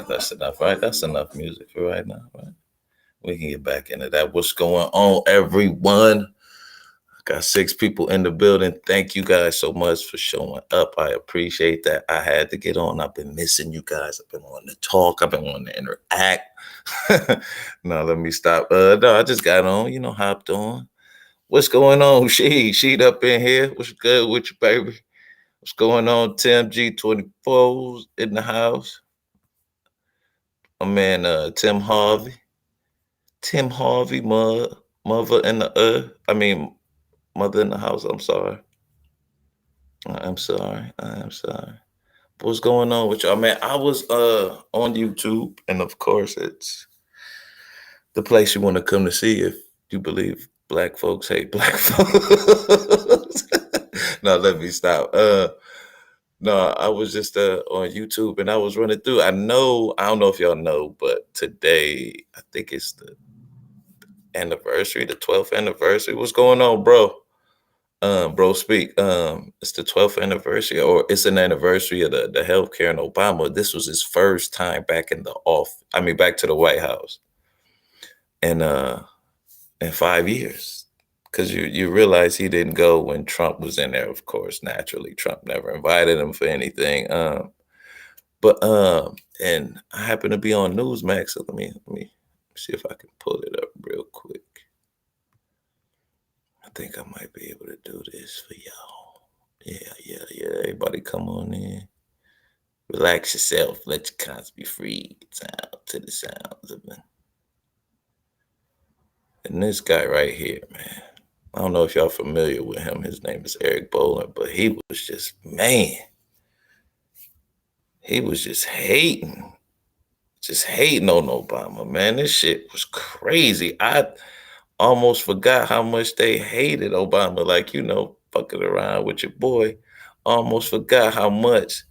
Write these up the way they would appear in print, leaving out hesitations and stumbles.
That's enough, right? That's enough music for right now, right? We can get back into that. What's going on, everyone? Got 6 people in the building. Thank you guys so much for showing up. I appreciate that. I had to get on. I've been missing you guys. I've been wanting to talk. I've been wanting to interact. No, let me stop. No, I just got on, hopped on. What's going on? Sheet up in here. What's good with you, baby? What's going on? Tim G24's in the house. My man, Tim Harvey. Tim Harvey, mother in the mother in the house. I'm sorry. I'm sorry. What's going on with y'all, man? I was on YouTube, and of course, it's the place you want to come to see if you believe black folks hate black folks. No, let me stop. No, I was just on YouTube, and I was running through. I don't know if y'all know, but today I think it's the anniversary, the 12th anniversary. What's going on, bro? Bro, speak. It's the 12th anniversary, or it's an anniversary of the healthcare in Obama. This was his first time back in back to the White House. And in 5 years. Because you realize he didn't go when Trump was in there, of course. Naturally, Trump never invited him for anything. And I happen to be on Newsmax, so let me see if I can pull it up real quick. I think I might be able to do this for y'all. Yeah. Everybody come on in. Relax yourself. Let your conscience be free. Sound to the sounds of it. And this guy right here, man. I don't know if y'all familiar with him. His name is Eric Bolin, but he was just, man. He was just hating on Obama, man. This shit was crazy. I almost forgot how much they hated Obama, like, fucking around with your boy. Almost forgot how much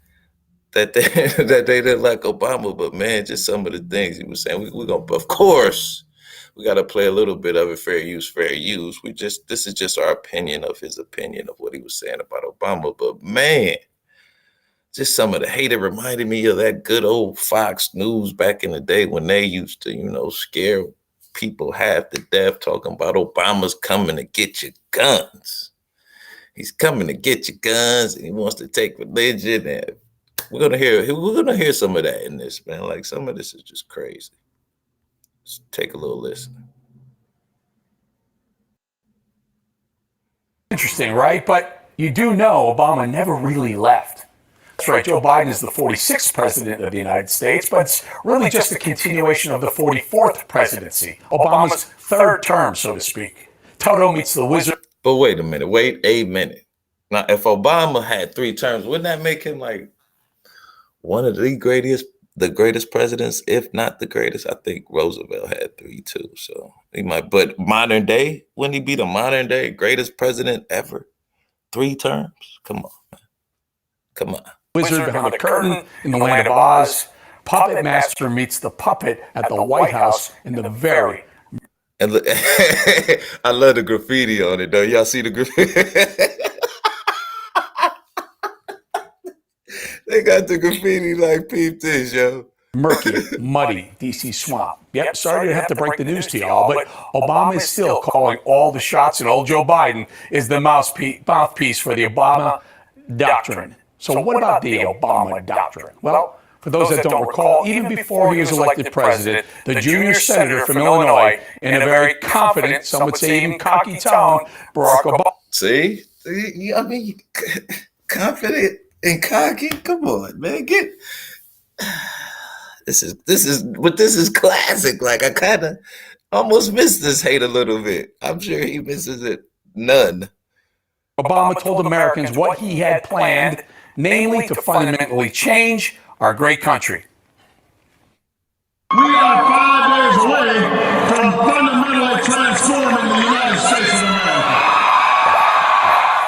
that they that they didn't like Obama, but man, just some of the things he was saying. We're gonna, of course, we got to play a little bit of it. Fair use. This is just our opinion of his opinion of what he was saying about Obama. But man, just some of the hate. It reminded me of that good old Fox News back in the day when they used to, scare people half to death talking about Obama's coming to get your guns. He's coming to get your guns, and he wants to take religion. And we're gonna hear some of that in this, man. Like, some of this is just crazy. Let's take a little listen. Interesting, right? But you do know Obama never really left. That's right, Joe Biden is the 46th president of the United States, but it's really just a continuation of the 44th presidency, Obama's third term, so to speak. Toto meets the wizard. But wait a minute. Now, if Obama had 3 terms, wouldn't that make him like one of the greatest presidents, if not the greatest? I think Roosevelt had 3 too, so he might. But modern day, wouldn't he be the modern day greatest president ever? 3 terms? Come on, man. Come on. Wizard behind the curtain in the land of Oz. Puppet master meets the puppet at the White House in the very. And look, I love the graffiti on it, though. Y'all see the graffiti? They got the graffiti like peep this, yo. Murky, muddy DC swamp. Yep, sorry to have to break the news to y'all, but Obama is still calling all the shots, and old Joe Biden is the mouthpiece for the Obama doctrine. So what about the Obama doctrine? Well, for those that don't recall, even before he was elected president, the junior senator from Illinois, in a very confident, some would say even cocky tone, Barack Obama. See? I mean, confident and cocky? Come on, man. This is classic. Like, I kind of almost miss this hate a little bit. I'm sure he misses it none. Obama told Americans what he had planned, namely to fundamentally change our great country. We are 5 days away from fundamentally transforming the United States of America.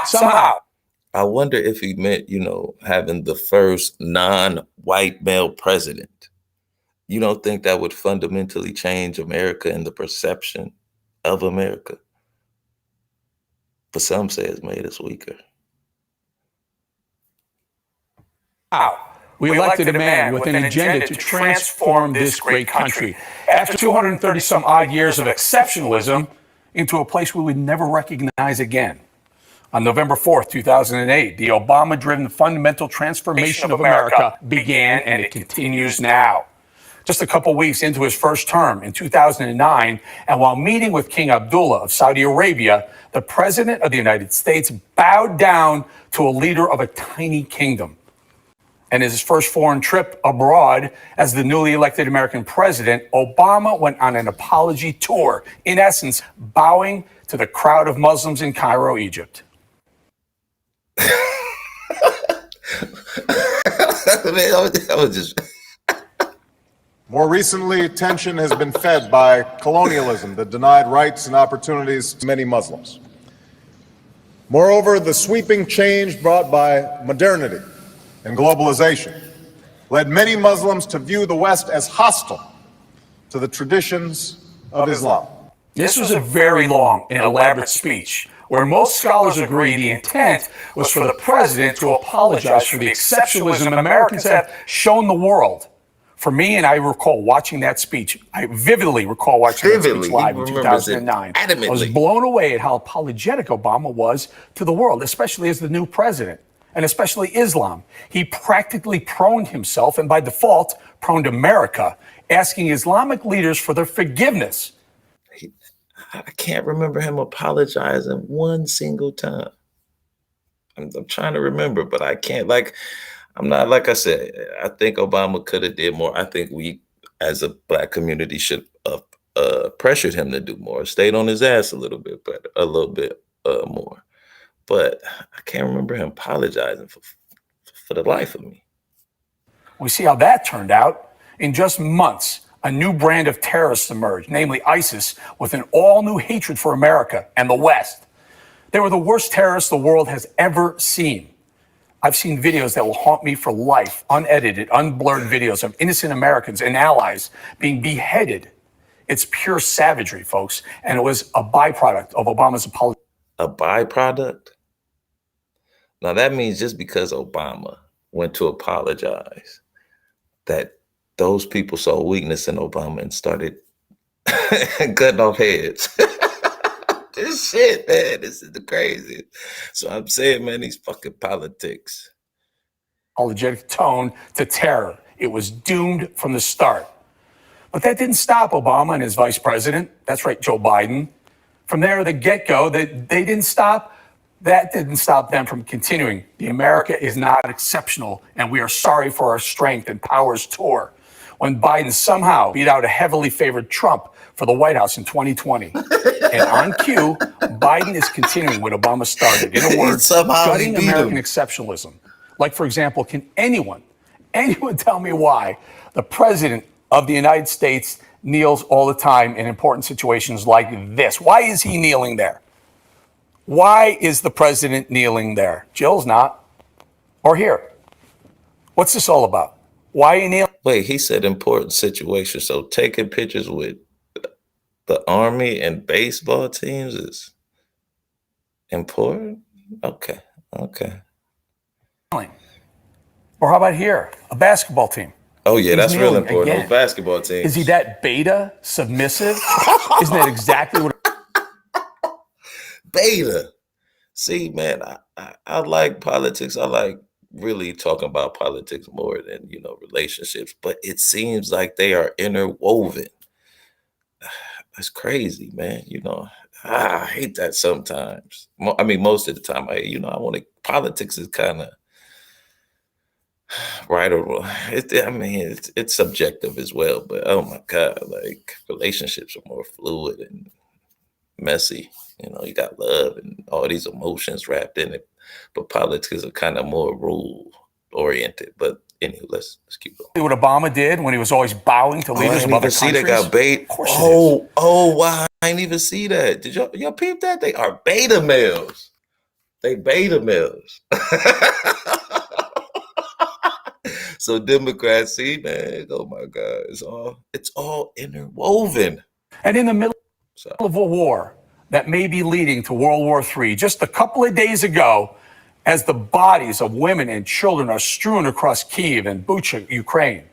Somehow. I wonder if he meant, having the first non-white male president. You don't think that would fundamentally change America and the perception of America? But some say it's made us weaker. We elected a man with an agenda to transform this great country after 230 some odd years of exceptionalism into a place we would never recognize again. On November 4th, 2008, the Obama-driven fundamental transformation of America began, and it continues now. Just a couple weeks into his first term in 2009, and while meeting with King Abdullah of Saudi Arabia, the President of the United States bowed down to a leader of a tiny kingdom. And his first foreign trip abroad as the newly elected American president, Obama went on an apology tour, in essence, bowing to the crowd of Muslims in Cairo, Egypt. I was just... More recently, attention has been fed by colonialism that denied rights and opportunities to many Muslims. Moreover, the sweeping change brought by modernity and globalization led many Muslims to view the West as hostile to the traditions of Islam. This was a very long and elaborate speech where most scholars agree the intent was for the president to apologize for the exceptionalism Americans have shown the world. For me, and I recall watching that speech, I vividly recall watching that speech live in 2009. I was blown away at how apologetic Obama was to the world, especially as the new president, and especially Islam. He practically proned himself, and by default, proned America, asking Islamic leaders for their forgiveness. I can't remember him apologizing one single time. I'm trying to remember, but I can't. I'm not, like I said, I think Obama could have did more. I think we, as a Black community, should have pressured him to do more, stayed on his ass a little bit better, a little bit more. But I can't remember him apologizing for the life of me. We see how that turned out. In just months, a new brand of terrorists emerged, namely ISIS, with an all-new hatred for America and the West. They were the worst terrorists the world has ever seen. I've seen videos that will haunt me for life, unedited, unblurred videos of innocent Americans and allies being beheaded. It's pure savagery, folks, and it was a byproduct of Obama's apology. A byproduct? Now that means just because Obama went to apologize, that those people saw weakness in Obama and started cutting off heads. This shit, man, this is the craziest. So I'm saying, man, these fucking politics. Apologetic tone to terror. It was doomed from the start. But that didn't stop Obama and his vice president. That's right, Joe Biden. From there, the get-go, that didn't stop them from continuing. The America is not exceptional, and we are sorry for our strength and powers tour. When Biden somehow beat out a heavily favored Trump for the White House in 2020. And on cue, Biden is continuing what Obama started. In a word, gutting American exceptionalism. Like, for example, can anyone tell me why the president of the United States kneels all the time in important situations like this? Why is he kneeling there? Why is the president kneeling there? Jill's not. Or here. What's this all about? Why are you kneeling? Wait, he said important situations. So taking pictures with the Army and baseball teams is important? Okay. Or how about here, a basketball team? Oh yeah, He's that's real kneeling important. again. Those basketball teams. Is he that beta, submissive? Isn't that exactly what? Beta. See, man, I like politics. I like really talking about politics more than, relationships. But it seems like they are interwoven. That's crazy, man. I hate that sometimes. I mean, most of the time, I want to. Politics is kind of right or wrong. It's subjective as well. But oh my God, like relationships are more fluid and messy. You got love and all these emotions wrapped in it. But politics are kind of more rule oriented. But anyway, let's keep going. What Obama did when he was always bowing to leaders of other countries? See they got bait. Of course it is. Oh, wow. I didn't even see that. Did y'all peep that? They are beta males. They beta males. So Democrats, see, man, oh my God, it's all interwoven. And in the middle of a war that may be leading to World War III, just a couple of days ago, as the bodies of women and children are strewn across Kyiv and Bucha, Ukraine,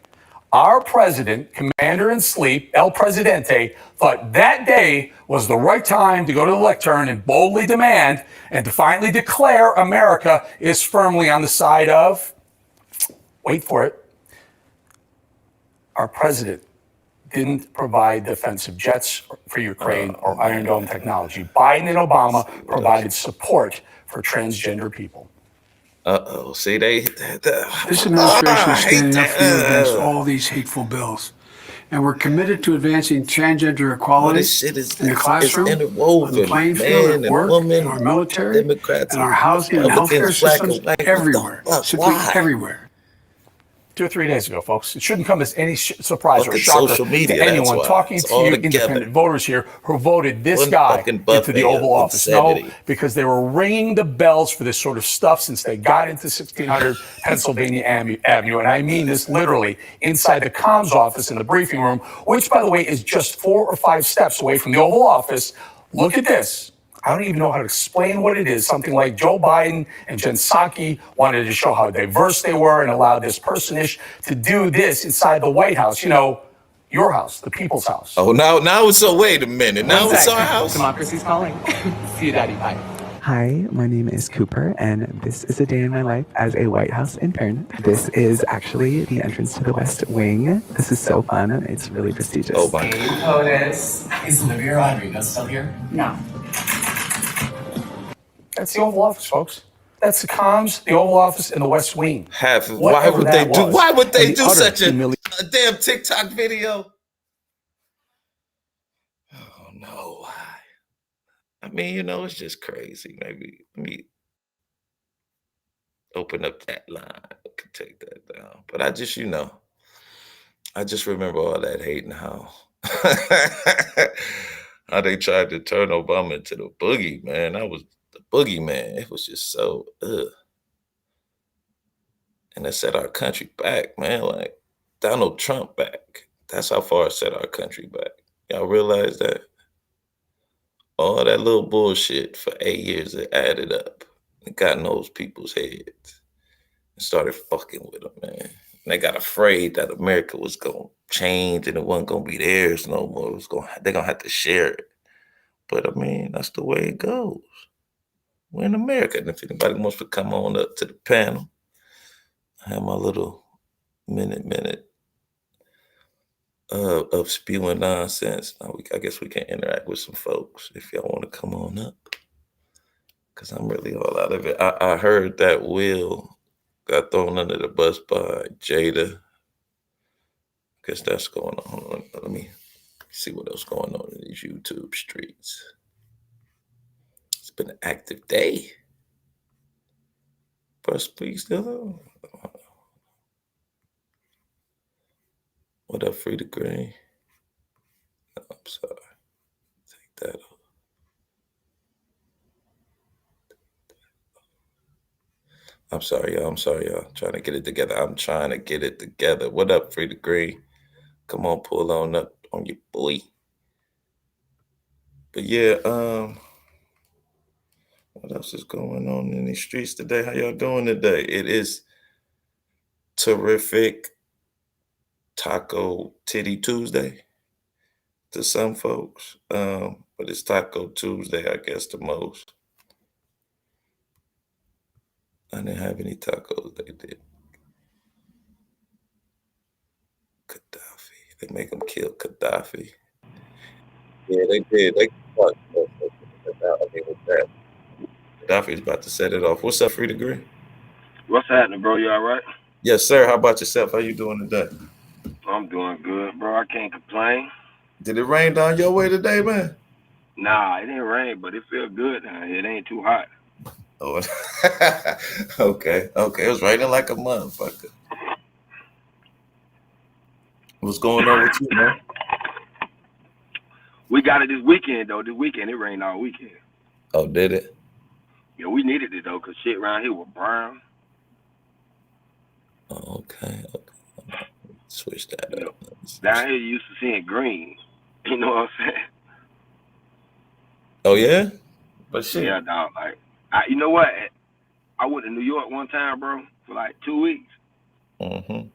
our president, commander-in-chief, El Presidente, thought that day was the right time to go to the lectern and boldly demand and to finally declare America is firmly on the side of, wait for it, our president didn't provide defensive jets for Ukraine or Iron Dome technology. Biden and Obama provided support for transgender people. See, This administration is standing up for you against all these hateful bills. And we're committed to advancing transgender equality in the classroom, on the playing field, at work, in our military, in our housing and healthcare systems, everywhere, simply everywhere. 2 or 3 days ago, folks. It shouldn't come as any surprise or shocker to anyone talking to you independent voters here who voted this guy into the Oval Office. No, because they were ringing the bells for this sort of stuff since they got into 1600 Pennsylvania Avenue. And I mean this literally inside the comms office in the briefing room, which, by the way, is just 4 or 5 steps away from the Oval Office. Look at this. I don't even know how to explain what it is. Something like Joe Biden and Jen Psaki wanted to show how diverse they were and allow this personage to do this inside the White House. Your house, the people's house. Oh, now so wait a minute. Now it's our house. Democracy's calling. See you, Daddy. Bye. Hi, my name is Cooper, and this is a day in my life as a White House intern. This is actually the entrance to the West Wing. This is so fun. It's really prestigious. Oh, my God. POTUS. Is Olivia Rodrigo still here? No. That's the Oval Office, folks. That's the comms, the Oval Office, and the West Wing. Why would they do such a damn TikTok video? Oh no. I mean, it's just crazy. Maybe let me open up that line. I can take that down. But I just remember all that hate and how they tried to turn Obama into the boogie, man. That was the boogeyman. It was just so and it set our country back, man. Like Donald Trump back. That's how far it set our country back. Y'all realize that? All that little bullshit for 8 years, it added up. It got in those people's heads and started fucking with them, man. And they got afraid that America was going to change and it wasn't going to be theirs no more. They're going to have to share it. But I mean, that's the way it goes. We're in America. And if anybody wants to come on up to the panel, I have my little minute of spewing nonsense. Now I guess we can interact with some folks if y'all want to come on up. Because I'm really all out of it. I heard that Will got thrown under the bus by Jada. Guess that's going on. Let me see what else going on in these YouTube streets. It's been an active day. Press please still. What up, Free the Green? No, I'm sorry. Take that off. I'm sorry, y'all. Trying to get it together. What up, Free the Green? Come on, pull on up on your boy. But yeah, what else is going on in these streets today? How y'all doing today? It is terrific Taco Titty Tuesday to some folks, but it's Taco Tuesday, I guess, the most. I didn't have any tacos. They did. Gaddafi. They make them kill Gaddafi. Yeah, they did. They fucked with that. Gaddafi's about to set it off. What's up, Free Degree? What's happening, bro? You all right? Yes, sir. How about yourself? How you doing today? I'm doing good, bro. I can't complain. Did it rain down your way today, man? Nah, it didn't rain, but it feels good down here. It ain't too hot. Oh, okay. It was raining like a motherfucker. What's going on with you, man? We got it this weekend, though. This weekend, it rained all weekend. Oh, did it? Yeah, we needed it, though, because shit around here was brown. Oh, okay. Switch that up. Down here, you used to seeing green. You know what I'm saying? Oh, yeah? But shit. Yeah, dog. Like, you know what? I went to New York one time, bro, for like 2 weeks. Mm-hmm.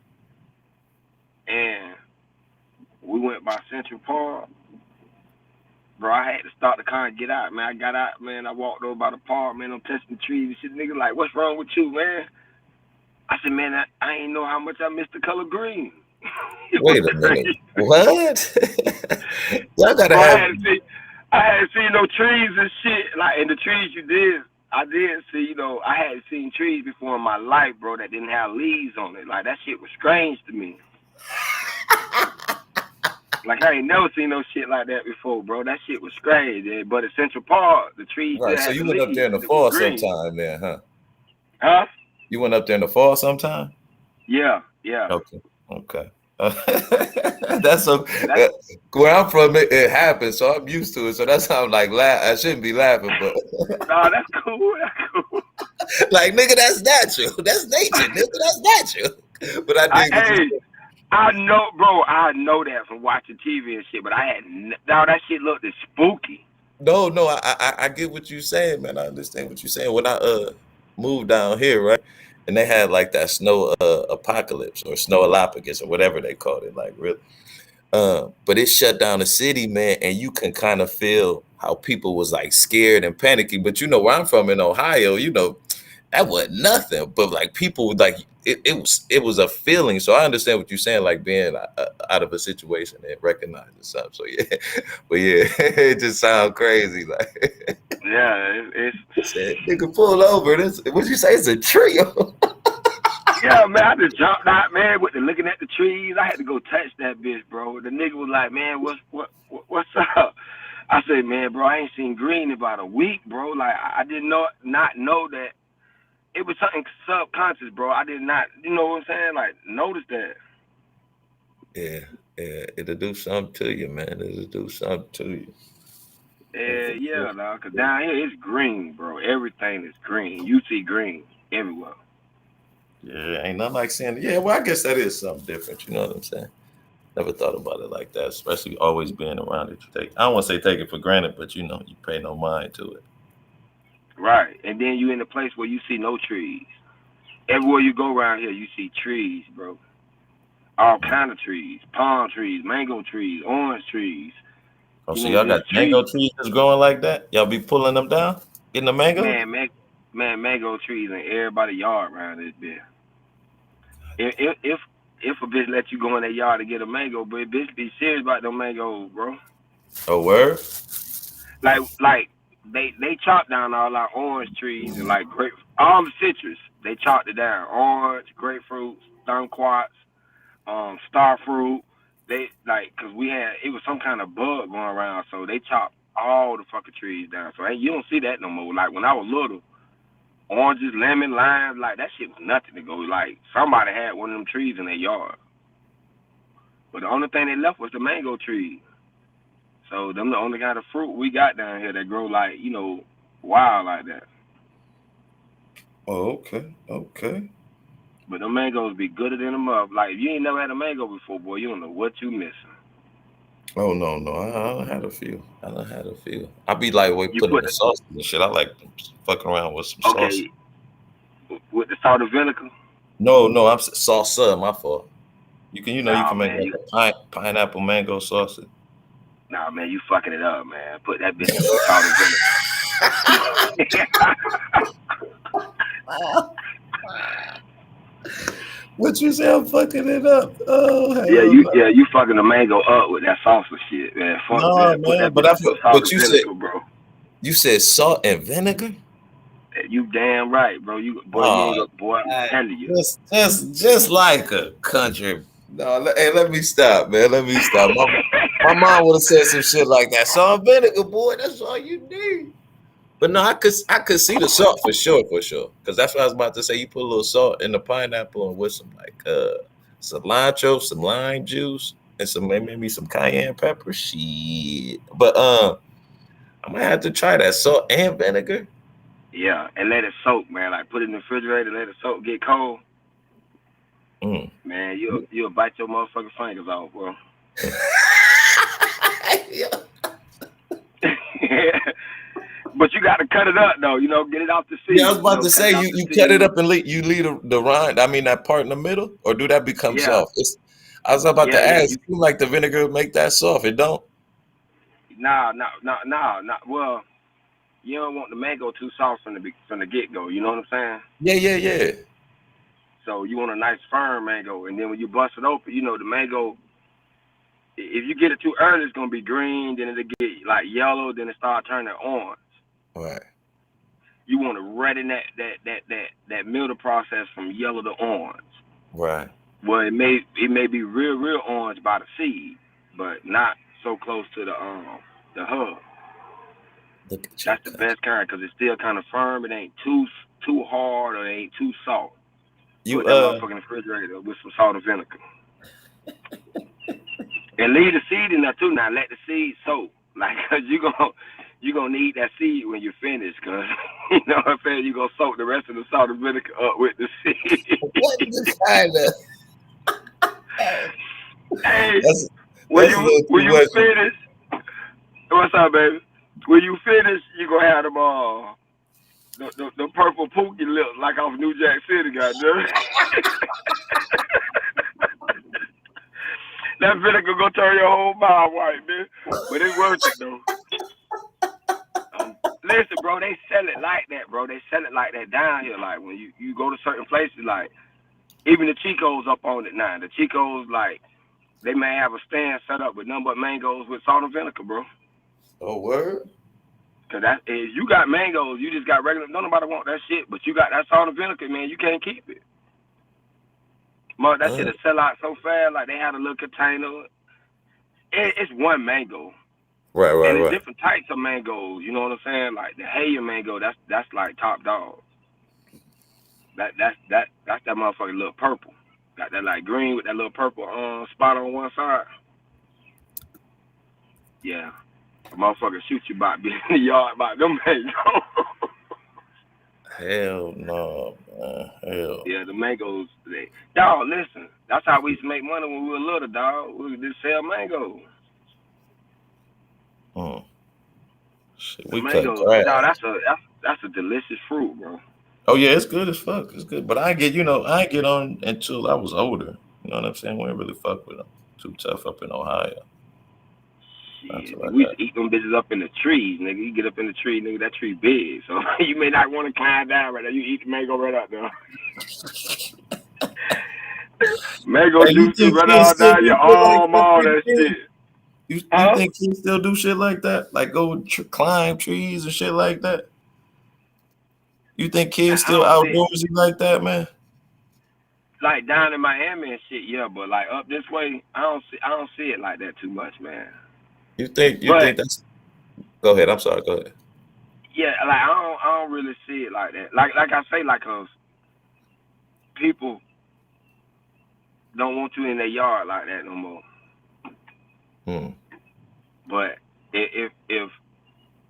And we went by Central Park. Bro, I had to start the car and get out, man. I got out, man. I walked over by the park, man. I'm touching the trees and shit. Nigga, like, what's wrong with you, man? I said, man, I ain't know how much I missed the color green. Wait a minute. What? Y'all gotta bro, have. I hadn't seen no trees and shit. Like, and the trees I did see, you know, I hadn't seen trees before in my life, bro, that didn't have leaves on it. Like, that shit was strange to me. Like, I ain't never seen no shit like that before, bro. That shit was strange. Yeah. But at Central Park, the trees. Right, so you went up there in the fall sometime, then, huh? Huh? You went up there in the fall sometime? Yeah. Okay. That's where I'm from. It happens, so I'm used to it. So that's how I'm like, I shouldn't be laughing, but nah, that's cool. That's cool. Like, nigga, that's natural. That's nature, nigga. That's natural. But I know, bro. I know that from watching TV and shit. But that shit looked spooky. No, I get what you're saying, man. I understand what you're saying. When I moved down here, right, and they had like that snow apocalypse or snowalopagus or whatever they called it, like really. But it shut down the city, man, and you can kind of feel how people was like scared and panicky. But you know where I'm from in Ohio, you know, that wasn't nothing. But like people like it was a feeling. So I understand what you're saying, like being out of a situation and recognizing something. So yeah, but yeah, it just sounds crazy. Like yeah, it's nigga pull over. What'd you say? It's a tree. Yeah, man, I just jumped out, man, with looking at the trees. I had to go touch that bitch, bro. The nigga was like, man, what's up? I said, man, bro, I ain't seen green in about a week, bro. Like, I did not know that it was something subconscious, bro. I did not, you know what I'm saying? Like, notice that. Yeah, it'll do something to you, man. It'll do something to you. Yeah, dog, because down here it's green, bro. Everything is green. You see green everywhere. Yeah, ain't nothing like saying, yeah, well, I guess that is something different. You know what I'm saying? Never thought about it like that, especially always being around it. I don't want to say take it for granted, but you know, you pay no mind to it. Right. And then you in a place where you see no trees. Everywhere you go around here, you see trees, bro. All kind of trees. Palm trees, mango trees, orange trees. Oh, so y'all got mango trees that's growing like that? Y'all be pulling them down? Getting the mango? Man, mango trees in everybody's yard around this bitch. If a bitch let you go in their yard to get a mango, but bitch be serious about them mangoes, bro. Oh, word? Like they chopped down all our orange trees and like all the citrus. They chopped it down. Orange, grapefruit, kumquats, star fruit. They cause it was some kind of bug going around, so they chopped all the fucking trees down. So you don't see that no more. Like when I was little, oranges, lemon, limes, like that shit was nothing to go. Like somebody had one of them trees in their yard. But the only thing they left was the mango trees. So them the only kind of fruit we got down here that grow like, you know, wild like that. Oh, okay. But the mangoes be gooder than them up. Like if you ain't never had a mango before, boy, you don't know what you missing. Oh no, I done had a few. I be like, putting the sauce and shit. I like fucking around with some sauce. Okay, with the salt and vinegar. No, I'm salsa. My fault. You can, you Nah, can make man, like a pineapple mango sausage. nah, man, you fucking it up, man. Put that bitch in some salt and vinegar. What you say? I'm fucking it up. Oh Yeah, hell no. you fucking the mango up with that salsa shit, man. Fuck No, that. Put man. that But bitch in some salt but and you said vinegar, bro. salt and vinegar. You damn right, bro. You ain't Oh, gonna, boy. I'm telling you. just like a country. No, hey, let me stop, man. Let me stop. My mom would have said some shit like that. Salt and vinegar, boy. That's all you need. But no, I could see the salt for sure, because that's what I was about to say. You put a little salt in the pineapple and with some like cilantro, some lime juice, and some maybe some cayenne pepper. Shit. But I'm gonna have to try that salt and vinegar. Yeah, and let it soak, man. Like put it in the refrigerator, let it soak, get cold. Mm. Man, you'll bite your motherfucking fingers off, bro. But you got to cut it up though, get it off the seed. Yeah, I was about to say you cut it up and you leave the rind. I mean that part in the middle, or do that become soft? I was about to ask. You like the vinegar make that soft? It don't. Nah. Well, you don't want the mango too soft from the get go. You know what I'm saying? Yeah. So you want a nice firm mango, and then when you bust it open, the mango. If you get it too early, it's gonna be green. Then it'll get like yellow. Then it start turning orange. Right. You want to redden that middle process from yellow to orange. Right. Well, it may be real orange by the seed, but not so close to the hub. That's the best kind because it's still kind of firm. It ain't too hard or it ain't too soft. Put that motherfucking refrigerator with some salt and vinegar. And leave the seed in there too. Now let the seed soak, like, cause you gonna need that seed when you finish, cause you know what I'm saying. You gonna soak the rest of the salt and vinegar up with the seed. What the kind of? Hey, That's when a little you finish, what's up, baby? When you finish, you gonna have them the purple pookie lips like off New Jack City, goddamn. That vinegar gonna turn your whole mouth white, man. But it's worth it though. Listen, bro, they sell it like that, bro. They sell it like that down here. Like when you go to certain places, like even the Chicos up on it now. The Chicos, like, they may have a stand set up with nothing but mangoes with salt and vinegar, bro. Oh, word? Cause you got mangoes, you just got regular. Don't nobody want that shit, but you got that salt and vinegar, man. You can't keep it. That shit'll sell out so fast. Like they had a little container. It's one mango. Right. And there's different types of mangoes. You know what I'm saying? Like the Hayer mango, that's like top dog. That's that motherfucking little purple. Got that like green with that little purple spot on one side. Yeah. The motherfucker shoot you about being in the yard about them mangoes. Hell no, man. Hell. Yeah, the mangoes. Dog, listen. That's how we used to make money when we were little, dog. We would just sell mangoes. Shit, we mangoes, cut grass. dog, that's a delicious fruit, bro. Oh yeah, it's good as fuck. It's good, but I ain't get on until I was older. You know what I'm saying? We ain't really fuck with them. Too tough up in Ohio. Shit, we used to eat them bitches up in the trees, nigga. You get up in the tree, nigga, that tree big. So you may not want to climb down right there. You eat the mango right out there. Mango juice right out down your arm, all that shit. You think kids still do shit like that? Like go climb trees and shit like that? You think kids still outdoorsy like that, man? Like down in Miami and shit, yeah, but like up this way, I don't see it like that too much, man. You think that's? Go ahead. I'm sorry. Go ahead. Yeah, like I don't really see it like that. Like I say, like, cause people don't want you in their yard like that no more. But if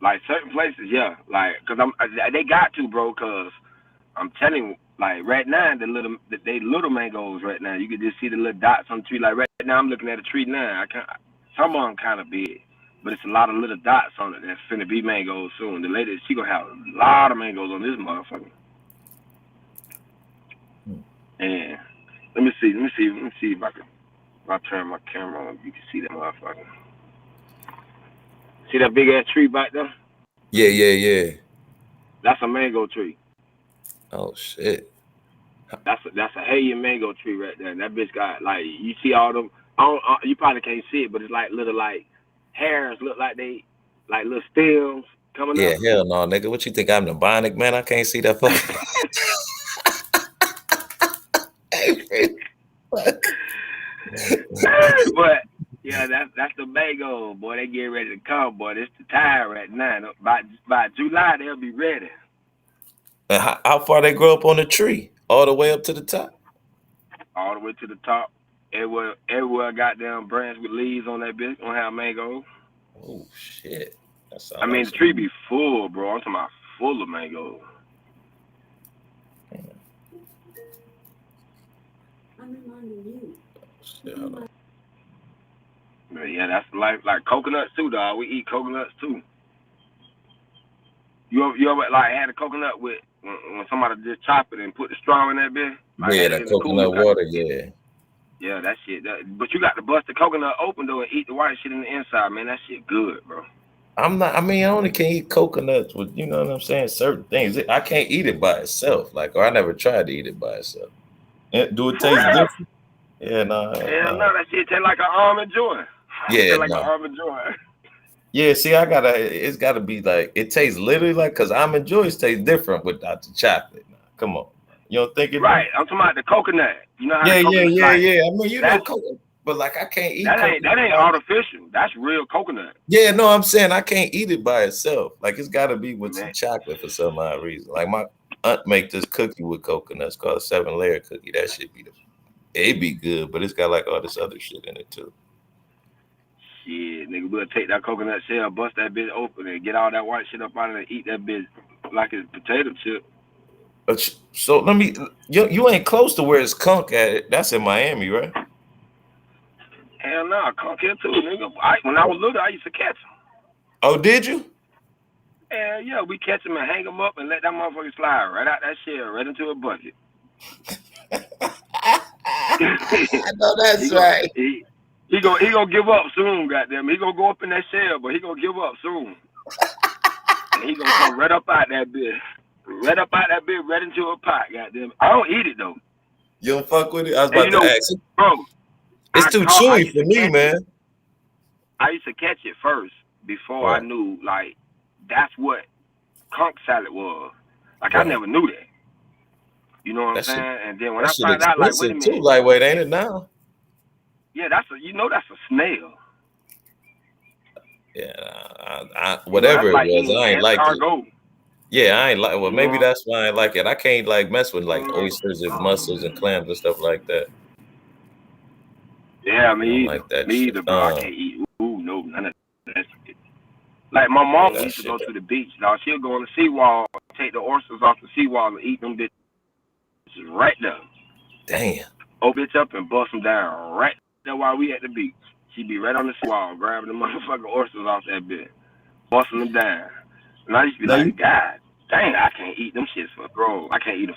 like certain places, yeah, like, cause they got to, bro, cause I'm telling you, like right now, they little mangoes right now. You can just see the little dots on the tree. Like right now, I'm looking at a tree now. Some of them kind of big, but it's a lot of little dots on it that's finna be mangoes soon. The lady, she gonna have a lot of mangoes on this motherfucker. And let me see if I can. If I turn my camera on, you can see that motherfucker. See that big ass tree back there? Yeah. That's a mango tree. Oh shit. That's a Haitian mango tree right there. And that bitch got like you see all them. You probably can't see it, but it's like little like hairs look like they like little stems coming Yeah, up. hell no, nigga. What you think? I'm the bionic man? I can't see that fucking. But yeah, that's the mango, boy. They get ready to come, boy. It's the time right now. By July they'll be ready. And how far they grow up on the tree? All the way up to the top? All the way to the top. Everywhere goddamn branch with leaves on that bitch gonna have mangoes. Oh shit. That sound I mean like the tree be full, bro. I'm talking about full of mangoes. I'm reminding you. shit, hold on. But yeah, that's like coconuts too, dog. We eat coconuts too. You ever like had a coconut with when somebody just chop it and put the straw in that bitch? Like Yeah, had it that in the coconut cooler water, yeah. Yeah, that shit. But you got to bust the coconut open though and eat the white shit in the inside, man. That shit good, bro. I only can eat coconuts with, you know what I'm saying, certain things. I can't eat it by itself. Like, or I never tried to eat it by itself. Do it taste different? Yeah, no. Hell no, that shit taste like an almond joy. Yeah, Taste like no. an almond joy. Yeah, see, it's gotta be like, it tastes literally like, because almond joys taste different without the chocolate. Nah, come on. You don't think it Right, I'm talking about the coconut. You know how Yeah, the coconut, yeah. like, I mean, you know coconut, but like I can't eat coconut. That ain't artificial. That's real coconut. Yeah, no, I'm saying I can't eat it by itself. Like it's gotta be with some Man. chocolate for some odd reason. Like my aunt make this cookie with coconuts called a 7-layer cookie. That should be it be good, but it's got like all this other shit in it too. Shit, nigga, we'll take that coconut shell, bust that bitch open, and get all that white shit up out of it and eat that bitch like it's potato chip. So let me, you ain't close to where it's Conk at it. That's in Miami, right? Hell no, Conk here too, nigga. When I was little, I used to catch them. Oh, did you? Hell yeah, we catch them and hang them up and let that motherfucker slide right out that shell, right into a bucket. I know that's right. He gonna give up soon, goddamn. He gonna go up in that shell, but he gonna give up soon. And he gonna come right up out that bitch. Right up out that bitch, right into a pot, goddamn. I don't eat it though. You don't fuck with it? I was about to ask. Bro, it's too chewy for me, man. I used to catch it first before I knew like that's what conch salad was. Like I never knew that. You know what I'm saying? And then when I found out, like, wait a minute, too lightweight, ain't it now? Yeah, that's a snail. Yeah, whatever it was, I ain't like it. Yeah, I ain't like. Well, maybe that's why I ain't like it. I can't like mess with like oysters and mussels and clams and stuff like that. Yeah, me either, bro. I can't eat. Ooh, no, none of that shit. Like my mom used to go to the beach. Now she'll go on the seawall, take the oysters off the seawall, and eat them bitches right there. Damn. Open bitch up and bust them down right there while we at the beach. She'd be right on the seawall, grabbing the motherfucking oysters off that bitch, busting them down. And I used to be like, God dang, I can't eat them shits for bro. I can't eat them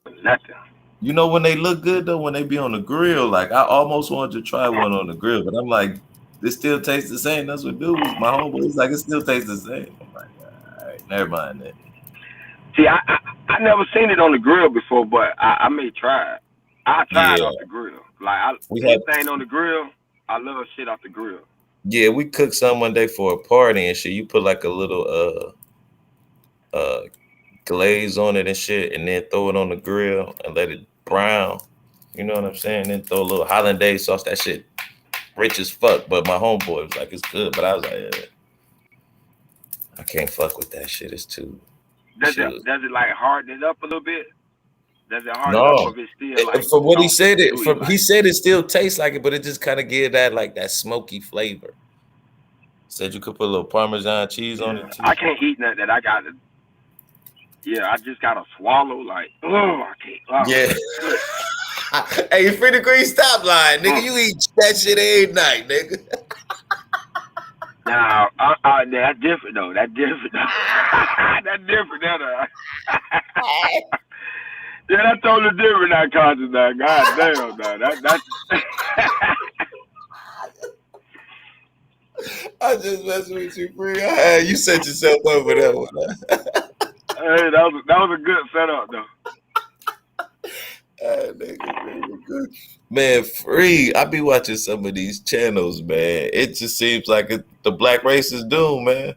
for nothing. You know when they look good though, when they be on the grill, like I almost wanted to try one on the grill, but I'm like, this still tastes the same. That's what dude was. My homeboy's like, it still tastes the same. I'm like, all right, never mind that. See, I never seen it on the grill before, but I may try it. I tried it off the grill. Like anything on the grill, I love shit off the grill. Yeah, we cooked some one day for a party and shit. You put like a little glaze on it and shit, and then throw it on the grill and let it brown. You know what I'm saying? Then throw a little hollandaise sauce. That shit rich as fuck. But my homeboy was like, it's good. But I was like, yeah, I can't fuck with that shit. It's too. Does it like harden it up a little bit? Does it harden up, or is it still like? From what he said, he said it still tastes like it, but it just kind of give that like that smoky flavor. Said you could put a little Parmesan cheese on it too. I can't eat nothing that I got to. Yeah, I just gotta swallow. Like, oh, I can't. Oh. Yeah. Hey, Free Degree, stop lying, nigga. You eat that shit every night, nigga. Nah, that's different though. That's different. That's different. Yeah, that's totally different. That conscious now. God damn, now that's. I just messing with you, free. You set yourself up for that one. Hey, that was a good setup though. Nigga, man, free. I be watching some of these channels, man. It just seems like the black race is doomed, man.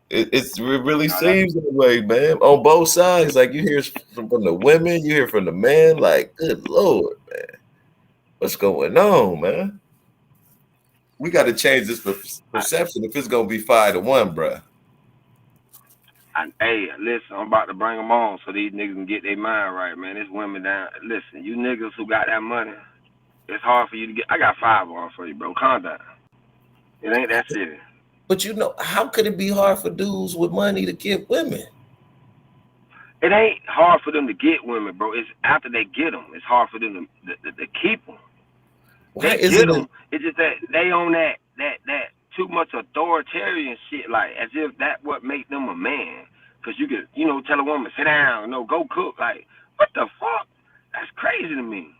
It really seems in a way, man. On both sides, like you hear from the women, you hear from the men. Like, good lord, man, what's going on, man? We got to change this perception if it's gonna be 5-1, bruh. Hey, listen, I'm about to bring them on so these niggas can get their mind right, man. There's women down. Listen, you niggas who got that money, it's hard for you to get. I got 5 on for you, bro. Calm down. It ain't that serious. But you know, how could it be hard for dudes with money to get women? It ain't hard for them to get women, bro. It's after they get them, it's hard for them to keep them. Why They isn't get them. It's just that they on that too much authoritarian shit, like as if that what make them a man. Cause you could, tell a woman sit down, go cook. Like, what the fuck? That's crazy to me.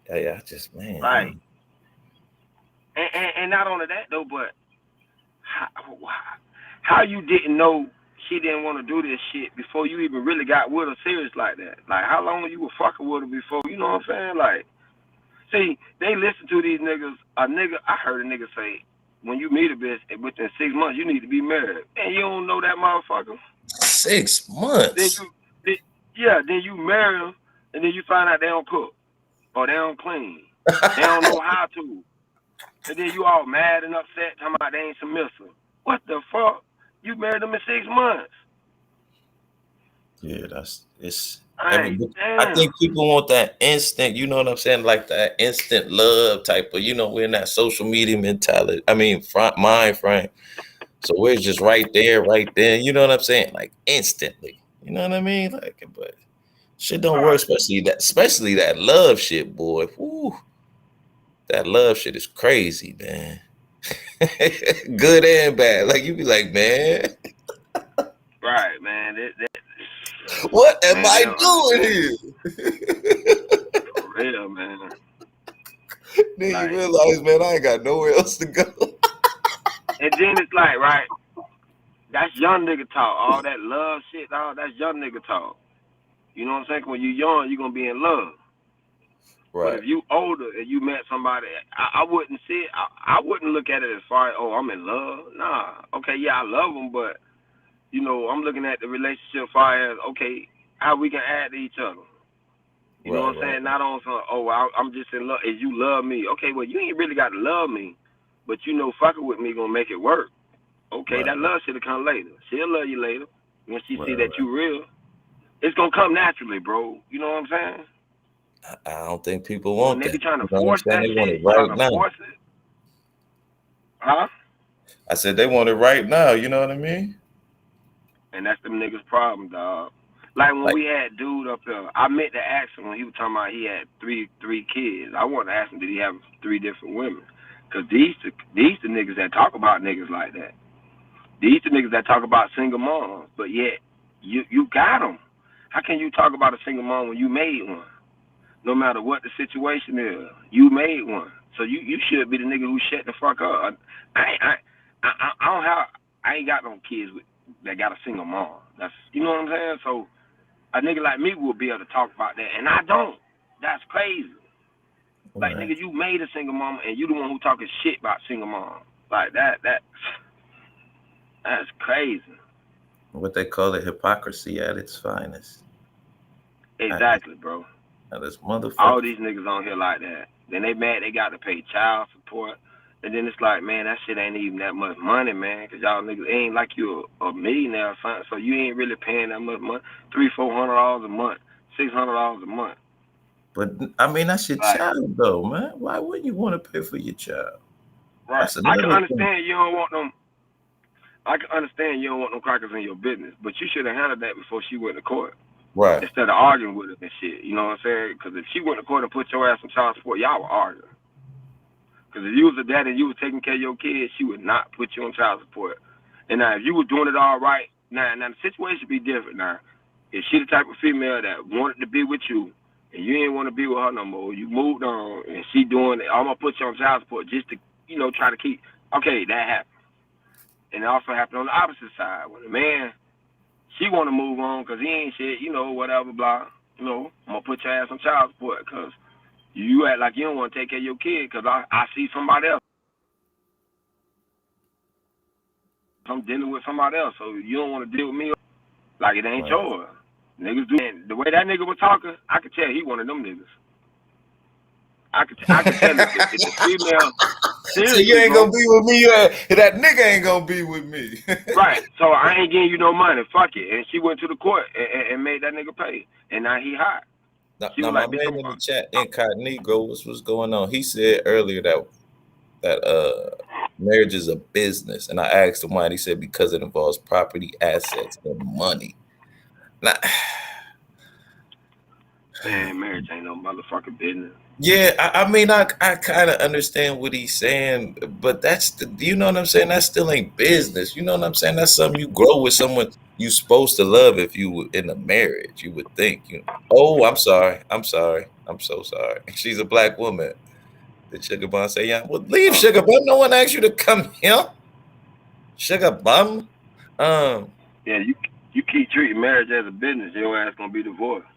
Yeah, just man. Like, and not only that though, but how you didn't know she didn't want to do this shit before you even really got with her serious like that? Like, how long you were fucking with her before? You know what I'm saying? Like, see, they listen to these niggas. I heard a nigga say, when you meet a bitch within 6 months, you need to be married. And you don't know that motherfucker. 6 months. Then you marry them, and then you find out they don't cook or they don't clean. They don't know how to. And then you all mad and upset, talking about they ain't submissive. What the fuck? You married them in 6 months. Yeah, it's. I think people want that instant, you know what I'm saying? Like that instant love type of, we're in that social media mentality. I mean, mind frame. So we're just right there, you know what I'm saying? Like instantly. You know what I mean? Like, but shit don't work, especially that love shit, boy. Woo. That love shit is crazy, man. Good and bad. Like you be like, man. Right, man. What am I doing here? For real, man. Nigga realize, man, I ain't got nowhere else to go. And then it's like, right, that's young nigga talk. All that love shit, that's young nigga talk. You know what I'm saying? When you young, you're going to be in love. Right. But if you older and you met somebody, I wouldn't see it. I wouldn't look at it as far as, I'm in love. Nah. Okay, yeah, I love them, but, I'm looking at the relationship far as, okay, how we can add to each other. You know what I'm saying? Not on some, I'm just in love. If you love me, okay, well, you ain't really got to love me, but fucking with me gonna make it work. Okay, that love shit'll come later. She'll love you later when she see that you real. It's gonna come naturally, bro. You know what I'm saying? I don't think people want that. They be trying to force that shit. Right now. Force it. Huh? I said they want it right now. You know what I mean? And that's them niggas' problem, dog. Like when we had dude up there, I meant to ask him when he was talking about he had three kids. I wanted to ask him, did he have 3 different women? Because these the niggas that talk about niggas like that. These the niggas that talk about single moms. But yet, you got them. How can you talk about a single mom when you made one? No matter what the situation is, you made one. So you should be the nigga who shut the fuck up. I ain't got no kids that got a single mom. That's, you know what I'm saying? So a nigga like me will be able to talk about that, and I don't. That's crazy. Like, nigga, you made a single mom, and you the one who talking shit about single mom. Like, that's crazy. What they call it, hypocrisy at its finest. Exactly, bro. Now this motherfucker. All these niggas on here like that. Then they mad they got to pay child support. And then it's like, man, that shit ain't even that much money, man. Because y'all niggas ain't like you a millionaire or something. So you ain't really paying that much money. $300-$400 a month. $600 a month. But, I mean, that's your child, though, man. Why wouldn't you want to pay for your child? Right. I can understand you don't want them. I can understand you don't want them crackers in your business. But you should have handled that before she went to court. Right. Instead of arguing with her and shit. You know what I'm saying? Because if she went to court and put your ass on child support, y'all would argue. Because if you was a dad and you was taking care of your kids, she would not put you on child support. And now, if you were doing it all right, now the situation would be different now. If she the type of female that wanted to be with you, and you ain't want to be with her no more, you moved on, and she doing it, I'm gonna put you on child support just to, try to keep. Okay, that happened. And it also happened on the opposite side when the man, she want to move on because he ain't shit, whatever, blah. I'm gonna put your ass on child support because you act like you don't want to take care of your kid because I see somebody else. I'm dealing with somebody else, so you don't want to deal with me like it ain't yours. Niggas do. And the way that nigga was talking, I could tell he one of them niggas. I could tell if the female. So you ain't gonna be with me. That nigga ain't gonna be with me. Right. So I ain't getting you no money. Fuck it. And she went to the court and made that nigga pay. And now he hot. Now my man in the chat, Incognito, what's going on? He said earlier that marriage is a business, and I asked him why, and he said because it involves property, assets, and money. Now, man, marriage ain't no motherfucking business. Yeah, I mean, I kind of understand what he's saying, but you know what I'm saying? That still ain't business. You know what I'm saying? That's something you grow with someone you supposed to love if you were in a marriage. You would think, oh, I'm sorry. I'm so sorry. She's a black woman. Did Sugar Bum say, yeah? Well, leave Sugar Bum. No one asked you to come here. Sugar Bum. Yeah, you keep treating marriage as a business, your ass gonna be divorced.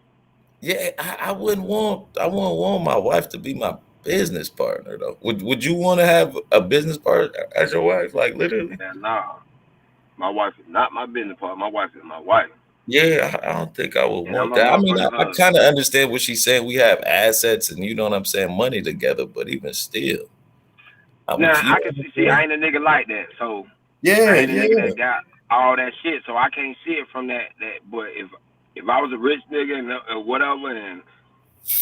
Yeah, I wouldn't want my wife to be my business partner though. Would you want to have a business partner as your wife? Like literally? Yeah, nah. My wife is not my business partner. My wife is my wife. Yeah, I don't think I would want that. I mean, I kind of understand what she's saying. We have assets and you know what I'm saying, money together, but even still. Now I can see I ain't a nigga like that. So I ain't a nigga that got all that shit. So I can't see it from that. But if I was a rich nigga and whatever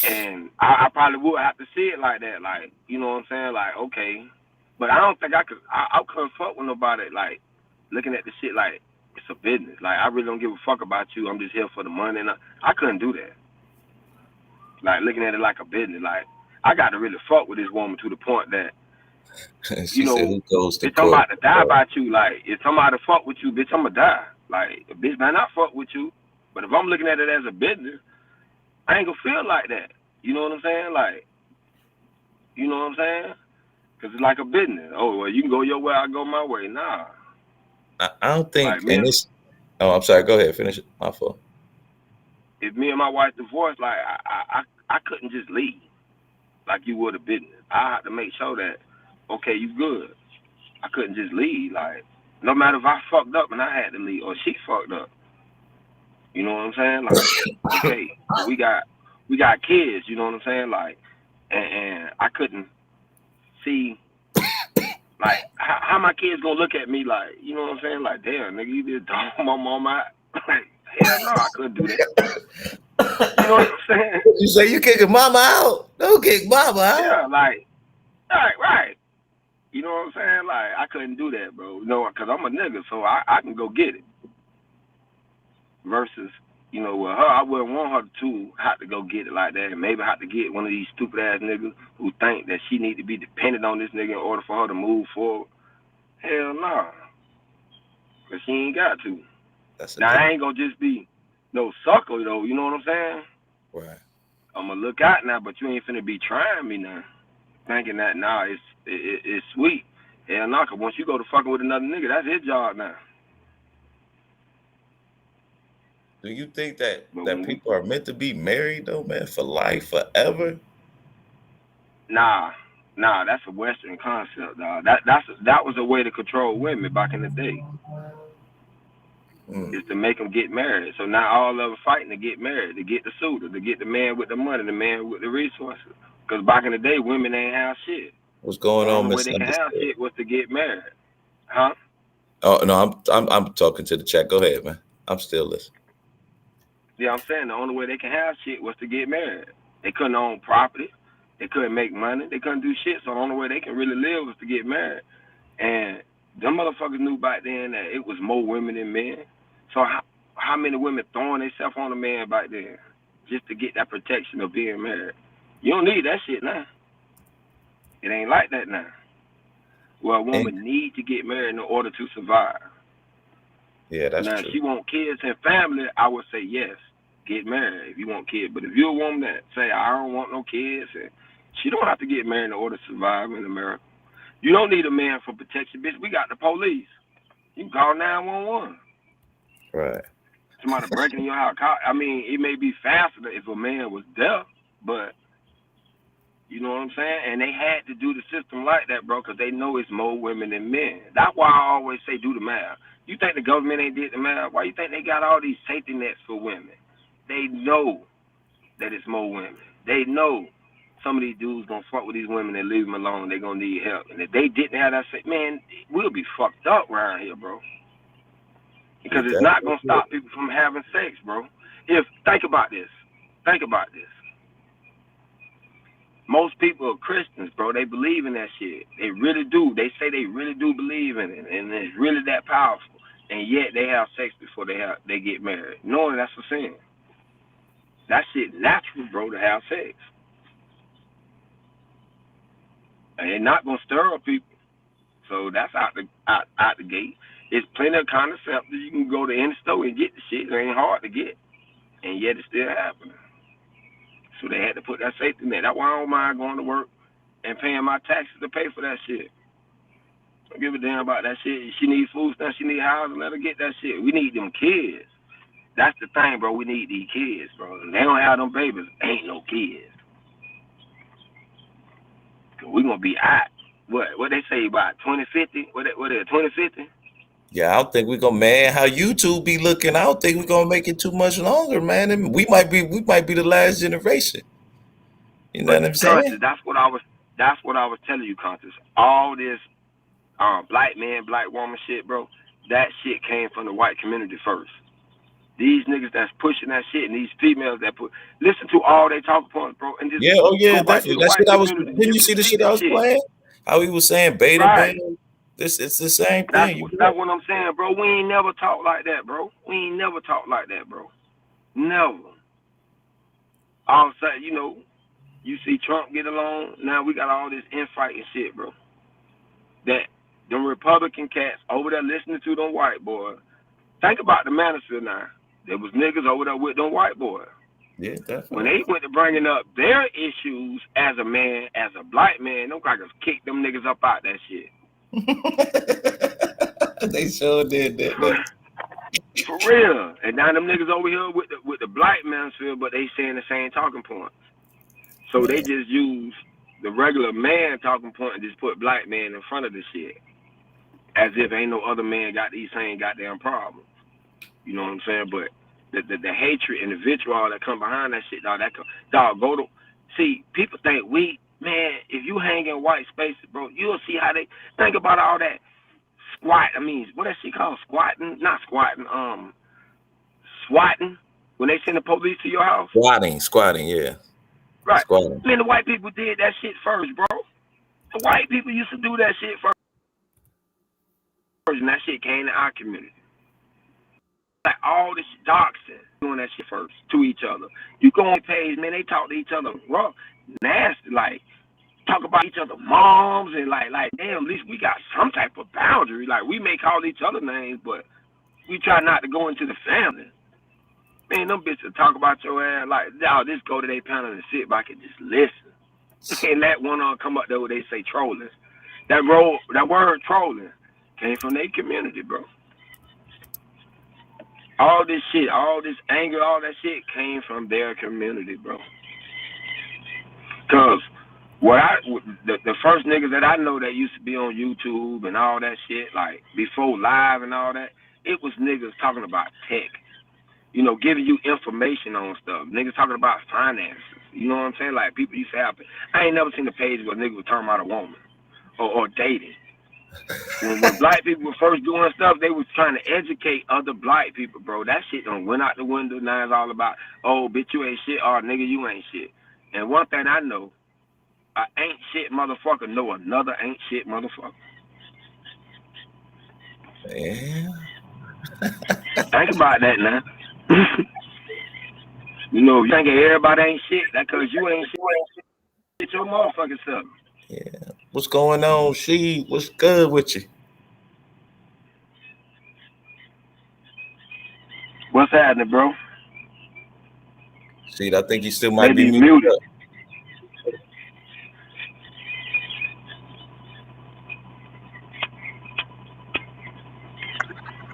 and I probably would have to see it like that, like, you know what I'm saying? Like, okay. But I don't think I couldn't fuck with nobody, like, looking at the shit like it's a business. Like, I really don't give a fuck about you. I'm just here for the money. And I couldn't do that. Like, looking at it like a business. Like, I got to really fuck with this woman to the point that, she said, who goes to bitch, I'm about to die about you. Like, if somebody fuck with you, bitch, I'm going to die. Like, a bitch might not fuck with you. But if I'm looking at it as a business, I ain't gonna feel like that. You know what I'm saying? Like, you know what I'm saying? Because it's like a business. Oh, well, you can go your way, I go my way. Nah. I don't think, like, I'm sorry, go ahead, finish it. My fault. If me and my wife divorced, like, I couldn't just leave like you would a business. I had to make sure that, okay, you good. I couldn't just leave. Like, no matter if I fucked up and I had to leave or she fucked up. You know what I'm saying? Like, okay, we got kids, you know what I'm saying? Like, and I couldn't see, like, how my kids gonna look at me like, you know what I'm saying? Like, damn, nigga, you just dog my mom out. Like, hell no, I couldn't do that. You know what I'm saying? You say you kicking mama out? Don't kick mama out. Yeah, like, right. You know what I'm saying? Like, I couldn't do that, bro. You know, because I'm a nigga, so I can go get it. Versus, with her, I wouldn't want her to have to go get it like that and maybe have to get one of these stupid ass niggas who think that she need to be dependent on this nigga in order for her to move forward. Hell no. Because she ain't got to. Now, I ain't going to just be no sucker, though. You know what I'm saying? Right. I'm going to look out now, but you ain't finna be trying me now. Thinking that, nah, it's sweet. Hell no, because once you go to fucking with another nigga, that's his job now. Do you think that people are meant to be married though, man, for life, forever? Nah, that's a Western concept, dog. That was a way to control women back in the day. Is to make them get married. So now all of them fighting to get married, to get the suitor, to get the man with the money, the man with the resources. Because back in the day, women ain't have shit. What's going on, Miss? The only way they can have shit was to get married, huh? Oh no, I'm talking to the chat. Go ahead, man. I'm still listening. Yeah, I'm saying the only way they can have shit was to get married. They couldn't own property. They couldn't make money. They couldn't do shit. So the only way they can really live was to get married. And them motherfuckers knew back then that it was more women than men. So how many women throwing themselves on a man back then just to get that protection of being married? You don't need that shit now. It ain't like that now. Well, a woman need to get married in order to survive. Yeah, that's Now, true. if she want kids and family, I would say yes, get married if you want kids. But if you're a woman that say I don't want no kids, and she don't have to get married in order to survive in America. You don't need a man for protection, bitch. We got the police. You can call 911. Right. Somebody breaking in your house. I mean, it may be faster if a man was deaf, but you know what I'm saying? And they had to do the system like that, bro, because they know it's more women than men. That's why I always say do the math. You think the government ain't did the math? Why you think they got all these safety nets for women? They know that it's more women. They know some of these dudes gonna fuck with these women and leave them alone. They gonna need help. And if they didn't have that, man, we'll be fucked up around here, bro. Because it's not gonna stop people from having sex, bro. Think about this. Most people are Christians, bro. They believe in that shit. They really do. They say they really do believe in it, and it's really that powerful. And yet they have sex before they get married, knowing that's a sin. That shit natural, bro, to have sex. And they're not gonna stir up people. So that's out the gate. It's plenty of contraceptives. You can go to any store and get the shit. It ain't hard to get, and yet it's still happening. So they had to put that safety net. That's why I don't mind going to work and paying my taxes to pay for that shit. Don't give a damn about that shit. She needs food stamps, she needs housing, let her get that shit. We need them kids. That's the thing, bro. We need these kids, bro. If they don't have them babies, ain't no kids. Cause we gonna be out. What they say about 2050? What is it, 2050? Yeah, I don't think we're gonna, man. How YouTube be looking, I don't think we're gonna make it too much longer, man. And we might be the last generation. You know what I'm saying? That's what I was telling you, Conscious. All this black man, black woman shit, bro. That shit came from the white community first. These niggas that's pushing that shit, and these females that listen to all they talking points, bro, and just definitely. That shit I was. Community. Didn't you see the shit I was playing? How he was saying beta, right. beta. It's the same That's thing. what I'm saying, bro. We ain't never talk like that, bro. Never. All of a sudden, you see Trump get along. Now we got all this infighting shit, bro. That them Republican cats over there listening to them white boys. Think about the manosphere now. There was niggas over there with them white boys. Yeah, definitely. When they went to bringing up their issues as a man, as a black man, them crackers kicked them niggas up out that shit. They sure did that. For real. And now them niggas over here with the black manosphere, but they saying the same talking points. So they just use the regular man talking point and just put black man in front of the shit. As if ain't no other man got these same goddamn problems. You know what I'm saying? But the hatred and the vitriol that come behind that shit, see, people think if you hang in white spaces, bro, you'll see how they think about all that squat. I mean, what that shit called? Squatting? Not squatting, swatting. When they send the police to your house? Squatting, yeah. Right. Squatting. Man, the white people did that shit first, bro. The white people used to do that shit first. And that shit came to our community. Like all this doxing, doing that shit first to each other. You go on the page, man, they talk to each other rough, nasty, like talk about each other moms and like damn, at least we got some type of boundary. Like we may call each other names, but we try not to go into the family. Man, them bitches talk about your ass like, just go to their panel and sit back and just listen. You can't let one on come up there where they say trolling. That word trolling came from their community, bro. All this shit, all this anger, all that shit came from their community, bro. Cause the first niggas that I know that used to be on YouTube and all that shit, like before live and all that, it was niggas talking about tech. Giving you information on stuff. Niggas talking about finances. You know what I'm saying? Like people used to have. I ain't never seen a page where niggas was talking about a woman or dating. When black people were first doing stuff, they was trying to educate other black people, bro. That shit done went out the window. Now it's all about, oh, bitch, you ain't shit, or nigga, you ain't shit. And one thing I know, a ain't shit motherfucker know another ain't shit motherfucker. Yeah. Think about that now. You thinking everybody ain't shit, that cause you ain't shit. Get your motherfucking self. Yeah. What's going on, She? What's good with you? happening, bro? See, I think you still might Maybe be muted muted. up.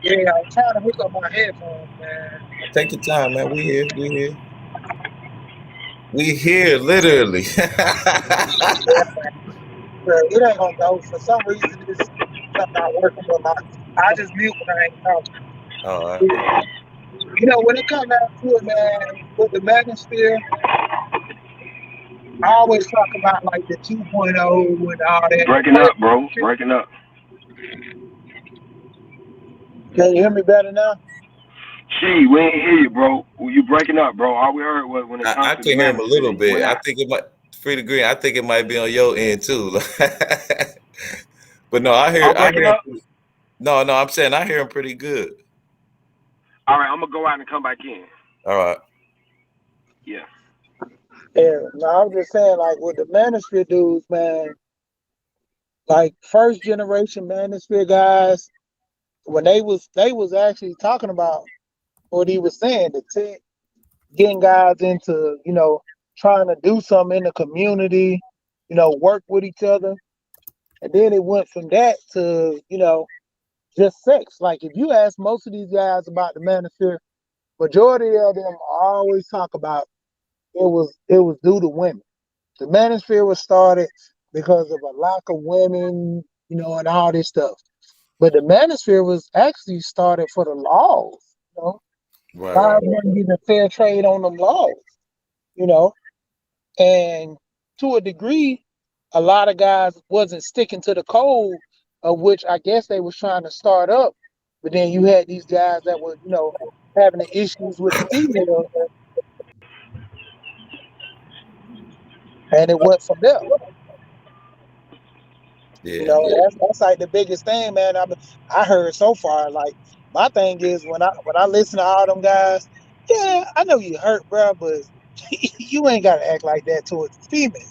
Yeah, I'm trying to hook up my headphones, man. Take your time, man. We here. We here. We here, literally. It ain't gonna go. For some reason, it's not working. But I just mute when I ain't talking. All right. You know, when it comes down to it, man, with the manosphere, I always talk about like the 2.0 and all that. Breaking up, bro. Breaking up. Can you hear me better now? Gee, we ain't hear you, bro. You breaking up, bro. All we heard was when it comes I to can the hear him a little manosphere, bit. I think it might free to green. I think it might be on your end too. But no, I hear up. him. No, I'm saying I hear him pretty good. All right, I'm gonna go out and come back in. All right. Yeah. Yeah, no, I'm just saying, like with the manosphere dudes, man, like first generation manosphere guys, when they was actually talking about what he was saying, getting guys into, trying to do something in the community, work with each other. And then it went from that to, just sex. Like if you ask most of these guys about the manosphere, majority of them always talk about it was due to women. The manosphere was started because of a lack of women, and all this stuff. But the manosphere was actually started for the laws, Right. Guys weren't getting a fair trade on them laws, and to a degree, a lot of guys wasn't sticking to the code of which I guess they was trying to start up. But then you had these guys that were, having the issues with the female, and it went from there. Yeah. That's like the biggest thing, man. I heard so far. Like my thing is when I listen to all them guys, yeah, I know you hurt, bro, but you ain't gotta act like that towards the female.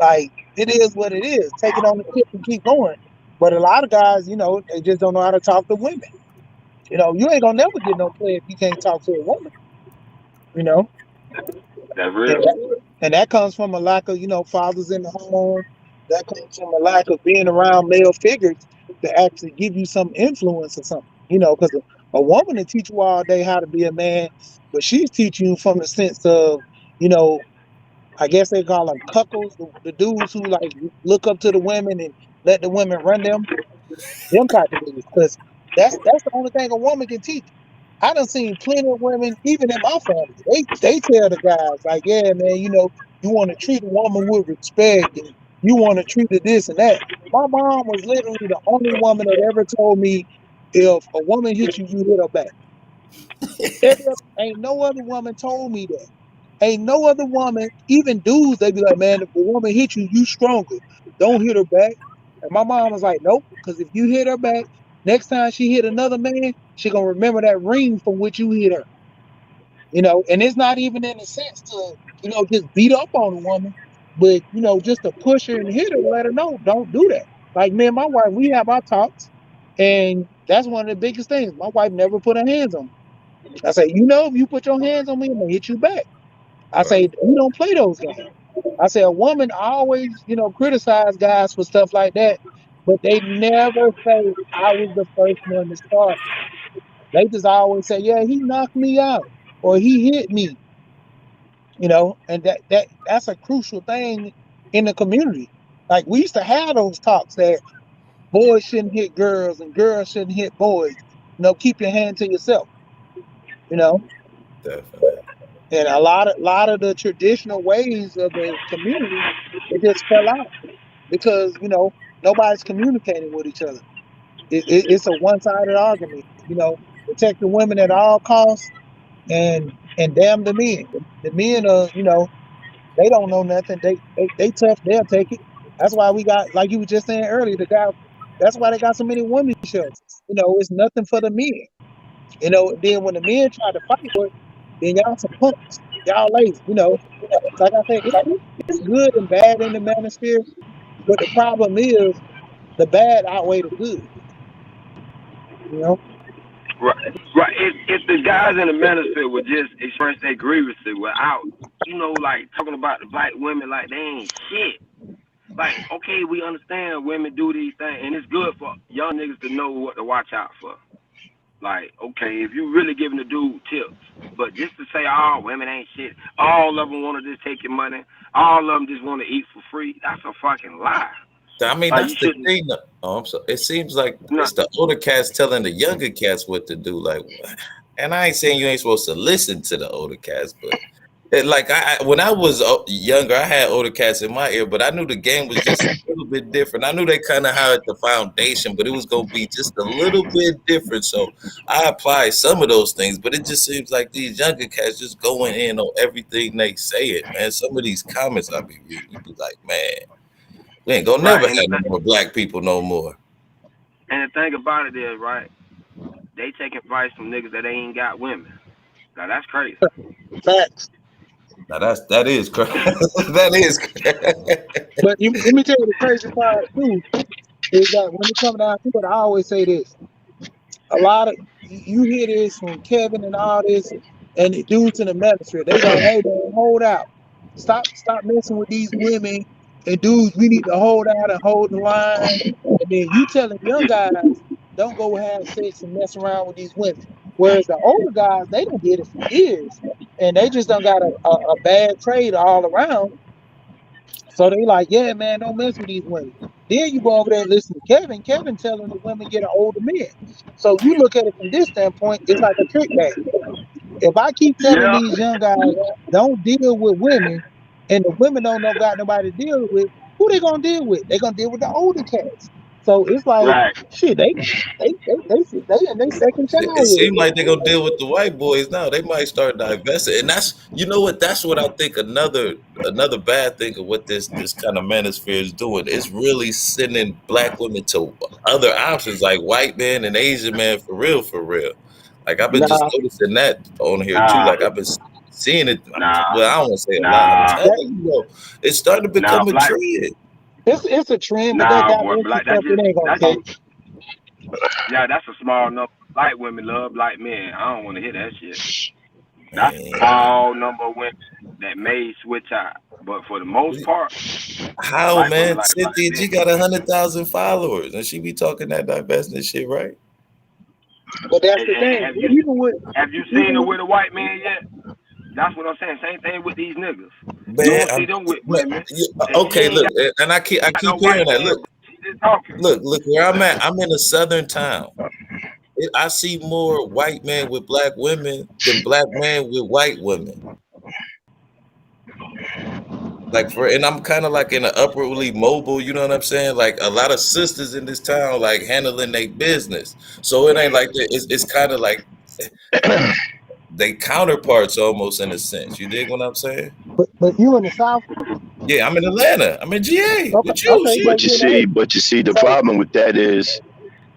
Like it is what it is. Take it on the tip and keep going. But a lot of guys, they just don't know how to talk to women. You ain't gonna never get no play if you can't talk to a woman. You know, That's and real. that comes from a lack of fathers in the home. That comes from a lack of being around male figures to actually give you some influence or something. Because a woman will teach you all day how to be a man, but she's teaching you from the sense of, you know, I guess they call them cuckolds, the dudes who like look up to the women and let the women run them type of dudes. Because that's the only thing a woman can teach. I done seen plenty of women, even in my family. They tell the guys like, yeah, man, you want to treat a woman with respect, and you want to treat her this and that. My mom was literally the only woman that ever told me if a woman hit you, you hit her back. Ain't no other woman told me that. Ain't no other woman, even dudes, they be like, man, if a woman hit you, you stronger. Don't hit her back. And my mom was like, nope, because if you hit her back, next time she hit another man, she gonna remember that ring from which you hit her. And it's not even in a sense to, just beat up on a woman, but just to push her and hit her, let her know, don't do that. Like me and my wife, we have our talks, and that's one of the biggest things. My wife never put her hands on me. I say, if you put your hands on me, I'm gonna hit you back. I say, we don't play those games. I say, a woman always, criticize guys for stuff like that, but they never say, I was the first one to start. They just always say, yeah, he knocked me out or he hit me, and that's a crucial thing in the community. Like we used to have those talks that boys shouldn't hit girls and girls shouldn't hit boys. Keep your hand to yourself, you know. Definitely. And a lot of the traditional ways of the community, it just fell out because nobody's communicating with each other. It's a one-sided argument. Protect the women at all costs, and damn the men. The men are they don't know nothing. They tough. They'll take it. That's why we got, like you were just saying earlier, the guy. That's why they got so many women shelters. It's nothing for the men. Then when the men try to fight for it, then y'all some punks. Y'all lazy. Like I said, it's good and bad in the manosphere, but the problem is the bad outweigh the good. You know. Right. If the guys in the manosphere would just express their grievances without, like talking about the black women like they ain't shit. Like, okay, we understand women do these things, and it's good for young niggas to know what to watch out for. Like, okay, if you really giving the dude tips, but just to say, oh, women ain't shit, all of them want to just take your money, all of them just want to eat for free, that's a fucking lie. I mean, Like, that's the thing. Oh, I'm sorry. It seems like it's the older cats telling the younger cats what to do. Like, and I ain't saying you ain't supposed to listen to the older cats, but when I was younger, I had older cats in my ear, but I knew the game was just a little bit different. I knew they kind of had the foundation, but it was going to be just a little bit different. So I applied some of those things, but it just seems like these younger cats just going in on everything they say it, man. Some of these comments I be reading, you be like, man, we ain't gonna never have no more black people no more. And the thing about it is, right, they take advice from niggas that ain't got women. Now that's crazy. Facts. Now that is crazy. That is crazy. But let me tell you the crazy part too is that when it comes down to it, I always say this. A lot of you hear this from Kevin and all this, and the dudes in the manosphere, they like, hey man, hold out. Stop messing with these women. And dudes, we need to hold out and hold the line. And then you telling young guys, don't go have sex and mess around with these women. Whereas the older guys, they done did it for years. And they just done got a bad trade all around. So they like, yeah, man, don't mess with these women. Then you go over there and listen to Kevin. Kevin telling the women get an older man. So you look at it from this standpoint, it's like a trick bag. If I keep telling these young guys don't deal with women, and the women don't got nobody to deal with, who they gonna deal with? They gonna deal with the older cats. So it's like, shit, they in their second child. It seems like they're gonna deal with the white boys now. They might start divesting, and that's that's what I think another bad thing of what this kind of manosphere is doing. It's really sending black women to other options like white men and Asian men for real. Like I've been just noticing that on here too. Like I've been seeing it. Well, I don't want to say a lot. I'm telling you, it's starting to become a trend. It's a trend, but that ain't gonna take. Yeah, that's a small number. Black women love black men. I don't want to hear that shit. That's a small number of women that may switch out, but for the most part, how man, Cynthia, she got 100,000 followers, and she be talking that divestment shit, right? But that's the thing. Have you seen her with a white man yet? That's what I'm saying. Same thing with these niggas. Man, you don't see them with women. Okay, look, and I keep hearing that. Look, where I'm at. I'm in a southern town. I see more white men with black women than black men with white women. And I'm kind of like in an upwardly mobile, you know what I'm saying? Like a lot of sisters in this town, like handling their business. So it ain't like that. It's kind of like they counterparts almost in a sense. You dig what I'm saying? But you in the South? Yeah, I'm in Atlanta. I'm in GA. Okay, but you see, the problem with that is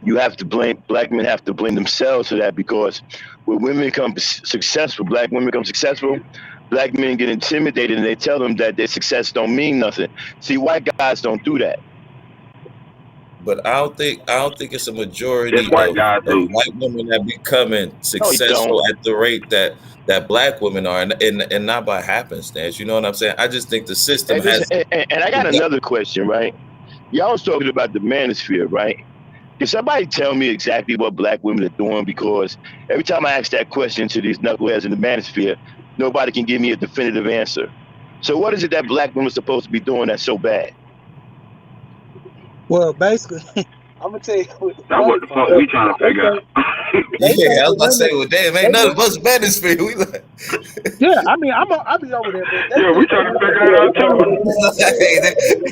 you have to blame black men have to blame themselves for that, because when women become successful, black women become successful, black men get intimidated and they tell them that their success don't mean nothing. See, white guys don't do that. But I don't think it's a majority of white women that becoming successful at the rate that black women are, and not by happenstance. You know what I'm saying? I just think the system and I got another question, right? Y'all was talking about the manosphere, right? Can somebody tell me exactly what black women are doing? Because every time I ask that question to these knuckleheads in the manosphere, nobody can give me a definitive answer. So what is it that black women are supposed to be doing that's so bad? Well, basically, I'm gonna tell you what the fuck we trying to figure out. Yeah, I was about to say, well, damn, ain't none of us manosphere. We like, yeah, I mean, I'll be over there. Yeah, we trying to figure that out too.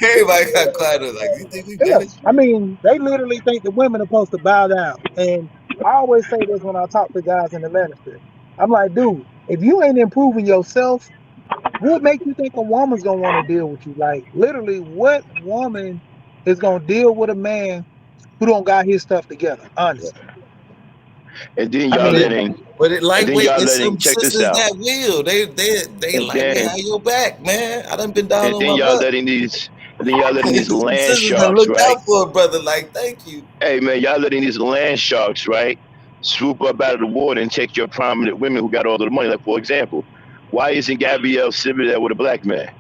Everybody got quiet. Like, you think we manosphere? I mean, they literally think the women are supposed to bow down, and I always say this when I talk to guys in the manosphere. I'm like, dude, if you ain't improving yourself, what makes you think a woman's gonna want to deal with you? Like, literally, what woman is gonna deal with a man who don't got his stuff together? Honestly. And then y'all letting, but it lightweight is some check sisters this out. that will. They like to have your back, man. I done been down on my y'all luck. letting these land sharks, look right? out for a brother, like, thank you. Hey man, y'all letting these land sharks, right, swoop up out of the water and take your prominent women who got all of the money. Like, for example, why isn't Gabrielle sitting there with a black man?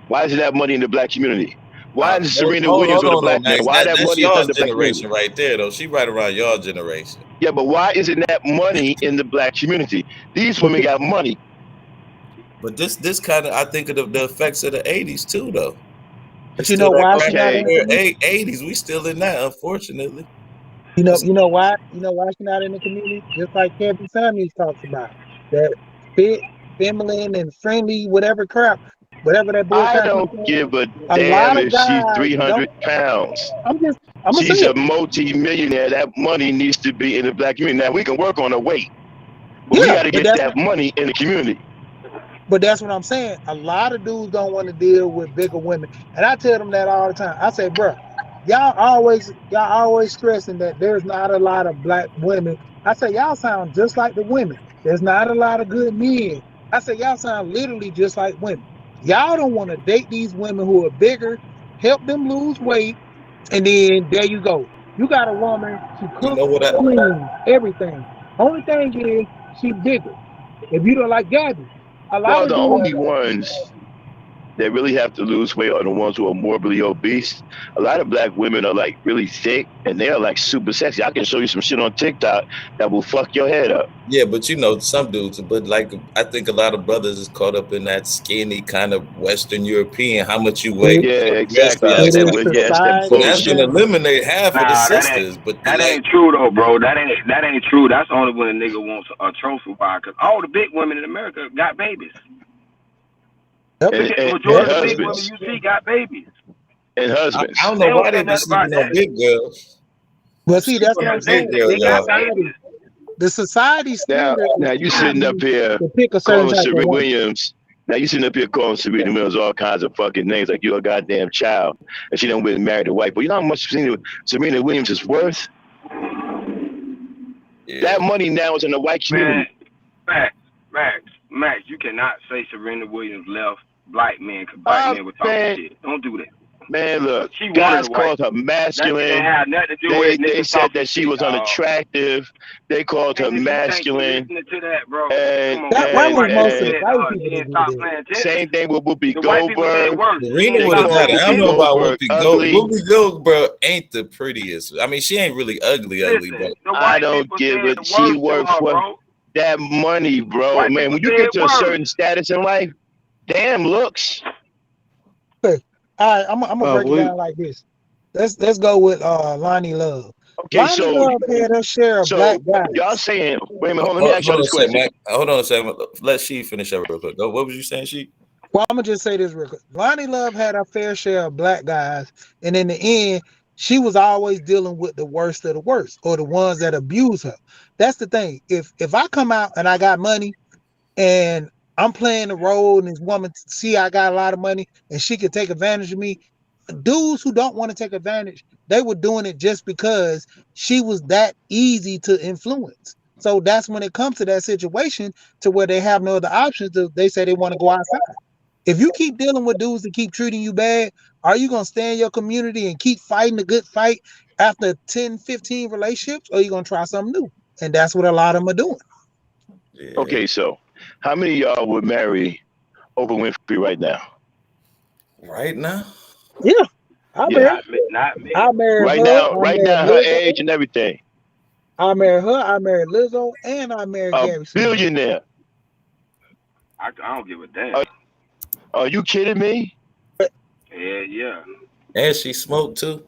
Why isn't that money in the black community? Why isn't Serena Williams with a black man? Max. Why that That's money is not in y'all's the black generation community? right there, though. She right around y'all generation. Yeah, but why isn't that money in the black community? These women got money. But this kind of, I think of the effects of the 80s too, though. But you know why she's not in the Okay. community? 80s, we still in that, unfortunately. You know why? You know why she's not in the community? Just like Kevin Samuels talks about. That fit, feminine, and friendly, whatever crap. Whatever that bullshit. I don't give a damn if she's 300 pounds. I'm She's a multi-millionaire. That money needs to be in the black community. Now, we can work on her weight, but we got to get that money in the community. But that's what I'm saying. A lot of dudes don't want to deal with bigger women. And I tell them that all the time. I say, bro, y'all always stressing that there's not a lot of black women. I say, y'all sound just like the women. There's not a lot of good men. I say, y'all sound literally just like women. Y'all don't want to date these women who are bigger, help them lose weight, and then there you go. You got a woman, she cooks, cleans, everything. Only thing is, she's bigger. If you don't like Gabby, well, the only ones that really have to lose weight are the ones who are morbidly obese. A lot of black women are like really thick and they're like super sexy. I can show you some shit on TikTok that will fuck your head up. Yeah, but you know, some dudes, but like I think a lot of brothers is caught up in that skinny kind of Western European, how much you weigh. Yeah, exactly. So that's gonna eliminate half of the sisters. But that ain't true though, bro. That ain't true. That's only when a nigga wants a trophy wife. Cause all the big women in America got babies. And majority of the big women you see got babies. And husbands. I don't know why they be sleeping on big girls. Well, see, that's what I'm saying. The society standard. Now you sitting up here calling Serena Williams. Now you sitting up here calling Serena Williams all kinds of fucking names like you're a goddamn child, and she done been married to white. But you know how much Serena Williams is worth? Yeah. That money now is in the white community. Max, you cannot say Serena Williams left black men because black men were talking shit. Don't do that. Man, look, guys called her masculine. They said that she was unattractive. They called her masculine. Same thing with Whoopi Goldberg. Serena would have had it. I don't know about Whoopi Goldberg. Whoopi Goldberg ain't the prettiest. I mean, she ain't really ugly, but I don't give it. She works for that money, bro. Man, when you get to a certain status in life, damn looks. All right, I'm gonna break it down like this. Let's go with Lonnie Love. Okay, Lonnie Love had her share of black guys. Y'all saying, wait a minute, hold on, let me ask you this question. Hold on a second. Let she finish up real quick. What was you saying, she? Well, I'm gonna just say this real quick. Lonnie Love had her fair share of black guys, and in the end, she was always dealing with the worst of the worst, or the ones that abuse her. That's the thing. If I come out and I got money, and I'm playing the role, and this woman see I got a lot of money and she can take advantage of me. Dudes who don't want to take advantage, they were doing it just because she was that easy to influence. So that's when it comes to that situation to where they have no other options. They say they want to go outside. If you keep dealing with dudes that keep treating you bad, are you going to stay in your community and keep fighting a good fight after 10, 15 relationships, or are you going to try something new? And that's what a lot of them are doing. Yeah. Okay, so how many of y'all would marry Oprah Winfrey right now? Right now? Yeah. Not me. I marry right her. Right now, her age and everything. I marry her, I marry Lizzo, and I marry Gary. Billionaire. I don't give a damn. Are you kidding me? Yeah. And she smoked too?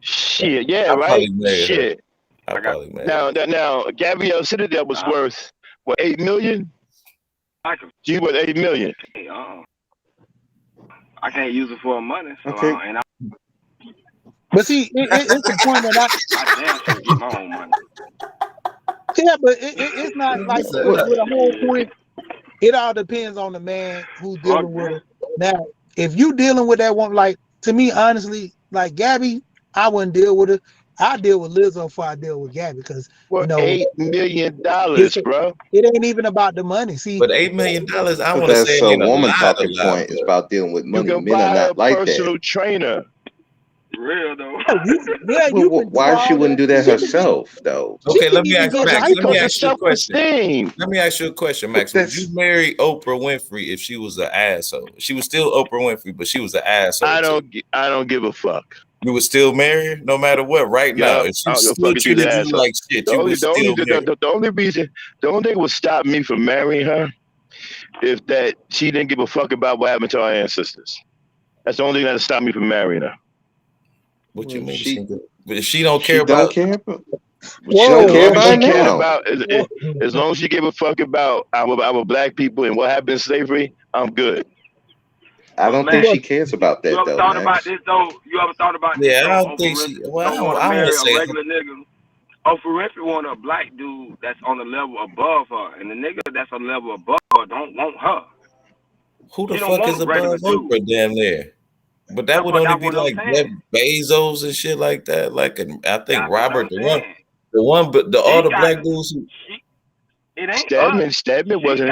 Shit, yeah, right? Shit. I probably married her. Now, Gabrielle Citadel was worth, what, $8 million? She was $8 million. I can't use it for money. So okay. But see, it's the point that I damn sure get my own money. Yeah, but it's not like with the whole point. It all depends on the man who's dealing with it. Now, if you dealing with that one, like, to me, honestly, like Gabby, I wouldn't deal with her. I deal with Lizzo before I deal with Gabby because $8 million, bro. It ain't even about the money. See, but $8 million, I want to say that's a woman talking point. It's about dealing with money. Men are not like that. Personal trainer. Real though. Why she wouldn't do that herself, though? Okay, let me ask Max. Let me ask you a question. Self-esteem. Let me ask you a question, Max. Would you marry Oprah Winfrey if she was an asshole? She was still Oprah Winfrey, but she was an asshole. I don't give a fuck. You would still marry her no matter what, right now. If she still treated you like shit, you would still marry her. The only reason, the only thing would stop me from marrying her if that she didn't give a fuck about what happened to our ancestors. That's the only thing that'll stop me from marrying her. What you mean? But if she don't care about, she don't care about now. As long as she give a fuck about our black people and what happened in slavery, I'm good. I don't think she cares about that, You ever though. thought about this though? You ever thought about this? Yeah, though? I don't think she. Well, I don't marry want to a say. regular nigga. Oprah Winfrey want a black dude that's on the level above her, and the nigga that's on the level above her don't want her. Who the fuck is above Oprah damn near? But that would only be like Jeff Bezos and shit like that. Like, I think Robert, the one, but all the black dudes who. Stedman wasn't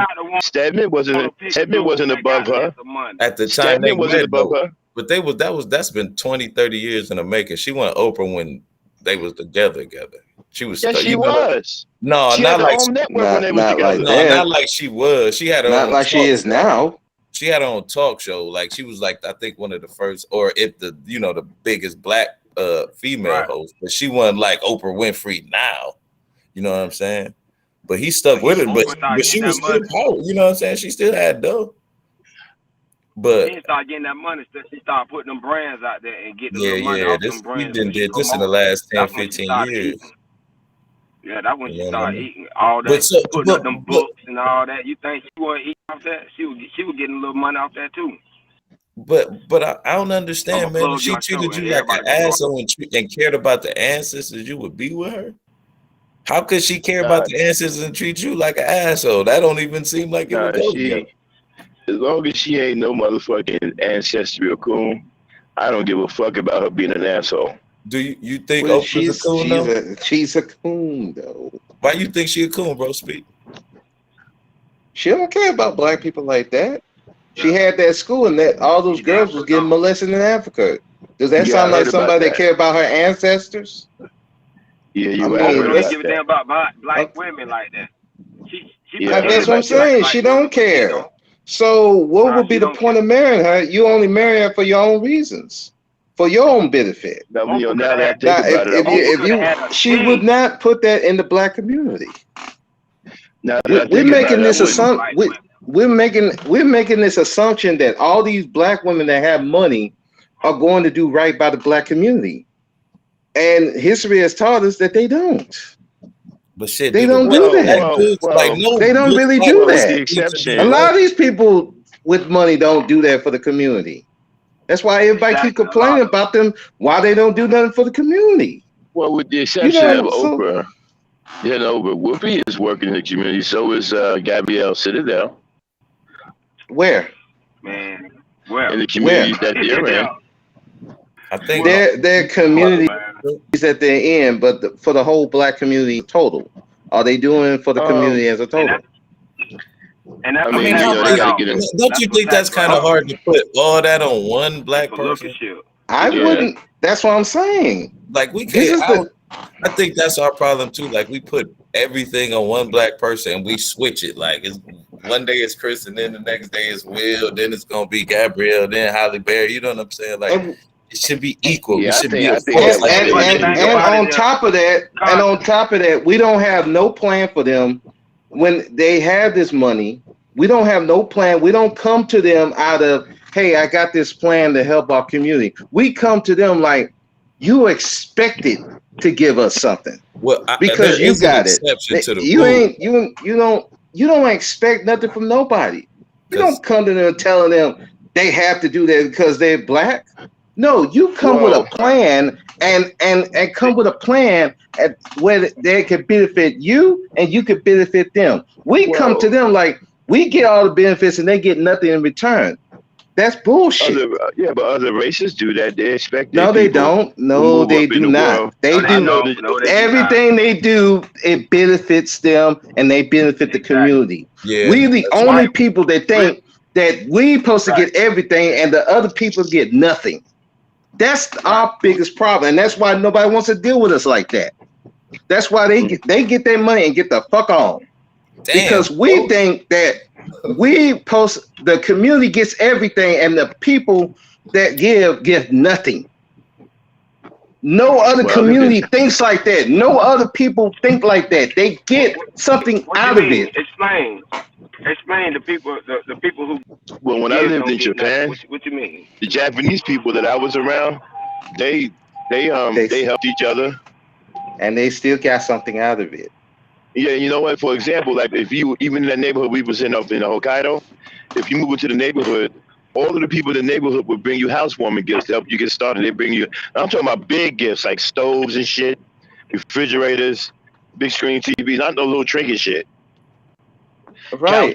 above her. At the time they wasn't above her. But that's been 20, 30 years in the making. She went Oprah when they was together. She was. Yes, she was. No, she not like not like she was. She had her not own like she is now. She had her own talk show. Like she was like I think one of the first, or if the the biggest black female host. But she wasn't like Oprah Winfrey now. You know what I'm saying? But he stuck with it. But she was still power. You know what I'm saying? She still had dough. But she didn't start getting that money. So she started putting them brands out there and getting the money off them brands. We did this in the last 10, 15 years. Eating. Yeah, that's when she started eating all that, putting up them books and all that. You think she wasn't eating off that? She was getting a little money off that too. But I don't understand, man. If she treated you like an asshole and cared about the ancestors, you would be with her? How could she care about the ancestors and treat you like an asshole? That don't even seem like it would go together. As long as she ain't no motherfucking ancestral coon, I don't give a fuck about her being an asshole. Do you think Oprah's a coon though? She's a coon though. Why you think she a coon, bro? Speak. She don't care about black people like that. She had that school and that all those girls was getting molested in Africa. Does that sound like somebody that care about her ancestors? Yeah, you don't give a damn about black women like that. That's what I'm saying. She don't care. So what would be the point of marrying her? You only marry her for your own reasons, for your own benefit. She would not put that in the black community. We're making this assumption. We're making this assumption that all these black women that have money are going to do right by the black community. And history has taught us that they don't. But shit, they don't do that. They don't really do that. A lot of these people with money don't do that for the community. That's why everybody keep complaining about them, why they don't do nothing for the community. Well, with the exception of Oprah, Whoopi is working in the community. So is Gabrielle Citadel. Where? Man, where? In the communities that they're in. I think their community is at their end, but for the whole black community total, are they doing for the community as a total? And don't you think that's kind of hard to put all that on one black person? I wouldn't. That's what I'm saying. Like we can't. I think that's our problem too. Like we put everything on one black person and we switch it. Like it's one day it's Chris and then the next day it's Will, then it's gonna be Gabrielle, then Halle Berry. You know what I'm saying? Like it should be equal. Yeah, it should be and on top of that, we don't have no plan for them when they have this money. We don't have no plan. We don't come to them out of, hey, I got this plan to help our community. We come to them like, you expected to give us something. Well, because you got it. You don't expect nothing from nobody. You don't come to them telling them they have to do that because they're black. No, you come with a plan and come with a plan where they can benefit you and you can benefit them. We come to them like we get all the benefits and they get nothing in return. That's bullshit. But other races do that. They expect. No, they don't. No, they do not. They do everything they do. It benefits them and they benefit the community. Yeah, we the only people that think that we supposed to get everything and the other people get nothing. That's our biggest problem, and that's why nobody wants to deal with us like that. That's why they get their money and get the fuck on. Because we think that the community gets everything, and the people that give nothing. No other community thinks like that. No other people think like that. They get something out of it. Explain the people who. Well, when I lived in Japan, what you mean? The Japanese people that I was around, they helped each other, and they still got something out of it. Yeah, you know what? For example, like if you even in that neighborhood we was in up in Hokkaido, if you move into the neighborhood, all of the people in the neighborhood would bring you housewarming gifts to help you get started. They bring you. I'm talking about big gifts like stoves and shit, refrigerators, big screen TVs, not no little trinket shit. Right,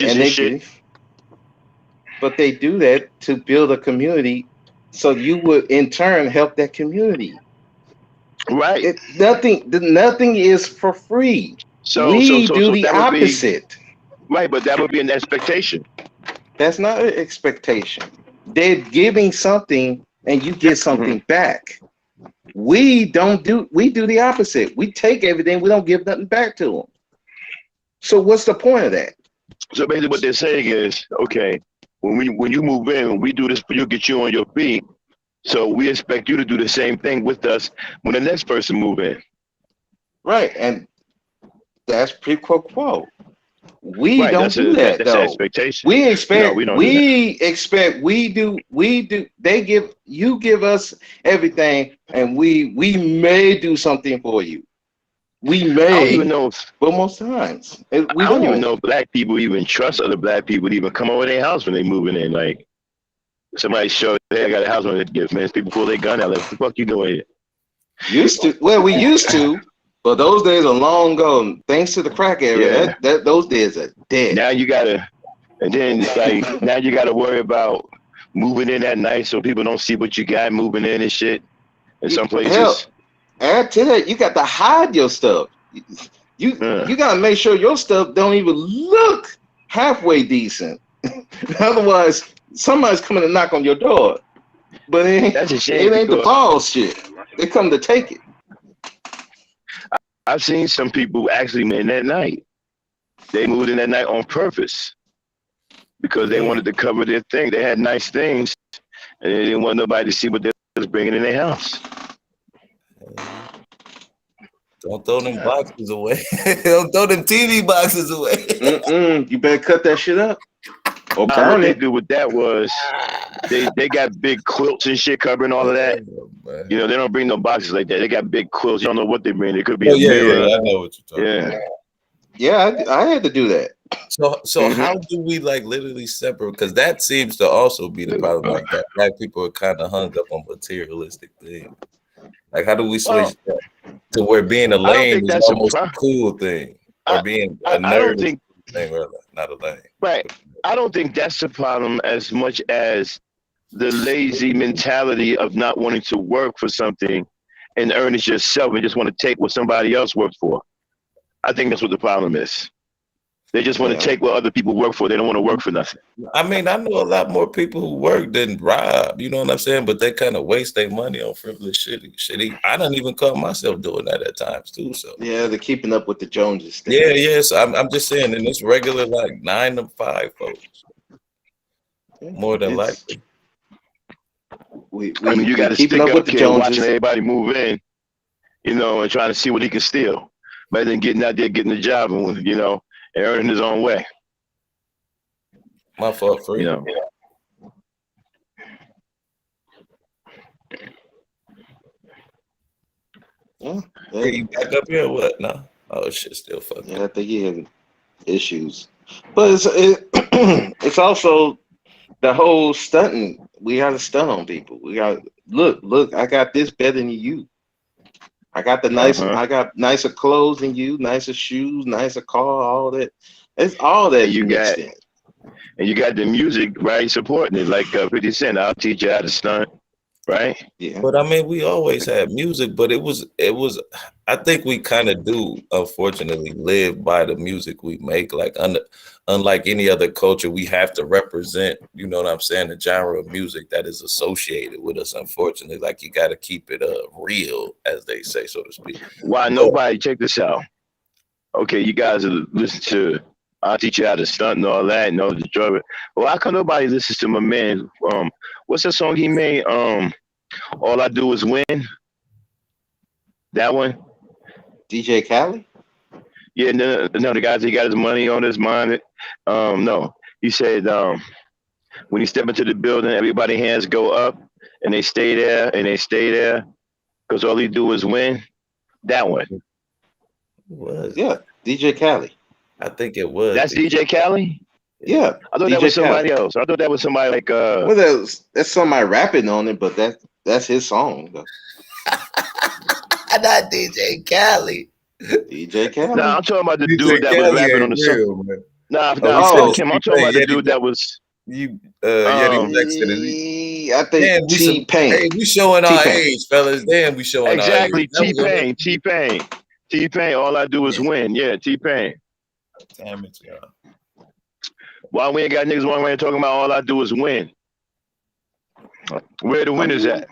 but they do that to build a community, so you would in turn help that community. Right. Nothing is for free. So we do the opposite. Right, but that would be an expectation. That's not an expectation. They're giving something and you get something back. We do the opposite. We take everything, we don't give nothing back to them. So what's the point of that? So basically what they're saying is, okay, when you move in, when we do this, we'll get you on your feet. So we expect you to do the same thing with us when the next person move in. Right, and that's quo quo. We don't do that though. That's expectation. We expect. No, You give us everything, and we may do something for you. We may. I don't even know. But most times, I don't even know if black people even trust other black people to even come over their house when they moving in. Like somebody showed, hey, I got a house on that gift, man. People pull their gun out. Like, what the fuck you doing here? We used to. But those days are long gone. Thanks to the crack area, those days are dead. Now you gotta, and then like now you gotta worry about moving in at night so people don't see what you got moving in and shit. In some places, hell, add to that, you got to hide your stuff. You gotta make sure your stuff don't even look halfway decent. Otherwise, somebody's coming to knock on your door. But that's a shame. It ain't the balls shit. They come to take it. I've seen some people actually in that night. They moved in that night on purpose because they wanted to cover their thing. They had nice things, and they didn't want nobody to see what they was bringing in their house. Don't throw them boxes away. Don't throw them TV boxes away. You better cut that shit up. Or what they do with that was they got big quilts and shit covering all of that. You know, they don't bring no boxes like that. They got big quilts. You don't know what they bring. It could be a mirror. I know what you're talking about. Yeah, I had to do that. So how do we like literally separate? Because that seems to also be the problem. Like that black people are kind of hung up on materialistic things. Like how do we switch that to where being a lame is almost a cool thing, or being a nerd thing, rather, not a lame. Right. I don't think that's the problem as much as the lazy mentality of not wanting to work for something and earn it yourself and just want to take what somebody else worked for. I think that's what the problem is. They just want to take what other people work for. They don't want to work for nothing. I mean, I know a lot more people who work than rob, you know what I'm saying? But they kind of waste their money on frivolous shit. I don't even call myself doing that at times too. So yeah, they're keeping up with the Joneses thing. Yeah. So I'm just saying, in this regular like 9 to 5 folks, more than likely. I mean, you got to stick up with the Joneses, watching everybody move in, you know, and trying to see what he can steal, rather than getting out there, getting the job, and you know, and earning his own way. My fault for you know. Hey, you back up here or what? No. Oh shit, still fucked. Yeah, I think he had issues, but it's also the whole stunting. We got to stunt on people. We got look. I got this better than you. I got the nicer. I got nicer clothes than you. Nicer shoes. Nicer car. All that. It's all that you got. And you got the music, right? Supporting it, like 50 Cent. I'll teach you how to stunt, right? Yeah. But I mean, we always had music, but it was. I think we kind of do, unfortunately, live by the music we make. Like, unlike any other culture, we have to represent. You know what I'm saying? The genre of music that is associated with us. Unfortunately, like you got to keep it real, as they say, so to speak. Why nobody check this out? Okay, you guys are listening to. I'll teach you how to stunt and all that, and all the drug. Well, how come nobody listens to my man? What's that song he made? All I Do Is Win. That one. DJ Khaled? Yeah, no, the guys, he got his money on his mind. No, he said when you step into the building, everybody hands go up, and they stay there, because all he do is win. That one. Was Yeah, DJ Khaled. I think it was. That's DJ Khaled? Yeah, I thought DJ that was somebody Khaled. else. I thought that was somebody like Well, that's somebody rapping on it, but that's his song though. Not DJ Khaled. DJ Khaled. Nah, I'm talking about the DJ dude that Khaled was rapping on the ain't real, song. man. Nah, Oh, I'm talking about the dude that was. I think T-Pain. Hey, we showing our T-Pain. age, fellas. Damn, we showing Exactly, our age. T-Pain. All I do is win. Yeah, T-Pain. Damn it, y'all. Why we ain't got niggas one way talking about all I do is win? Where the winners at?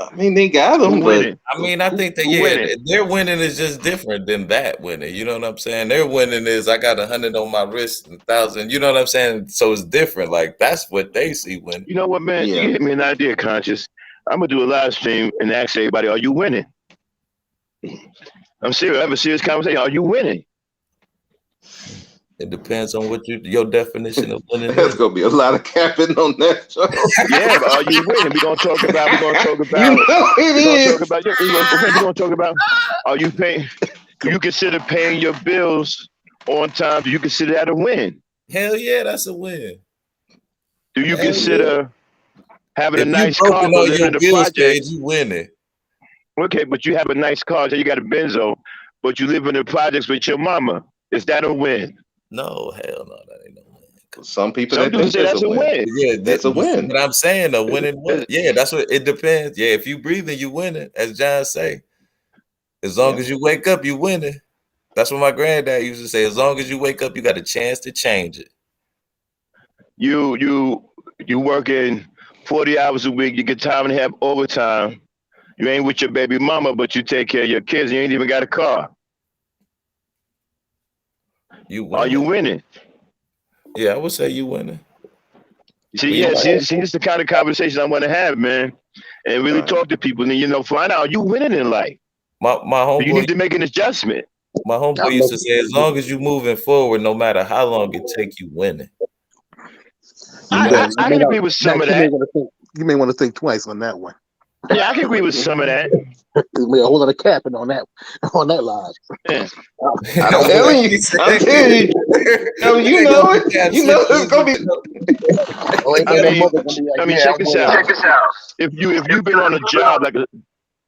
I mean, they got them, but I mean, I think that their winning is just different than that winning. You know what I'm saying? Their winning is I got 100 on my wrist, 1,000. You know what I'm saying? So it's different. Like that's what they see winning. You know what, man? You hit me an idea, Conscious. I'm gonna do a live stream and ask everybody, "Are you winning?" I'm serious. I have a serious conversation. Are you winning? It depends on what your definition of winning there's is. gonna be a lot of capping on that show. Yeah, but are you winning? We're gonna talk about. You know it is. We're gonna talk about. Are you paying? Do you consider paying your bills on time? Do you consider that a win? Hell yeah, that's a win. Do you consider having if a nice you car broken but on living your in the bill project? stage, you winning. Okay, but you have a nice car, so you got a Benzo, but you live in the projects with your mama. Is that a win? No, hell no, that ain't no win. Some people Some that think say that's a win. Yeah, that's a win. But I'm saying a winning what? Yeah, that's what it depends. Yeah, if you breathing, you winning, as John say. As long as you wake up, you winning. That's what my granddad used to say. As long as you wake up, you got a chance to change it. You working 40 hours a week, you get time and a half overtime. You ain't with your baby mama, but you take care of your kids. You ain't even got a car. Are you winning? Yeah, I would say you winning. See, it's the kind of conversation I want to have, man, and really talk to people, and find out, are you winning in life? My homeboy, you need to make an adjustment. My homeboy used to say, as long as you moving forward, no matter how long it take, you winning. I can agree with some of that. You may want to think twice on that one. Yeah, I can agree with some of that. There's a whole lot of capping on that line. Yeah. I'm telling you. You know it. You know it's gonna be. Check this out. If you've been on a job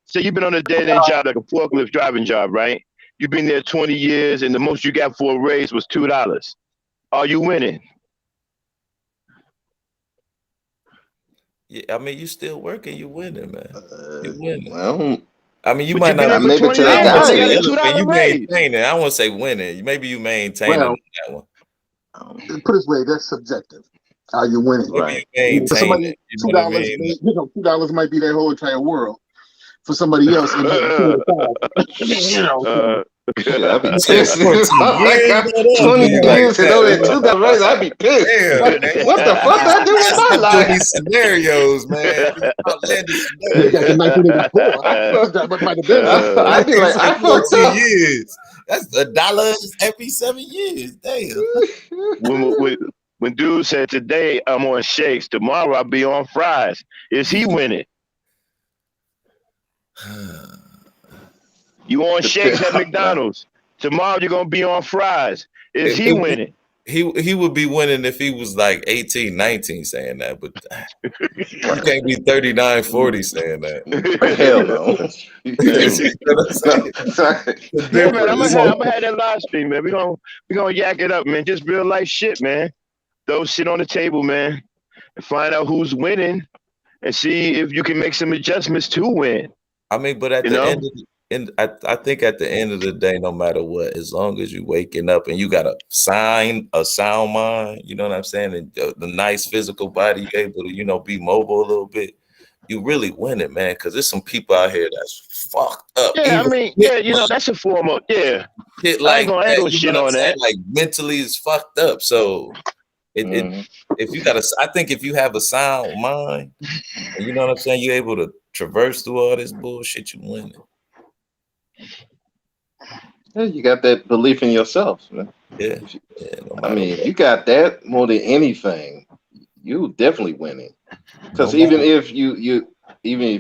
say you've been on a dead-end job like a forklift driving job, right? You've been there 20 years, and the most you got for a raise was $2. Are you winning? Yeah, I mean, you still working, you winning, man. You winning. Well, I mean, you might not. Maybe to that guy. You maintain it. I won't say winning. Maybe you maintain that one. Put it this way, that's subjective. Are you winning? Right. For somebody, $2 might be their whole entire world. For somebody else, it might be $2. I'd be pissed. I got 20 years and only $2. I'd be pissed. What the fuck I do with my life? These scenarios, man. I'd be like, I fucked up. Years. That's $1 every 7 years. Damn. When dude said today I'm on shakes, tomorrow I'll be on fries. Is he winning? You on shakes at McDonald's. Tomorrow you're gonna be on fries. Is he winning? He would be winning if he was like 18, 19 saying that, but you can't be 39, 40 saying that. Hell no. Yeah, man, I'm gonna have that live stream, man. We're gonna yak it up, man. Just real life shit, man. Throw shit on the table, man, and find out who's winning and see if you can make some adjustments to win. I mean, but at You the know? end of I think at the end of the day, no matter what, as long as you waking up and you got a sound mind, you know what I'm saying, and the nice physical body, you able to, be mobile a little bit, you really win it, man. Because there's some people out here that's fucked up. Yeah, I Even mean, shit, that's a form of shit I ain't like gonna that, you know shit what I'm on saying? that. Like mentally is fucked up. So if you got I think if you have a sound mind, and you know what I'm saying, you're able to traverse through all this bullshit, you win it. Yeah, you got that belief in yourself, man. Yeah. No I mean, what. if you got that more than anything, you definitely winning. Because No even if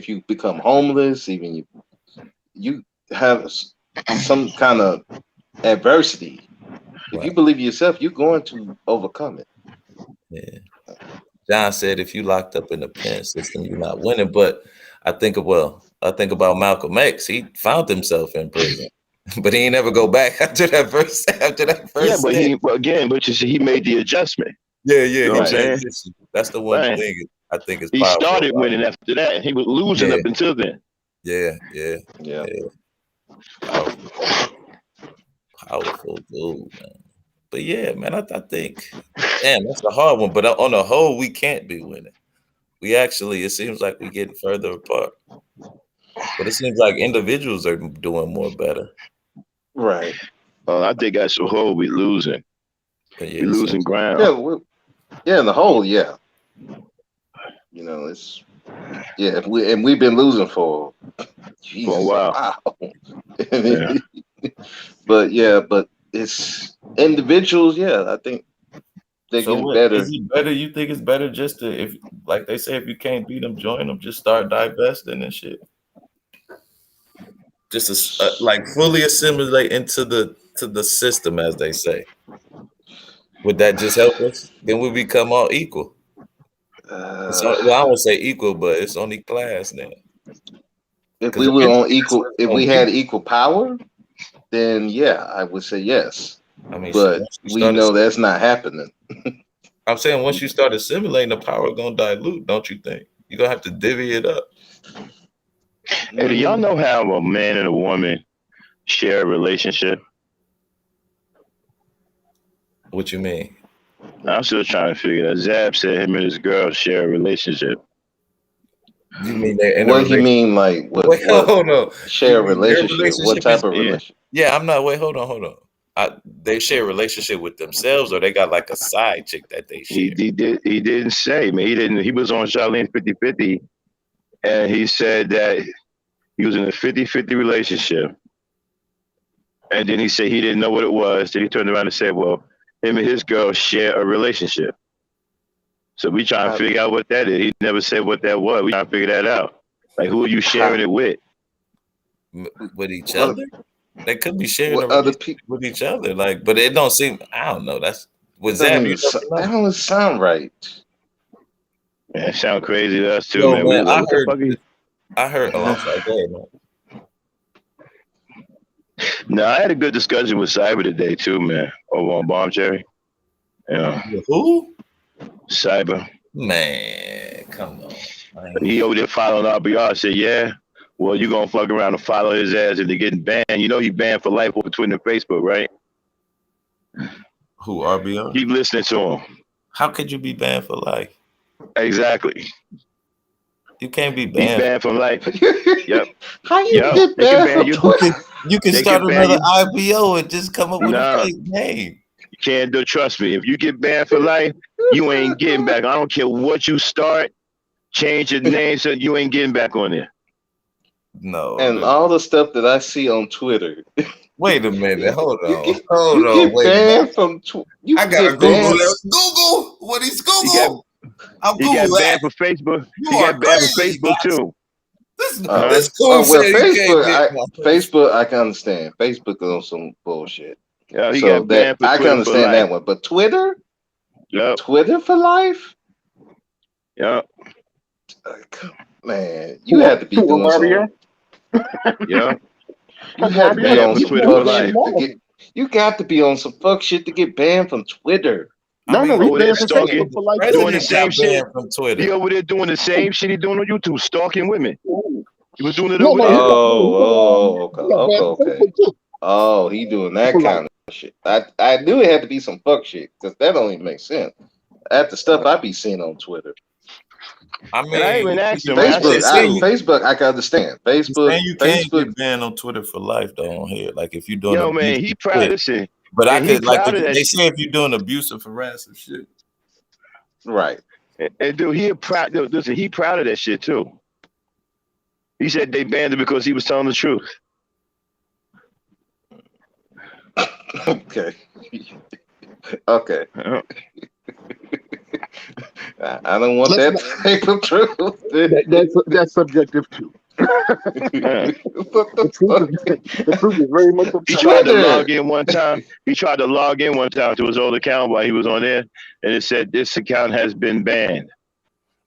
you become homeless, even you have some kind of adversity, if you believe in yourself, you're going to overcome it. Yeah. John said if you locked up in the pen system, you're not winning. But I think about Malcolm X. He found himself in prison. But he ain't never go back after that first. Yeah, but you see, he made the adjustment. Yeah, You know what I'm saying? That's the one Right. thing I think is He powerful. started winning after that. He was losing up until then. Yeah. Powerful dude, man. But yeah, man, I think, damn, that's a hard one. But on the whole, we can't be winning. We actually, it seems like we're getting further apart. But it seems like individuals are doing more better. Right. Well, I think as a whole, we losing. Yeah, we losing ground. Yeah, in the whole, yeah. You know, we've been losing for Jesus, a while. Wow. Yeah. but it's individuals. Yeah, I think they're getting better. Is it better? You think it's better just to, if, like they say, if you can't beat them, join them. Just start divesting and shit. Just to, like fully assimilate into the system, as they say. Would that just help us? Then we become all equal. Well, I won't say equal, but it's only class then. If we were on equal, if we had equal power, then yeah, I would say yes. I mean, but we know that's not happening. I'm saying once you start assimilating, the power gonna dilute, don't you think? You're gonna have to divvy it up. Hey, do y'all know how a man and a woman share a relationship? What you mean? I'm still trying to figure that. Zab said him and his girl share a relationship. You mean they're in what do you mean, like what? Wait, hold on. Share a relationship? What type of relationship? Yeah, I'm not. Wait, hold on. They share a relationship with themselves, or they got like a side chick that they share. He didn't say, man. He didn't. He was on Charlene 50/50, and he said that he was in a 50/50 relationship. And then he said he didn't know what it was. Then he turned around and said, well, him and his girl share a relationship. So we trying to figure out what that is. He never said what that was. We trying to figure that out. Like, who are you sharing it with? With each other? They could be sharing other people with each other. Like, but it don't seem. I don't know. That's with Zab. That don't sound right. Man, it sound crazy to us too, man. Man, I heard. Oh, I'm sorry. Go ahead, man. No, I had a good discussion with Cyber today too, man, over on Bomb Cherry. Yeah. Who? Cyber. Man, come on. He over there following RBR. Said, yeah, well, you gonna fuck around and follow his ass if they're getting banned. You know he banned for life over Twitter and Facebook, right? Who, RBR? Keep listening to him. How could you be banned for life? Exactly. You can't be He's banned. banned from life. Yep. How you get banned from Twitter? You can start another IBO and just come up with a fake name. You can't do. Trust me. If you get banned for life, you ain't getting back. I don't care what you start. Change your name so you ain't getting back on there. No. And all the stuff that I see on Twitter. Wait a minute. Hold on. You get banned from Twitter. I gotta Google that. Google. What is Google? He got banned for Facebook. He got banned for Facebook too. This cool. Facebook, I can understand. Facebook is on some bullshit. Yeah, he got banned for I can understand that one. But Twitter? Yep. Twitter for life? Yep. Man, you had to be doing something. Yeah. You had to be on some fuck shit to get. You got to be on some fuck shit to get banned from Twitter. I mean, he over there banned from stalking, Facebook for life. doing the president same got shit. banned from Twitter. He over there doing the same shit he doing on YouTube, stalking women. He was doing it No, over no, there. he got banned from Okay. Facebook too Oh, he doing that for life. kind of shit. I knew it had to be some fuck shit because that don't even make sense. That's the stuff I be seeing on Twitter. I And I mean, even asked him, man, I Facebook, said, dude, Facebook, I can understand. saying you can't Facebook. get banned on Twitter for life though on here. Like if you're doing yo, man, abusive he proud. shit. Listen, But I and he could like proud if of that they shit. say if you're doing abusive, harassing shit. Right. And dude, he proud. Listen, he proud of that shit too. He said they banned him because he was telling the truth. Okay. Okay. I don't want Let's that not- type of truth. That's subjective too. Yeah. The truth is very much He subjective. tried to log in one time. He tried to log in one time to his old account while he was on there, and it said this account has been banned.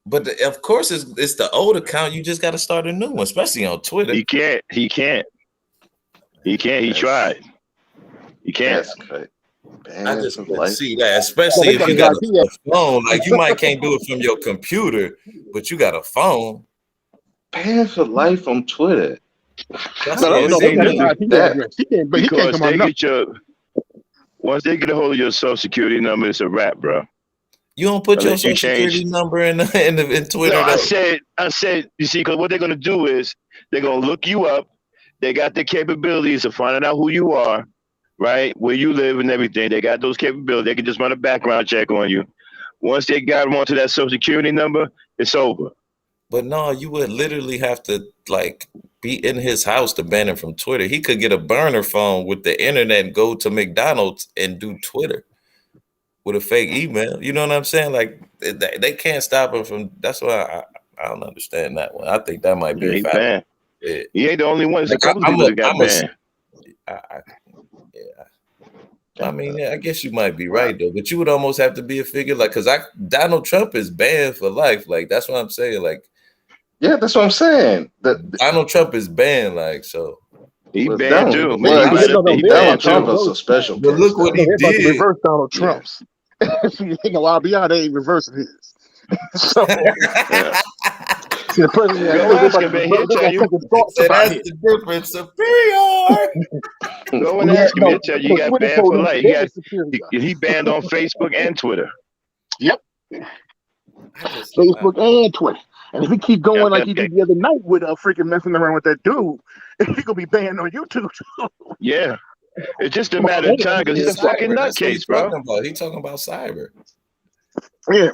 But of course, it's the old account. You just got to start a new one, especially on Twitter. He can't. He tried. He can't. That's crazy. I just Banned couldn't life. see that, especially They if got you his got IP. a phone. Like you might can't do it from your computer, but you got a phone. Banned for life on Twitter. That's No, what no, they they got do his do. IP that. address. He can't Because come they on nothing. get once they get a hold of your social security number, it's a wrap, bro. You don't put your Unless you social security number in Twitter. No, though. I said, you see, because what they're gonna do is they're gonna look you up. They got the capabilities of finding out who you are, right, where you live and everything. They got those capabilities. They can just run a background check on you. Once they got onto that social security number, it's over. But no, you would literally have to like be in his house to ban him from Twitter. He could get a burner phone with the internet and go to McDonald's and do Twitter with a fake email. You know what I'm saying? Like they can't stop him from. That's why I don't understand that one. I think that might be Yeah, a he fact. banned. Yeah. He ain't the only one. There's a Like, couple of people that got banned. I mean, I guess you might be right though, but you would almost have to be a figure like because Donald Trump is banned for life. Like that's what I'm saying. Like, yeah, that's what I'm saying. Donald Trump is banned. Like so, he Well, banned Donald- too. well, Man, he, Donald he Donald banned Trump too. is a special but case. look what No, he they're about to did. reverse Donald Trump's. I'll be out. They ain't reversing his. So Yeah. see, the president. Go ask him, man. He'll tell you. Second thoughts So about that's it. the difference. Superior. Go and ask him. He'll tell you he got Twitter banned told for him life. they're superior. He banned on Facebook and Twitter. Yep. Facebook and Twitter. And if he keep going like he did the other night with freaking messing around with that dude, he gonna be banned on YouTube too. Yeah. It's just a matter of time because he's a fucking nutcase, bro. He's talking about cyber. Yeah.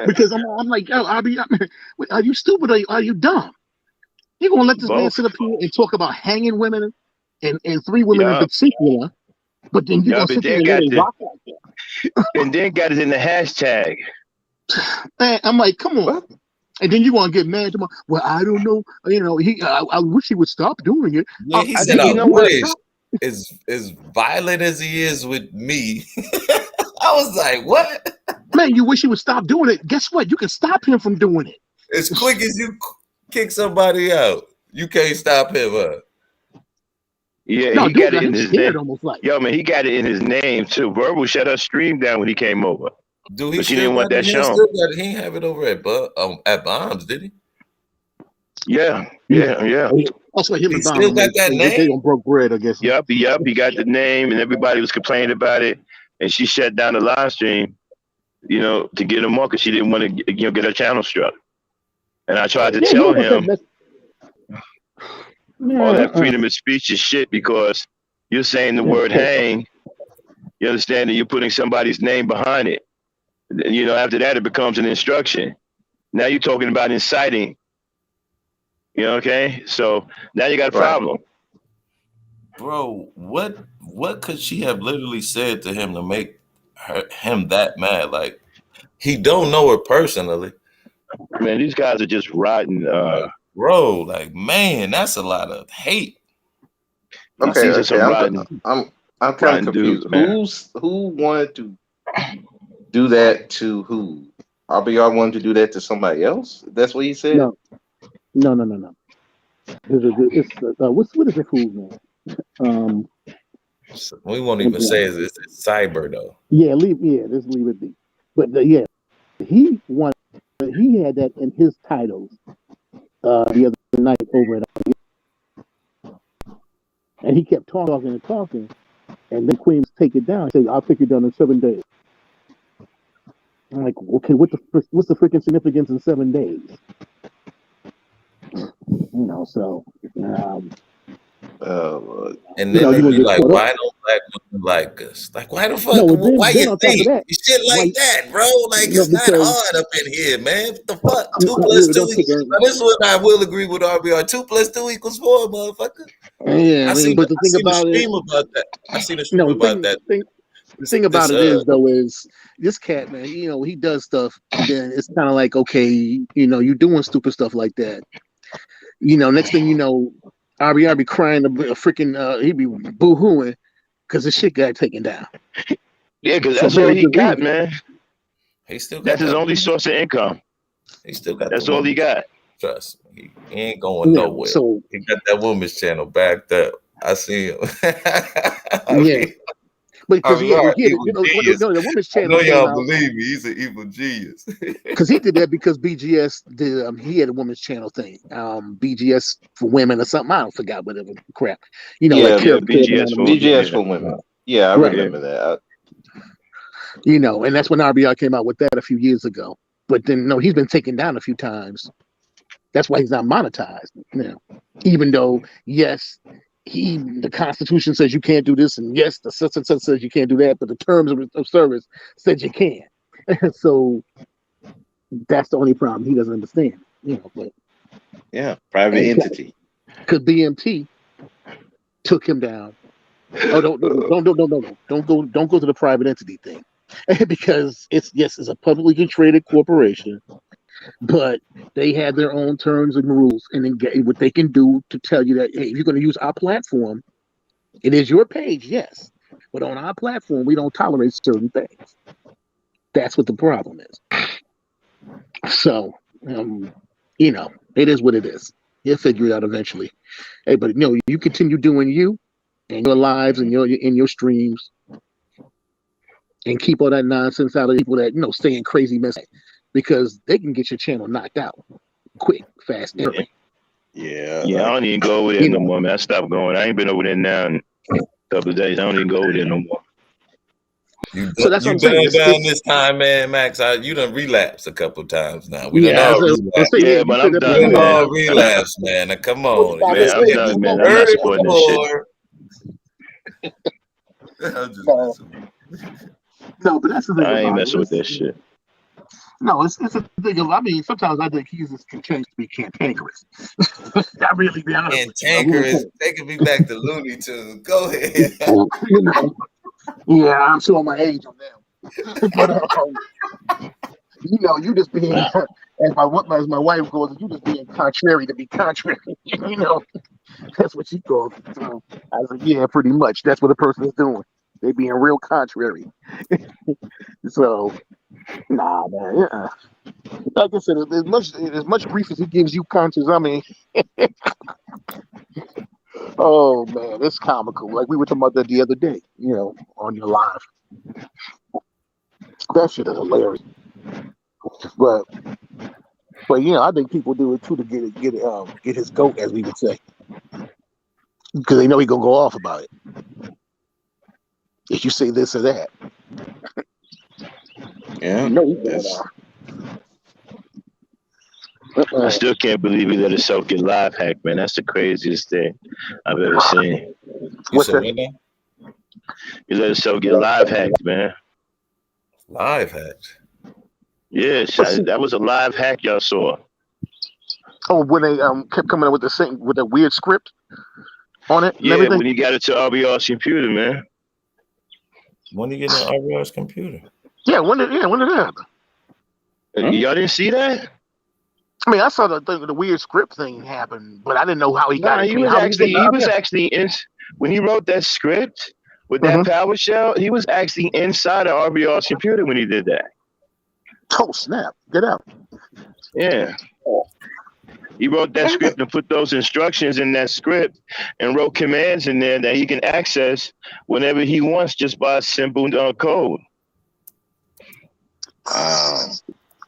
Because I'm like, yo, are you stupid or are you dumb? You gonna let this man sit up here and talk about hanging women and 3 women in particular, but then you gonna sit there and let it rock like that. And then got it in the hashtag. Man, I'm like, come on. And then you want to get mad tomorrow. Well, I don't know. You know, I wish he would stop doing it. Yeah, he said, "I wish." As violent as he is with me, I was like, "What?" Man, you wish he would stop doing it. Guess what? You can stop him from doing it. As quick as you kick somebody out, you can't stop him. Yeah, no, he got it in his name. Almost like. Yo, man, he got it in his name too. Verbal shut her stream down when he came over. Do he but she didn't want that shown. He didn't have it over at Bombs, did he? Yeah. That's why him he and still got that name. They gonna broke bread, I guess. Yup. He got the name, and everybody was complaining about it. And she shut down the live stream, you know, to get him off because she didn't want to, get her channel struck. And I tried to tell him all that freedom of speech is shit because you're saying the word hang. You understand that you're putting somebody's name behind it. You know, after that, it becomes an instruction. Now you're talking about inciting. You know, okay? So now you got a problem. Bro, what could she have literally said to him to make him that mad? Like, he don't know her personally. Man, these guys are just rotten. Bro, like, man, that's a lot of hate. Okay, I'm kind of confused. Dudes, who wanted to do that to who? RBR wanted to do that to somebody else? That's what he said? No. What is the fool's name? We won't even say it's cyber though. Just leave it be. But he wanted, he had that in his titles the other night over at, and he kept talking and talking, and then Queen take it down. He said, "I'll take it down in 7 days." I'm like, okay, what's the freaking significance in 7 days? So. And then it'd be like, why don't black women like us? Like, why the fuck? Why then you on top of think that, shit like that, bro? Like, it's not hard up in here, man. What the fuck? 2 plus 2 equals. Now, this is what I will agree with RBR. 2 plus 2 equals 4, motherfucker. Yeah, I seen but the thing a about stream it, about that. I seen a stream about that. The thing about it is though is this cat, man, he does stuff, then it's kind of like, okay, you doing stupid stuff like that. Next thing you know, RBR be crying a freaking he be boo-hooing because the shit got taken down. Yeah, because that's all he got, man. He still got that's his only source of income. He still got that's all he got. Trust me, he ain't going nowhere. So he got that women's channel backed up. I see him. Yeah. Because the women's channel. I know y'all believe me. He's an evil genius. Because he did that because BGS did. He had a women's channel thing. BGS for women or something. I don't forgot whatever crap. BGS for women. Yeah, I remember that. And that's when RBR came out with that a few years ago. But then he's been taken down a few times. That's why he's not monetized now. Even though, yes, the Constitution says you can't do this, and yes, the such and such says you can't do that, but the terms of service said you can. So that's the only problem he doesn't understand. But private entity. Because BMT took him down. Oh, don't go to the private entity thing, because it's a publicly traded corporation. But they have their own terms and rules, and then what they can do to tell you that, hey, if you're going to use our platform, it is your page, yes, but on our platform, we don't tolerate certain things. That's what the problem is. So, it is what it is. You'll figure it out eventually. Hey, but you continue doing you and your lives and your streams, and keep all that nonsense out of people that saying crazy mess. Because they can get your channel knocked out quick, fast, and Yeah, I don't even go over there no more, man. I stopped going. I ain't been over there now in a couple of days. I don't even go over there no more. So that's what I'm saying. Down this time, man, Max. You done relapsed a couple of times now. We done all relapsed. But I'm done, man. We all relapsed, man. Now, come on, man. I'm done, man. I'm not supporting this shit. I'm just messing with you. No, but that's the thing. I ain't messing with that shit. No, it's a thing of, sometimes I think he's just continues to be cantankerous. I really be honest. Cantankerous, taking me back to Looney Tunes. Go ahead. Yeah, I'm showing my age on them. But you just being, as my wife goes, you just being contrary to be contrary. That's what she calls it. So I was like, yeah, pretty much. That's what a person is doing. They being real contrary. So, nah, man. Yeah. Like I said, as much grief as he gives you, conscious. Oh man, it's comical. Like we were talking about that the other day. On your live. That shit is hilarious. But I think people do it too to get his goat, as we would say, because they know he gonna go off about it. If you say this or that. Yeah. I still can't believe he let himself get live hacked, man. That's the craziest thing I've ever seen. What's that? He let himself get live hacked, man. Live hacked? Yes, that was a live hack y'all saw. Oh, when they kept coming up with the weird script on it? Yeah, when he got it to RBR's computer, man. When did you get on RBR's computer? Yeah, when did it happen? Y'all didn't see that? I saw the weird script thing happen, but I didn't know how he got it. He was actually in when he wrote that script with that PowerShell. He was actually inside of RBR's computer when he did that. Oh snap! Get out! Yeah. He wrote that script and put those instructions in that script and wrote commands in there that he can access whenever he wants just by simple code.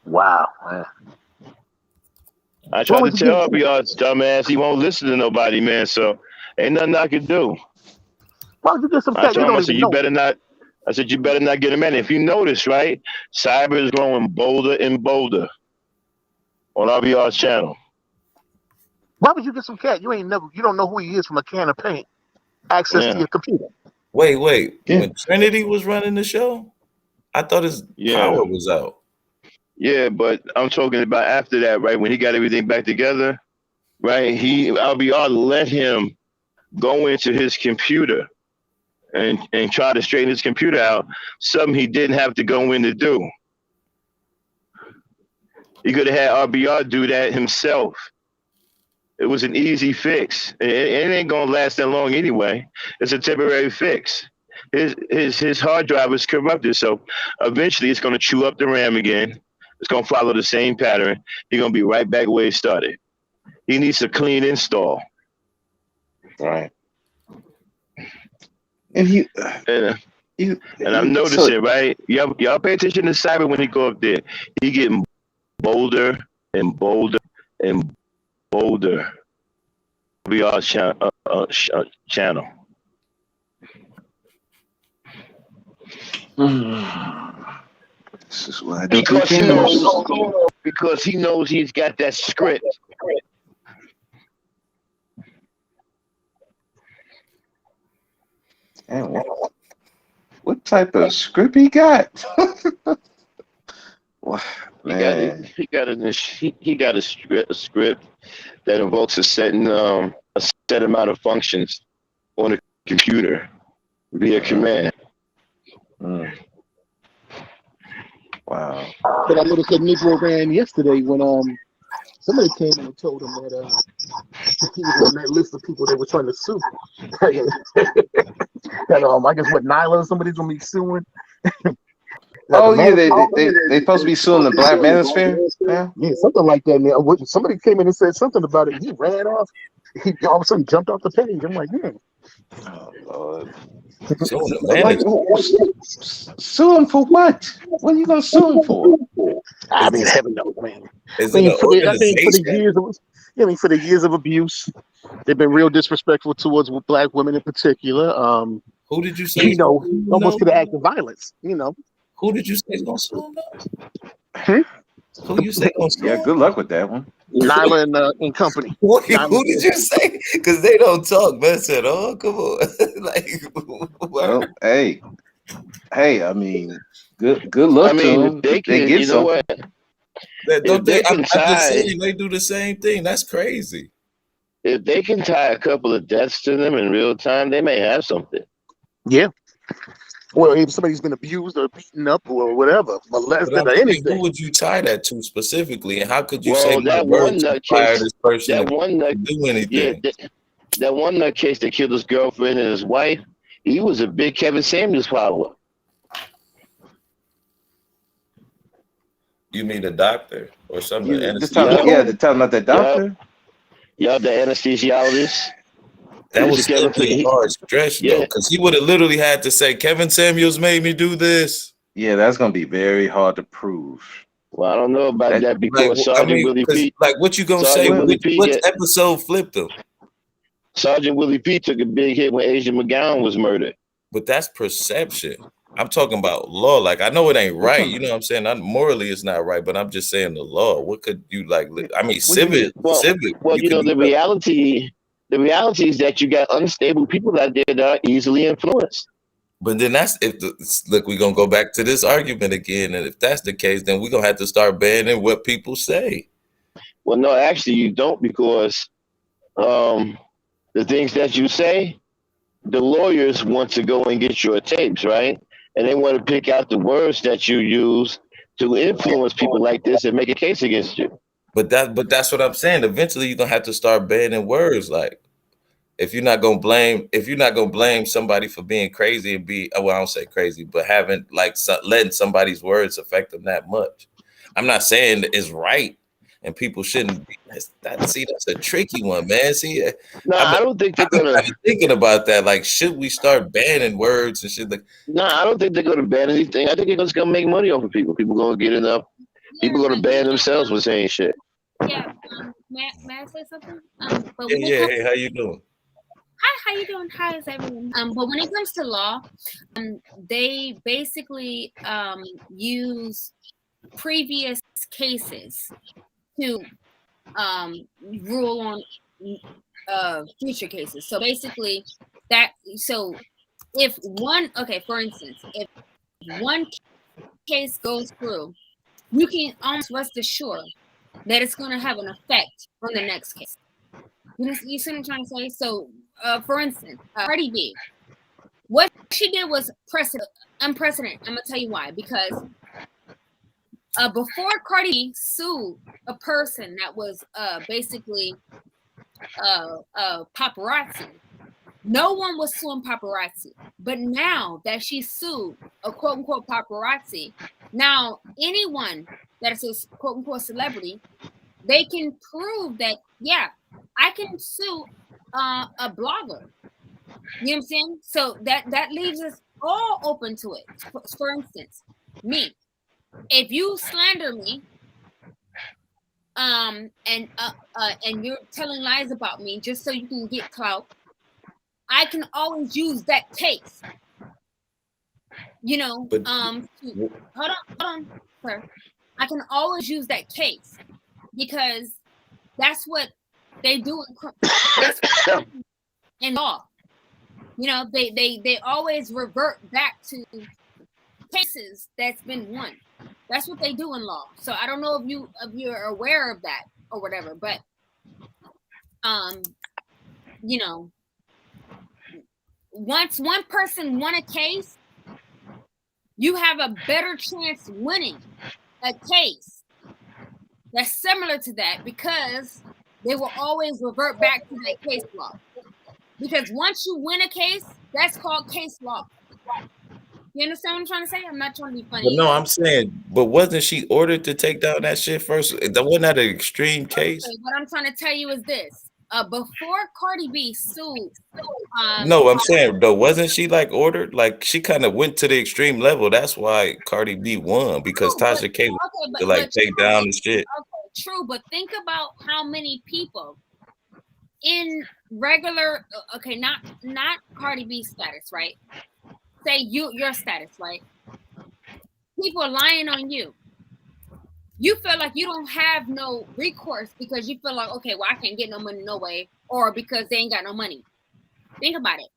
Wow, man. I tried to tell y'all, dumbass, he won't listen to nobody, man. So ain't nothing I can do. Why don't you get some I cat? told You him, I don't said, even you know. better not. I said, you better not get him in. If you notice, right, cyber is growing bolder and bolder on RBR's channel. Why would you get some cat? You don't know who he is from a can of paint. Access to your computer. Wait. Yeah. When Trinity was running the show, I thought his power was out. Yeah, but I'm talking about after that, right? When he got everything back together, right? RBR let him go into his computer and try to straighten his computer out, something he didn't have to go in to do. He could have had RBR do that himself. It was an easy fix. It ain't gonna last that long anyway. It's a temporary fix. His hard drive is corrupted, so eventually it's gonna chew up the RAM again. It's gonna follow the same pattern. He's gonna be right back where he started. He needs a clean install. Right. And I'm noticing, right? Y'all pay attention to Cyber when he go up there. He getting bolder and bolder and bolder. VR channel. This is what I do. Because he knows he's got that script. And what type of script he got? He got a script that invokes a set amount of functions on a computer via command. Wow. But I noticed that Negro ran yesterday when somebody came in and told him that he was on that list of people they were trying to sue. And I guess what, Nyla or somebody's gonna be suing. Oh yeah, they supposed to be suing the Black Manosphere. Yeah, something like that. Man, somebody came in and said something about it. He ran off. He all of a sudden jumped off the page. I'm like, oh Lord. Like, sue him for what? What are you gonna sue him for? I mean, heaven knows, man. Is it an organization? For the years of abuse, they've been real disrespectful towards Black women in particular. Who did you say? Almost to the act of violence. Who did you say is gonna sue him? Who you say gonna sue him? Yeah, good luck with that one. Nyla and company. Who did you say? Because they don't talk mess at all. Come on, well, hey, I mean, good luck to them. They can, you know what? I'm just saying they do the same thing. That's crazy. If they can tie a couple of deaths to them in real time, they may have something. Yeah. Well, if somebody's been abused or beaten up or whatever, molested or anything. Who would you tie that to specifically? And how could you say that words inspire this person to do anything? Yeah, that one nutcase that killed his girlfriend and his wife, he was a big Kevin Samuels follower. You mean the doctor or something? They're talking about the doctor. Yeah, the anesthesiologist. That was a hard stretch though, because he would have literally had to say, Kevin Samuels made me do this. Yeah, that's gonna be very hard to prove. Well, I don't know about that because Sergeant Willie P. Like, what you gonna say? Which episode flipped him? Sergeant Willie P. took a big hit when Asia McGowan was murdered. But that's perception. I'm talking about law. Like, I know it ain't right. You know what I'm saying? Morally, it's not right. But I'm just saying the law. What could you like? I mean, civic. Well, the reality. The reality is that you got unstable people out there that are easily influenced. But then look, we're gonna go back to this argument again. And if that's the case, then we're gonna have to start banning what people say. Well, no, actually you don't, because the things that you say, the lawyers want to go and get your tapes, right? And they want to pick out the words that you use to influence people like this and make a case against you. But that's what I'm saying. Eventually, you're gonna have to start banning words. Like, if you're not gonna blame somebody for being crazy and I don't say crazy, but having letting somebody's words affect them that much. I'm not saying it's right and people shouldn't be. See, that's a tricky one, man. See, I don't think they're gonna. I've been thinking about that. Like, should we start banning words and shit? Like, I don't think they're gonna ban anything. I think they're just gonna make money off of people. People gonna get enough. People gonna ban themselves for saying shit. Yeah. May I say something? Hey, how you doing? Hi, how you doing? How is everyone? But when it comes to law, they basically use previous cases to rule on future cases. So basically, if one, for instance, if one case goes through, you can almost rest assured that it's going to have an effect on the next case. You see what I'm trying to say? So, for instance, Cardi B, what she did was unprecedented. I'm gonna tell you why. Because before Cardi B sued a person that was basically paparazzi, no one was suing paparazzi. But now that she sued a quote unquote paparazzi, now anyone that is a quote unquote celebrity, they can prove that, yeah, I can sue a blogger. You know what I'm saying? So that leaves us all open to it. For instance, me, if you slander me, and you're telling lies about me just so you can get clout, I can always use that case. You know, hold on, sir. I can always use that case because that's what they do in law. You know, they always revert back to cases that's been won. That's what they do in law. So I don't know if you're aware of that or whatever, but you know, once one person won a case, you have a better chance winning a case that's similar to that because they will always revert back to that case law. Because once you win a case, that's called case law. You understand what I'm trying to say? I'm not trying to be funny. But no, I'm saying, but wasn't she ordered to take down that shit first? That wasn't that an extreme case? Okay, what I'm trying to tell you is this. Before Cardi B sued... no, I'm saying, though, wasn't she like ordered? Like, she kind of went to the extreme level. That's why Cardi B won, because Tasha K to like take down the shit. Okay, true, but think about how many people in regular, not Cardi B status, right? Say your status, right? People are lying on you. You feel like you don't have no recourse because you feel like, okay, well, I can't get no money no way, or because they ain't got no money. Think about it.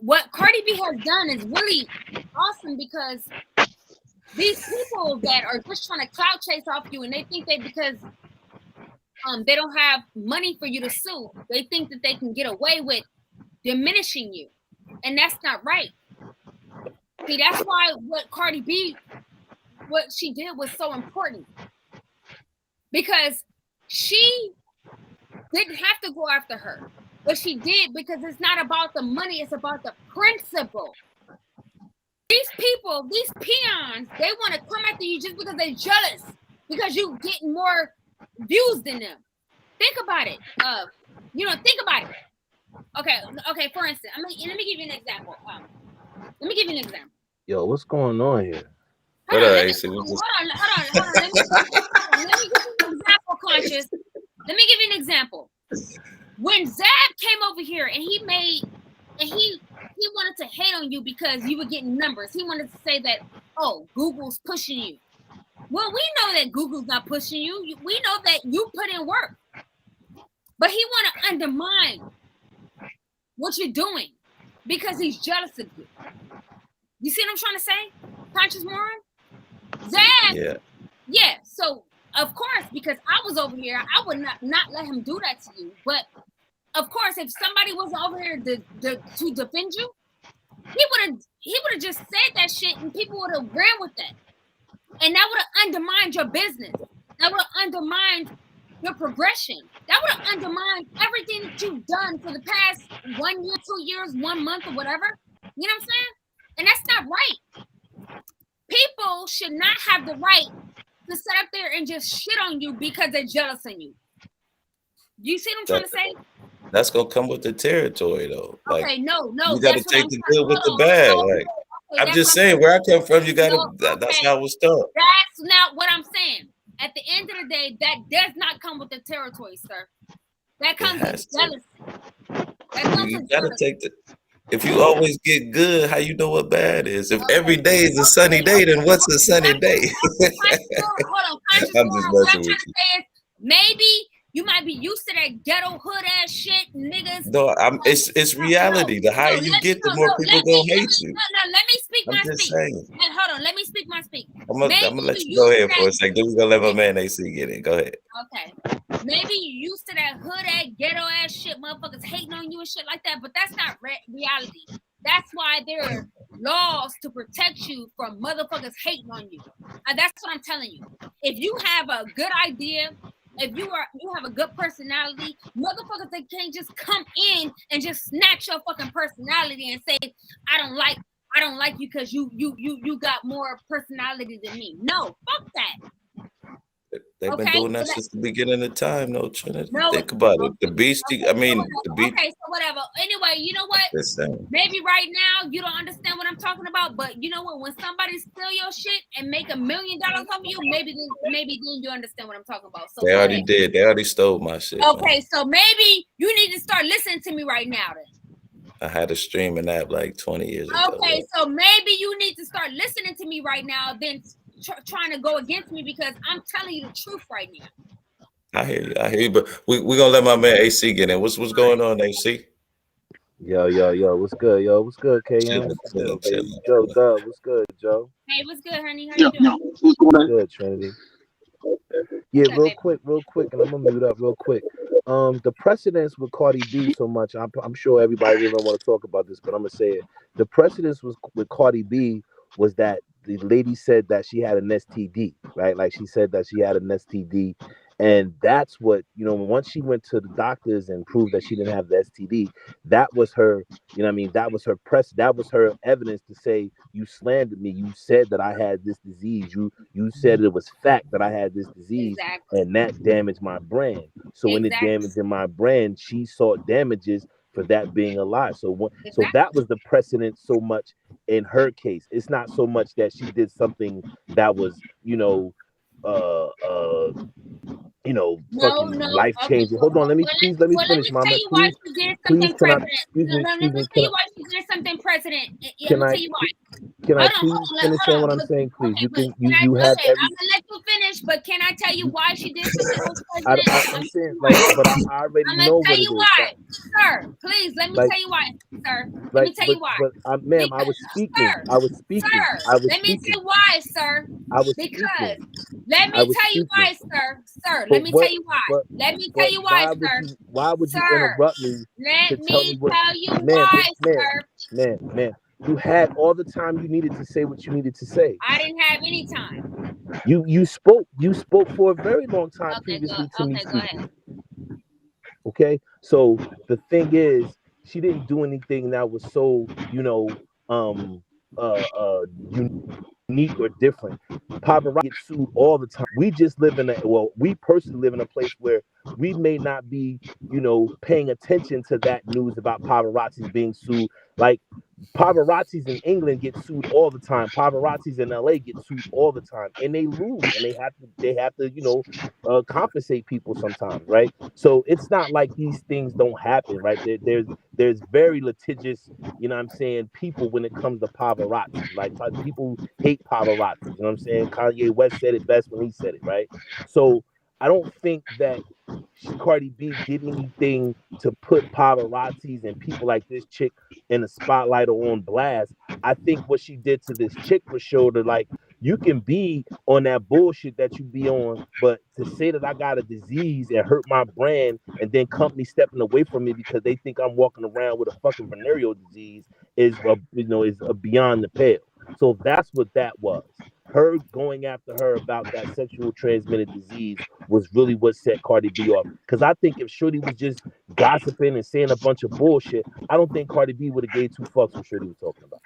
What Cardi B has done is really awesome because these people that are just trying to clout chase off you, and they think that because they don't have money for you to sue, they think that they can get away with diminishing you, and that's not right. See, that's why what Cardi B, what she did was so important, because she didn't have to go after her, but she did because it's not about the money, it's about the principle. These people, these peons, they want to come after you just because they're jealous, because you getting more views than them. Think about it. Think about it. Okay. For instance, let me give you an example. Yo, what's going on here? Hold on. Let me give you an example, Conscious. Let me give you an example. When Zab came over here and he wanted to hate on you because you were getting numbers. He wanted to say that, oh, Google's pushing you. Well, we know that Google's not pushing you. We know that you put in work. But he want to undermine what you're doing because he's jealous of you. You see what I'm trying to say? Conscious moron? Zab. Yeah. So, of course, because I was over here, I would not let him do that to you. But, of course, if somebody wasn't over here to defend you, he would have just said that shit and people would have ran with that. And that would have undermined your business. That would have undermined your progression. That would have undermined everything that you've done for the past 1 year, 2 years, 1 month, or whatever. You know what I'm saying? And that's not right. People should not have the right to sit up there and just shit on you because they're jealous of you. Do you see what I'm trying to say? That's gonna come with the territory, though. Like, okay, no, you got to take the good with the bad. Like, I'm just saying, where I come from, you got to. That's how it was taught. That's not what I'm saying. At the end of the day, that does not come with the territory, sir. That comes with jealousy. You gotta take the. If you always get good, how you know what bad is? If every day is a sunny day, then what's a sunny day? Hold on, I'm just messing with you. Maybe you might be used to that ghetto hood ass shit, niggas. No, it's reality. The higher you get, the more people gonna hate you. No, let me speak my speak. And hold on, let me speak my speak. I'm gonna let you go ahead for a second. Then we're gonna let my man AC get it. Go ahead. Okay. Maybe you used to that hood ass ghetto ass shit, motherfuckers hating on you and shit like that, but that's not reality. That's why there are laws to protect you from motherfuckers hating on you. And that's what I'm telling you. If you have a good idea, if you have a good personality, motherfuckers, they can't just come in and just snatch your fucking personality and say, I don't like you because you got more personality than me. No, fuck that. They've been doing that since the beginning of time, though, Trinity. Think about it. The beast, the beast. Okay, so whatever. Anyway, you know what? Maybe right now you don't understand what I'm talking about, but you know what? When somebody steal your shit and make $1 million off of you, maybe then you understand what I'm talking about. So they already did. They already stole my shit. Okay, man. So maybe you need to start listening to me right now then. I had a streaming app like 20 years ago. Okay, so maybe you need to start listening to me right now, then trying to go against me because I'm telling you the truth right now. I hear you, but we're gonna let my man AC get in. What's going on, AC? Yo, what's good, yo? What's good, KM? Chilling. Joe Dub, what's good, Joe? Hey, what's good, honey? How you doing? What's going on? Good, Trinity. Yeah, real quick, and I'm gonna mute up real quick. The precedence with Cardi B so much, I'm sure everybody didn't want to talk about this, but I'm gonna say it. The precedence was with Cardi B was that the lady said that she had an STD, right? Like she said that she had an STD. And that's what, once she went to the doctors and proved that she didn't have the STD, that was her, that was her evidence to say, you slandered me. You said that I had this disease. You said it was fact that I had this disease, and that damaged my brand. So when it damaged my brand, she sought damages for that being a lie. So that was the precedent so much in her case. It's not so much that she did something that was, fucking life changing. Hold on, let me finish, Mama. Please, can I? Let me tell you why she did something, President. Can I please finish saying what I'm saying, please? You have. I'm gonna let you finish, but can I tell you why she did something? I'm saying, but I already know what it is. Why, sir. Please let me tell you why, sir. Let me tell you why. But ma'am, I was speaking. Sir, let me tell you why, sir. Let me tell you why, sir. Sir, let me tell you why. Let me tell you why, sir. Why would you interrupt me? Let me tell you why, sir. Man, you had all the time you needed to say what you needed to say. I didn't have any time. You spoke for a very long time previously to me. Go ahead. Okay, so the thing is, she didn't do anything that was so unique or different. Paparazzi get sued all the time. We just live we personally live in a place where we may not be, paying attention to that news about paparazzis being sued. Like paparazzis in England get sued all the time. Paparazzis in LA get sued all the time, and they lose, and they have to compensate people sometimes, right? So it's not like these things don't happen, right? There's very litigious, people when it comes to paparazzi. Like people hate paparazzi. You know what I'm saying? Kanye West said it best when he said it, right? So I don't think that Cardi B did anything to put paparazzis and people like this chick in the spotlight or on blast. I think what she did to this chick was show her, like, you can be on that bullshit that you be on, but to say that I got a disease and hurt my brand and then companies stepping away from me because they think I'm walking around with a fucking venereal disease is beyond the pale. So that's what that was. Her going after her about that sexual transmitted disease was really what set Cardi B off. Because I think if Shorty was just gossiping and saying a bunch of bullshit, I don't think Cardi B would have gave 2 fucks what Shorty was talking about.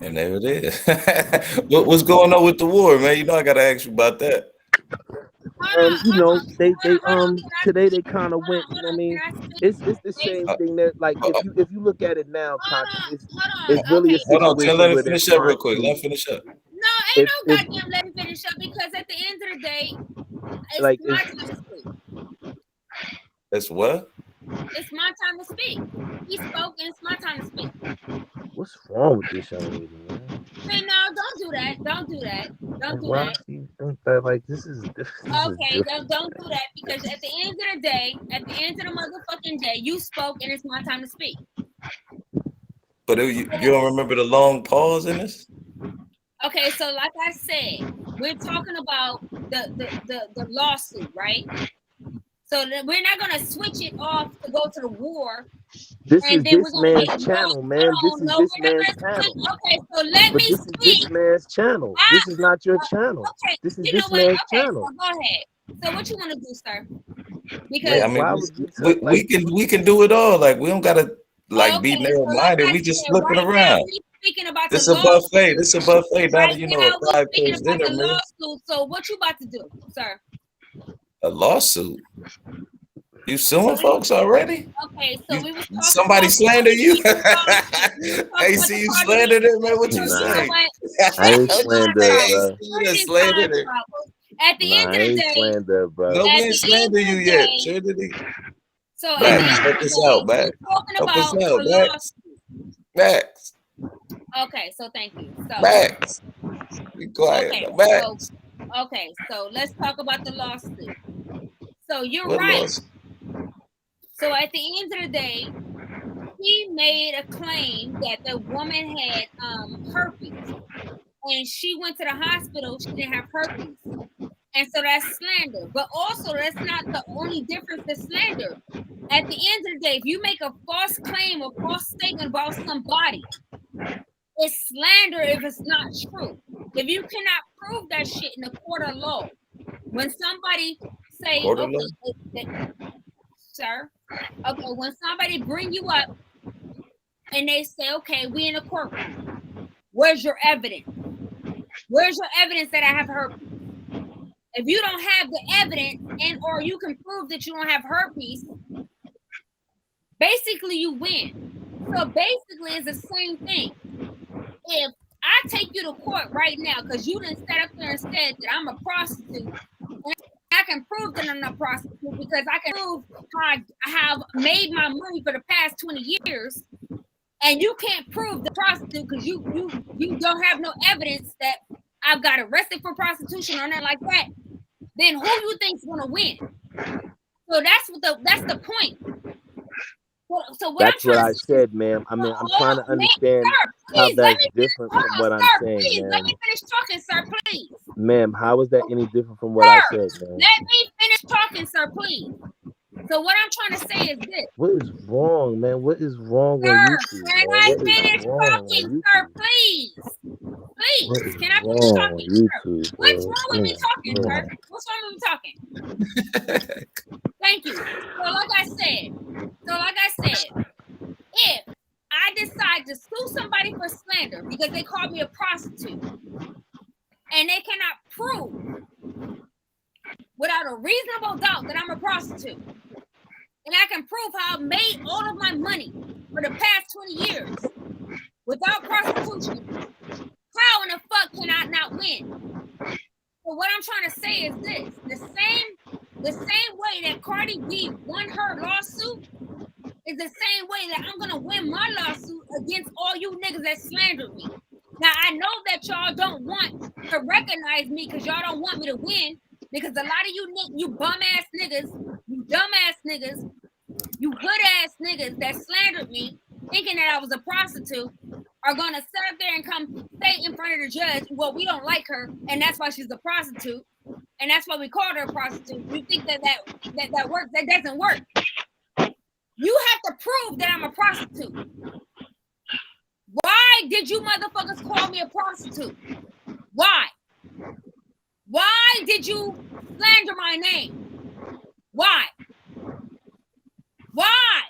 And there it is. What's going on with the war, man? You know I gotta ask you about that. You know, they today they kind of went, you know what I mean? It's the same thing that, like, if you look at it now, conscious, it's really a Hold on, situation let where it they're finish up real trying quick. to. Let it finish up. No, ain't no goddamn let me finish up, because at the end of the day, it's like, my time to speak. It's what? It's my time to speak. He spoke, and it's my time to speak. What's wrong with this young lady, man? Hey, no, don't do that. Don't do that. Don't do Why that. do you think that? Like, this is Okay, don't do that, because at the end of the day, at the end of the motherfucking day, you spoke, and it's my time to speak. But you don't remember the long pause in this? Okay, so like I said, we're talking about the lawsuit, right? So we're not gonna switch it off to go to the war. This and is then this man's channel, man. This is this man's channel. Okay, so let me This is this man's channel. This is not your channel. Okay, This is you know this what? man's Okay, channel. so go ahead. So what you want to do, sir? Because Yeah, I mean, we can do it all. Like, we don't gotta be narrow-minded. We just flipping around. Speaking about This the a buffet. This a buffet. Not right a now, we're speaking 5-course about dinner, the man. lawsuit. So what you about to do, sir? A lawsuit. You suing folks already? Okay, so we was talking Somebody about slander you? Hey, see you slandered it, man. What you say? I ain't slander, bro. You slandered it. At the end of I the ain't day, slander, bro. No, we ain't slander you yet. Sure did he? So Max, help us out, Max. talking Help us about out, the Max. Max. Okay, so thank you. So Max. Be quiet. Okay, Max. so let's talk about the lawsuit. So you're What right. lawsuit? So at the end of the day, he made a claim that the woman had herpes, and she went to the hospital. She didn't have herpes, and so that's slander. But also, that's not the only difference to slander. At the end of the day, if you make a false claim or false statement about somebody, it's slander if it's not true. If you cannot prove that shit in a court of law, when somebody say, sir, okay, when somebody bring you up and they say, okay, we in a courtroom, where's your evidence? Where's your evidence that I have herpes? If you don't have the evidence and or you can prove that you don't have herpes, basically you win. So basically it's the same thing. If I take you to court right now because you didn't set up there and said that I'm a prostitute, and I can prove that I'm not a prostitute because I can prove how I have made my money for the past 20 years, and you can't prove the prostitute because you don't have no evidence that I've got arrested for prostitution or nothing like that, then who you think's gonna win? So that's the point. So what That's what I said, ma'am. I mean, I'm trying to understand how that's different from what I'm saying, please, ma'am. let me finish talking, sir, please. Ma'am, how is that any different from what I said, ma'am? Let me finish talking, sir, please. So what I'm trying to say is this. What is wrong, man? What is wrong on YouTube, Can man? I What is finish wrong talking, on sir, YouTube? please? What Please, is can I finish wrong on talking, YouTube, sir? What's bro? wrong with me talking, sir? What's wrong with me talking? Thank you. So like I said, if I decide to sue somebody for slander because they called me a prostitute and they cannot prove without a reasonable doubt that I'm a prostitute, and I can prove how I've made all of my money for the past 20 years without prostitution, how in the fuck can I not win? So what I'm trying to say is this: the same way that Cardi B won her lawsuit is the same way that I'm gonna win my lawsuit against all you niggas that slandered me. Now I know that y'all don't want to recognize me because y'all don't want me to win, because a lot of you bum ass niggas, you dumb ass niggas, you hood ass niggas that slandered me, thinking that I was a prostitute, are gonna sit up there and come say in front of the judge, well, we don't like her, and that's why she's a prostitute, and that's why we called her a prostitute. You think that works? That doesn't work. You have to prove that I'm a prostitute. Why did you motherfuckers call me a prostitute? Why? Why did you slander my name? Why? Why?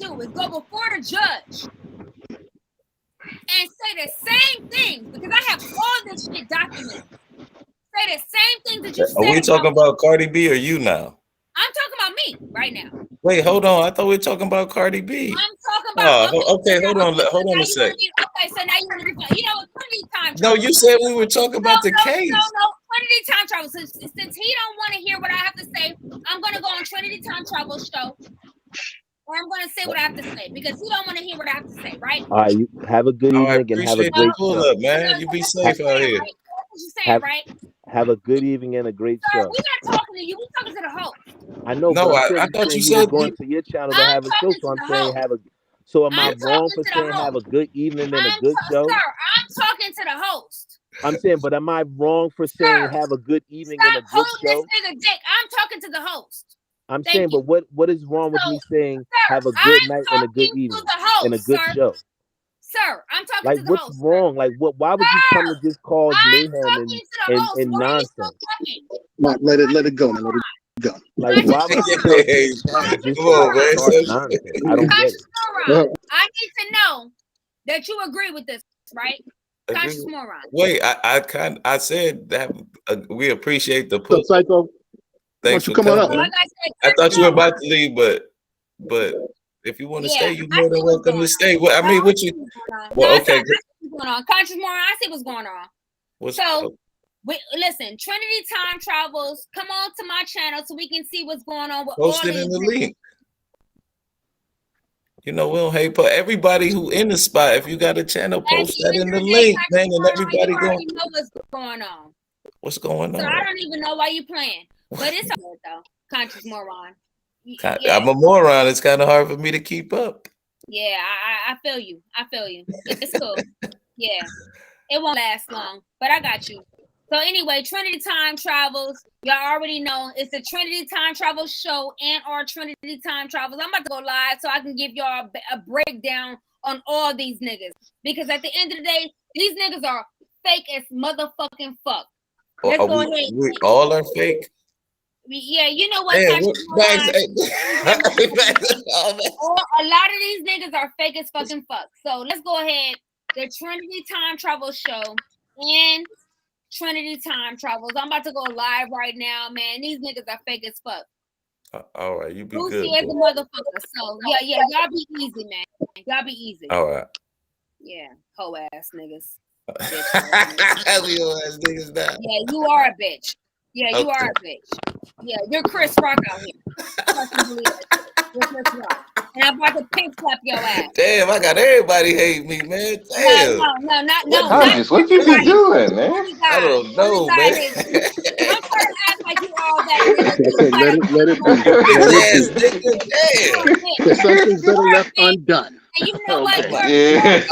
do is go before the judge and say the same things, because I have all this shit documented. Say the same things that you said. Are we talking about Cardi B or you now? I'm talking about me right now. Wait, hold on. I thought we were talking about Cardi B. I'm talking about. Okay, hold on a sec. Okay, so now you want to be, you know what? Trinity time No, travel. you said we were talking about the case. No. Trinity time travel. Since he don't want to hear what I have to say, I'm gonna go on Trinity time travel show, or I'm gonna say what I have to say because he don't want to hear what I have to say, right? All right, you have a good evening and have a great show. Up, man. You be safe out here. Right? That's what you're saying, right? Have a good evening and a great Sir, show. we're not talking to you. We're talking to the host. I know, no, but I thought you were said going to your channel to have a show, so I'm saying have a. So am I wrong for saying have a good evening and a good show? Sir, I'm talking to the host. I'm saying, but am I wrong for saying have a good evening and a good show? This nigga dick. I'm talking to the host. I'm saying, but what is wrong with me saying have a good night and a good evening and a good show? Sir, I'm talking to the host. What's wrong? Like, what? Why would you come to just cause mayhem and nonsense? Let it go. Let it go. Like, why would you come to just nonsense? I don't get it. I need to know that you agree with this, right? Conscious moron. Wait, I said that we appreciate the push. Psycho. Thanks for coming up. I thought you were about to leave, but if you want to stay, you're more than welcome to stay. Well, I mean, what you? Well, okay. What's going on? Conscious moron. I see what's going on. Listen, Trinity Time Travels. Come on to my channel so we can see what's going on with post all it in these the link. You know, we don't hate, but everybody who in the spot, if you got a channel, post that in the link, man, and everybody know what's going on. What's going on? So I don't even know why you playing, but it's good though. Conscious moron. I'm a moron. It's kind of hard for me to keep up. Yeah, I feel you. It's cool. Yeah, it won't last long, but I got you. So anyway, Trinity Time Travels. Y'all already know it's the Trinity Time Travel show and our Trinity Time Travels. I'm about to go live so I can give y'all a breakdown on all these niggas. Because at the end of the day, these niggas are fake as motherfucking fuck. Let's go ahead. We all are fake. Yeah, you know what? A lot of these niggas are fake as fucking fuck. So let's go ahead. The Trinity Time Travel show and Trinity Time Travels. I'm about to go live right now, man. These niggas are fake as fuck. All right, you be Lucy good. Lucy is a motherfucker. So yeah, y'all be easy, man. Y'all be easy. All right. Yeah, hoe ass niggas. We hoe ass niggas now. Yeah, you are a bitch. Yeah, you are a bitch. Yeah, you're Chris Rock out here. You're Chris Rock. And I'm about to pink slap your ass. Damn, I got everybody hate me, man. Damn. No. What you be doing, man? I don't know, man. I'm trying to act like you all that. Let it be. There's something better left undone. And you know what? Yeah, I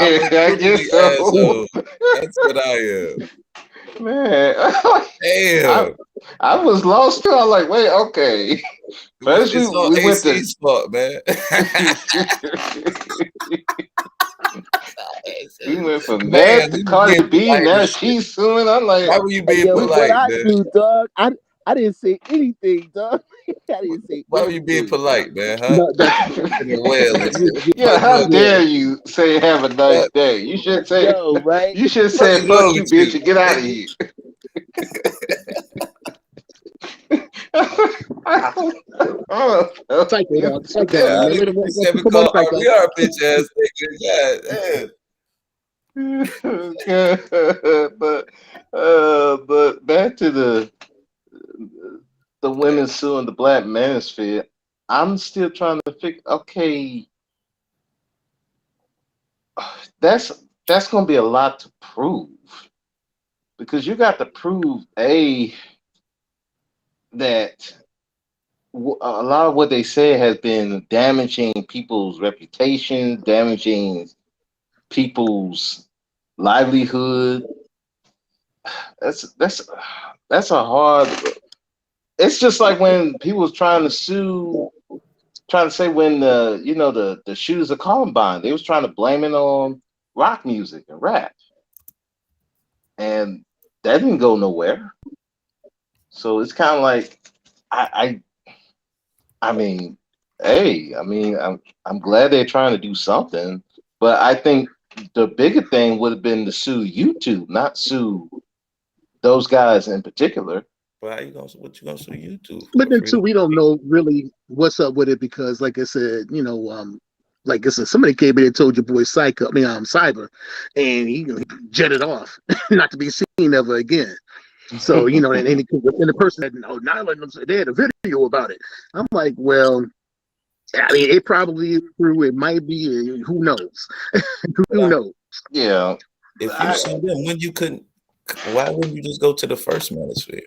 guess so. That's what I am. Man, damn. I was lost too. I was like, wait, okay. First we went to fault, man. We went from that to Cardi B. Now she's suing. I'm like, why were you being polite, what I man? do, dog? I didn't say anything, dog. I didn't say. Why were you being polite, man? Huh? Yeah, how dare you say have a nice day? You should say, right? You should say, fuck you, bitch, and get out of here. Psycho, dog. Psycho. We are bitch ass niggas. Yeah. But back to the women suing the Black manosphere. I'm still trying to figure. Okay, that's gonna be a lot to prove, because you got to prove that a lot of what they say has been damaging people's reputation, damaging people's livelihood. That's a hard. It's just like when people was trying to say when the shooters of Columbine, they was trying to blame it on rock music and rap, and that didn't go nowhere. So it's kind of like I mean, Hey, I mean, I'm glad they're trying to do something, but I think the bigger thing would have been to sue YouTube, not sue those guys in particular. But how you gonna what you gonna sue YouTube But for? then too, Freedom? we don't know really what's up with it because, like I said, like I said, somebody came in and told your boy Psycho, Cyber, and he jetted off, not to be seen ever again. So and the person had not letting them say they had a video about it. I'm like, well, I mean, it probably is true. It might be. Who knows? Who knows? Yeah. If you sue them, when you couldn't, why wouldn't you just go to the first manosphere?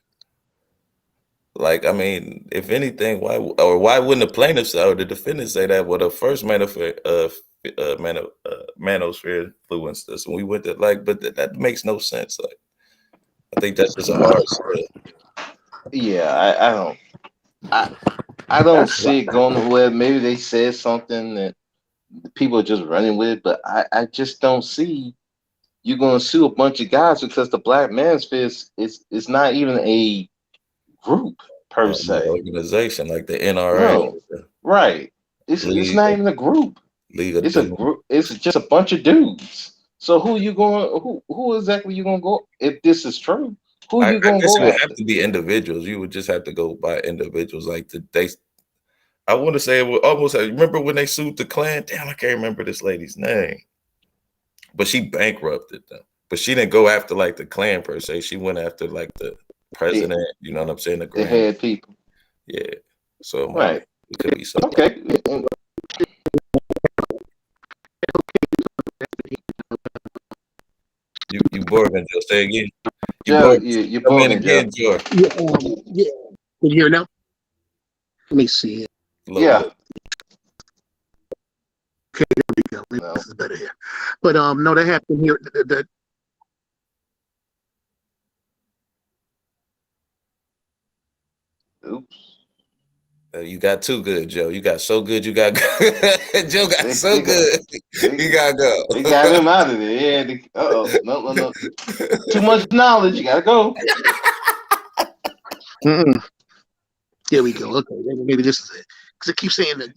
Like, I mean, if anything, why wouldn't the plaintiffs or the defendants say that? Well, the first manosphere influenced us, and we went to but that makes no sense. Like, I think that's just a hard sell. Yeah, I don't see it going nowhere. Maybe they said something that people are just running with, but I just don't see you going to sue a bunch of guys because the Black Manosphere is not even a group per se. Organization like the NRA. No, right. It's not even a group. It's a group. It's just a bunch of dudes. So who exactly you gonna go if this is true? Who I you gonna guess go it would after? have to be individuals. You would just have to go by individuals. Like I want to say it would almost. Remember when they sued the Klan? Damn, I can't remember this lady's name. But she bankrupted them. But she didn't go after like the Klan per se. She went after like the president. You know what I'm saying? The head people. Yeah. So right. It could be something. Okay. You Borgman, Joe. Say again. You Borgman, again, Joe. Yeah. Can you hear now? Let me see it. Yeah. Okay, here we go. Maybe this is better here. But no, that happened here. Oops. You got too good, Joe. You got so good. You got Joe got so good. You gotta go. They got him out of there. Yeah. No. Too much knowledge. You gotta go. There we go. Okay, maybe this is it. Because it keeps saying that.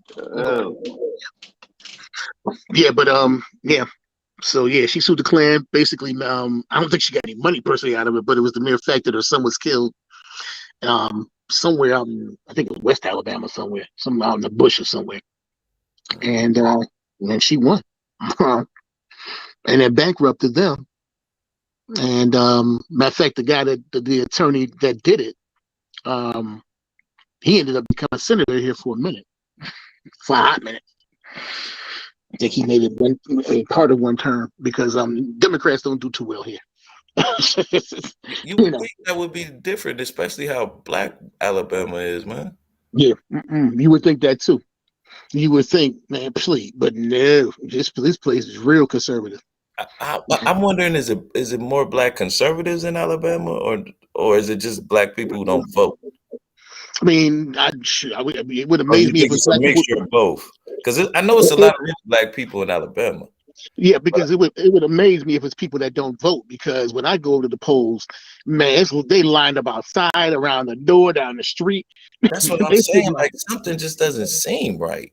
Yeah, but yeah. So yeah, she sued the Klan. Basically, I don't think she got any money personally out of it, but it was the mere fact that her son was killed. Somewhere out in, I think it was West Alabama, somewhere out in the bush or somewhere, and she won, and it bankrupted them. And matter of fact, the guy the attorney that did it, he ended up becoming a senator here for a hot minute. I think he made it part of one term because Democrats don't do too well here. You would think that would be different, especially how black Alabama is, man. Yeah, you would think that too. You would think, man, please, but no, this place is real conservative. I'm wondering, is it more black conservatives in Alabama, or is it just black people who don't vote? I mean, it would amaze me if it's a mixture of both. Because I know it's a lot of rich black people in Alabama. Yeah, because it would amaze me if it's people that don't vote. Because when I go to the polls, man, they lined up outside, around the door, down the street. That's what I'm saying. Like something just doesn't seem right.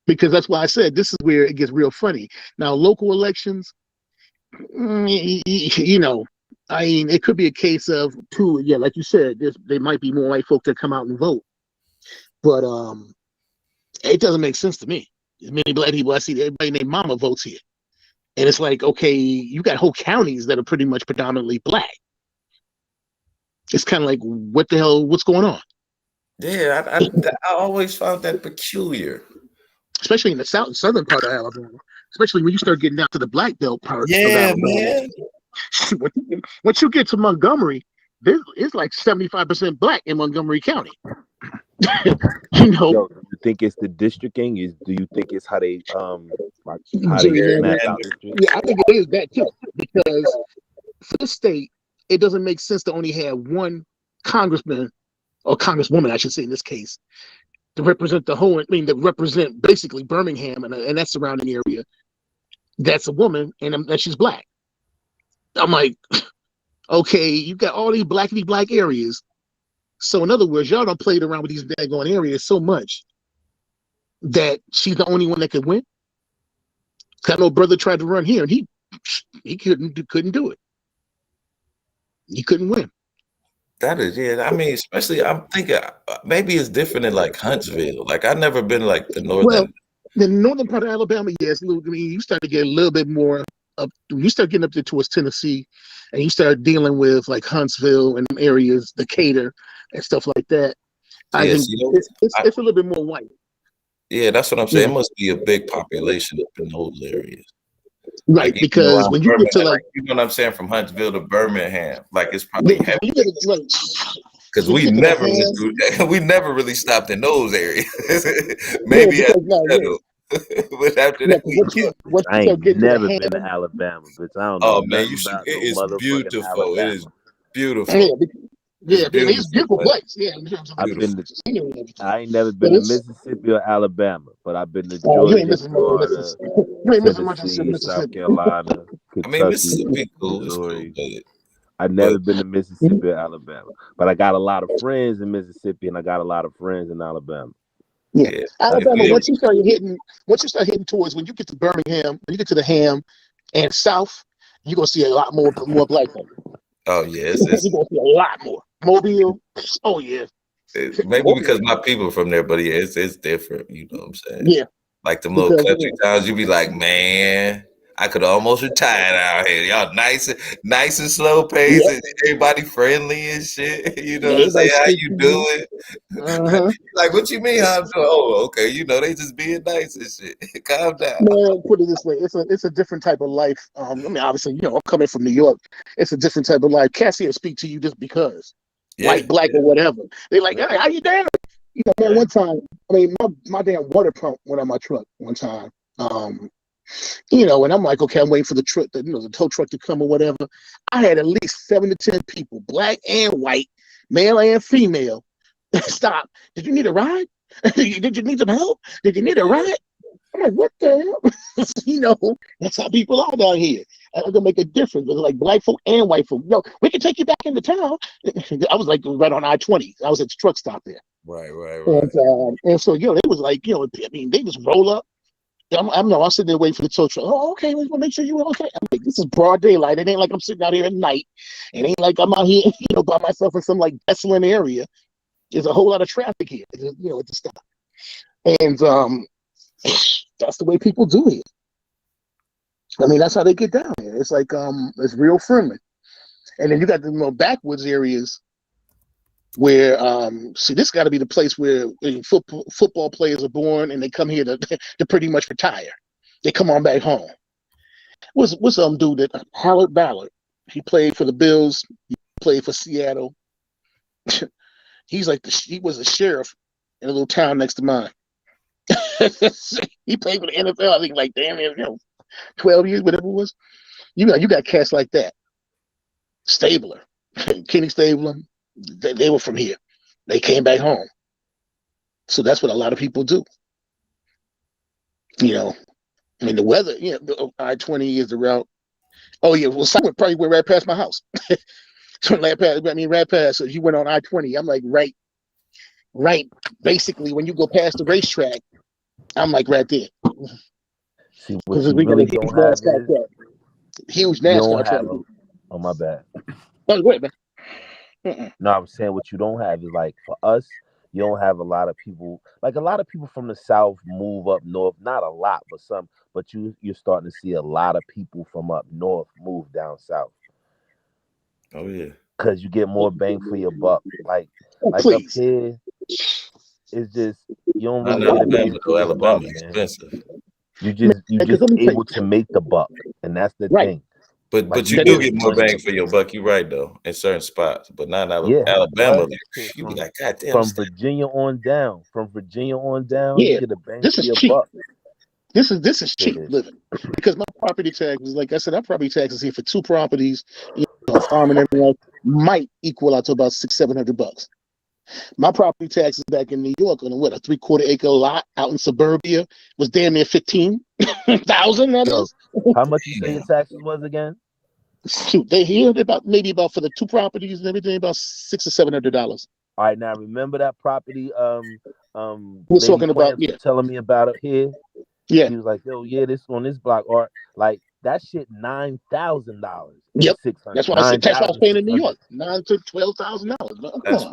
Because that's why I said this is where it gets real funny. Now, local elections, you know, I mean, it could be a case of two. Yeah, like you said, there might be more white folk that come out and vote, but it doesn't make sense to me. As many black people I see, everybody named Mama votes here, and it's like, okay, you got whole counties that are pretty much predominantly black. It's kind of like, what the hell? What's going on? Yeah, I always found that peculiar, especially in the southern part of Alabama. Especially when you start getting down to the Black Belt part. Yeah, of man. Once you get to Montgomery, it's like 75% black in Montgomery County. You know, Yo, do you think it's the districting? Do you think it's how they map out districts? Yeah, I think it is that too. Because for the state, it doesn't make sense to only have one congressman or congresswoman, I should say, in this case, to represent the whole. I mean, to represent basically Birmingham and that surrounding area. That's a woman, and she's black. I'm like, okay, you got all these black areas. So in other words, y'all don't played around with these daggone areas so much that she's the only one that could win? I know brother tried to run here and he couldn't do it. He couldn't win. That is, yeah. I mean, especially I'm thinking maybe it's different in like Huntsville. Like I've never been like the northern. Well, the northern part of Alabama, yes. I mean, you start to get a little bit more up. You start getting up there towards Tennessee, and you start dealing with like Huntsville and areas, Decatur, and stuff like that. I think it's a little bit more white. Yeah, that's what I'm saying. It must be a big population up in those areas. Right, like, because when you get to like, you know what I'm saying, from Huntsville to Birmingham, like it's probably heavy. Because we never really stopped in those areas. Maybe but after that, I ain't never been to Alabama, bitch. I don't know. Oh man, you should. It's beautiful. It is beautiful. Yeah, it's beautiful place. Yeah, I ain't never been to Mississippi or Alabama, but I've been to Georgia, Florida, Tennessee, South Carolina, Kentucky, I mean, Mississippi cool. Missouri. I've never been to Mississippi or Alabama, but I got a lot of friends in Mississippi and I got a lot of friends in Alabama. Yeah. Alabama. Once you start hitting towards, when you get to Birmingham, when you get to the Ham and South, you're gonna see a lot more black people. Oh yeah, you're gonna see a lot more. Mobile. Oh yeah. Maybe because my people from there, but yeah, it's different. You know what I'm saying? Yeah. Like them little country towns, you be like, man, I could almost retire out here. Y'all nice and slow pace, and everybody friendly and shit. You know what I'm saying? How you doing? Like, what you mean? How I'm doing? Oh, okay. You know, they just being nice and shit. Calm down. Man, put it this way, it's a different type of life. I mean, obviously, you know, I'm coming from New York. It's a different type of life. Cassie will speak to you just because, white, black, or whatever. They like, hey, how you doing? You know, man, one time, I mean, my damn water pump went on my truck one time. You know, and I'm like, okay, I'm waiting for the truck, the tow truck to come or whatever. I had at least 7 to 10 people, black and white, male and female. Stop. Did you need a ride? Did you need some help? Did you need a ride? I'm like, what the hell? You know, that's how people are down here. I'm gonna make a difference. It's like black folk and white folk. No, we can take you back into town. I was like right on I-20. I was at the truck stop there. Right. And so, you know, they was like, you know, I mean, they just roll up. I'm sitting there waiting for the tow truck. Oh, okay, we're gonna make sure you're okay. I'm like, this is broad daylight. It ain't like I'm sitting out here at night. It ain't like I'm out here, you know, by myself in some like desolate area. There's a whole lot of traffic here, you know, at the stop. And that's the way people do it. I mean, that's how they get down here. It's like it's real friendly. And then you got the more backwoods areas where see, this got to be the place where football players are born and they come here to pretty much retire. They come on back home. What's dude that Howard Ballard? He played for the Bills. He played for Seattle. He's like he was a sheriff in a little town next to mine. He played for the NFL. I think like damn near 12 years, whatever it was. You got cats like that. Stabler, Kenny Stabler. They were from here. They came back home. So that's what a lot of people do. You know, I mean, the weather, you know, I-20 is the route. Oh, yeah, well, someone probably went right past my house. So right past. So if you went on I-20, I'm like, right. Basically, when you go past the racetrack, I'm like right there. See, what you really don't have is huge NASCAR track. Oh, my bad. Oh, wait, man. No, I'm saying what you don't have is like for us, you don't have a lot of people. Like a lot of people from the South move up north. Not a lot, but some. But you're starting to see a lot of people from up north move down south. Oh yeah, because you get more bang for your buck. Like up here, it's just you don't really get a bang for your buck, man. Expensive. You just able to make the buck, and that's the thing. But you do get more bang for your buck. You're right though, in certain spots, but not in Alabama. You be like, God damn. From Virginia on down, you get a bang for your buck. This is cheap living because my property taxes, like I said, our property taxes here for 2 properties, farm and everything else, might equal out to about $600-700. My property taxes back in New York on a 3/4 acre lot out in suburbia was damn near 15,000. That is. How much you say your taxes was again? Shoot, they here about for the 2 properties and everything about $600 or $700. All right, now remember that property We're Lady talking about, Plants was telling me about it here. Yeah. She was like, yo, yeah, this on this block art, like that shit $9,000 and Yep. 600. That's what I said. That's what I was paying in New York. $9,000 to $12,000. That's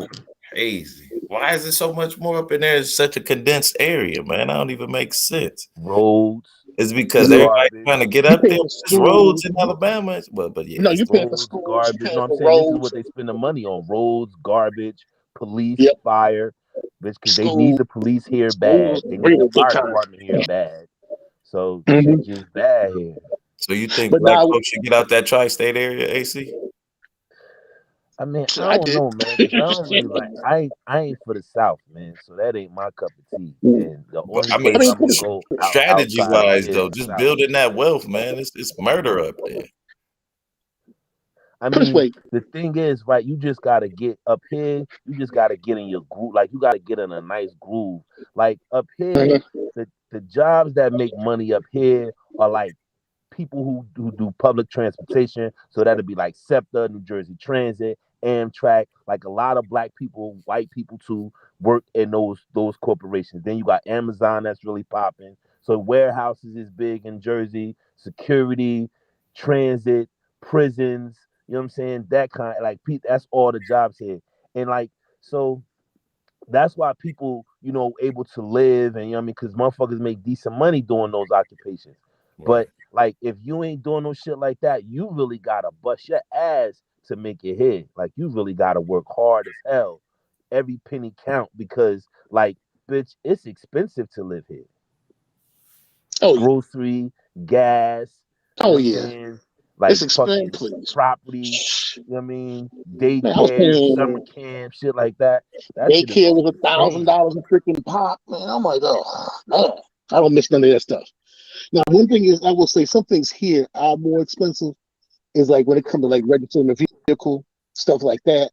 crazy. Why is it so much more up in there? It's such a condensed area, man. I don't even make sense. Roads. It's because everybody's trying to get up there. There's roads in Alabama. But yeah. No, you paying for roads, schools, garbage. you You know what paying I'm for saying? This is roads. what they spend the money on. Roads, garbage, police, Yep. fire. Bitch, because they School. need the police here bad. Schools, They need real the big fire time. department here bad. So Mhm. shit just bad here. So you think But black now- folks should get out that tri-state area, AC? I mean, So I I don't did. know, man, because I don't really like. I ain't for the South, man. So that ain't my cup of tea. And the But only I mean, place I'm gonna go strategy outside of wise here though, is the just South. building that wealth, man. It's murder up there. I Put it this mean, way. the thing is, right? You just gotta get up here. You just gotta get in your groove. Like you gotta get in a nice groove. Like up here, the jobs that make money up here are like people who do public transportation. So that'd be like SEPTA, New Jersey Transit, Amtrak. Like a lot of black people, white people too, work in those corporations. Then you got Amazon that's really popping. So warehouses is big in Jersey. Security, transit, prisons. You know what I'm saying? That kind like that's all the jobs here. And like so that's why people, able to live and you know what I mean, because motherfuckers make decent money doing those occupations. But like if you ain't doing no shit like that, you really gotta bust your ass to make it here. Like you really gotta work hard as hell. Every penny count because like bitch, it's expensive to live here. Oh, Grocery, gas, you know Oh what I'm yeah. saying? Like It's fucking expensive. property, you know what I mean? Man, I was Daycare, summer paying camp, shit like that. That shit is daycare off was the chain. $1,000 a freaking pop. Man, I'm like, oh man, I don't miss none of that stuff. Now, one thing is, I will say some things here are more expensive. Is like when it comes to like registering a vehicle, stuff like that.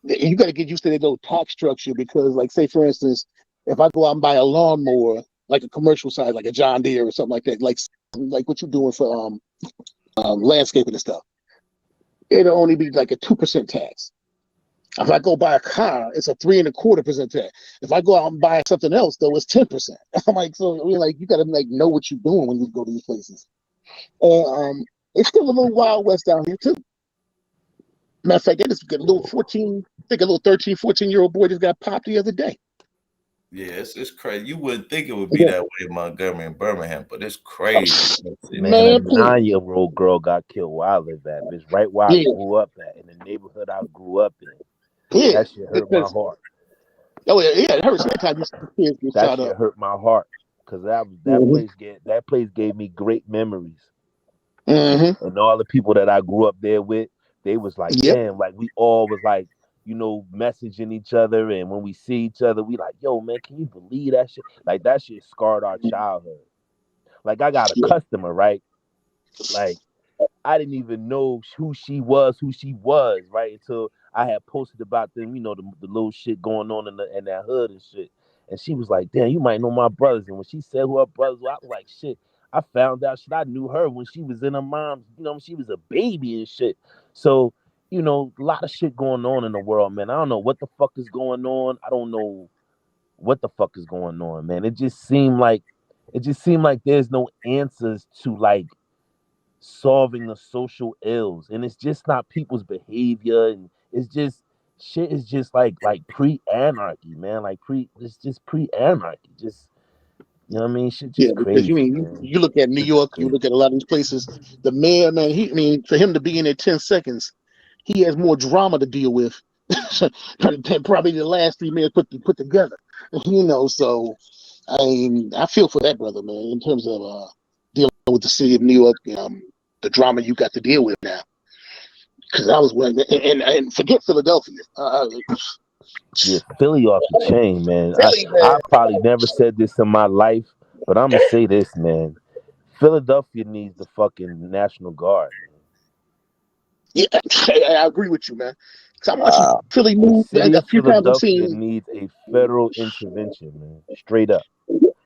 You got to get used to that little tax structure because, like, say for instance, if I go out and buy a lawnmower, like a commercial size, like a John Deere or something like that, like what you're doing for landscaping and stuff, it'll only be like a 2% tax. If I go buy a car, it's a 3.25% tax. If I go out and buy something else, though, it's 10%. I'm like, so we're like, you got to like know what you're doing when you go to these places. And it's still a little wild west down here too. Matter of fact, they just got a little 14, I think a little 13, 14-year-old boy just got popped the other day. Yeah, it's crazy. You wouldn't think it would be that way in Montgomery and Birmingham, but it's crazy. Man, a 9-year-old girl got killed where I live at, bitch. Right where I grew up at, in the neighborhood I grew up in. Yeah, that shit hurt my heart. Oh yeah, it hurts every time you see kids get That shot shit up. hurt my heart because that place gave me great memories. And all the people that I grew up there with, they was like, damn, like we all was like, messaging each other, and when we see each other, we like, yo, man, can you believe that shit? Like that shit scarred our childhood. Like I got a customer, right? Like I didn't even know who she was, right? Until I had posted about them, the little shit going on in that hood and shit. And she was like, damn, you might know my brothers. And when she said who her brothers were, I was like, shit. I found out shit. I knew her when she was in her mom's, when she was a baby and shit. So, a lot of shit going on in the world, man. I don't know what the fuck is going on. I don't know what the fuck is going on, man. It just seemed like there's no answers to like solving the social ills, and it's just not people's behavior, and it's just shit is just like pre-anarchy, man. It's just pre-anarchy, just you know what I mean? Shit just Because crazy. you look at New York, you look at a lot of these places. The mayor, man, for him to be in there 10 seconds, he has more drama to deal with than probably the last 3 mayors put together. So I feel for that brother, man, in terms of dealing with the city of New York, the drama you got to deal with now. Because I was and forget Philadelphia. Yeah, Philly off the chain, man. Philly, I man. probably never said this in my life, but I'm gonna say this, man. Philadelphia needs the fucking National Guard. Yeah, I agree with you, man. Because I'm watching Philly move. The city A of few times I've Philadelphia seen needs a federal intervention, man. Straight up.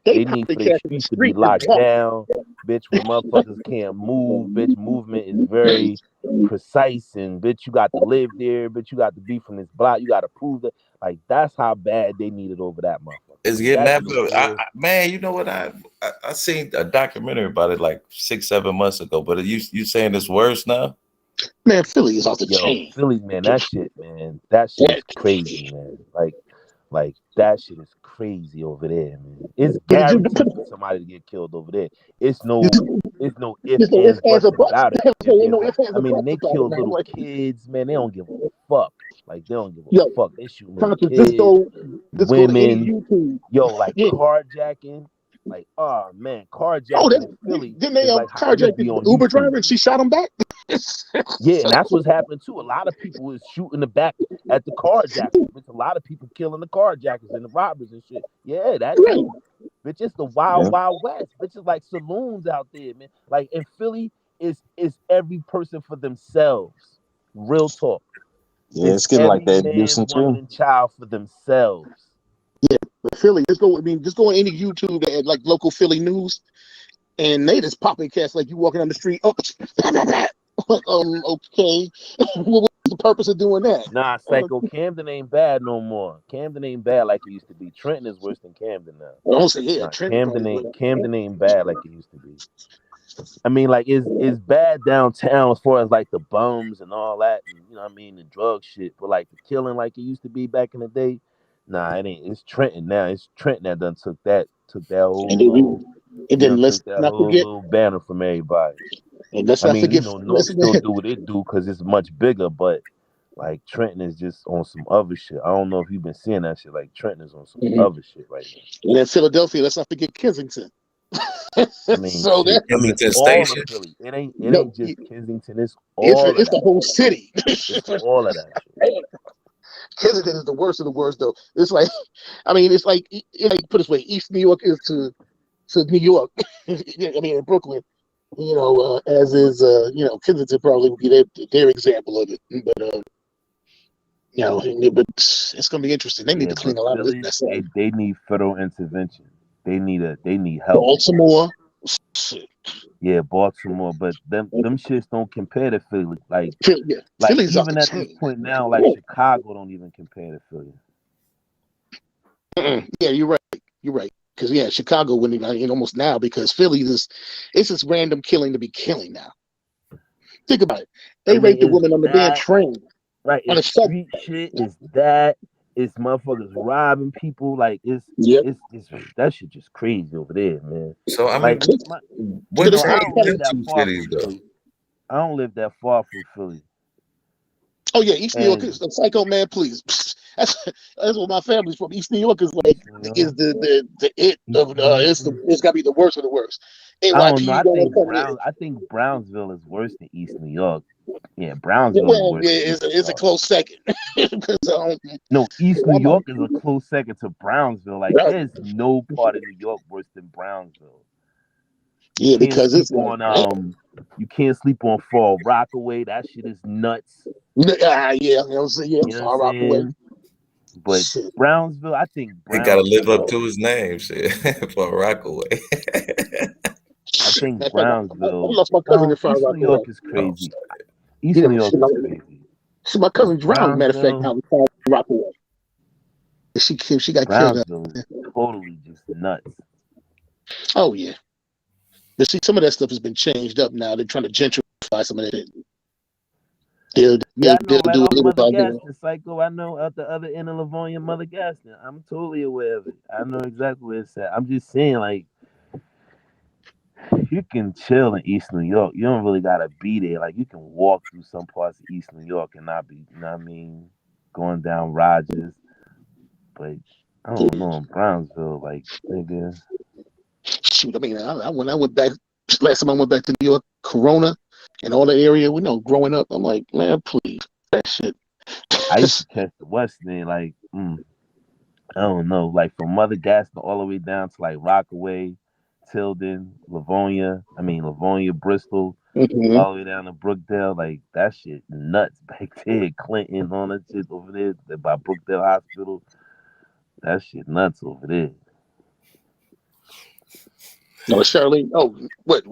they need probably for their catch the streets to be streets and locked walk. down, bitch, where motherfuckers can't move, bitch. Movement is very precise, and bitch, you got to live there, bitch. You got to be from this block. You got to prove that. Like that's how bad they need it over that motherfucker. It's getting that bad. Man, you know what? I seen a documentary about it like 6-7 months ago. But you saying it's worse now? Man, Philly is off the Yo, chain. Philly, man, that shit is crazy, man. Like that shit is crazy over there, man. It's guaranteed for somebody to get killed over there. It's no ifs, ands, buts about it. I mean, they kill little kids, man. They don't give a fuck. Like they don't give a fuck. They shoot little kids, women. Yo, like carjacking. Like, oh man, carjacking in Philly. Didn't they like carjack the Uber driver and she shot him back? Yeah, and that's what's happening too. A lot of people is shooting the back at the carjackers. It's a lot of people killing the carjackers and the robbers and shit. Yeah, that's it. Bitch, it's the wild west. Bitch, it's like saloons out there, man. Like in Philly, is every person for themselves. Real talk. Yeah, it's getting like that man, woman, and child for themselves. Yeah, but Philly, just go on any YouTube that had like local Philly news, and they just popping cats like you walking down the street. Oh, okay. What was the purpose of doing that? Nah, Psycho, Camden ain't bad no more. Camden ain't bad like it used to be. Trenton is worse than Camden now. I don't say yeah. Camden ain't bad like it used to be. I mean, like it's bad downtown as far as like the bums and all that, and, you know what I mean, the drug shit. But like the killing like it used to be back in the day, nah, it ain't. It's Trenton now. It's Trenton that done took that whole little banner from everybody. And let's not forget, North still do what it do because it's much bigger, but like Trenton is just on some other shit. I don't know if you've been seeing that shit. Like Trenton is on some other shit right now. And then Philadelphia, let's not forget Kensington. I mean, Kensington all Station. of Philly. It ain't just Kensington. It's all. It's the whole city. It's all of that shit. Kensington is the worst of the worst, though. It's like, I mean, it's like put it this way: East New York is to New York. I mean, in Brooklyn, you know, as is you know, Kensington probably would be their example of it. But you know, but it's gonna be interesting. They need to clean a lot of this mess up. They need federal intervention. They need help. Baltimore. Yeah, Baltimore, but them shits don't compare to Philly. Like Philly's even at this point now, like Chicago don't even compare to Philly. Yeah, you're right. You're right. Because Chicago winning almost now because Philly it's this random killing to be killing now. Think about it. They raped the woman on the damn train. Right. It's street shit. It's that. It's motherfuckers robbing people. Like it's that shit just crazy over there, man. So I mean, like, what I don't live that far from Philly. I don't live that far from Philly. Oh yeah, East New York is a psycho man. Please, that's what my family's from. East New York is like is the it of it's got to be the worst of the worst. I don't know. I think Brownsville is worse than East New York. Yeah, Brownsville is worse. It's a close second. No, East New York is a close second to Brownsville. Like there's no part of New York worse than Brownsville. Yeah, because it's on you can't sleep on Fall Rockaway. That shit is nuts. Fall Rockaway. But Brownsville, I think he got to live up to his name, shit. For Rockaway. I think Brownsville. I lost my cousin in Fall Rockaway. New York is crazy. East New York is crazy. So my cousin drowned. Matter of fact, now we Fall Rockaway. She got Brownsville killed. Is totally just nuts. Oh yeah. But see, some of that stuff has been changed up now. They're trying to gentrify some of it. They'll do a little bit. Psycho, I know at the other end of Livonia, Mother Gaston. I'm totally aware of it. I know exactly where it's at. I'm just saying, like, you can chill in East New York. You don't really gotta be there. Like, you can walk through some parts of East New York and not be, you know what I mean, going down Rogers. But I don't know in Brownsville, like, nigga. Shoot, I mean, when I went back last time I went back to New York, Corona and all that area, we know growing up, I'm like, man, please, that shit. I used to catch the West End, like, I don't know, like from Mother Gaston all the way down to like Rockaway, Tilden, Livonia, Bristol, all the way down to Brookdale, like that shit nuts back there. Clinton, all that shit over there by Brookdale Hospital, that shit nuts over there. No, Charlene. Oh, what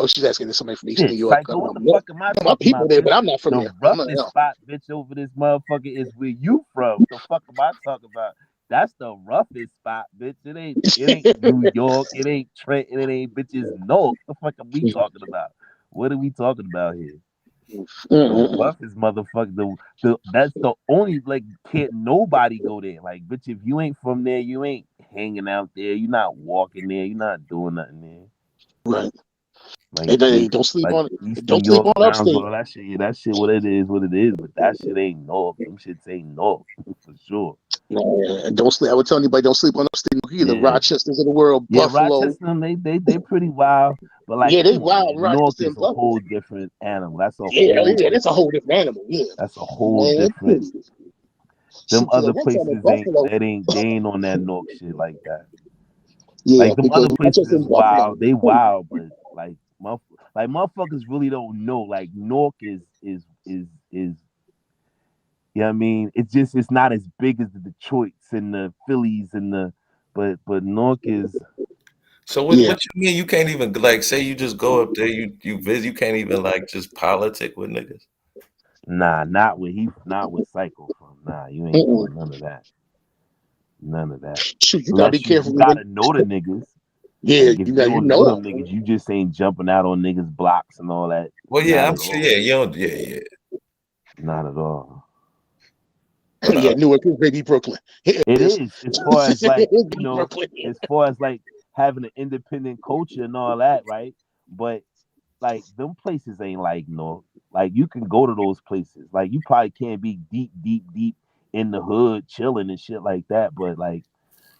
She's asking somebody from East New Shit, York. Psycho, what the fuck am I My talking people about, there, bitch? but I'm not from The there. roughest spot, bitch, over this motherfucker is where you from. What the fuck am I talking about? That's the roughest spot, bitch. It ain't New York. It ain't Trenton. It ain't bitches North. The fuck are we talking about? What are we talking about here? The roughest motherfucker. That's the only, like, can't nobody go there. Like, bitch, if you ain't from there, you ain't hanging out there. You're not walking there. You're not doing nothing there. Right. Like, Hey, don't sleep like on East don't New sleep York, on upstate. Brownsville, that shit, yeah, that shit, what it is, but that shit ain't North. Them shits ain't North, for sure. And don't sleep. I would tell anybody don't sleep on upstate either. Yeah. Rochester's of the world, Yeah, Buffalo. Rochester, they pretty wild, but like, Yeah, they come on, wild. man. North Rochester is and a Buffalo. whole different animal. That's a Yeah, whole yeah, that's a different, whole different animal. Yeah, that's a whole man. different. Them Shoot, other one time in places Buffalo. they ain't on that North shit like that. Yeah, Like, them because other places Rochester is and Buffalo. wild. They wild, but like motherfuckers really don't know. Like, North is you know what I mean? It's not as big as the Detroits and the Phillies and but North is. So what you mean you can't even, like, say you just go up there, you visit, you can't even, like, just politic with niggas? Nah, not with Psycho from. Nah, you ain't doing none of that. None of that. Shoot, you gotta be careful. You gotta know the niggas. Yeah, like, if you gotta don't know them niggas, you just ain't jumping out on niggas' blocks and all that. Well, yeah, Not I'm at sure. all. Yeah, you don't. Yeah. Not at all. But, yeah, Newark is baby Brooklyn. It is, as far as, like, Brooklyn. as far as, like, having an independent culture and all that, right? But, like, them places ain't like North. Like, you can go to those places. Like, you probably can't be deep in the hood chilling and shit like that. But, like,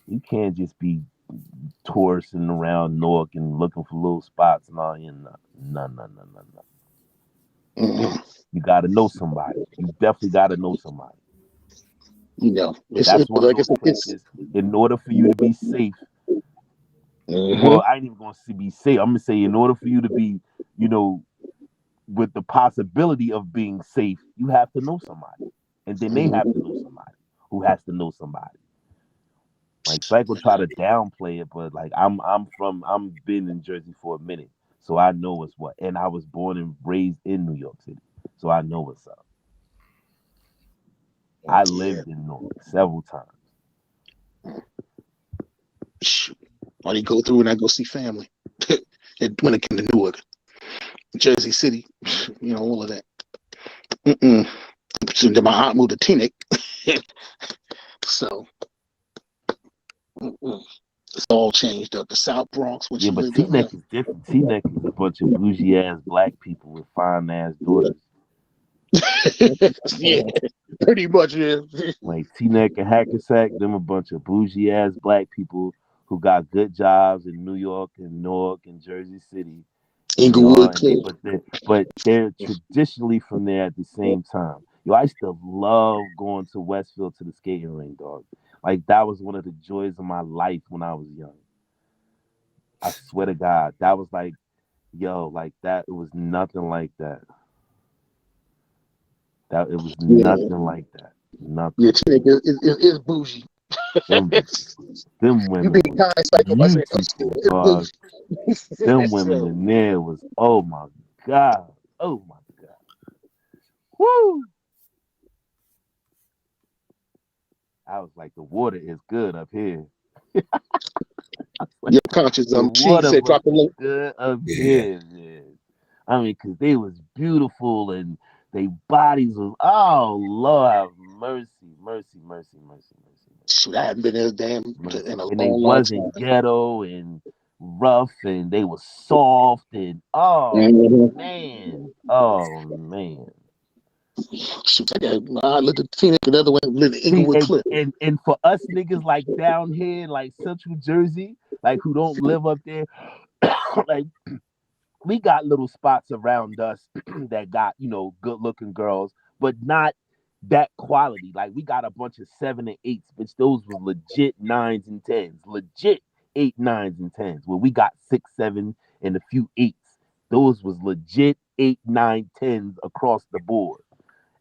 you can't just be touristing around Newark and looking for little spots and all. No. You got to know somebody. You definitely got to know somebody. You know, That's one of those places. In order for you to be safe, well, I ain't even gonna be safe. I'm gonna say, in order for you to be, with the possibility of being safe, you have to know somebody, and then they have to know somebody who has to know somebody. Like, Psycho try to downplay it, but, like, I'm been in Jersey for a minute, so I know what's what, and I was born and raised in New York City, so I know what's up. I lived in Newark several times. Shoot. Why do you go through and I go see family? When it came to Newark, Jersey City, all of that. So then my aunt moved to Teaneck, so it's all changed up. The South Bronx, when Yeah, she but lived in. Teaneck is different. Teaneck is a bunch of bougie ass black people with fine ass daughters. Yeah, pretty much. Yeah. Like, Teaneck and Hackensack, them a bunch of bougie ass black people who got good jobs in New York and Newark and Jersey City. Inglewood, But they're traditionally from there at the same time. Yo, I used to love going to Westfield to the skating rink, dog. Like, that was one of the joys of my life when I was young. I swear to God, that was like, yo, like that. It was nothing like that. It was nothing like that. Nothing. Yeah, Teaneck is bougie. Them women being kind, Psycho, by saying beautiful, dog. Them women in there was, oh my God. Oh my God. Woo! I was like, the water is good up here. Your conscious The Chief water said drop the link. good up here, man. I mean, because they was beautiful and they bodies was, oh Lord have mercy. Shoot, I haven't been there damn in a And they long wasn't time. ghetto and rough, and they was soft, and oh man. Shoot, I lived in Teaneck, the other one lived in See, Inglewood Cliff. and for us niggas, like, down here in, like, Central Jersey, like, who don't live up there, like, we got little spots around us that got, good looking girls, but not that quality. Like, we got a bunch of 7 and 8s, bitch. Those was legit 9s and 10s, legit 8, 9s and 10s. Where we got 6, 7, and a few 8s. Those was legit 8, 9, 10s across the board.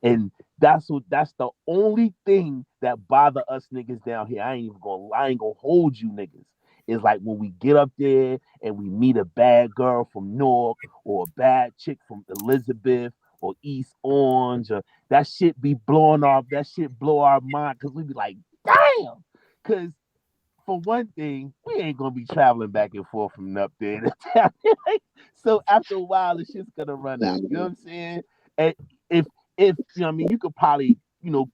And that's the only thing that bother us niggas down here. I ain't gonna hold you niggas. is like when we get up there and we meet a bad girl from Newark or a bad chick from Elizabeth or East Orange, or that shit be blowing off. That shit blow our mind because we be like, damn. Because for one thing, we ain't gonna be traveling back and forth from up there to down there. So after a while, the shit's gonna run out. You know what I'm saying? And if you know what I mean, you could probably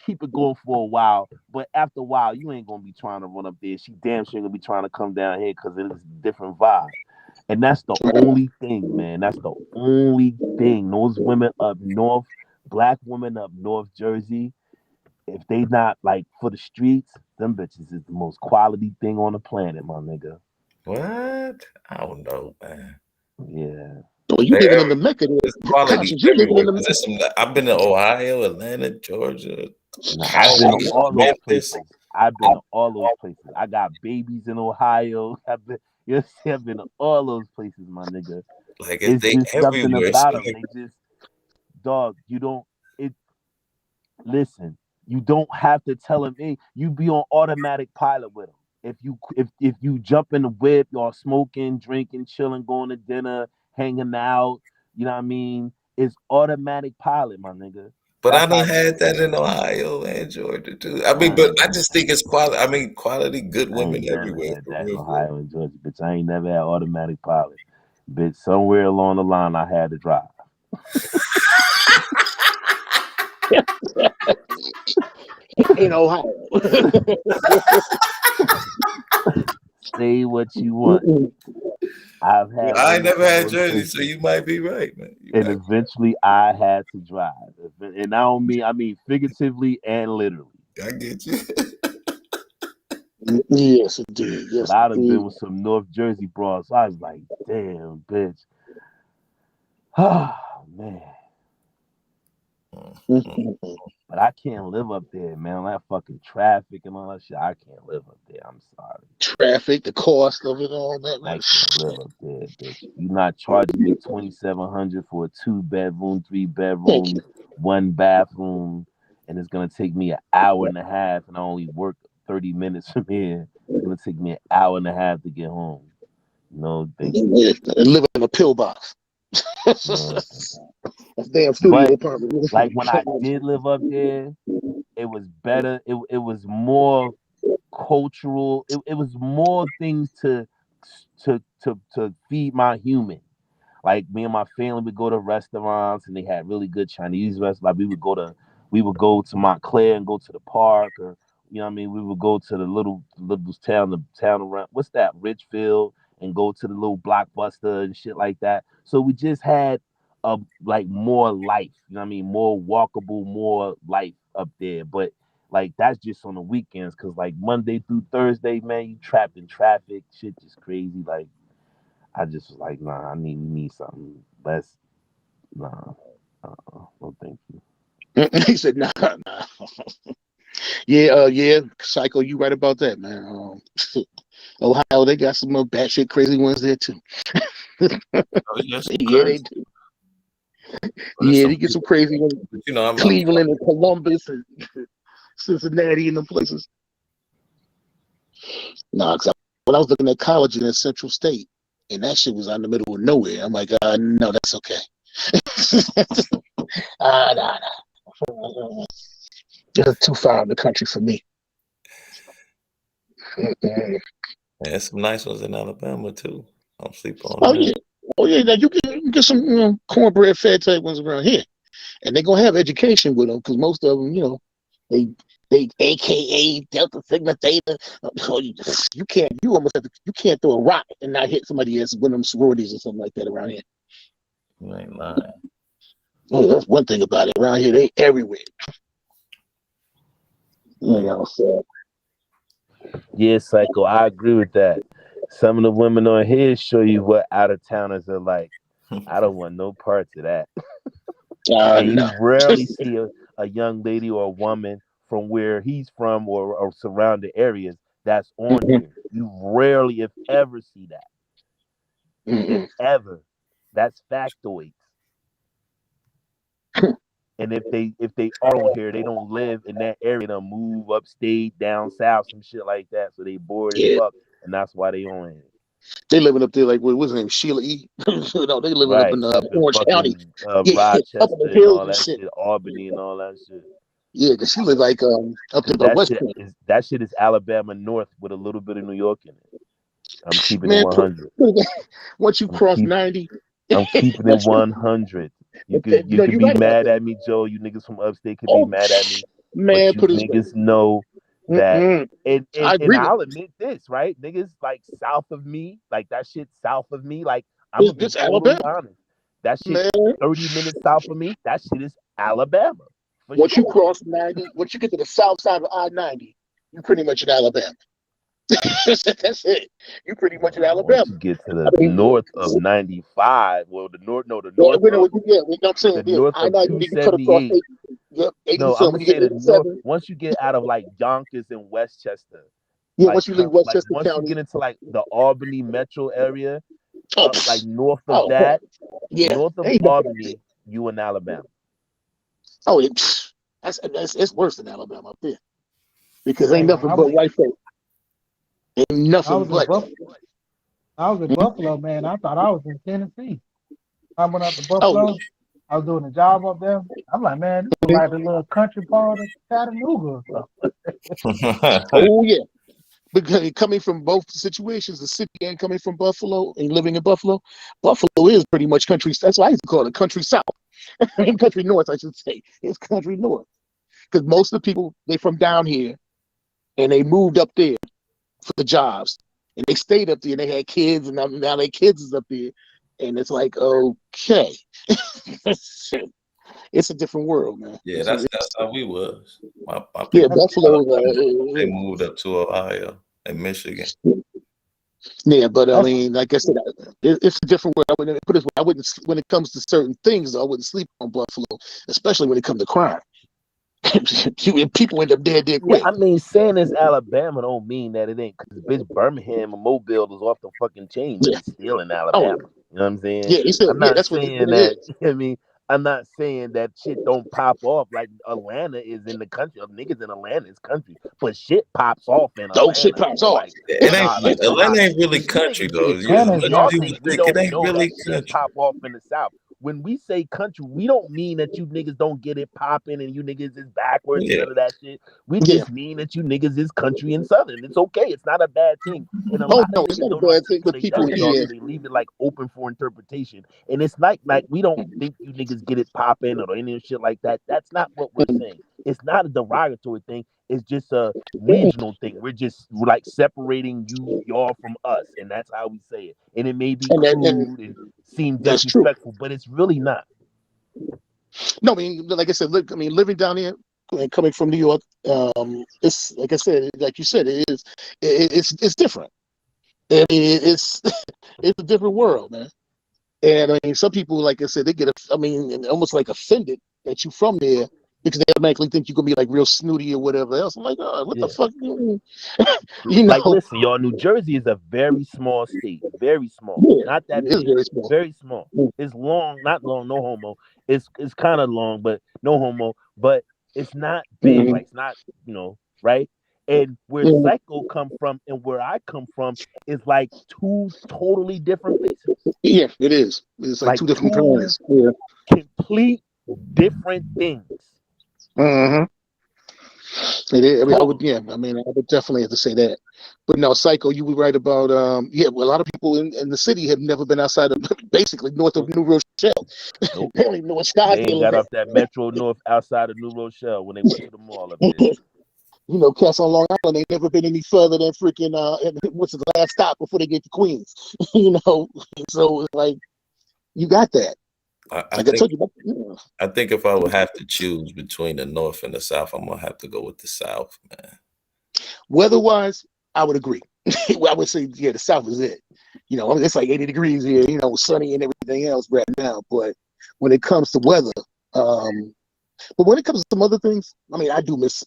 keep it going for a while, but after a while, you ain't gonna be trying to run up there. She damn sure ain't gonna be trying to come down here because it is a different vibe. And that's the only thing, man. That's the only thing. Those women up north, black women up North Jersey, if they not like for the streets, them bitches is the most quality thing on the planet, my nigga. What? I don't know, man. Yeah. Oh, you living in the Mecca? There's quality Conscious, you living everywhere. in the I've been to Ohio, Atlanta, Georgia. Nah, I've been to all those places. I've been to all those places. I got babies in Ohio. I've been, I've been to all those places, my nigga. Like It's they just something everywhere. about them. They just, dog. You don't. Listen. You don't have to tell them. Hey, you be on automatic pilot with them. If you jump in the whip, y'all smoking, drinking, chilling, going to dinner, hanging out. You know what I mean? It's automatic pilot, my nigga. But I done had that in Ohio and Georgia too. I mean, but I just think it's quality. I mean, quality, good women everywhere. Had that in Ohio and Georgia, bitch. I ain't never had automatic pilot. Bitch, somewhere along the line, I had to drive. in Ohio. Say what you want. I've had. I ain't never had Jersey, so you might be right, man. And eventually, I had to drive, and I mean figuratively and literally. I get you. Yes, indeed. Yes, but I'd have been with some North Jersey bras. So I was like, damn, bitch. Oh man. But I can't live up there, man. That fucking traffic and all that shit. I can't live up there. I'm sorry. Traffic, the cost of it all, that. I can't live up there, bitch. You not charging me $2,700 for a 2-bedroom, 3-bedroom, 1 bathroom, and it's gonna take me an hour and a half, and I only work 30 minutes from here. It's gonna take me an hour and a half to get home. No, thank you. And live in a pillbox. A damn studio apartment. Like when I did live up there, it was better. It was more cultural. It was more things to feed my human. Like me and my family would go to restaurants and they had really good Chinese restaurants. Like we would go to Montclair and go to the park, or you know what I mean, we would go to the little town around what's that, Richfield, and go to the little Blockbuster and shit like that. So we just had like more life, you know what I mean, more walkable, more life up there. But like that's just on the weekends, cause like Monday through Thursday, man, you trapped in traffic, shit just crazy. Like I just was like, nah, we need something less. Nah, no, thank you. He said, nah. Yeah, Psycho, you right about that, man. Ohio, they got some batshit crazy ones there too. Yeah, they do. Yeah, they get some crazy ones. You know, Cleveland and Columbus and Cincinnati and them places. Nah, because when I was looking at college in Central State, and that shit was out in the middle of nowhere. I'm like, no, that's okay. Nah. Just too far in the country for me. There's some nice ones in Alabama too. I'm sleeping on. Oh yeah. Now you can get some cornbread fed type ones around here, and they're gonna have education with them because most of them, they AKA Delta Sigma Theta. You can't throw a rock and not hit somebody else one of them sororities or something like that around here. You ain't lying. Oh, that's one thing about it. Around here, they everywhere. Yeah, Psycho, I agree with that. Some of the women on here show you what out of towners are like. I don't want no parts of that. And you rarely see a young lady or a woman from where he's from or surrounding areas that's on here. You rarely, if ever, see that. If ever. That's factoids. And if they are on here, they don't live in that area. They'll move upstate, down south, some shit like that. So they bored as fuck. and that's why they on it. They living up there like what was his name, Sheila E. No, they living up Right, in up in Orange County. fucking Yeah, up in Rochester the and hills all and that shit. shit, Albany and all that shit. Yeah, cause she live like up there Cause by West Point. that shit is Alabama North with a little bit of New York in it. I'm keeping it Man, 100. once you cross 90, I'm keeping it 100. You could no, be you're right about mad that. at me, Joe. You niggas from upstate could be Oh, mad at me. man, But you put it this way. niggas know that, and I agree with I'll admit this, right? Niggas like south of me, like that shit south of me, like I'm you. gonna be This totally Alabama, honest. That shit man. 30 minutes south of me, that shit is Alabama. For Once you sure. cross 90, once you get to the south side of I-90, you're pretty much in Alabama. That's it. You're pretty much in Alabama. Once you get to the north of 95, well, the north of I'm saying, the north of I-90, you cut across 278. 80 No, I'm something, gonna you say get the north. 87. Once you get out of like Yonkers and Westchester, Yeah, like once you leave Westchester once you County. get into like the Albany metro area, Oh, up like north of that, yeah, north of ain't nothing like Albany, you in Alabama. Oh, it's worse than Alabama up there because ain't nothing but white folk. Ain't nothing but. I was in Buffalo, man. I thought I was in Tennessee. I went up to Oh, Buffalo. I was doing a job up there. I'm like, man, this is like a little country part of Chattanooga or something. oh yeah. Because coming from both situations, the city and coming from Buffalo and living in Buffalo, Buffalo is pretty much country. That's why I used to call it country south. Country north, I should say. It's country north. Because most of the people, they from down here and they moved up there for the jobs. And they stayed up there and they had kids and now their kids is up there. And it's like, okay. It's a different world, man. Yeah, that's how we was. My Yeah, people, Buffalo. they moved up to Ohio and Michigan. Yeah, but I mean, like I said, it's a different world. I wouldn't put it this way. I wouldn't, when it comes to certain things, I wouldn't sleep on Buffalo, especially when it comes to crime. People end up dead quick. Yeah, I mean, saying it's Alabama don't mean that it ain't. Because bitch, Birmingham and Mobile is off the fucking chain, but it's still in Alabama. You know what I'm saying? Yeah, I'm not that's saying what that. it is. I mean, I'm not saying that shit don't pop off. Like Atlanta is in the country. Niggas in Atlanta is country, but shit pops off in Atlanta. Shit pops off. Like, Atlanta ain't really country though. Y'all think we don't it ain't know really that shit country. pop off in the South. When we say country, we don't mean that you niggas don't get it popping and you niggas is backwards and none of that shit. We just mean that you niggas is country and Southern. It's okay. It's not a bad thing. And a lot of it's niggas not a don't bad thing, but people articulate that, so they leave it like open for interpretation. And it's like we don't think you niggas get it popping or any shit like that. That's not what we're saying. It's not a derogatory thing. It's just a regional thing. We're just like separating y'all from us, and that's how we say it. And it may be crude and seem disrespectful, but it's really not. No, I mean, like I said, look, I mean, living down here and coming from New York, it's like I said, like you said, it's different. I mean, it's a different world, man. And I mean, some people, like I said, they get, almost like offended that you from there because they automatically think you're gonna be like real snooty or whatever else. I'm like, oh, what the fuck? You know, like, listen, y'all, New Jersey is a very small state, very small, not that big, very small. It's long, not long, no homo. It's kind of long, but no homo. But it's not big, like it's not, right? And where Psycho come from and where I come from is like two totally different places. Yeah, it is. It's like two different planets. Yeah. Complete different things. Mm-hmm. It is. I would definitely have to say that. But no, Psycho, you were right about well, a lot of people in the city have never been outside of basically north of New Rochelle. Nope. They don't even know what They ain't got off that Metro North outside of New Rochelle when they went to the mall up there. You know, cats on Long Island ain't never been any further than freaking what's the last stop before they get to Queens. So it's like you got that. I think if I would have to choose between the North and the South, I'm gonna have to go with the South, man. Weather-wise, I would agree. I would say, the South is it. It's like 80 degrees here, sunny and everything else right now. But when it comes to weather, but when it comes to some other things, I do miss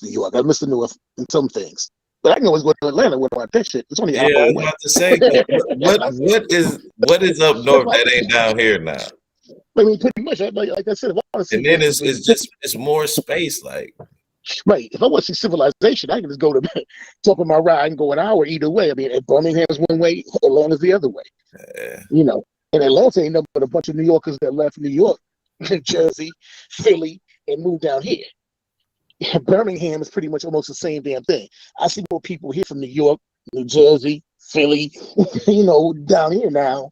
New York. I miss the North in some things. But I can always go to Atlanta when I want that shit. It's only an hour away. I was about to say, what is up north that ain't down here now? I mean, pretty much. Like I said, and then it's more space. Like Right. If I want to see civilization, I can just go to top of my ride and go an hour either way. I mean, if Birmingham is one way, Atlanta's the other way. You know, and Atlanta ain't nothing but a bunch of New Yorkers that left New York, Jersey, Philly, and moved down here. Birmingham is pretty much almost the same damn thing. I see more people here from New York, New Jersey, Philly, you know, down here now,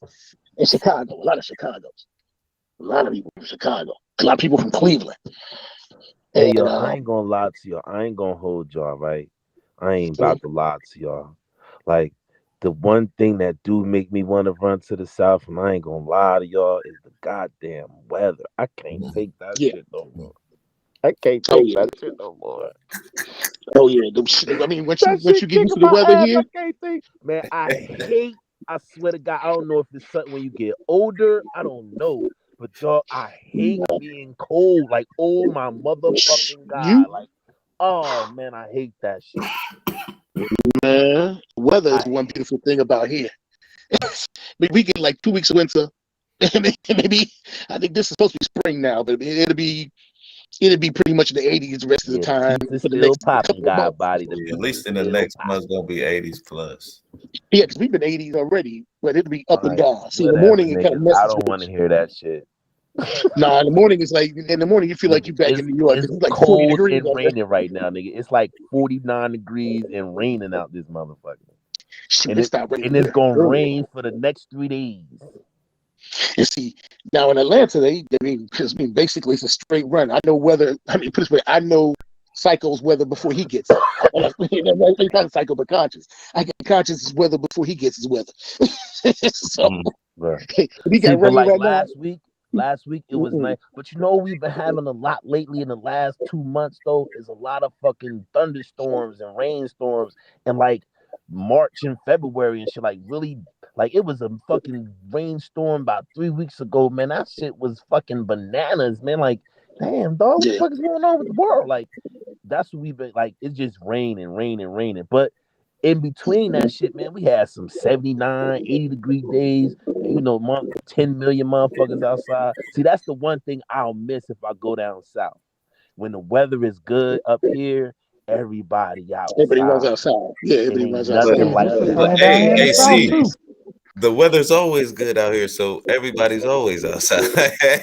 in Chicago. A lot of Chicago's. A lot of people from Chicago. A lot of people from Cleveland. Hey, And, yo, I ain't gonna lie to y'all. I ain't gonna hold y'all, right? I ain't about to lie to y'all. Like, the one thing that do make me want to run to the South, and I ain't gonna lie to y'all, is the goddamn weather. I can't take that shit no more. I can't take that shit no more. Oh yeah, I mean, once you get used to the My weather ass, here, I can't think. Man, I swear to God, I don't know if it's something when you get older. I don't know. But dog, I hate being cold. Like, oh my motherfucking God. Like, oh man, I hate that shit. man, weather is one beautiful thing about here. We get like 2 weeks of winter, and maybe I think this is supposed to be spring now, but it'll be pretty much in the 80s the rest of the time Pizza for the still next popping, couple of God months. body. The At least pizza in the still next popping. month's gonna be 80s plus. Yeah, because we've been 80s already, but it'll be up and All right, down. See, in the whatever, morning it kind of niggas. I messes don't with want to hear that shit. Nah, in the morning it's like in the morning you feel like you're back in New York. It's It's like 40 cold degrees and out there. raining right now, nigga. It's like 49 degrees and raining out this motherfucker. Shoot, it stopped raining It's here gonna earlier. rain for the next 3 days. And see, now in Atlanta, basically it's a straight run. I know weather. I mean, put it this way, I know Psycho's weather before he gets it. It's not Psycho, but Conscious. I get Conscious' weather before he gets his weather. So we See, got but rain like right now. last week it was nice. But you know we've been having a lot lately in the last 2 months though. Is a lot of fucking thunderstorms and rainstorms and like March and February and shit. Like really, like it was a fucking rainstorm about 3 weeks ago, man. That shit was fucking bananas, man. Like, damn, dog, what the fuck is going on with the world? Like, that's what we've been like. It's just raining, raining, raining. But in between that shit, man, we had some 79, 80-degree days. And, you know, 10 million motherfuckers outside. See, that's the one thing I'll miss if I go down south. When the weather is good up here, everybody outside. Everybody runs outside. Yeah, It everybody ain't runs nothing outside. like But that. hey, AC, the weather's always good out here, so everybody's always outside.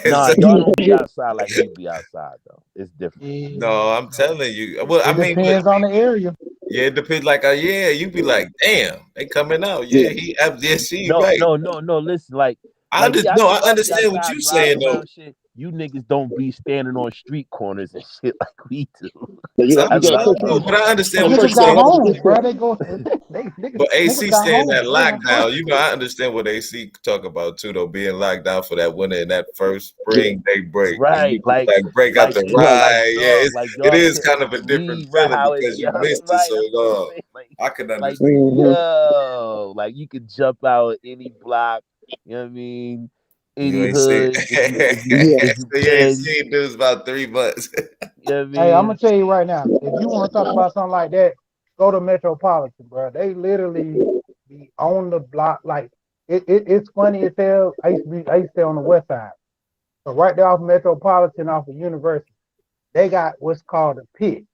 Nah, So- y'all don't be outside like we be outside though. It's different. no, I'm telling you. Well, I It mean, look, depends on the area. yeah, it depends. Like, yeah, you be like, damn, they coming out. Yeah, yeah, see you No, right. no, no, no. Listen, like I yeah, I no, see I y'all be understand what outside you saying driving though. around shit. You niggas don't be standing on street corners and shit like we do. But you That's what got I to love. But I understand what you're Niggas got saying. homes, bro. They go. Niggas, But niggas AC got saying homes. that They outside. lockdown, you know, I understand what AC talk about too, though, being locked down for that winter and that first spring day break. And Right, you can, like break out like the nigga, like ride. Yeah, dog, like it y'all is couldn't kind of a different believe right feeling how it because you yeah, missed it right. so That's what I'm long. saying. I can Like understand. yo, like you could jump out any block, you know what I mean? You Any ain't seen hood if you so you ain't can, seen dudes about 3 months. you know what I Hey, I'm mean? gonna tell you right now. If you want to talk about something like that, go to Metropolitan, bro. They literally be on the block. Like it's funny as hell. I used to stay on the west side. So right there off Metropolitan, off of University, they got what's called a pit.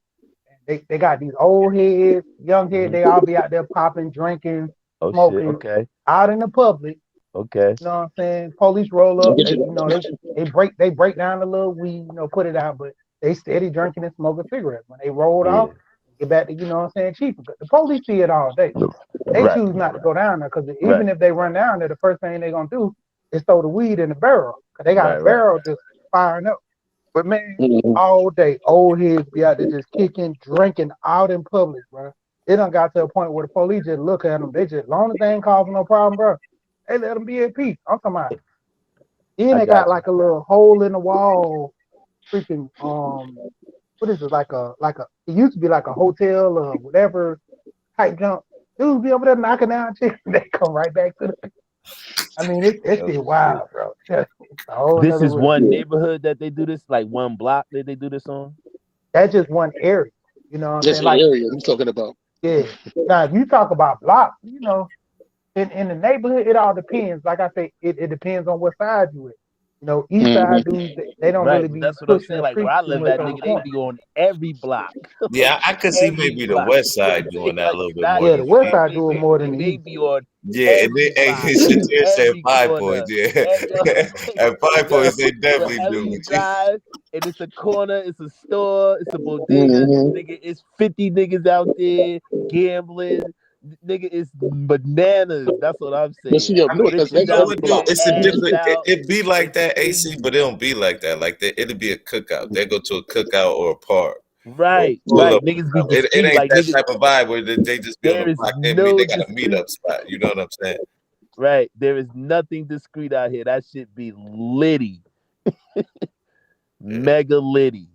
They got these old heads, young heads. They all be out there popping, drinking, Oh shit, smoking, okay. out in the public. Okay. You know what I'm saying? Police roll up. They break down the little weed, put it out, but they steady drinking and smoking cigarettes. When they rolled off, get back to cheaper. But the police see it all day. They Right. choose not to go down there because even Right. if they run down there, the first thing they're gonna do is throw the weed in the barrel because they got a Right. barrel just firing up. But man, all day, old heads be out there just kicking, drinking out in public, bro. It done got to a point where the police just look at them. They just, long as they ain't causing no problem, bro, they let them be at peace. I'm talking about. Then I they got got you. like a little hole in the wall, freaking what is it, it used to be like a hotel or whatever type junk. Dudes be over there knocking down chicks, they come right back to the. I mean, it's Oh, wild, bro. It's a whole this nother is world. one neighborhood that they do this, like one block that they do this on. That's just one area. You know what I'm That's saying? the Like, area he's talking about. yeah. Now, if you talk about blocks, in the neighborhood, it all depends. Like I say, it depends on what side you with. You know, East Side dudes, they don't Right, really but be that's what I'm pushing saying. the Like where streets I too live much at, on the nigga, they corner. be on every block. Yeah, I could see Every maybe the block. West You know what Side I'm doing saying? that a Like little bit not more Yeah, than the West Five Side maybe, do it maybe more than it the may East. be on Yeah, and every they hey, block, Shatir said every 5 points. corner, Yeah, every at 5 points they definitely wherever do you it. drive, and it's a corner, it's a store, it's a bodega, nigga, it's 50 niggas out there gambling. Nigga, it's bananas. That's what I'm But see, saying. yo, I mean, Niggas you is know out what there though? It's a ass different. out. It be like It's that, AC, crazy. but it don't be like that. Like it'll be a cookout. They go to a cookout or a park or Right, pull right. up. Niggas be It discreet. ain't Like that niggas, type of vibe where they just be on the there is block. They no got a discreet. meetup spot. You know what I'm saying? Right, there is nothing discreet out here. That shit be litty, Yeah, mega litty.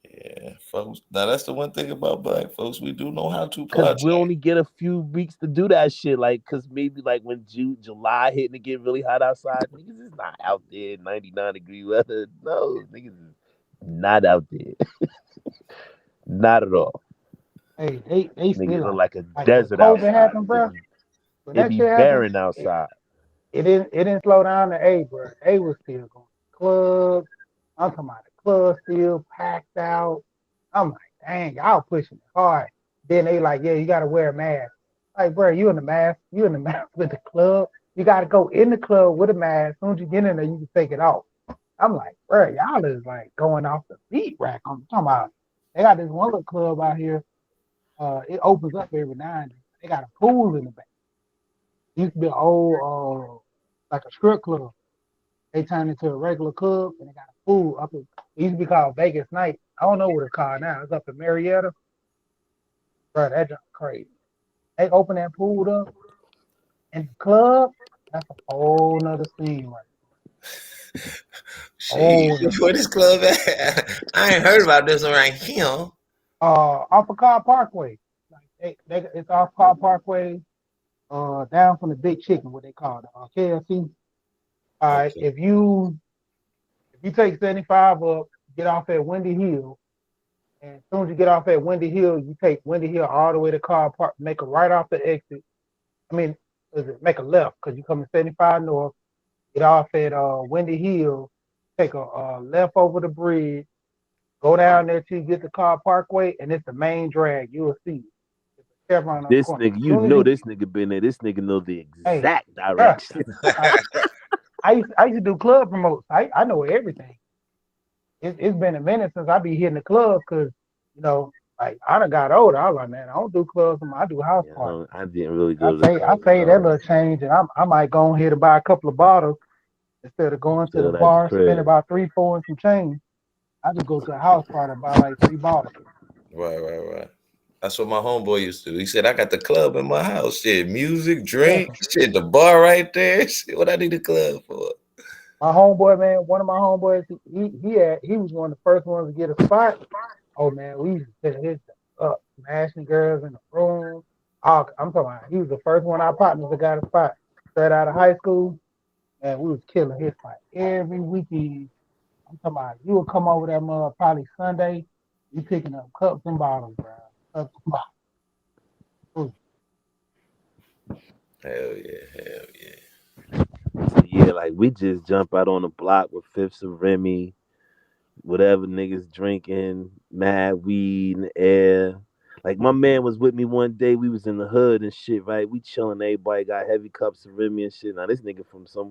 yeah, folks. Now that's the one thing about black folks. We do know how to Cause project. we only get a few weeks to do that shit. Like, cause maybe like when July hit and it get really hot outside, niggas is not out there 99-degree weather. No, niggas is not out there. Not at all. Hey, they Niggas still look out. like a Like when desert COVID outside. happened, bro. When It that be shit happened, barren outside. it didn't slow down to A, bro. A was still going to clubs. I'm talking about the club still packed out. I'm like, dang, y'all pushing it hard. Then they like, yeah, you gotta wear a mask. Like, bro, you in the mask, with the club. You gotta go in the club with a mask. As soon as you get in there, you can take it off. I'm like, bro, y'all is like going off the beat rack. I'm talking about. They got this one little club out here. It opens up every now and then. They got a pool in the back. It used to be an old, like a strip club. They turned into a regular club and they got a pool up. It used to be called Vegas Night. I don't know what it's called now. It's up in Marietta. Bro, that junk crazy. They open that pool up in the club. That's a whole nother scene, right? Shit, where this club at? I ain't heard about this one right here. Off of Car Parkway. Like it's off Car Parkway. Down from the Big Chicken, what they call it, KFC. All right, Okay. if you take 75 up, get off at Windy Hill, and as soon as you get off at Windy Hill, you take Windy Hill all the way to Car Park, make a right off the exit. I mean, make a left because you come to 75 North, get off at Windy Hill, take a left over the bridge, go down there till you get to Car Parkway, and it's the main drag. You'll see it's a Chevron on the This corner. nigga, you know this nigga been there. This nigga know the Hey, exact bruh, direction. I used to do club promotes. I know everything. It's been a minute since I be hitting the club because, like I done got older. I was like, man, I don't do clubs anymore. I do house parties. I didn't really I go to the say I club. say that little change, and I might go ahead and buy a couple of bottles instead of going to the Chill at the bar, spend crib. about 3-4 and some change. I just go to a house party and buy like 3 bottles. Right. That's what my homeboy used to do. He said, I got the club in my house. Shit, music, Yeah. drink, shit, the bar right there. Shit, what I need a club for? My homeboy, man, one of my homeboys, he was one of the first ones to get a spot. Oh man, we used to set his up, smashing girls in the room. I'm talking about he was the first one of our partners that got a spot straight out of high school, and we was killing his spot every weekend. I'm talking about you would come over that mother probably Sunday, you picking up cups and bottles, bro. Cups and bottles. Hell yeah. Yeah, like we just jump out on the block with fifths of Remy, whatever niggas drinking, mad weed in the air. Like my man was with me one day. We was in the hood and shit, right? We chilling. Everybody got heavy cups of Remy and shit. Now this nigga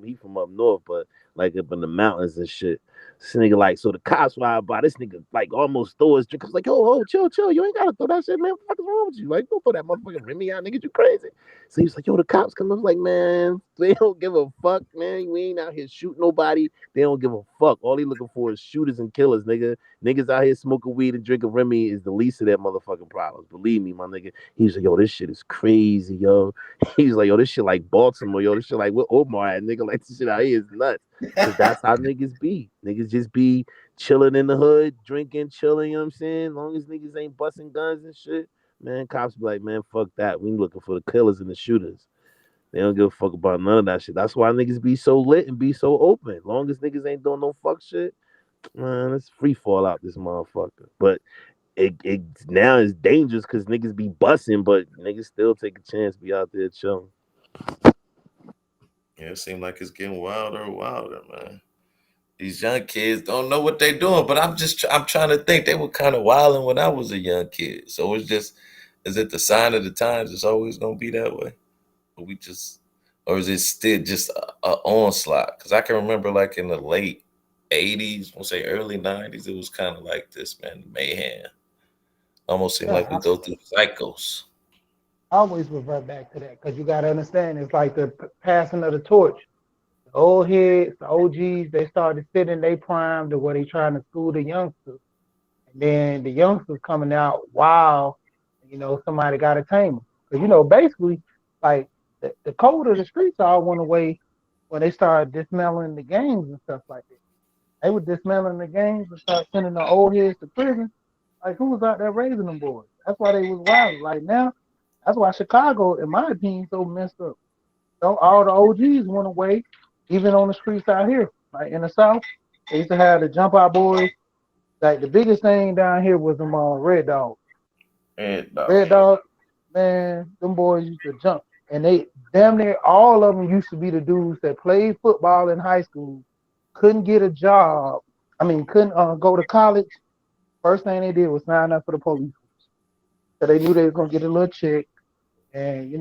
he from up north, but like up in the mountains and shit. This nigga like, so the cops ride by. This nigga like almost throw his drink. I was like, yo, chill. You ain't gotta throw that shit, man. What the fuck is wrong with you? Like, don't throw that motherfucking Remy out, nigga. You crazy? So he was like, yo, the cops come. I was like, man, they don't give a fuck, man. We ain't out here shooting nobody. They don't give a fuck. All he looking for is shooters and killers, nigga. Niggas out here smoking weed and drinking Remy is the least of their motherfucking problems. Believe me, my nigga. He's like, yo, this shit is crazy, yo. He's like, yo, this shit like Baltimore, yo. This shit like what Omar at, nigga. Like, this shit out here is nuts. Because that's how niggas be. Niggas just be chilling in the hood, drinking, chilling, you know what I'm saying? As long as niggas ain't busting guns and shit, man, cops be like, man, fuck that. We looking for the killers and the shooters. They don't give a fuck about none of that shit. That's why niggas be so lit and be so open. As long as niggas ain't doing no fuck shit, man, it's free fall out this motherfucker. But it now is dangerous because niggas be busting, but niggas still take a chance to be out there chilling. Yeah, it seems like it's getting wilder and wilder, man. These young kids don't know what they're doing. But I'm trying to think. They were kind of wilding when I was a young kid. So it's just, is it the sign of the times? It's always gonna be that way. Or is it still just a onslaught? Because I can remember like in the late '80s, we'll say early '90s, it was kind of like this, man, mayhem. Almost seemed like we go through cycles. I always revert back to that because you got to understand it's like the passing of the torch. The old heads, the OGs, they started sitting their prime to where they trying to school the youngsters. And then the youngsters coming out, wow, somebody got to tame them. Because, basically, like the code of the streets all went away when they started dismantling the gangs and stuff like that. They were dismantling the gangs and start sending the old heads to prison. Like, who was out there raising them boys? That's why they was wild. Like, now, that's why Chicago, in my opinion, so messed up. So all the OGs went away, even on the streets out here. Like, in the South, they used to have the jump out boys. Like, the biggest thing down here was them Red Dogs. Red Dog, man, them boys used to jump. And they, damn near all of them used to be the dudes that played football in high school, couldn't get a job. Couldn't go to college. First thing they did was sign up for the police. So they knew they were gonna get a little check, and they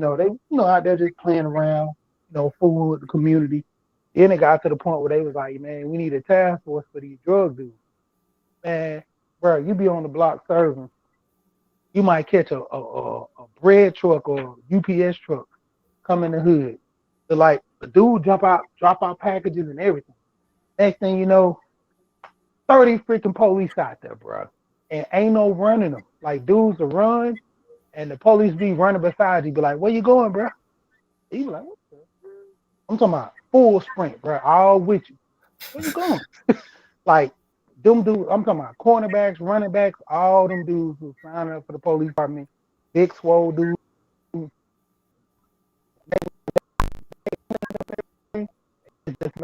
out there just playing around, fooling with the community. Then it got to the point where they was like, man, we need a task force for these drug dudes. Man, bro, you be on the block serving, you might catch a bread truck or UPS truck come in the hood. So like the dude drop out packages and everything. Next thing you know, 30 freaking police out there, bro. And ain't no running them. Like dudes will run and the police be running beside you, be like, where you going, bro? You be like, what the? I'm talking about full sprint, bro, all with you. Where you going? Like, them dudes, I'm talking about cornerbacks, running backs, all them dudes who sign up for the police department, big swole dudes. Just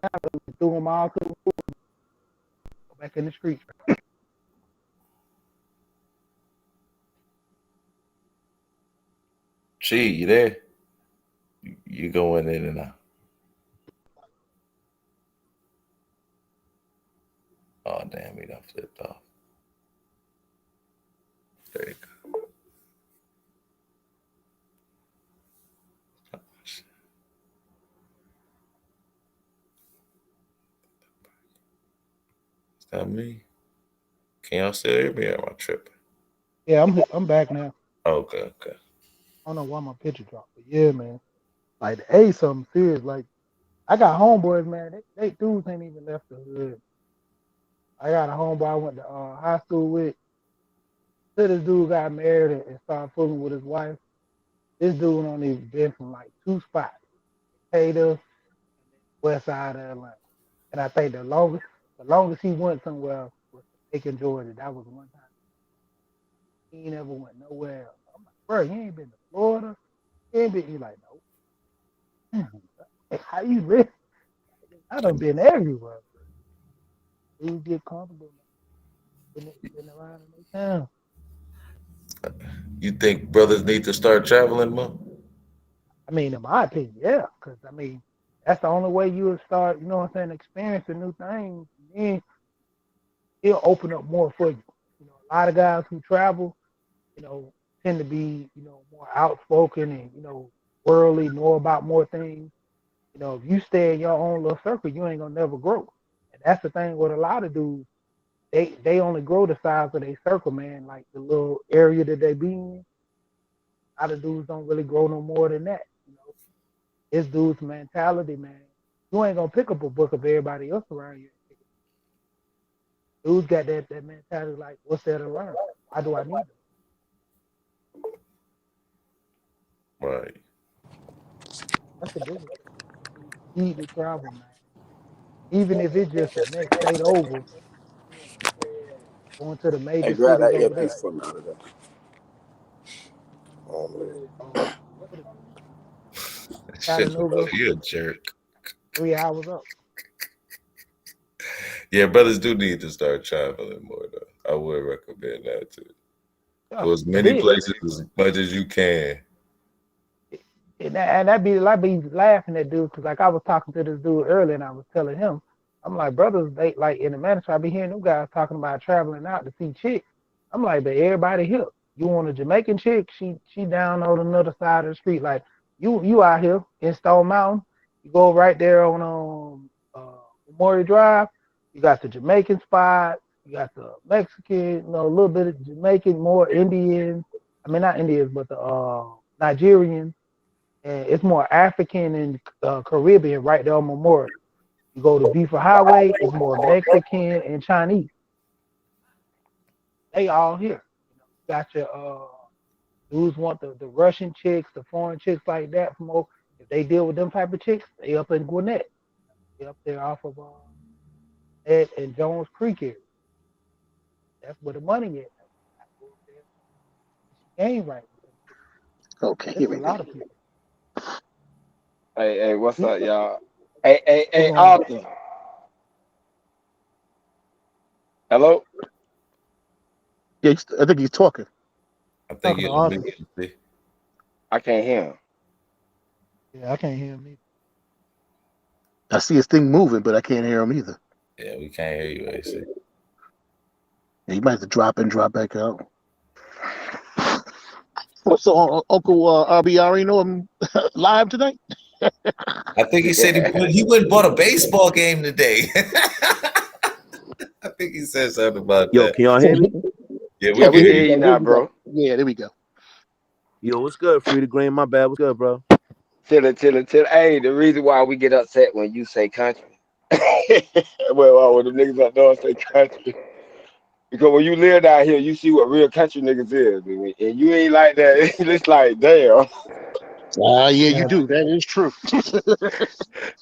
threw them all to the back in the streets. Gee, you there? You going in and out. Oh, damn, he done flipped off. There you go. Is that me? Can y'all still hear me or am I tripping? Yeah, I'm back now. Okay. I don't know why my picture dropped, but yeah, man. Like the A something serious. Like I got homeboys, man. They dudes ain't even left the hood. I got a homeboy I went to high school with. Till this dude got married and started fooling with his wife. This dude only been from like 2 spots. Tater, west side of Atlanta. And I think the longest he went somewhere was Macon, Georgia. That was one time. He ain't ever went nowhere else. I'm like, bro, you ain't been to Florida? You ain't been, he like, no. Hey, how you live? I done been everywhere. You get comfortable, man. Been around in their town. You think brothers need to start traveling more? I mean, in my opinion, yeah. Because, I mean, that's the only way you will start, experiencing new things. Then it'll open up more for you. A lot of guys who travel, tend to be, more outspoken and, worldly, know about more things. If you stay in your own little circle, you ain't gonna never grow. And that's the thing with a lot of dudes. They only grow the size of their circle, man. Like the little area that they be in. A lot of dudes don't really grow no more than that. It's dude's mentality, man. You ain't gonna pick up a book of everybody else around you. Dudes got that mentality like, what's there to learn? Why do I need them? Right. That's the biggest thing. You need to travel, man. Even if it's just the next state over, going to the major Hey, grab cities that over there. earpiece for me out of there. Chattanooga, You a jerk. 3 hours up. Yeah, brothers do need to start traveling more, though. I would recommend that too. Yeah, Go as many places as much as you can. And I be laughing at dudes because like I was talking to this dude earlier and I was telling him, I'm like, brothers, they like in the management, I be hearing them guys talking about traveling out to see chicks. I'm like, but everybody here. You want a Jamaican chick? She down on another side of the street. Like you out here in Stone Mountain. You go right there on Memorial Drive. You got the Jamaican spot. You got the Mexican, a little bit of Jamaican, more Indian. I mean, not Indians, but the Nigerian. And it's more African and Caribbean right there on Memorial. You go to Beaver Highway, it's more Mexican and Chinese. They all here. Got your dudes want the Russian chicks, the foreign chicks like that from over. If they deal with them type of chicks, they up in Gwinnett. They up there off of Ed and Jones Creek area. That's where the money is. Game right. Okay, here we a go. lot of people. Hey, what's up, y'all? Hey, Arthur. Hello? Yeah, I think he's talking. I think Talking to you're Arthur. the I can't hear him. Yeah, I can't hear him either. I see his thing moving, but I can't hear him either. Yeah, we can't hear you, AC. Yeah, you might have to drop in, drop back out. So, Uncle RBR, you know I'm live tonight? I think he said he went and bought a baseball game today. I think he said something about Yo, that. can y'all hear me? Yeah, Yeah, we can can hear you now, bro. Yeah, there we go. Yo, what's good? Free to Green, my bad. What's good, bro? Chill. Hey, the reason why we get upset when you say country, well, when the niggas up north say country, because when you live down here, you see what real country niggas is, baby. And you ain't like that. It's like, damn. Yeah, you do. That is true.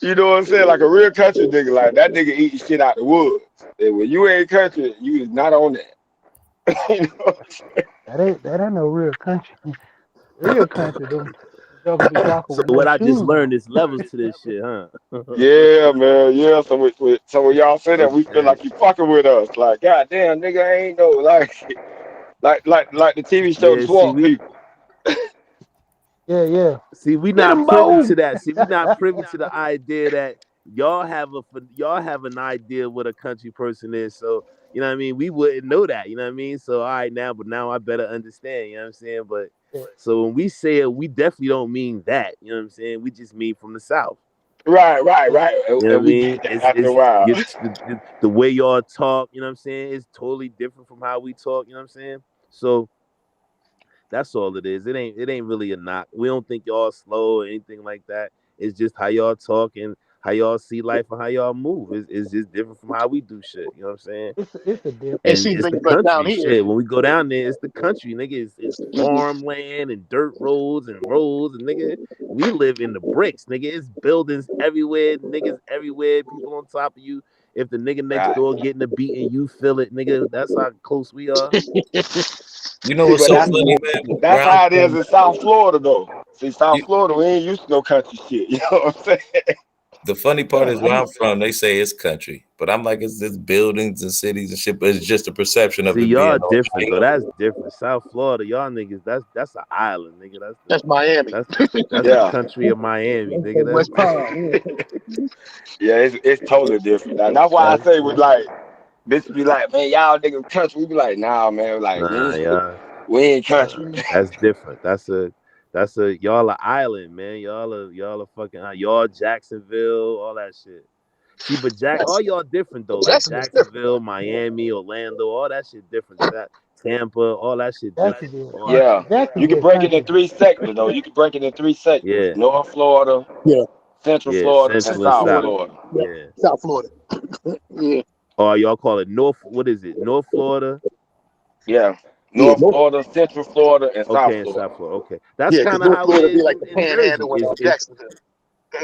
You know what I'm saying? Like a real country nigga, like that nigga eating shit out the woods. And when you ain't country, you is not on that. You know what I'm saying? That ain't no real country. Real country, them jokers be walking So with what no I just shoes learned on. is levels to this shit, huh? Yeah, man. Yeah. So when y'all say that, we feel like you fucking with us. Like, goddamn, nigga, I ain't no like the TV show Yeah, Swamp People. Yeah. See, we Get not them privy both. to that. See, we not privy to the idea that y'all have an idea what a country person is. So you know what I mean. We wouldn't know that. You know what I mean. So all right now, but now I better understand. You know what I'm saying. But so when we say it, we definitely don't mean that. You know what I'm saying. We just mean from the South. Right. You know what I And we mean? get that after a while. The way y'all talk. You know what I'm saying. Is totally different from how we talk. You know what I'm saying. So. That's all it is. It ain't really a knock. We don't think y'all slow or anything like that. It's just how y'all talk and how y'all see life and how y'all move. It's just different from how we do shit. You know what I'm saying? It's a difference. And And see, it's the but down country here, shit. When we go down there, it's the country, nigga. It's farmland and dirt roads and nigga. We live in the bricks, nigga. It's buildings everywhere, niggas everywhere, people on top of you. If the nigga next Right. door getting a beat and you feel it, nigga, that's how close we are. You know See, what's but so funny, man? that's Where I'm how it is from, in South Florida, though. See, South you, Florida, we ain't used to no country shit. You know what I'm saying? the funny part is where I'm from, they say it's country, but I'm like, it's just buildings and cities and shit, but it's just a perception of See, it being y'all different though. Ohio. That's different. South Florida, y'all niggas, that's an island, nigga. that's Miami. That's the Yeah. country of Miami, That's nigga. West Palm. Yeah, it's totally different. Now, that's why I say with like, bitch be like, man, y'all niggas country. We be like, nah, man. Like, Nah, we ain't country. that's different. That's a y'all a island, man. Y'all a fucking y'all Jacksonville, all that shit. See, but all y'all different though. Like Jacksonville's different. Jacksonville, Miami, Orlando, all that shit different. Tampa, all that shit different. Jacksonville. All that Yeah. shit. You can Jacksonville break it in country. 3 sectors, though. You can break it in 3 sectors: Yeah, North Florida, Yeah, Central yeah, Florida, and Central and South South. Florida. yeah. Yeah. South Florida. Yeah, Or y'all call it North? What is it? North Florida? Yeah. yeah, North Florida, Central Florida, and South Okay, in Florida. South Florida. Okay, that's yeah. Because kind of North how it Florida be is like the in Jersey. Panhandle and Jacksonville,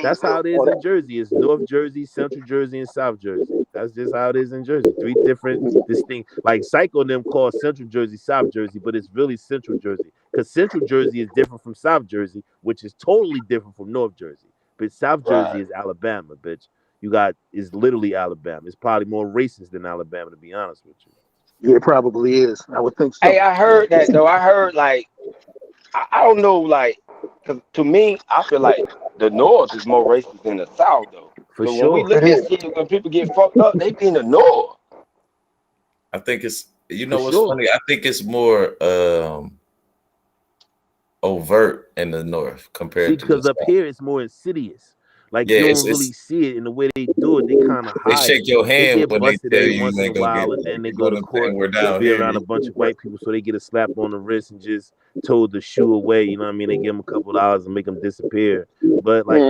That's how Gainesville, it is all in that. Jersey. It's North Jersey, Central Jersey, and South Jersey. That's just how it is in Jersey. 3 different distinct. Like Psycho and them call Central Jersey South Jersey, but it's really Central Jersey because Central Jersey is different from South Jersey, which is totally different from North Jersey. But South Jersey Right. is Alabama, bitch. Is literally Alabama. It's probably more racist than Alabama, to be honest with you. Yeah, it probably is. I would think Hey, so. I heard that, though. I heard, like, I don't know, like, because to me, I feel like the North is more racist than the South, though. For So sure. when we look at shit, when people get fucked up, they be in the north. I think it's For what's sure. funny. I think it's more overt in the north compared See, to the because up south. here it's more insidious. Like Yeah, you don't really it's see it in the way they do it. They kind of they hide it. shake your They hand get when they busted tell every you once you in a ain't gonna get while, and like then they you go know to them thing. court We're to down be here. around a bunch of white people, so they get a slap on the wrist and just told the shoe away. You know what I mean? They give them a couple dollars and make them disappear. But like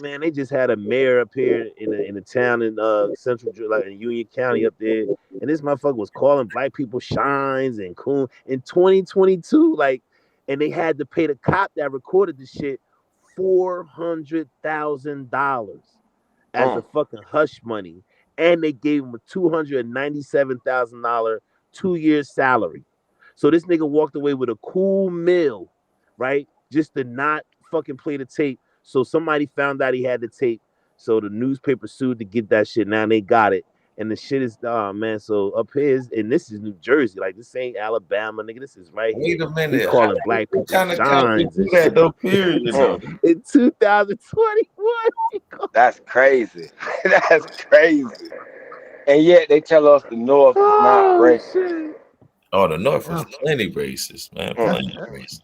man, they just had a mayor up here in the town in central like in Union County up there, and this motherfucker was calling black people shines and coon in 2022, like, and they had to pay the cop that recorded the shit $400,000 as a fucking hush money, and they gave him a $297,000 2-year salary. So this nigga walked away with a cool meal, right? Just to not fucking play the tape. So somebody found out he had the tape. So the newspaper sued to get that shit. Now they got it. And the shit is, oh man. So up here is, and this is New Jersey. Like this ain't Alabama, nigga. This is right here. Wait a He minute. calling black What people kind of country shines do and that shit. though? Period. Though. In 2021. That's crazy. That's crazy. And yet they tell us the North is not racist. Shit. Oh, the north is plenty racist, man. Plenty racist.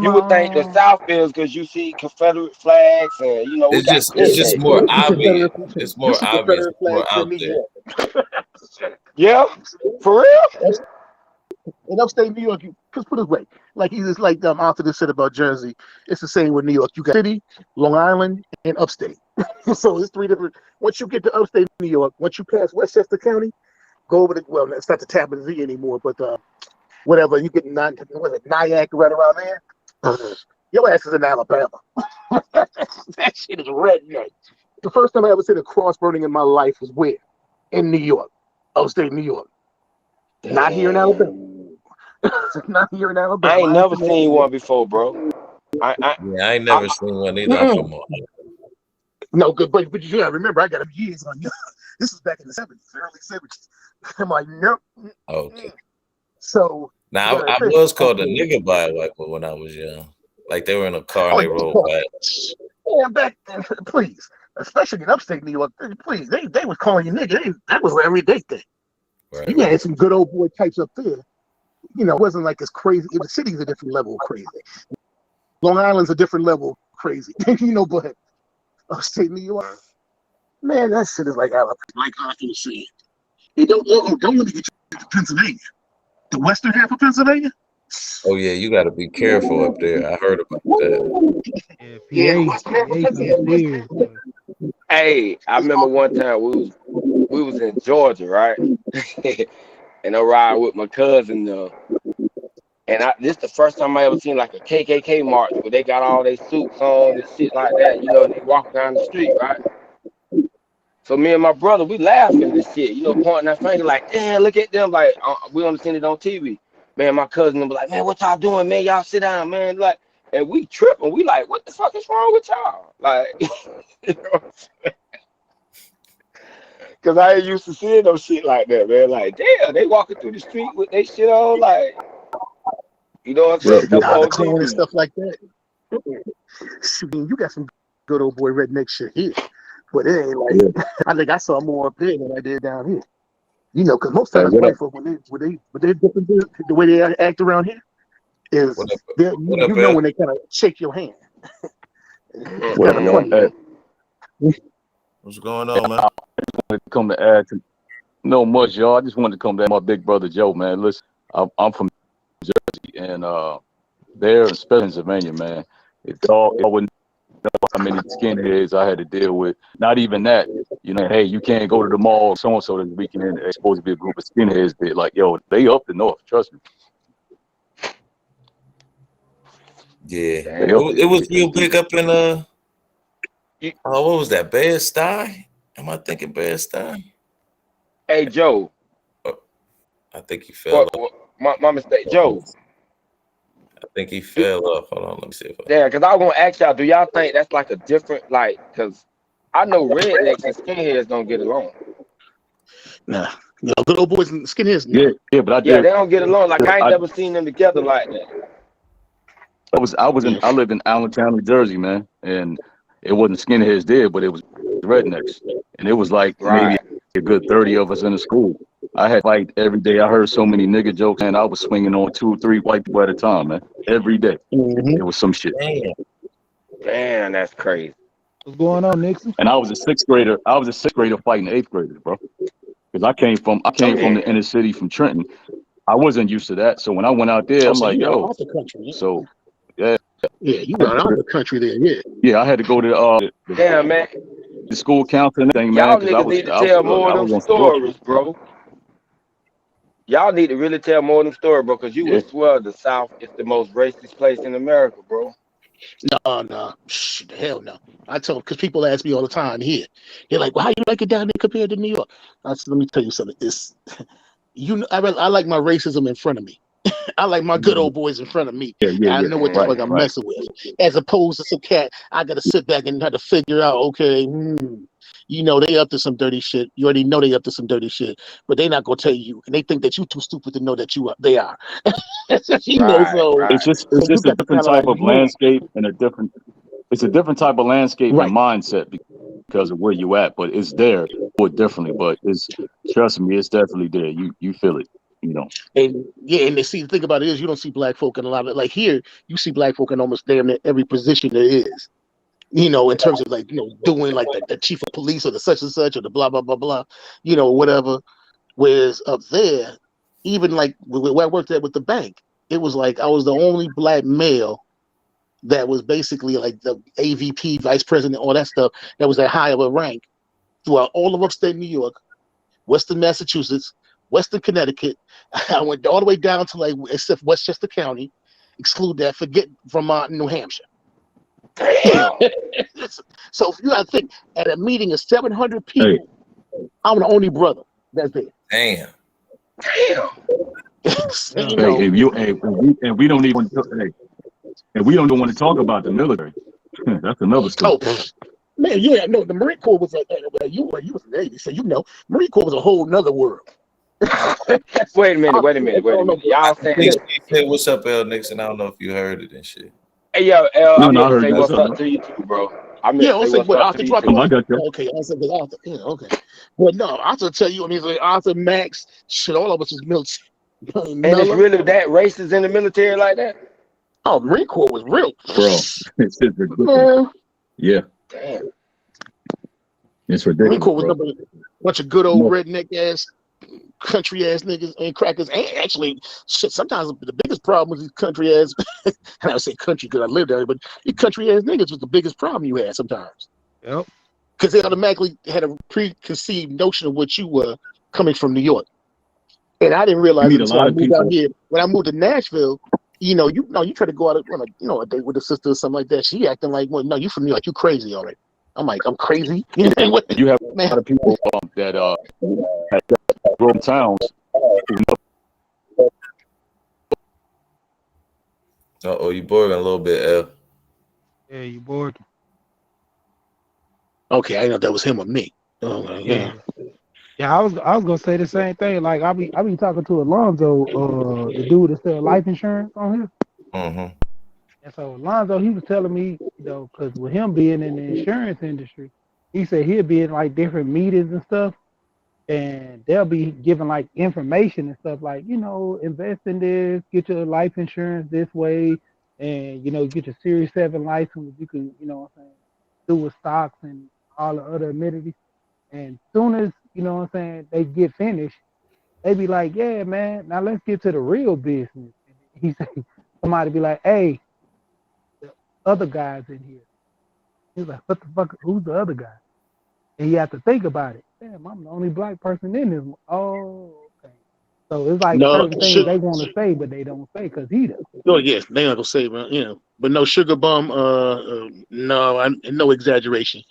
You would think the South is because you see Confederate flags and you know we got It's just more You see obvious. Confederate, It's you more see obvious. Confederate It's more flags in out New there. York. Yeah, for real. In upstate New York, just put it away. Like he's like Arthur just said about Jersey. It's the same with New York. You got city, Long Island, and upstate. So it's three different. Once you get to upstate New York, once you pass Westchester County, go over to it's not the Tappan Zee anymore, but whatever you get Nyack right around there. Your ass is in Alabama. That shit is redneck. The first time I ever seen a cross burning in my life was where? In New York, upstate New York. Not here in Alabama. Not here in Alabama. I ain't never seen one before, bro. I ain't never seen one either. I'm from Ohio. No, good, but you gotta remember, I got years on you. This was back in the 70s, early 70s. I'm like, nope. Okay. So now I was called a nigga by a white boy when I was young. Like they were in a car and they rolled by. Yeah, back then, please, especially in upstate New York, please, they was calling you nigga. That was every day thing. Right, you had some good old boy types up there. You know, it wasn't like as crazy. The city's a different level of crazy. Long Island's a different level of crazy. You know, but upstate New York, man, that shit is like Alabama. Like Arthur was saying, you don't let me get you to Pennsylvania, the western half of Pennsylvania. Oh yeah, you got to be careful up there. I heard about that. Hey, I remember one time we was in Georgia, right? And I ride with my cousin, and this the first time I ever seen like a KKK march where they got all their suits on and shit like that, you know, and they walk down the street, right? So me and my brother, we laughing this shit, you know, pointing our finger like, damn, look at them, like we only seen it on TV. Man, my cousin was like, man, what y'all doing, man? Y'all sit down, man. Like, and we tripping. We like, what the fuck is wrong with y'all? Like, you know. Cause I ain't used to seeing no shit like that, man. Like, damn, they walking through the street with their shit on, like, you know what I'm saying? The clone and stuff like that. Shoot, you got some good old boy redneck shit here, but it ain't like. I think I saw more up there than I did down here. You know, because most times white folk when they different, the way they act around here is you know when they kind of shake your hand. It's kind of funny. What's going on, man? I just wanted to come to add to no much, y'all. I just wanted to come to my big brother Joe, man. Listen, I'm from Jersey, and there, especially in Pennsylvania, man, I wouldn't know how many skinheads I had to deal with. Not even that, you know. Hey, you can't go to the mall so and so this weekend. There's supposed to be a group of skinheads that, like, yo, they up the north. Trust me. Yeah, it was real big up in what was that? Bed-Stuy? Am I thinking Bed-Stuy? Hey Joe. I think he fell off. My mistake, Joe. I think he fell off. Hold on, let me see if Yeah, because I was gonna ask y'all, do y'all think that's like a different, like, because I know rednecks and skinheads don't get along. Nah, you know, good old boys and skinheads. Yeah, but they don't get along. Like I ain't never seen them together like that. I lived in Allentown, New Jersey, man, and it wasn't skinheads there, but it was rednecks, and it was like maybe a good 30 of us in the school. I had fight every day. I heard so many nigga jokes, and I was swinging on 2 or 3 white people at a time, man. Every day, it was some shit. Damn, that's crazy. What's going on, Nixon? And I was a 6th grader. I was a 6th grader fighting 8th graders, bro. Because I came from the inner city from Trenton. I wasn't used to that, so when I went out there, I'm like, yo. Out the country, So yeah, you got out the country there, yeah. I had to go to Damn, man. the school council and everything, man. Y'all Because niggas need to tell more of them stories, bro. Y'all need to really tell more of them stories, bro, because you would swear the South is the most racist place in America, bro. No. Hell no. I tell them, because people ask me all the time here. They're like, well, how you like it down there compared to New York? I said, let me tell you something. I like my racism in front of me. I like my good old boys in front of me. I know what the fuck I'm messing with. As opposed to some cat, I got to sit back and try to figure out, okay, you know, they up to some dirty shit. You already know they up to some dirty shit, but they not going to tell you. And they think that you too stupid to know that they are. You know, so it's just a different type of landscape and it's a different type of landscape and mindset because of where you at, but it's there. Do it differently, but trust me, it's definitely there. You feel it, you know. And and the thing about it is you don't see black folk in a lot of, like here, you see black folk in almost damn near every position there is. You know, in terms of like, you know, doing like the chief of police or the such and such or the blah blah blah blah, you know, whatever. Whereas up there, even like where I worked at with the bank, it was like I was the only black male that was basically like the AVP, vice president, all that stuff that was that high of a rank throughout all of upstate New York, Western Massachusetts, Western Connecticut. I went all the way down to like except Westchester County, exclude that, forget Vermont and New Hampshire. Damn. So if you gotta think at a meeting of 700 people, I'm the only brother that's there. Damn. And we don't even and we don't want to talk about the military. That's another story. Oh, man, the Marine Corps was you was in the Navy, so you know, Marine Corps was a whole nother world. Wait a minute. Y'all saying hey, what's up, L Nixon? I don't know if you heard it and shit. Hey, yo, L, I'm gonna say what's up to you too, bro. I'll say what Arthur dropped off. Okay, I'll say with Arthur. Yeah, okay. But no, Arthur tell you, I mean, like Arthur, Max, shit, all of us is military. And it's really that racist in the military like that? Oh, Marine Corps was real, bro. It's ridiculous. Yeah. Damn. It's ridiculous. Marine Corps was a bunch of good old redneck ass, country ass niggas and crackers. And actually, shit, sometimes the biggest problem was these country ass, and I would say country because I lived there, but these country ass niggas was the biggest problem you had sometimes. Yep. Because they automatically had a preconceived notion of what you were coming from New York. And I didn't realize it until I moved out here. When I moved to Nashville, you try to go out on a date with a sister or something like that. She acting like, well, no, you from New York, you crazy already. I'm like, I'm crazy. You have a lot of people that grow in towns. You bored a little bit, L. Yeah, you bored. Okay, I know that was him or me. Oh, yeah. Yeah, I was gonna say the same thing. Like I be talking to Alonzo, the dude that sell life insurance on here. Mm-hmm. And so Alonzo, he was telling me, because with him being in the insurance industry, he said he'll be in like different meetings and stuff, and they'll be giving like information and stuff like, invest in this, get your life insurance this way, and get your Series 7 license. You can, do with stocks and all the other amenities. And soon as they get finished, they be like, yeah, man, now let's get to the real business. And he said, somebody be like, hey, the other guys in here. He's like, what the fuck? Who's the other guy? And you have to think about it. Damn, I'm the only black person in this. Oh, okay. So it's like certain things they want to say, but they don't say because he does. Oh, yes, they not gonna say, but no sugar bum. No exaggeration.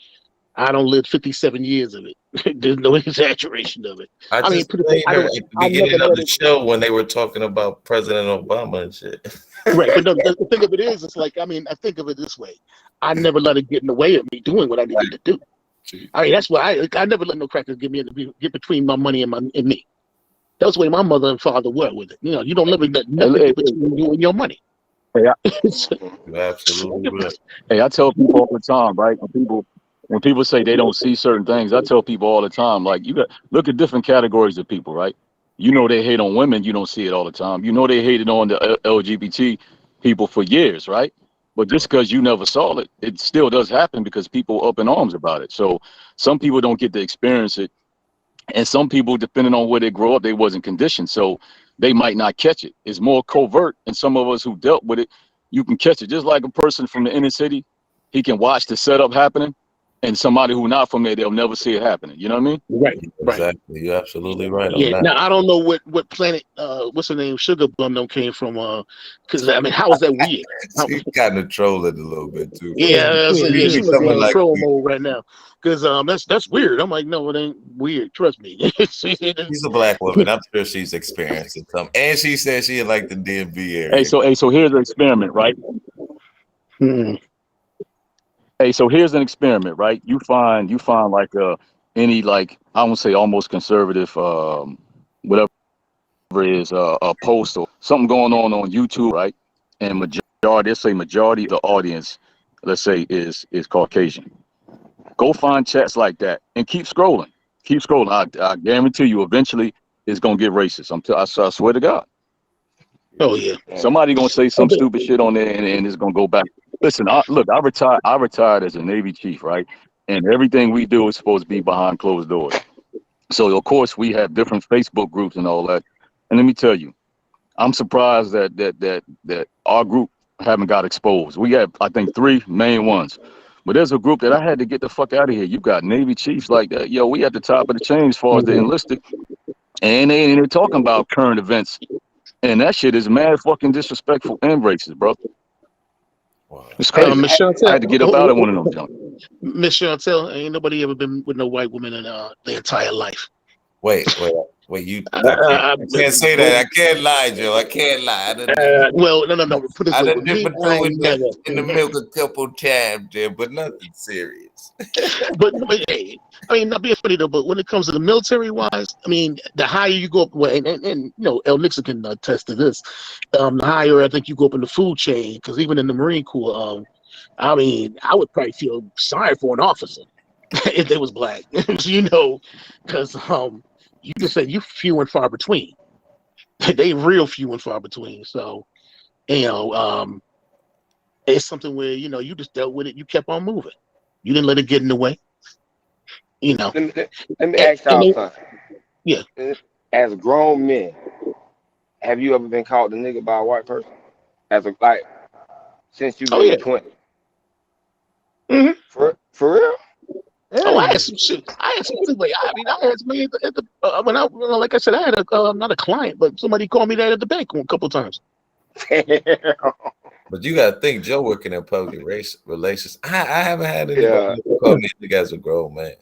I don't live 57 years of it. There's no exaggeration of it. I mean, at the beginning of the show when they were talking about President Obama and shit. Right, but no, the thing of it is, it's like, I think of it this way. I never let it get in the way of me doing what I needed to do. I mean, that's why I never let no crackers get between my money and me. That's the way my mother and father were with it. You don't let nothing get between you and your money. Hey, absolutely right. Hey, I tell people all the time, right? When when people say they don't see certain things, I tell people all the time, like, you got look at different categories of people, right? You know they hate on women, you don't see it all the time. You know they hated on the LGBT people for years, right? But just because you never saw it, it still does happen because people are up in arms about it. So some people don't get to experience it, and some people, depending on where they grow up, they wasn't conditioned, so they might not catch it. It's more covert, and some of us who dealt with it, you can catch it. Just like a person from the inner city, he can watch the setup happening, and somebody who not from there, they'll never see it happening. You know what I mean? Right. Exactly. You're absolutely right on Yeah. that. Now I don't know what planet what's her name, Sugar Bum them came from, because I mean, how is that weird? She kind of trolling a little bit too. Yeah, so yeah, she must be Someone in like troll mode right now. Because that's weird. I'm like, no, it ain't weird. Trust me. she's a black woman. I'm sure she's experiencing something. And she said she in like the DMV area. So here's an experiment, right? Hey, so here's an experiment, right? You find like any, like, I won't say almost conservative, whatever it is, a post or something going on YouTube, right? And majority of the audience, let's say, is Caucasian. Go find chats like that and keep scrolling. Keep scrolling. I guarantee you, eventually, it's gonna get racist. I swear to God. Oh yeah. Somebody gonna say some stupid shit on there, and it's gonna go back. Listen, I retired as a Navy chief, right? And everything we do is supposed to be behind closed doors. So of course we have different Facebook groups and all that. And let me tell you, I'm surprised that our group haven't got exposed. We have, I think, 3 main ones. But there's a group that I had to get the fuck out of here. You got Navy chiefs like that. Yo, we at the top of the chain as far as the enlisted. And they ain't even talking about current events. And that shit is mad fucking disrespectful and racist, bro. It's crazy. I had to get up out of one of them junk. Miss Chantel, ain't nobody ever been with no white woman in their entire life. Wait, you I can't say that. I can't lie, Joe. I can't lie. Well, no. Put it I this done way. dipped my toe in the milk a couple times there, but nothing serious. but hey, I mean, not being funny though, but when it comes to the military wise, I mean, the higher you go up, and you know, El Nixon can attest to this. The higher I think you go up in the food chain, because even in the Marine Corps, I mean, I would probably feel sorry for an officer if they was black, you know, because you just said you few and far between. They real few and far between. So, you know, it's something where, you know, you just dealt with it. You kept on moving. You didn't let it get in the way. You know. Let me ask y'all something. Yeah. As grown men, have you ever been called a nigga by a white person? Since you've been 20? Mm-hmm. For real? Oh, I had some shit. I had some anyway. I mean, I had some when like I said, I had not a client, but somebody called me that at the bank a couple times. But you gotta think, Joe working in public relations. I haven't had anybody call me a nigga as a grown man.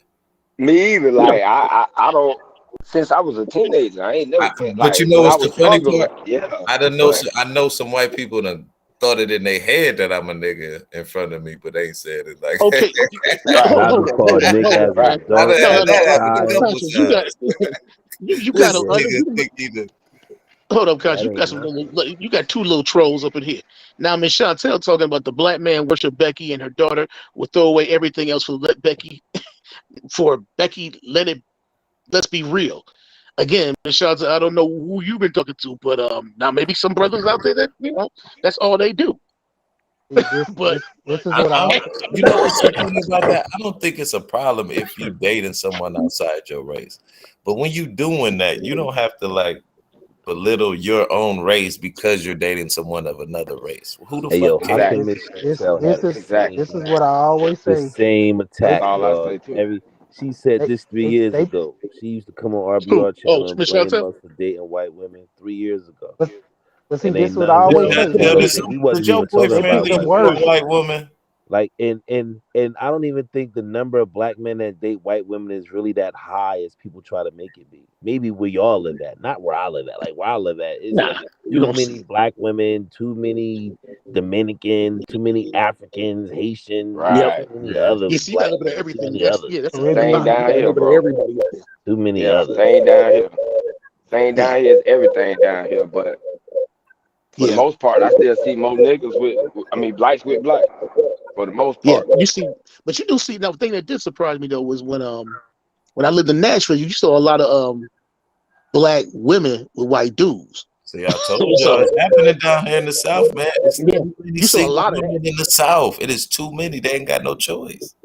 Me either. Like I don't. Since I was a teenager, I ain't never. But you know what's the funny part? Yeah. I know some white people that thought it in their head that I'm a nigga in front of me, but they ain't said it like. Okay. I've been called nigga as an adult. That happened a couple times. You got hold up, Conscious. You got 2 little trolls up in here. Now, Miss Chantel talking about the black man worship Becky and her daughter will throw away everything else for Becky. Let's be real. Again, Miss Chantel, I don't know who you've been talking to, but now maybe some brothers out there that, you know, that's all they do. But this is what you know what's so funny about that? I don't think it's a problem if you're dating someone outside your race, but when you doing that, you don't have to like belittle your own race because you're dating someone of another race. Who the fuck cares? This is what I always say. The same attack. She said this 3 years ago. She used to come on RBR channel and blame us for dating white women 3 years ago. But see, this is what I always say. We wasn't even talking about a white woman. Like, and I don't even think the number of black men that date white women is really that high as people try to make it be. Maybe where y'all live at, not where I live at. Like where I live at is too many black women, too many Dominican, too many Africans, Haitians, right? Too many other you see that over there, everything. Yeah, that's same down here, bro. Everybody. Too many others. Same down here. Same down here is everything down here, but for the most part, I still see more niggas blacks with black. for the most Yeah, part. you see, but you do see. Now, the thing that did surprise me though was when I lived in Nashville, you saw a lot of black women with white dudes. See, I told y'all it's happening down here in the South, man. It's Yeah, too many you saw a single lot of that. women in the South. It is too many. They ain't got no choice.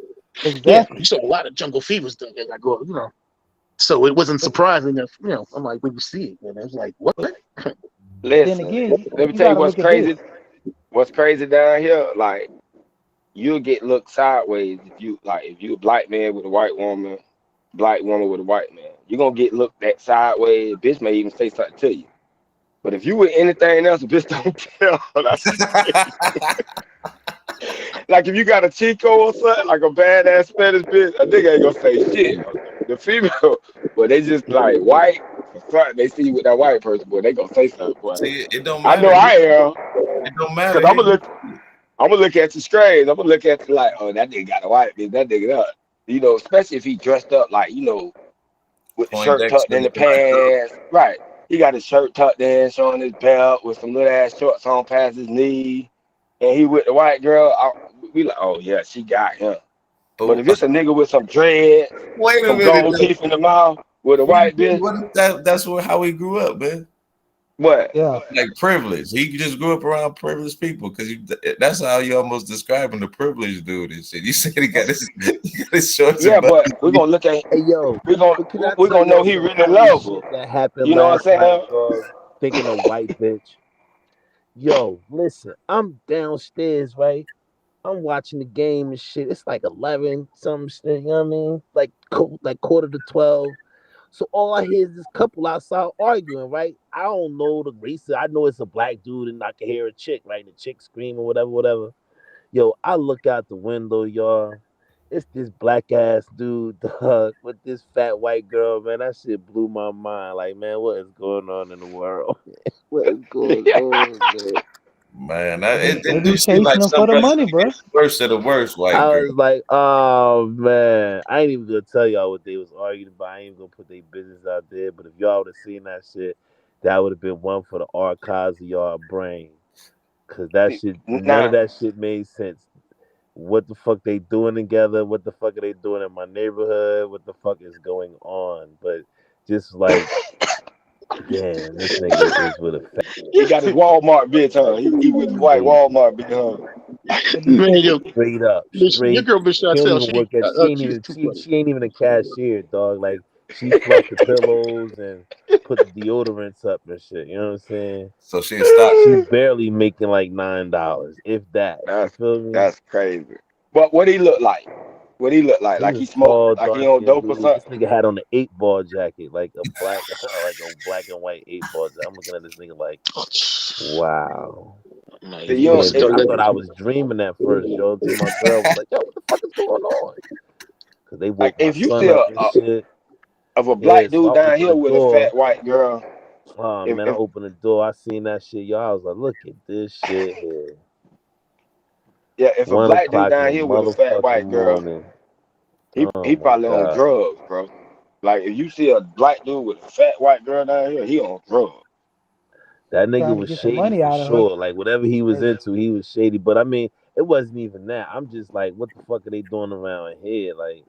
Yeah, you saw a lot of jungle fevers though. As I go, so it wasn't surprising that I'm like when you see it, man, it's like what? Listen, let me tell you what's crazy. What's crazy down here, like you'll get looked sideways if you a black man with a white woman, black woman with a white man, you're gonna get looked at sideways. Bitch may even say something to you. But if you with anything else, bitch don't tell. That's like if you got a Chico or something, like a badass Spanish bitch, a nigga ain't gonna say shit. The female, but they just like white or something. They see you with that white person, boy, they gonna say something. Boy. See, it don't I know matter. I am, It don't cause matter. I'm gonna look at you strange. I'm gonna look at you like, oh, that nigga got a white bitch. That nigga up. Especially if he dressed up like with the shirt tucked Poindexter in the looking like pants. Right. He got his shirt tucked in, showing his belt with some little ass shorts on past his knee. And he with the white girl. We like, oh yeah, she got him. But if it's a nigga with some dreads, Wait a some minute, gold though. teeth in the mouth with a white bitch. What if that's how he grew up, man? What? Yeah. Like privilege. He just grew up around privileged people because that's how you almost describing the privileged dude and shit. You said he got his shorts Yeah, and buttons. but we're gonna look at Hey yo, we're but can I tell gonna know y'all he some really funny love her. shit that happened You know what last I'm night, saying? dog? Thinking of white bitch. Yo, listen, I'm downstairs, right? I'm watching the game and shit. It's like 11 something shit, you know what I mean? Like quarter to 12. So all I hear is this couple outside arguing, right? I don't know the race. I know it's a black dude and I can hear a chick, right? The chick screaming, whatever. Yo, I look out the window, y'all. It's this black ass dude, dog, with this fat white girl, man. That shit blew my mind. Like, man, what is going on in the world? What is going on, man? Man, They it do be seem chasing like them for the somebody money, bro. worse of the worst white I girl. was like, oh man, I ain't even gonna tell y'all what they was arguing about. I ain't even gonna put their business out there. But if y'all would have seen that shit, that would have been one for the archives of y'all brain. Cause that shit, none of Now, that shit made sense. What the fuck they doing together? What the fuck are they doing in my neighborhood? What the fuck is going on? But just like, damn, this nigga is with a fat. he got his Walmart bitch, huh? He with the white Crazy. Walmart bitch, huh? Man, yo, Straight up, listen, your straight. girl, Miss She don't Chantel, even work at. she's too funny. She ain't even a cashier, dog. Like she fluffed the pillows and put the deodorants up and shit. You know what I'm saying? So she stopped. She barely making like $9, if that. You feel me? That's crazy. But what he look like? What he look like? He Like was he smoke? tall, Like he dark on skinned dope or dude. This something? nigga had on an 8-ball jacket, like a black, like a black and white 8-ball jacket. I'm looking at this nigga like, wow. See, Man, you you don't, must have And thought I that. thought I was dreaming at first, yo. Until my girl was like, "Yo, what the fuck is going on?" Cause they like woke my if you son see up and shit. of a Yeah, black so dude I down opened here the with a door. fat white girl, Oh if, man, I if opened the door. I seen that shit, yo. I was like, "Look at this shit here." yeah, if a One black dude o'clock in down the here with a fat motherfucking white girl, morning. Oh he my probably on god. drugs, bro. Like if you see a black dude with a fat white girl down here, he on drugs. That nigga Trying to was get some shady money for out of her. sure. Like whatever he was into, he was shady. But I mean, it wasn't even that. I'm just like, what the fuck are they doing around here? Like,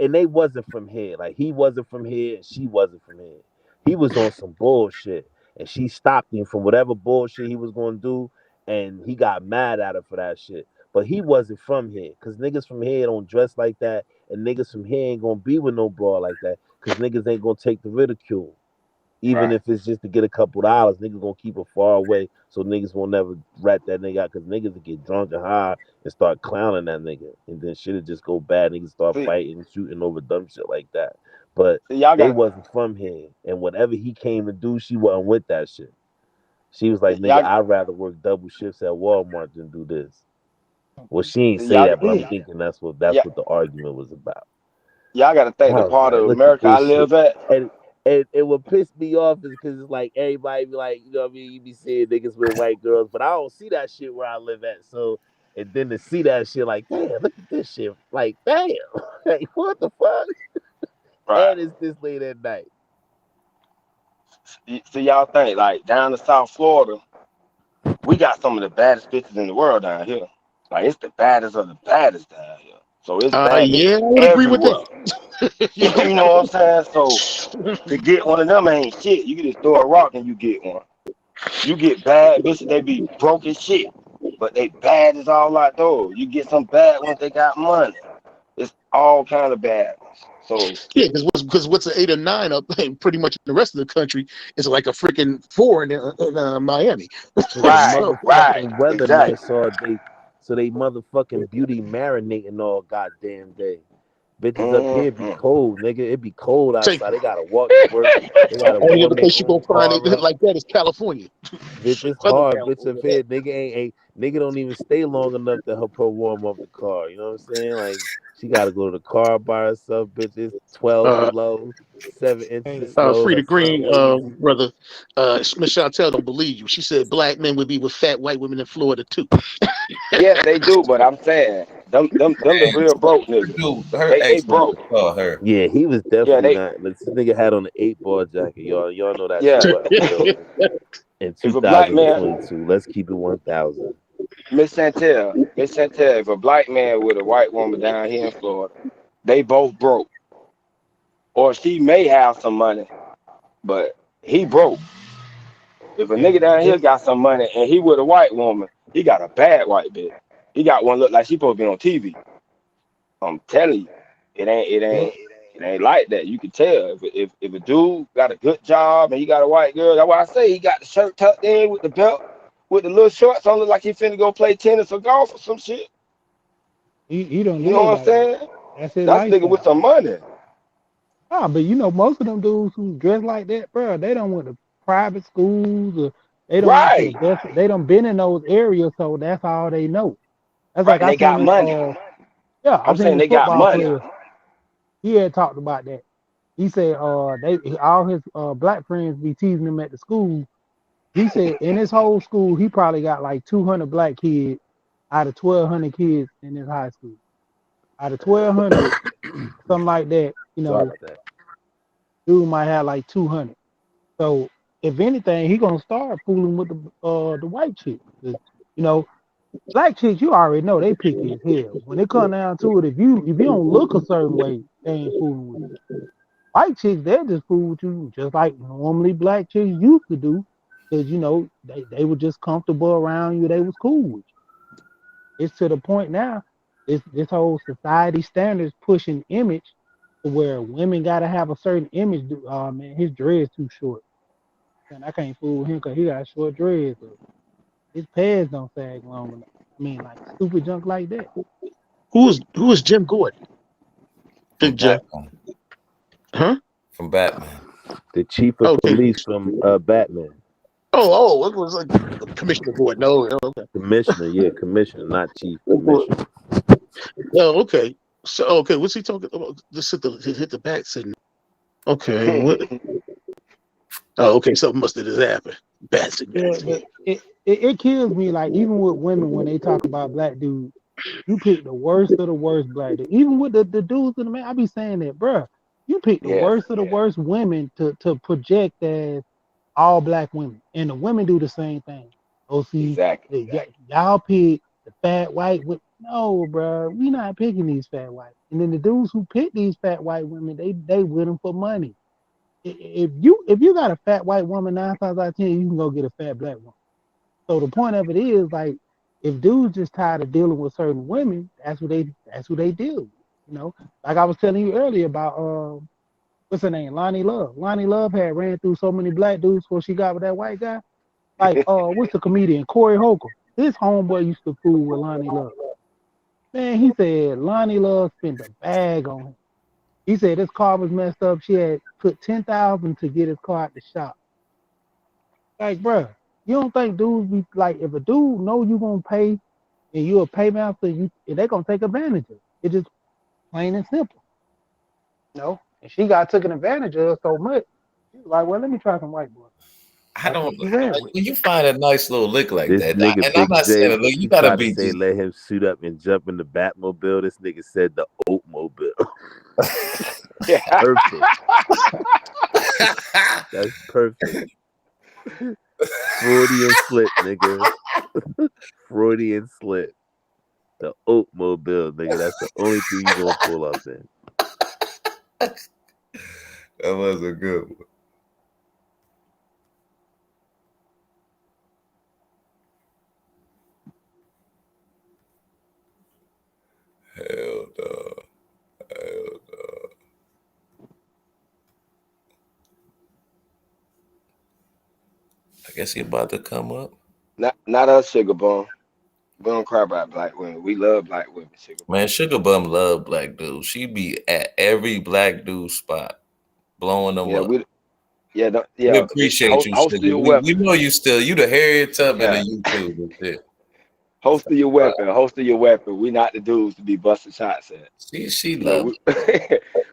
and they wasn't from here. Like he wasn't from here, and she wasn't from here. He was on some bullshit, and she stopped him from whatever bullshit he was gonna do, and he got mad at her for that shit. But he wasn't from here, cause niggas from here don't dress like that, and niggas from here ain't gonna be with no broad like that, cause niggas ain't gonna take the ridicule. Even Right. if it's just to get a couple dollars, niggas gonna keep it far away so niggas won't never rat that nigga out because niggas will get drunk and high and start clowning that nigga. And then shit'll just go bad. Niggas start See, fighting and shooting over dumb shit like that. But see, y'all they got wasn't from here. And whatever he came to do, she wasn't with that shit. She was like, nigga, y'all I'd rather work double shifts at Walmart than do this. Well, she ain't see, say y'all that, got but I'm thinking that's yeah, what the argument was about. y'all got to think I the was part like, of look at America I this shit. live at. And what pissed me off is because it's like everybody be like, you know what I mean? You be seeing niggas with white girls, but I don't see that shit where I live at. So, and then to see that shit, like, damn, look at this shit. Like, damn. Like, what the fuck? Right. And it's this late at night. See, y'all think like down in South Florida, we got some of the baddest bitches in the world down here. Like it's the baddest of the baddest down here. So it's bad Yeah, I bitches would agree with everywhere. that. You know what I'm saying? So to get one of them ain't shit. You can just throw a rock and you get one. You get bad bitches, they be broke as shit, but they bad as all out though. You get some bad ones, they got money. It's all kind of bad ones. So Yeah, because what's an 8 or 9 up pretty much in the rest of the country is like a freaking 4 in Miami. right, motherfucking weather exactly. nice all day, so they motherfucking beauty marinating all goddamn day. Bitches up here be cold, nigga. It be cold outside. They gotta walk to work. They gotta Only warm other their place you own gonna find car it up. like that is California. Bitch, it's Southern hard. Bitch up California. here, nigga nigga don't even stay long enough to help her warm up the car. You know what I'm saying? Like she gotta go to the car by herself. Bitch, it's 12 below, 7 inches of snow. Free The to sun Green, blazing. brother. Miss Chantel don't believe you. She said black men would be with fat white women in Florida too. Yes, they do, but I'm saying them the real broke niggas. Dude, her They ex must broke. have called her. Yeah, he was Yeah, definitely they not. This nigga had on an 8-ball jacket, y'all. Y'all know that yeah. shit wasn't real in If a black man 2022. Let's keep it 1,000. Miss Chantel, if a black man with a white woman down here in Florida, they both broke. Or she may have some money, but he broke. If a nigga down here got some money and he with a white woman, he got a bad white bitch. He got one look like she supposed to be on TV. I'm telling you, it ain't like that. You can tell if a dude got a good job and he got a white girl. That's why I say he got the shirt tucked in with the belt, with the little shorts on, look like he finna go play tennis or golf or some shit. He don't You know live what I'm like that. saying? That's his That's nigga with lifestyle. some money. Ah, but you know, most of them dudes who dress like that, bro, they don't went to private schools or they don't went to the Right. best. They don't been in those areas, so that's all they know. That's Right. like And I they seen got this. money. Yeah, I I'm seen saying this they got football money. player. He had talked about that. He said, they all his black friends be teasing him at the school. He said in his whole school, he probably got like 200 black kids out of 1,200 kids in his high school. Out of 1,200, something like that, you Sorry know, about that. dude might have like 200. So if anything, he gonna start fooling with the white chick. 'Cause, you know, black chicks, you already know they picky as hell. When it come down to it, if you don't look a certain way, they ain't fooling with you. White chicks, they'll just fool with you just like normally black chicks used to do. Cause you know, they were just comfortable around you, they was cool with you. It's to the point now, this whole society standards pushing image to where women gotta have a certain image. Man, his dread's too short. And I can't fool with him because he got short dreads. Or his pads don't sag long enough. I mean, like stupid junk like that. Who is Jim Gordon? From Big Joe. Batman. Huh? From Batman. The chief of Okay. police from Batman. It was like Commissioner Gordon. No, okay. Commissioner, yeah, commissioner, not chief, commissioner. Oh, okay. So, okay, what's he talking about? Just hit the back sitting. Okay, what? Oh, okay, something must have just happened. Bad Yeah, signal. but it kills me. Like even with women when they talk about black dudes, you pick the worst of the worst black dude. Even with the dudes in the man, I be saying that, bruh. You pick the Yes. worst of the worst women to project as all black women, and the women do the same thing. Oh, see, Exactly. y'all pick the fat white. No, bro, we not picking these fat white. And then the dudes who pick these fat white women, they with them for money. If you got a fat white woman, 9 times out of 10, you can go get a fat black woman. So the point of it is like, if dudes just tired of dealing with certain women, that's who they deal with. You know, like I was telling you earlier about what's her name, Lonnie Love. Lonnie Love had ran through so many black dudes before she got with that white guy. Like what's the comedian Corey Holcomb? His homeboy used to fool with Lonnie Love. Man, he said Lonnie Love spent a bag on him. He said his car was messed up. She had put 10,000 to get his car out the shop. Like, bruh, you don't think dudes be like, if a dude know you gonna pay and you a paymaster, they gonna take advantage of it. It's just plain and simple. You know? And she got taken advantage of so much. She was like, well, let me try some white boy. I don't She ran with it. when you find a nice little lick like This that, nigga and I'm Big not saying J, it, look, you he gotta tried to be say just let him suit up and jump in the Batmobile. This nigga said the oatmobile. Perfect. That's perfect. Freudian slip, nigga. Freudian slip. The Oatmobile, nigga. That's the only thing you gonna pull up in. That was a good one. Hell no. Hell no. I guess he about to come up. Not us, Sugar Bum. We don't cry about black women. We love black women, Sugar Bum. Man, Sugar Bum love black dudes. She be at every black dude spot, blowing them up. We appreciate you, Host Sugar. your We weapon. know you the Harriet Tubman of YouTube and shit. Host of your weapon. Host of your weapon. We not the dudes to be busting shots at. She loves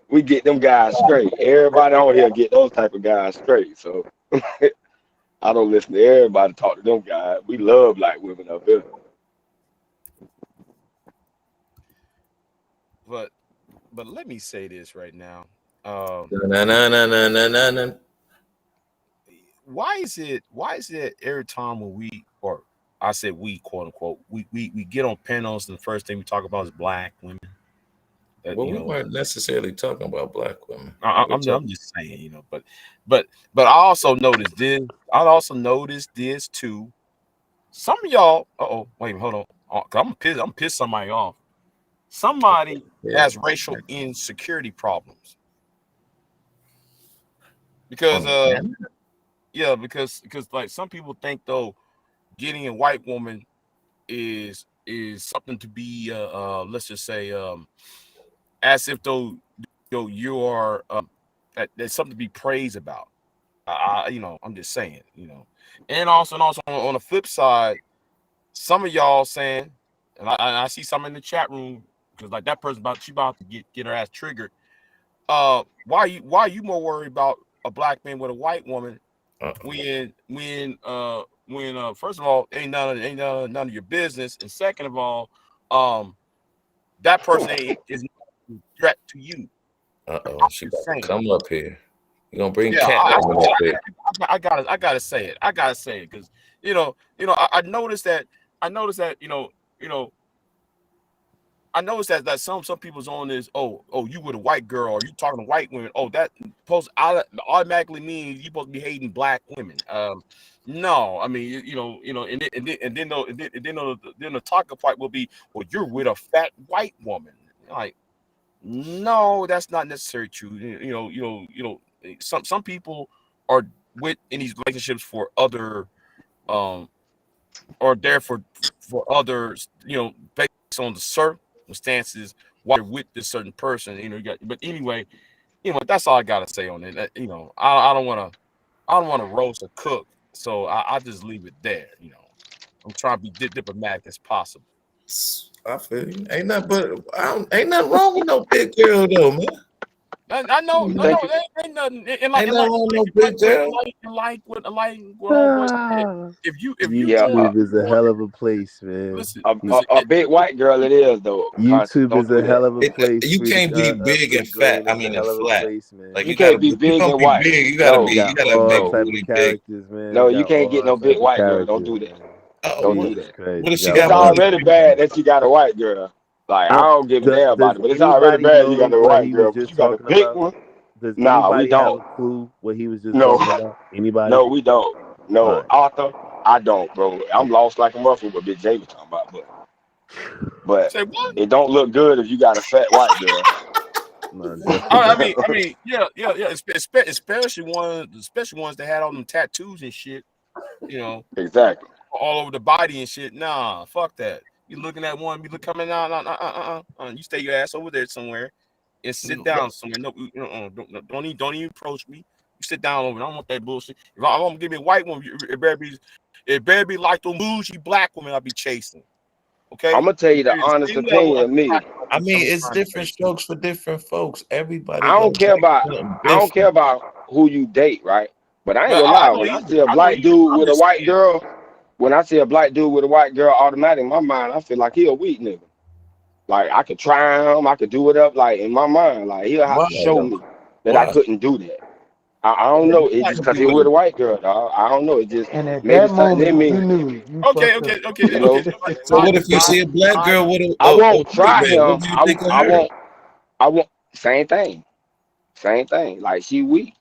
we get them guys straight. Everybody on here get those type of guys straight. So I don't listen to everybody talk to them guys. We love black women up here. But let me say this right now. Why is it every time when we, or I said we, quote unquote, we get on panels and the first thing we talk about is black women? Well, we weren't necessarily talking about black women. I'm just saying, but I also noticed this. I also noticed this too. Some of y'all, wait, hold on. I'm pissed somebody off. Somebody has racial insecurity problems. Because because like some people think though getting a white woman is something to be let's just say as if though you are there's something to be praised about. I'm just saying, and also on the flip side, some of y'all saying, and I see some in the chat room because like that person about to get her ass triggered. Why are you more worried about a black man with a white woman when first of all ain't none of your business, and second of all that person is a threat to you. She about to come up here. You gonna bring Cat up here? I gotta say it. I gotta say it because I noticed that I noticed that some people's on this. Oh, you with a white girl, or you talking to white women? Oh, that automatically means you supposed to be hating black women. No, I mean and then the talking point will be, well, you're with a fat white woman. Like, no, that's not necessarily true. Some people are in these relationships for other or there for others, based on the circumstances while you're with this certain person. But anyway, that's all I gotta say on it. I don't want to roast or cook, so I just leave it there. I'm trying to be diplomatic as possible. I feel you. Ain't nothing wrong with no big girl though, man. I know, ain't nothing. Ain't nothing wrong with no big girl. Like what homeboy said. If you YouTube is a hell of a place, man. Listen, a big white girl it is though. YouTube is a hell of a place. You can't be big and fat. I mean, and flat. Like you can't be big and white. You gotta be. You gotta make booty big. Man. No, you can't get no big white girl. Don't do that. Don't do that. What if she it's already bad that you got a white girl. Like, I don't give a damn about it, but it's already bad you got a white girl. But you got a big one. Does we don't have a clue what he was just talking about? Anybody? No, we don't. No, Arthur, I don't, bro. I'm lost like a muffin what Big J was talking about, but it don't look good if you got a fat white girl. I mean, yeah. Especially ones that had all them tattoos and shit. Exactly. All over the body and shit. Nah, fuck that. You looking at one, be coming out. You stay your ass over there somewhere and sit down somewhere. No, don't even approach me. You sit down over there. I don't want that bullshit. If I'm gonna give me a white woman, it better be like the bougie black woman I'll be chasing. Okay, I'm gonna tell you the honest opinion of me. I mean, it's different strokes for different folks. Everybody. I don't care about who you date, right? But I ain't gonna lie. When I see a black dude with a white girl. When I see a black dude with a white girl, automatically in my mind, I feel like he a weak nigga. Like, I could try him, I could do it up. Like, in my mind, like, he'll have to show me that I couldn't do that. I don't know. It's just because he with a white girl, dog. I don't know. It just And at maybe that something in moment, me. you knew you Okay, fucked okay, up. okay, You okay. know, So what if you see a black girl with I a won't white try man? What him. do you think of I her? won't. Same thing. Same thing. Like she weak.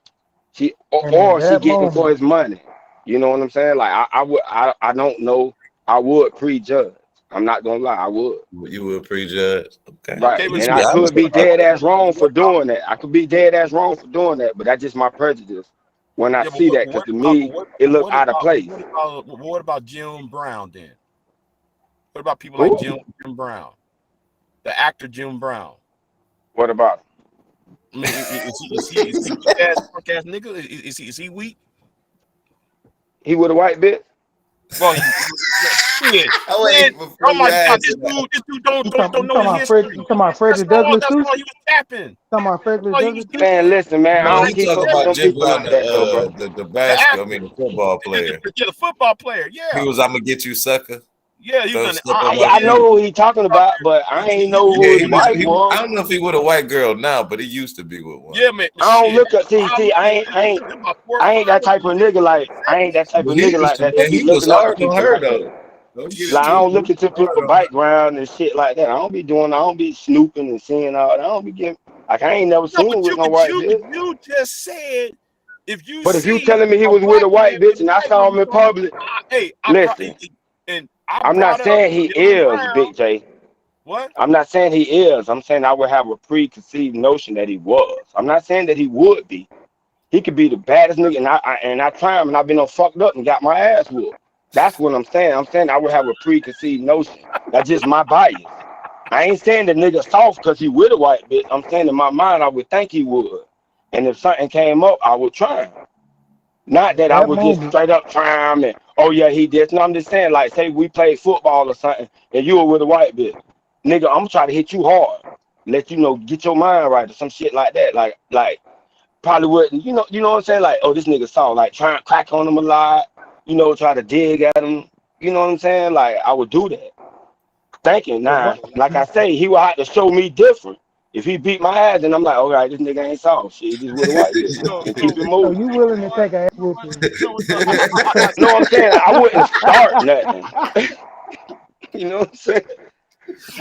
She And at or she that getting for moment, his money. You know what I'm saying? Like I don't know. I would prejudge. I'm not gonna lie. I would. You would prejudge. Okay. Right. Okay, but Just And be I honest could be about dead that. ass wrong for doing that. I could be dead ass wrong for doing that. But that's just my prejudice when I yeah, see that. Because to me, it look out of place. What about Jim Brown then? What about people like Who? Jim Brown, the actor Jim Brown? What about him? I mean, is he weak ass punk ass nigga? Is he weak? He with a white bitch? Well, shit, I man. wait before Oh you my god, answer that. this dude don't you know talking the about Fred? history. You talking about That's Frederick all. Douglass That's too? all he was capping. Talking about Frederick All he was Douglass too? Man, listen, man. I No, don't he keep talking up with about them Jim people Brown, like that, though, bro. the the basketball. I actor, mean, the football player. the football player. He Yeah, was, "I'm gonna get you, sucker." yeah. He was Don't on the step on my I Jim. know feet. who he talking about, but I ain't know who Yeah, his he was. wife I was. don't know if he with a white girl now, but he used to be with one. Yeah, man. I don't Shit. look at see. About 4 or I 5 ain't that of type of them nigga. Like I ain't that type But of he nigga used like to, that to man. be He was looking up to hard on people her like that. though. Don't get it Like I don't look twisted. into people background and shit like that. I don't be doing. I don't be snooping and seeing all. I don't be getting. Like I ain't never No, seen with no white bitch. you just said if you But if you see telling me he a was with black a man white bitch with a and I white saw him woman, in public, I brought listen. and I I'm not brought up saying he Jim is, Brown. Big J. What? I'm not saying he is. I'm saying I would have a preconceived notion that he was. I'm not saying that he would be. He could be the baddest nigga, and I try him, and I've been on fucked up and got my ass whooped. That's what I'm saying. I'm saying I would have a preconceived notion. That's just my bias. I ain't saying the nigga soft because he with a white bitch. I'm saying in my mind I would think he would. And if something came up, I would try him. Not At that I that would just moment, straight up try him and oh yeah he did. No, I'm just saying like say we played football or something and you were with a white bitch, nigga, I'm trying to hit you hard, let you know get your mind right or some shit like that. Like probably wouldn't you know what I'm saying like oh this nigga soft like try and crack on him a lot, try to dig at him. You know what I'm saying? Like I would do that. Thinking but now, like I say, he would have to show me different. If he beat my ass, then I'm like, all right, this nigga ain't soft. Shit, he just with a white bitch and keep it so moving. you willing to take a ass whooping just No, I'm saying I wouldn't start nothing. You know what I'm saying?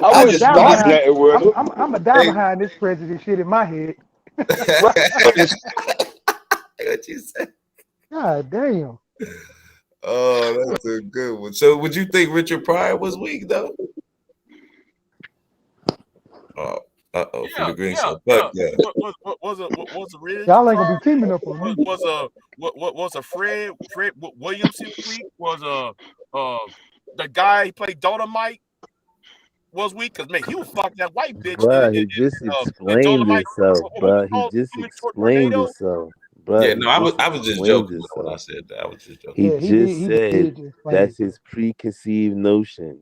I I'm a wouldn't die start behind. nothing with him. I'm a die behind this president shit in my head. Right. What you say? God damn. Oh, that's a good one. So, would you think Richard Pryor was weak though? Oh, for the green show. But yeah, What was a Ridge Y'all ain't gonna be Pryor? teaming up on me. What was a Fred Williamson week? Was the guy he played Dolomite was weak because man he was fucking that white bitch Bruh, he just in explained Dolomite. himself, What was bruh. it He called? just Human explained tornado. himself. yeah. Bruh, No, he just I was just explained joking when I himself. said that. I was just joking. He Yeah, just he said did just explain that's it. his preconceived notion.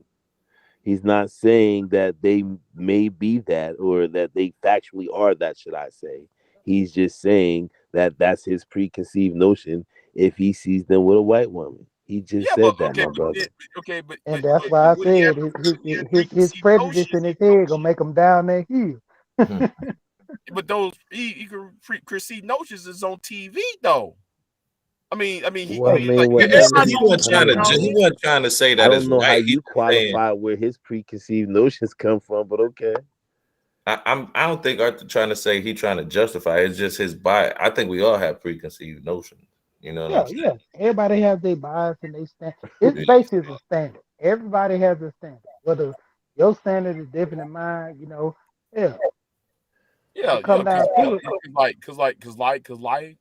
He's not saying that they may be that or that they factually are that, should I say. He's just saying that that's his preconceived notion if he sees them with a white woman. He just Yeah, but said that, my brother. And that's but why I would he have said his preconceived prejudice notions? in his head gonna make him down that hill. But those he could preconceived notions is on TV though. I mean, Well, I mean, everybody He knows wasn't trying to. He wasn't trying to say I that it's don't know how right. He's you just saying. qualify where his preconceived notions come from, but okay. I don't think Arthur trying to say he trying to justify. It's just his bias. I think we all have preconceived notions. You know what I'm Yeah. Everybody has their bias and they stand. It's saying? basically a standard. Everybody has a standard. Whether your standard is different than mine, yeah. Yeah, It come down to it. cause like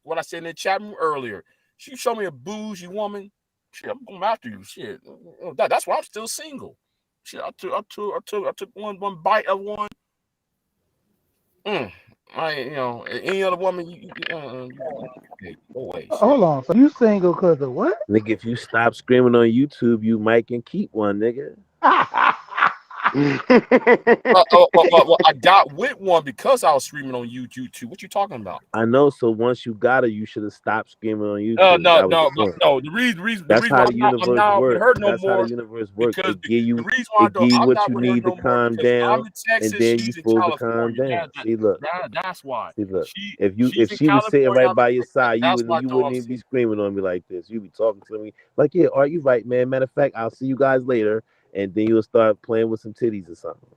what I said in the chat room earlier. She show me a bougie woman. Shit, I'm going after you. Shit, that's why I'm still single. Shit, I took one bite of one. Any other woman, hey, go away. Shit. Hold on. So you single because of what? Nigga, if you stop screaming on YouTube, you might can keep one, nigga. Well, I got with one because I was streaming on YouTube. What you talking about? I know. So once you got her, you should have stopped screaming on YouTube. No. The reason That's how why the universe I'm not with works. her no That's how more the universe works. because It give the you, reason why I'm what not you with her need to no more calm because I'm down, in Texas, and then you she's in supposed to calm California. down. See, look. That's why. See, look. If She's in she was sitting California. right by your side, you That's why wouldn't even be screaming on me like this. You'd be talking to me like, yeah, are you right, man? Matter of fact, I'll see you guys later, and then you'll start playing with some titties or something.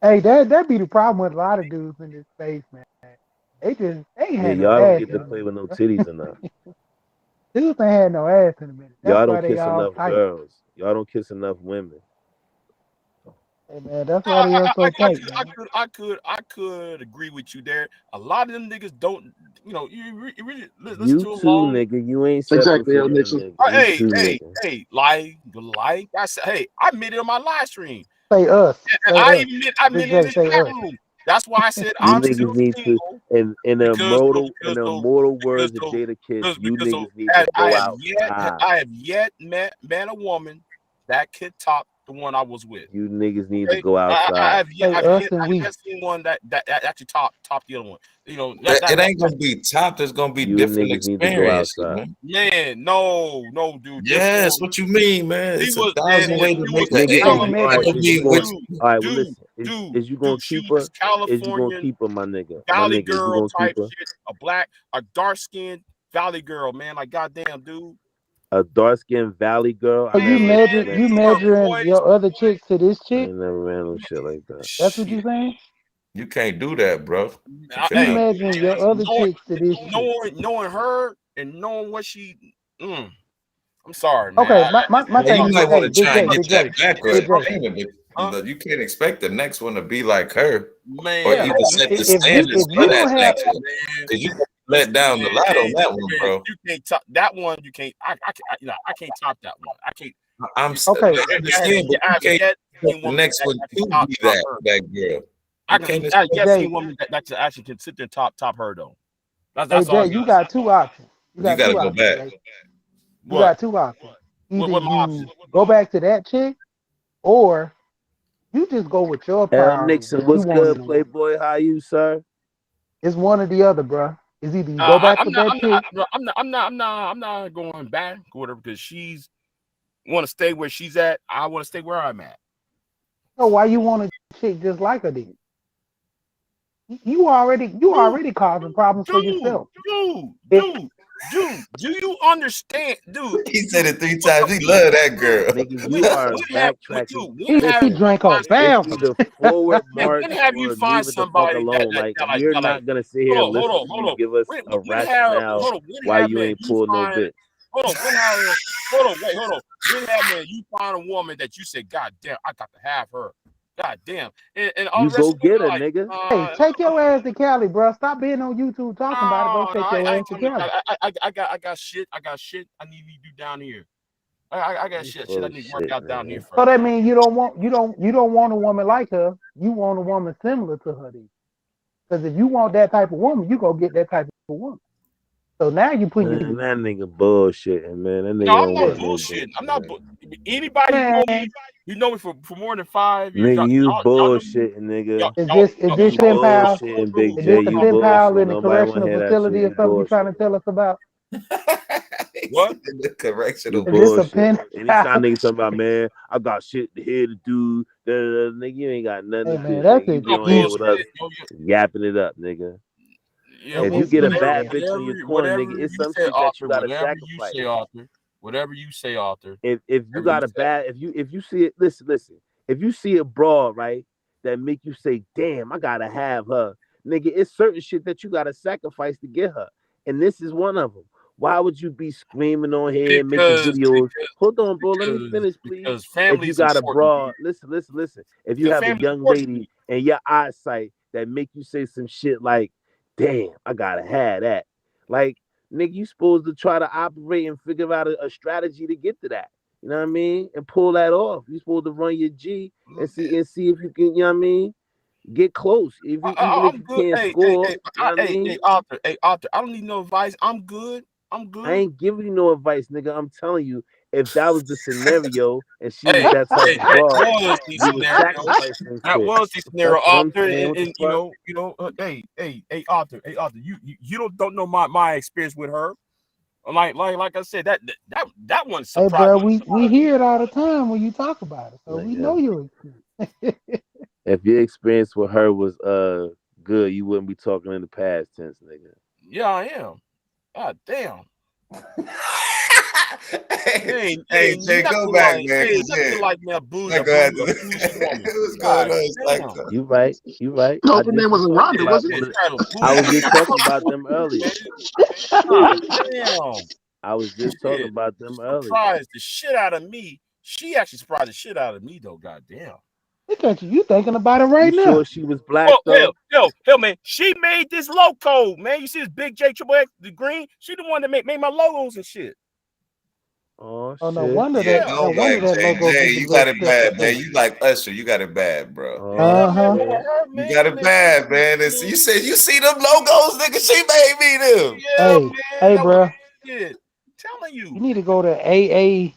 Hey, that be the problem with a lot of dudes in this space, man. They ain't Yeah, had no y'all don't ass get in to a play with no minute. titties enough. Dudes ain't had no ass in a minute. That's Y'all why don't they kiss all enough tight. girls. Y'all don't kiss enough women. Hey man, that's why they all so tight, man. I could agree with you there. A lot of them niggas don't, you really listen You to them too, long. nigga. You ain't separate from them niggas. Hey, You too, nigga. like I said, hey, I admitted it on my live stream. Say us. And Say I us. admitted in this say chat us. room. That's why I said You I'm niggas still need single. to, in the immortal words of Jada Kids, you niggas need to go outside. I have yet met a woman that could top the one I was with. You niggas need to go outside. I have yet seen one that actually top the other one. It ain't gonna be top. There's gonna be different experiences, man. Man, no, dude. Yes, what you mean, man? It's 1,000 ways to make an All right, well, listen. Is you gonna keep her? Is you gonna keep her, my nigga? Valley girl type shit. A dark skinned Valley girl, man. Like goddamn, dude. A dark skinned Valley girl. So you measuring your other chicks to this I chick? ain't never ran no shit like that. That's what you saying? You can't do that, bro. You measuring your other chicks to this chick? Knowing her and knowing what she. I'm sorry, man. Okay, my thing you is, might want to try and Big get J, that background, but you can't expect the next one to be like her, man. Or even set the standards for that next one. Because you let down the lot on that one, bro. You can't top that one. You can't. I can't top that one. I can't. I'm okay. I understand, but you can't expect the next one to be that girl. I can't see a woman that actually can sit there and top her though. That's all. Jay, you got two options. You got gotta two go options. back. Jay. You got two options. Either what you go back to that chick, or you just go with your priorities. Nixon, what's good, Playboy? How you, sir? It's one or the other, bro. It's either you go back with that chick. I'm not going back or whatever because she's want to stay where she's at. I want to stay where I'm at. So why you want a chick just like her then? You already causing problems for yourself. Dude, do you understand, dude? He said it 3 times. He love that girl. Nigga, you are backtracking. He drank on bounce. It's either forward march when have you or find leave it the fuck somebody alone. We're not gonna sit here and listen to you give us a rationale why you ain't pulled no bitch. Hold on. When have you find a woman that you said, God damn, I got to have her. God damam. And all you go get her, nigga. Hey, take your ass to Cali, bro. Stop being on YouTube talking about it. Go take your ass to Cali. I got shit I need to do down here. I got shit I need to work out down here first. So that means you don't want a woman like her. You want a woman similar to her. Because if you want that type of woman, you go get that type of woman. So now you put that nigga bullshitting, man. That nigga no, I'm not bullshitting. I'm not. Anybody you know me for more than 5 years. Nigga, you bullshitting, nigga. Is this pen pal? Bullshitting, Big Is J. this a You pen pal bullshitting. in the Nobody want correctional to hear that facility shit. or something you trying to tell us about? What? The correctional bullshit. Pen Anytime niggas talking about, man, I got shit here to do. Nigga, you ain't got nothing to do. That's you be on here with us yapping it up, nigga. Yeah, if you get a bad bitch in your corner, nigga, it's some shit that you gotta sacrifice. Whatever you say, Arthur. If you got a bad, if you see it, listen. If you see a broad, right, that make you say, damn, I gotta have her, nigga, it's certain shit that you gotta sacrifice to get her. And this is one of them. Why would you be screaming on here and making videos? Hold on, bro. Let me finish, please. If you got a broad, listen. If you have a young lady and your eyesight that make you say some shit like, damn, I gotta have that. Like, nigga, you supposed to try to operate and figure out a strategy to get to that. You know what I mean? And pull that off. You supposed to run your G and see if you can, you know what I mean? Get close. Even if you can't score, you know what I mean? Hey, Arthur, I don't need no advice. I'm good. I ain't giving you no advice, nigga. I'm telling you, if that was the scenario and she Hey, was that type of that broad, was the you would scenario. sacrifice and That shit. was the scenario, That's what I'm Arthur. saying. What the And fuck? hey, Arthur, you don't know my experience with her. Like I said, that one Hey, surprised bro, me. we hear it all the time when you talk about it, so Like, we know you. if your experience with her was good, you wouldn't be talking in the past tense, nigga. Yeah, I am. God damn. Hey, Jay, go back, man. Like me a bougie What's woman. going on? Like, You right. You right. No, I her just name was wasn't talking Rhonda, about was it? them. I was just talking about them earlier. God damn. I was just talking about them earlier. Surprised the shit out of me. She actually surprised the shit out of me, though. God damn. Look at you. You thinking about it right You now. sure she was black though? Hell, man. She made this logo, man. You see this big J Triple X, the green? She the one that made my logos and shit. Oh shit. Oh, no wonder yeah, that. go No wonder back, that logo Jay. get You the got little it bad, step. man. You like Usher. You got it bad, bro. Uh huh. You got it bad, man. You said you see them logos, nigga. She made me them. Hey, hey, bro. Telling you. You need to go to AA.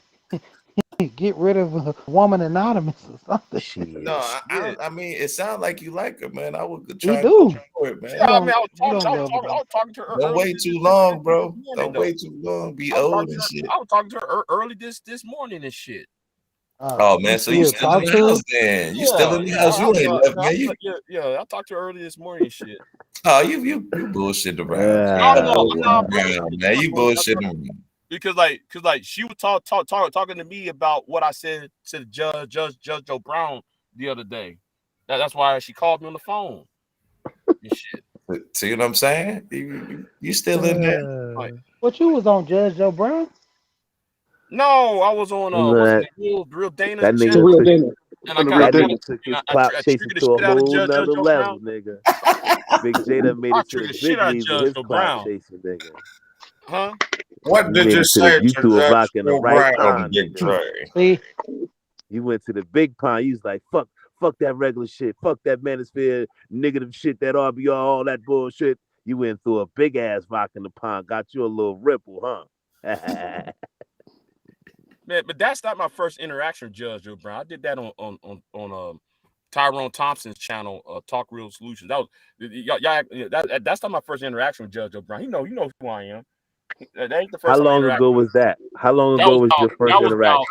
Get rid of Woman Anonymous or something. No, I mean, it sounds like you like her, man. I would You try to do. go for it, man. Yeah, I mean, I was talking to her. Don't wait too long, bro. Don't wait too long. Be old and shit. I was talking to her early this morning and shit. Oh man, so you still in the house then? You still in the house? You ain't left, man. I talked to her early this morning and shit. Oh, you bullshit around. Man, you bullshitting around. Because she was talking to me about what I said to Judge Joe Brown the other day. That's why she called me on the phone. And shit. See what I'm saying? You still in there? What you was on, Judge Joe Brown? No, I was on real Dana. That nigga Real Dana. And I that nigga took his clout chasing to a whole nother level, nigga. Big Jada made it to the big leagues with his clout chasing, nigga. Huh? What did you say You to threw a Judge rock in the Joe right Brown, pond, Big nigga. See? You went to the big pond. You was like, fuck that regular shit. Fuck that manosphere, negative shit, that RBR, all that bullshit. You went through a big ass rock in the pond. Got you a little ripple, huh? Man, but that's not my first interaction with Judge Joe Brown. I did that on Tyrone Thompson's channel, Talk Real Solutions. That was that's not my first interaction with Judge Joe Brown. You know who I am. That ain't the first. How long ago was that? How long ago was your first interaction?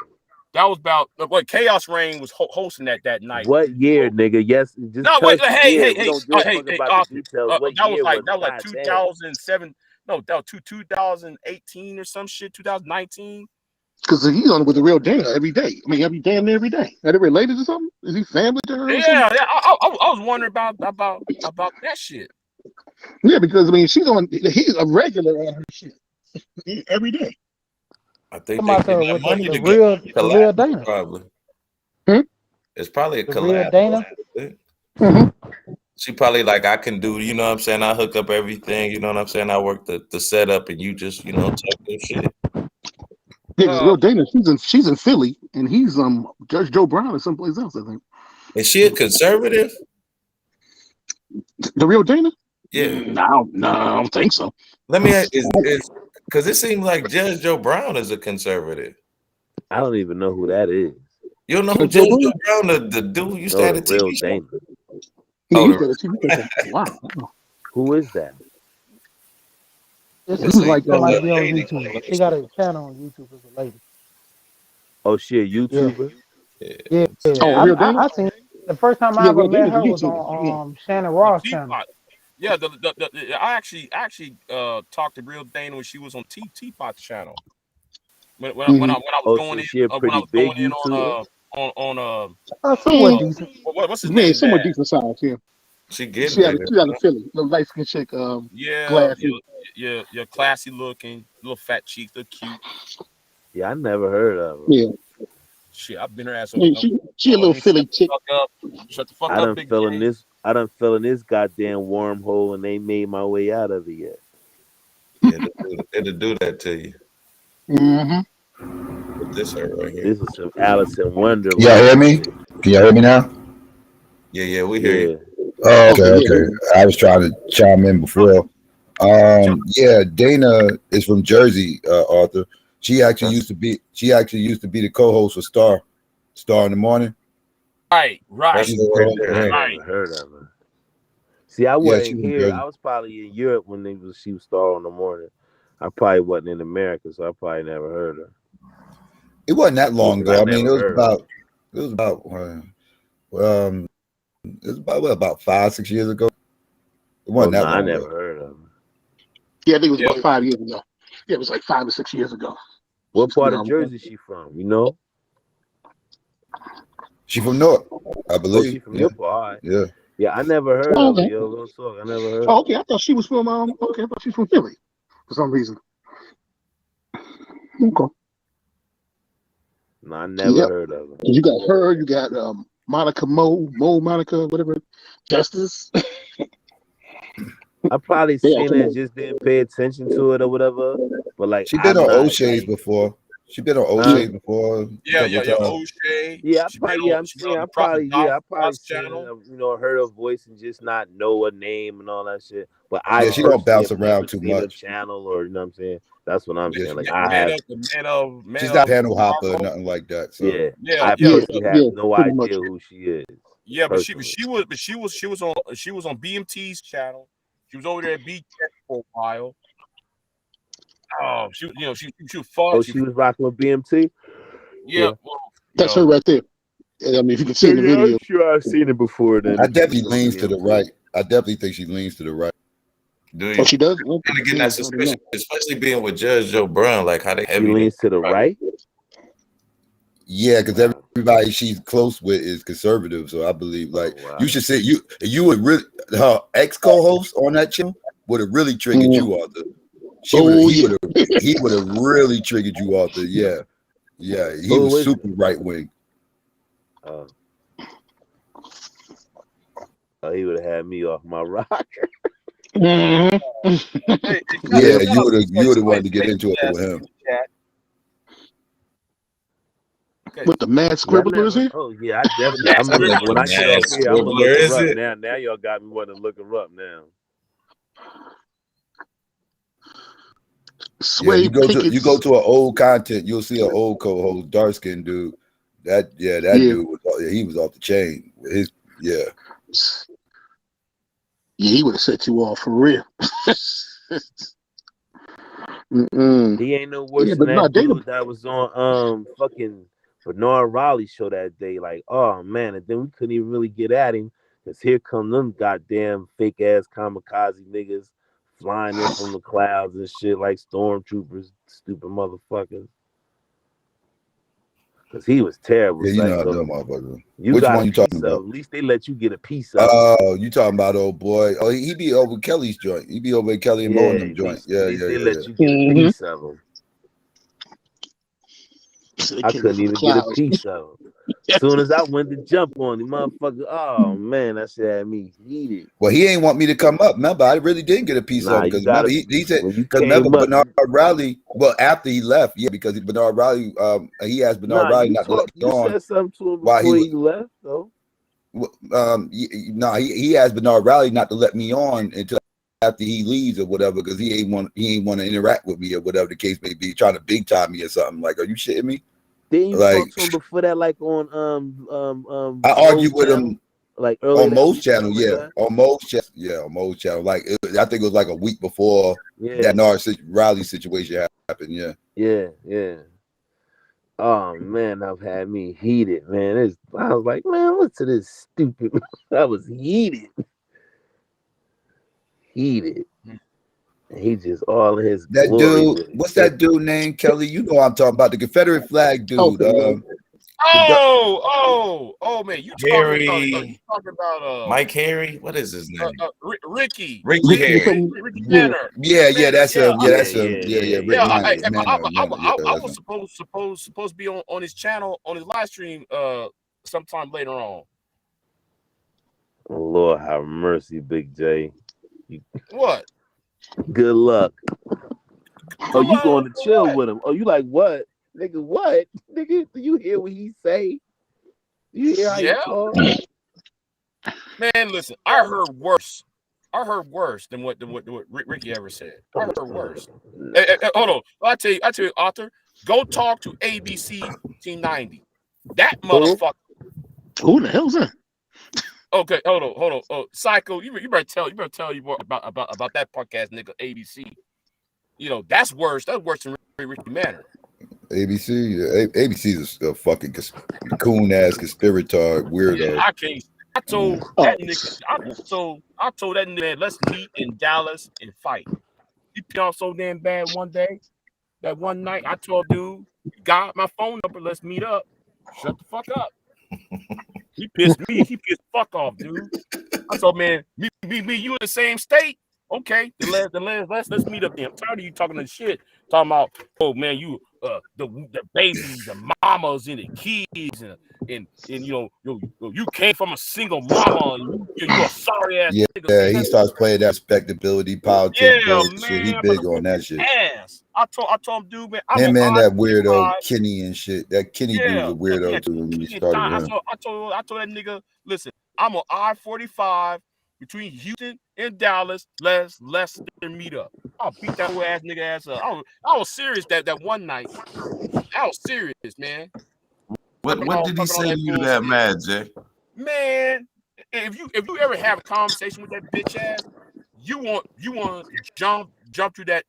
That was about what Chaos Reign was hosting that night. What year, nigga? Yes, just no, wait, hey, don't give a fuck about the details. What year was that was like 2007. No, that was 2018 or some shit. 2019. Because he's on with the real Dana every day. I mean, every day. Are they related to something? Is he family to her? Yeah. I was wondering about that shit. Yeah, because I mean, he's a regular on her shit every day. I think the real Dana. Probably. It's probably a the collab. Real Dana. She probably like, I can do, you know what I'm saying? I hook up everything, you know what I'm saying? I work the setup and you just, talk your shit. Yeah, real Dana, she's in Philly and he's Judge Joe Brown is someplace else, I think. Is she a conservative? The real Dana? Yeah. No, I don't think so. Let me ask, because it seems like Judge Joe Brown is a conservative. I don't even know who that is. You don't know who Judge Joe Brown, the dude used to have a TV show? Wow. Who is that? This is like somebody be on YouTube. She got a channel on YouTube as a lady. Oh, she a YouTuber? Yeah. Oh, I seen the first time I ever met her was on Shannon Ross channel. Yeah, I actually talked to Real Dana when she was on Teapot's channel. When I was going in, when I was going in on somewhat decent. What's his name? Somewhat decent size, yeah. She out of Philly, little light skin chick. Classy. Yeah, classy looking, little fat cheeks, look cute. Yeah, I never heard of her. Yeah. Shit, I've been her ass. She a little Philly chick. Shut the fuck up, big I done fell in this goddamn wormhole and ain't made my way out of it yet. Yeah, it'll do that to you. Mm-hmm. This her right here. This is some Alice in Wonderland. Y'all hear me? Can y'all hear me now? Yeah, we hear you. Oh, okay. I was trying to chime in before. Yeah, Dana is from Jersey, Arthur. She actually used to be the co-host for Star in the Morning. Right. I never heard of her. See, I wasn't here. I was probably in Europe when she was Star in the Morning. I probably wasn't in America, so I probably never heard her. It wasn't that long ago. I mean, it was about 5-6 years ago. It wasn't that long I never ago. heard of her. Yeah, I think it was about 5 years ago. Yeah, it was like 5 or 6 years ago. What part of Jersey is she from? You know? She from North, I believe. Oh, she from your part. All right. Yeah. Yeah, I never heard of her. Yo, real talk. I never heard. Oh, okay. I thought she was from okay, I thought she was from Philly for some reason. Okay. No, I never heard of her. You got her, you got Monica Monica, whatever, Justice. I probably seen it, just didn't pay attention to it or whatever. But like, she been on O'Shea's before. She been on O'Shea's before. Yeah, O'Shea. Yeah, I probably seen her, heard her voice and just not know her name and all that shit. But she don't bounce around too much. Her channel, or you know what I'm saying? That's what I'm saying. Like she's not panel hopper or nothing like that. So I personally have no idea who she is. Yeah, but she was on BMT's channel. She was over there at BT for a while. Oh, she was fun. Oh, she was rocking with BMT. Yeah, that's her right there. I mean, if you can see the video, I'm sure I've seen it before. Then I definitely leans to the right. I definitely think she leans to the right. Oh, she does. And again, that's especially being with Judge Joe Brown, like how they leans to the right. Yeah, because everybody she's close with is conservative, so I believe you should say you would really her ex co-host on that channel would have really triggered you, Arthur. He would have really triggered you, Arthur. Yeah, he was super right wing. He would have had me off my rocker. Yeah, you would have wanted to get into it with him. With the mad scribblers here? Oh yeah, I definitely. When I get off here, I'm gonna look her up now. Now y'all got me wanting to look her up now. Yeah, you go to an old content, you'll see an old co-host, dark skinned dude. That dude he was off the chain. Yeah, he would have set you off for real. He ain't no worse than that dude that was on fucking Bernard Raleigh show that day. Like, oh man, and then we couldn't even really get at him because here come them goddamn fake ass kamikaze niggas flying in from the clouds and shit like stormtroopers, stupid motherfuckers. Because he was terrible. Yeah, you know them motherfuckers. Which one you talking about? At least they let you get a piece of. Oh, you talking about old boy? Oh, he be over Kelly's joint. He be over Kelly and Mo in them joint. They let you get a piece of him. I couldn't even get a piece of him. As soon as I went to jump on him, motherfucker, oh man, that shit had me heated. Well, he ain't want me to come up. Remember, I really didn't get a piece of him because he said because remember Bernard Raleigh. Well, after he left, because Bernard Raleigh, he asked Bernard Raleigh not to let me on. You said something to him before he left, though. He asked Bernard Raleigh not to let me on until after he leaves or whatever because he ain't want to interact with me or whatever the case may be, trying to big time me or something. Like, are you shitting me? Didn't you talk to him before that, like on I argued with him like on Mo's channel, on Mo's channel. Like I think it was like a week before that Raleigh situation happened. Yeah. Oh man, I've had me heated, man. I was like, man, what's to this stupid? I was heated. And he just all in his that dude. What's that dude named Kelly? You know I'm talking about the Confederate flag dude. Man, you talking about Mike Harry? What is his name? Ricky Harry. Tanner. Yeah, that's him. Yeah, that's him. Yeah. I was supposed to be on his channel on his live stream sometime later on. Oh, Lord have mercy, Big J. What? Good luck. Oh, you going to chill with him? Oh, you like what, nigga? What, nigga? Do you hear what he say? Do you hear how he talk? Man, listen, I heard worse than what Ricky ever said. I heard worse. Hey, hold on. I tell you, Arthur. Go talk to ABC 1990. That motherfucker. Who the hell's that? Okay, hold on. Oh, Psycho, you better tell you more about that podcast nigga ABC. That's worse. That's worse than Ricky Manor. ABC is a fucking coon ass conspirator weirdo. I can't. I told that nigga. I told that nigga, let's meet in Dallas and fight. He pissed off so damn bad one day. That one night, I told dude, got my phone number. Let's meet up. Shut the fuck up. He pissed me. He pissed fuck off, dude. I told man, me, you in the same state. Okay, let's meet up there. I'm tired of you talking this shit. Talking about, oh man, you the babies, the mamas, and the kids, and you came from a single mama, and you a sorry ass. Yeah, he starts playing that respectability politics. Shit. He big on that shit. Ass. I told him, dude, man. Him and that weirdo Kenny and shit. That Kenny dude's a weirdo too. When he started him. I told that nigga, listen, I'm on I-45 between Houston and Dallas. Let's meet up. I'll beat that whole ass nigga ass up. I was serious that one night. I was serious, man. What did he say to you that mad, Jay? Man, if you ever have a conversation with that bitch ass, you want to jump to that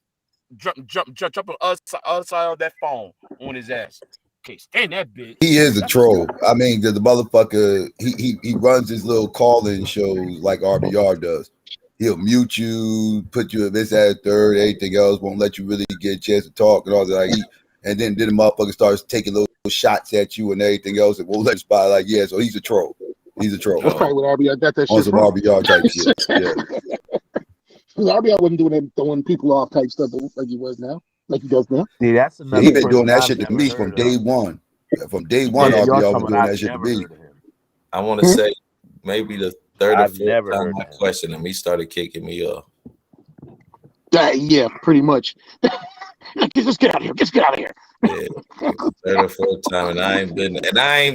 jump on the other side of that phone on his ass. Can't stand that bitch. He is a troll. I mean, the motherfucker, he runs his little call-in shows like RBR does. He'll mute you, put you in this, that, third, anything else, won't let you really get a chance to talk and all that. Like and then the motherfucker starts taking little shots at you and everything else, and won't let you spy. Like, yeah, so he's a troll. He's a troll. That's probably what RBR got that shit on some from. RBR type shit. Yeah. Because RBR wasn't doing that, throwing people off type stuff like he was now. Like he does now. See, that's another. He been doing that shit to me from day one. From day one, RBR was doing that shit to me. I want to say maybe the third or fourth time I questioned him, he started kicking me off. Yeah, pretty much. Just get out of here. Just get out of here. Yeah, third or fourth time, and I ain't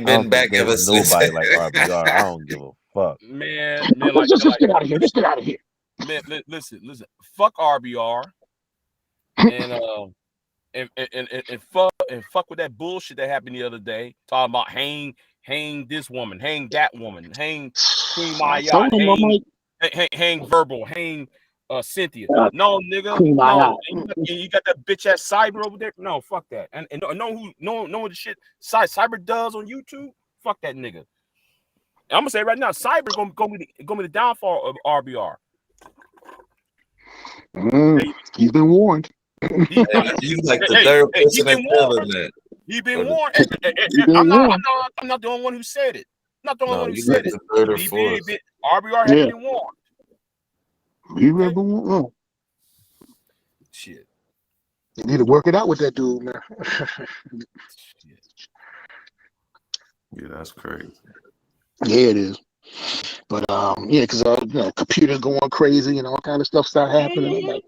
been back ever since. Nobody like RBR. I don't give a fuck. Man, just get out of here. Just get out of here. Man, listen. Fuck RBR. And fuck with that bullshit that happened the other day. Talking about hang this woman, hang that woman, hang Queen Maya, hang Verbal, hang Cynthia. No, nigga, no. You got that bitch ass Cyber over there. No, fuck that. And know what the shit Cyber does on YouTube. Fuck that nigga. And I'm gonna say right now, Cyber gonna be the downfall of RBR. He's been warned. He's like the third person in that. He's been warned. I'm not the only one who said it. Not the only one who said it. RBR has been warned. He been warned. Shit. You need to work it out with that dude, man. Yeah, that's crazy. Yeah, it is. But because computers going crazy and all kind of stuff start happening.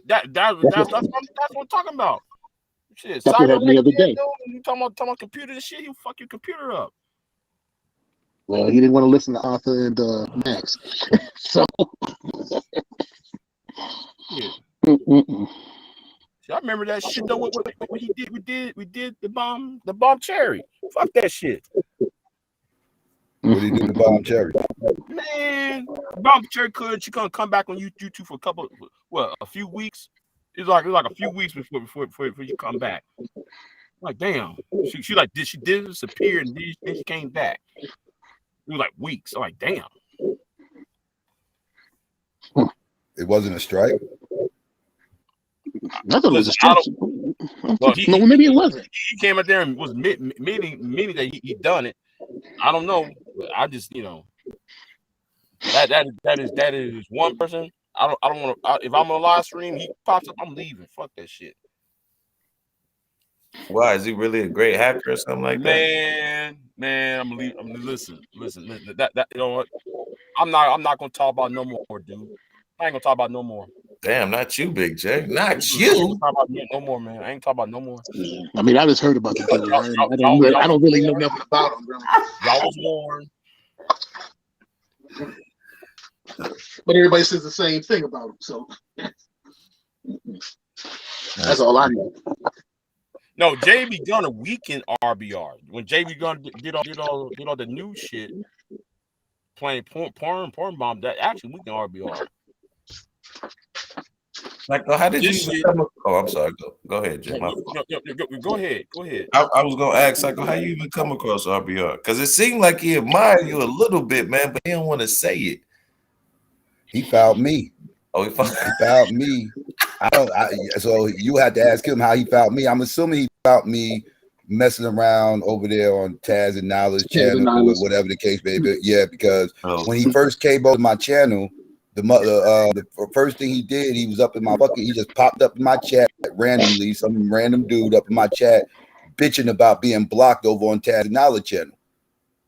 That's what I'm talking about. Shit, that's what happened the other day. You talking about computer and shit? You fuck your computer up. Well, he didn't want to listen to Arthur and Max, so. Yeah. I remember that shit though. What he did? We did the bomb Cherry. Fuck that shit. What did he do to Bomb Cherry? Man, Bomb Cherry she gonna come back on YouTube for a few weeks. It's like a few weeks before you come back. Like damn, she did disappear and then she came back. It was like weeks. I'm like damn. It wasn't a strike. I thought it was a strike. Well, maybe it wasn't. He came out there and was meaning that he done it. I don't know. I just that is one person. I don't want to. If I'm on a live stream, he pops up. I'm leaving. Fuck that shit. Why is he really a great hacker or something like that? Man, I'm leaving. Listen. That you know what? I'm not gonna talk about no more, dude. I ain't gonna talk about no more. Damn, not you, Big J. Not you. Talk about no more, man. I ain't talking about no more. I mean, I just heard about the dude. I don't really know nothing about him. Really. Y'all was warned. But everybody says the same thing about him, so that's all I know. No, JB Gunner weakened RBR. When JB Gunner did all the new shit, playing porn bomb, that actually weakened RBR. Like, how did This you even shit, come? Oh, I'm sorry. Go ahead, Jay. no, go ahead. I was gonna ask, Psycho, how you even come across RBR? Because it seemed like he admired you a little bit, man, but he don't want to say it. He found me. Oh, he found me. So you had to ask him how he found me. I'm assuming he found me messing around over there on Taz and Knowledge channel or whatever the case may be. Yeah, because when he first came over my channel, the first thing he did, he was up in my he just popped up in my chat randomly, some random dude up in my chat bitching about being blocked over on Taz and Knowledge channel.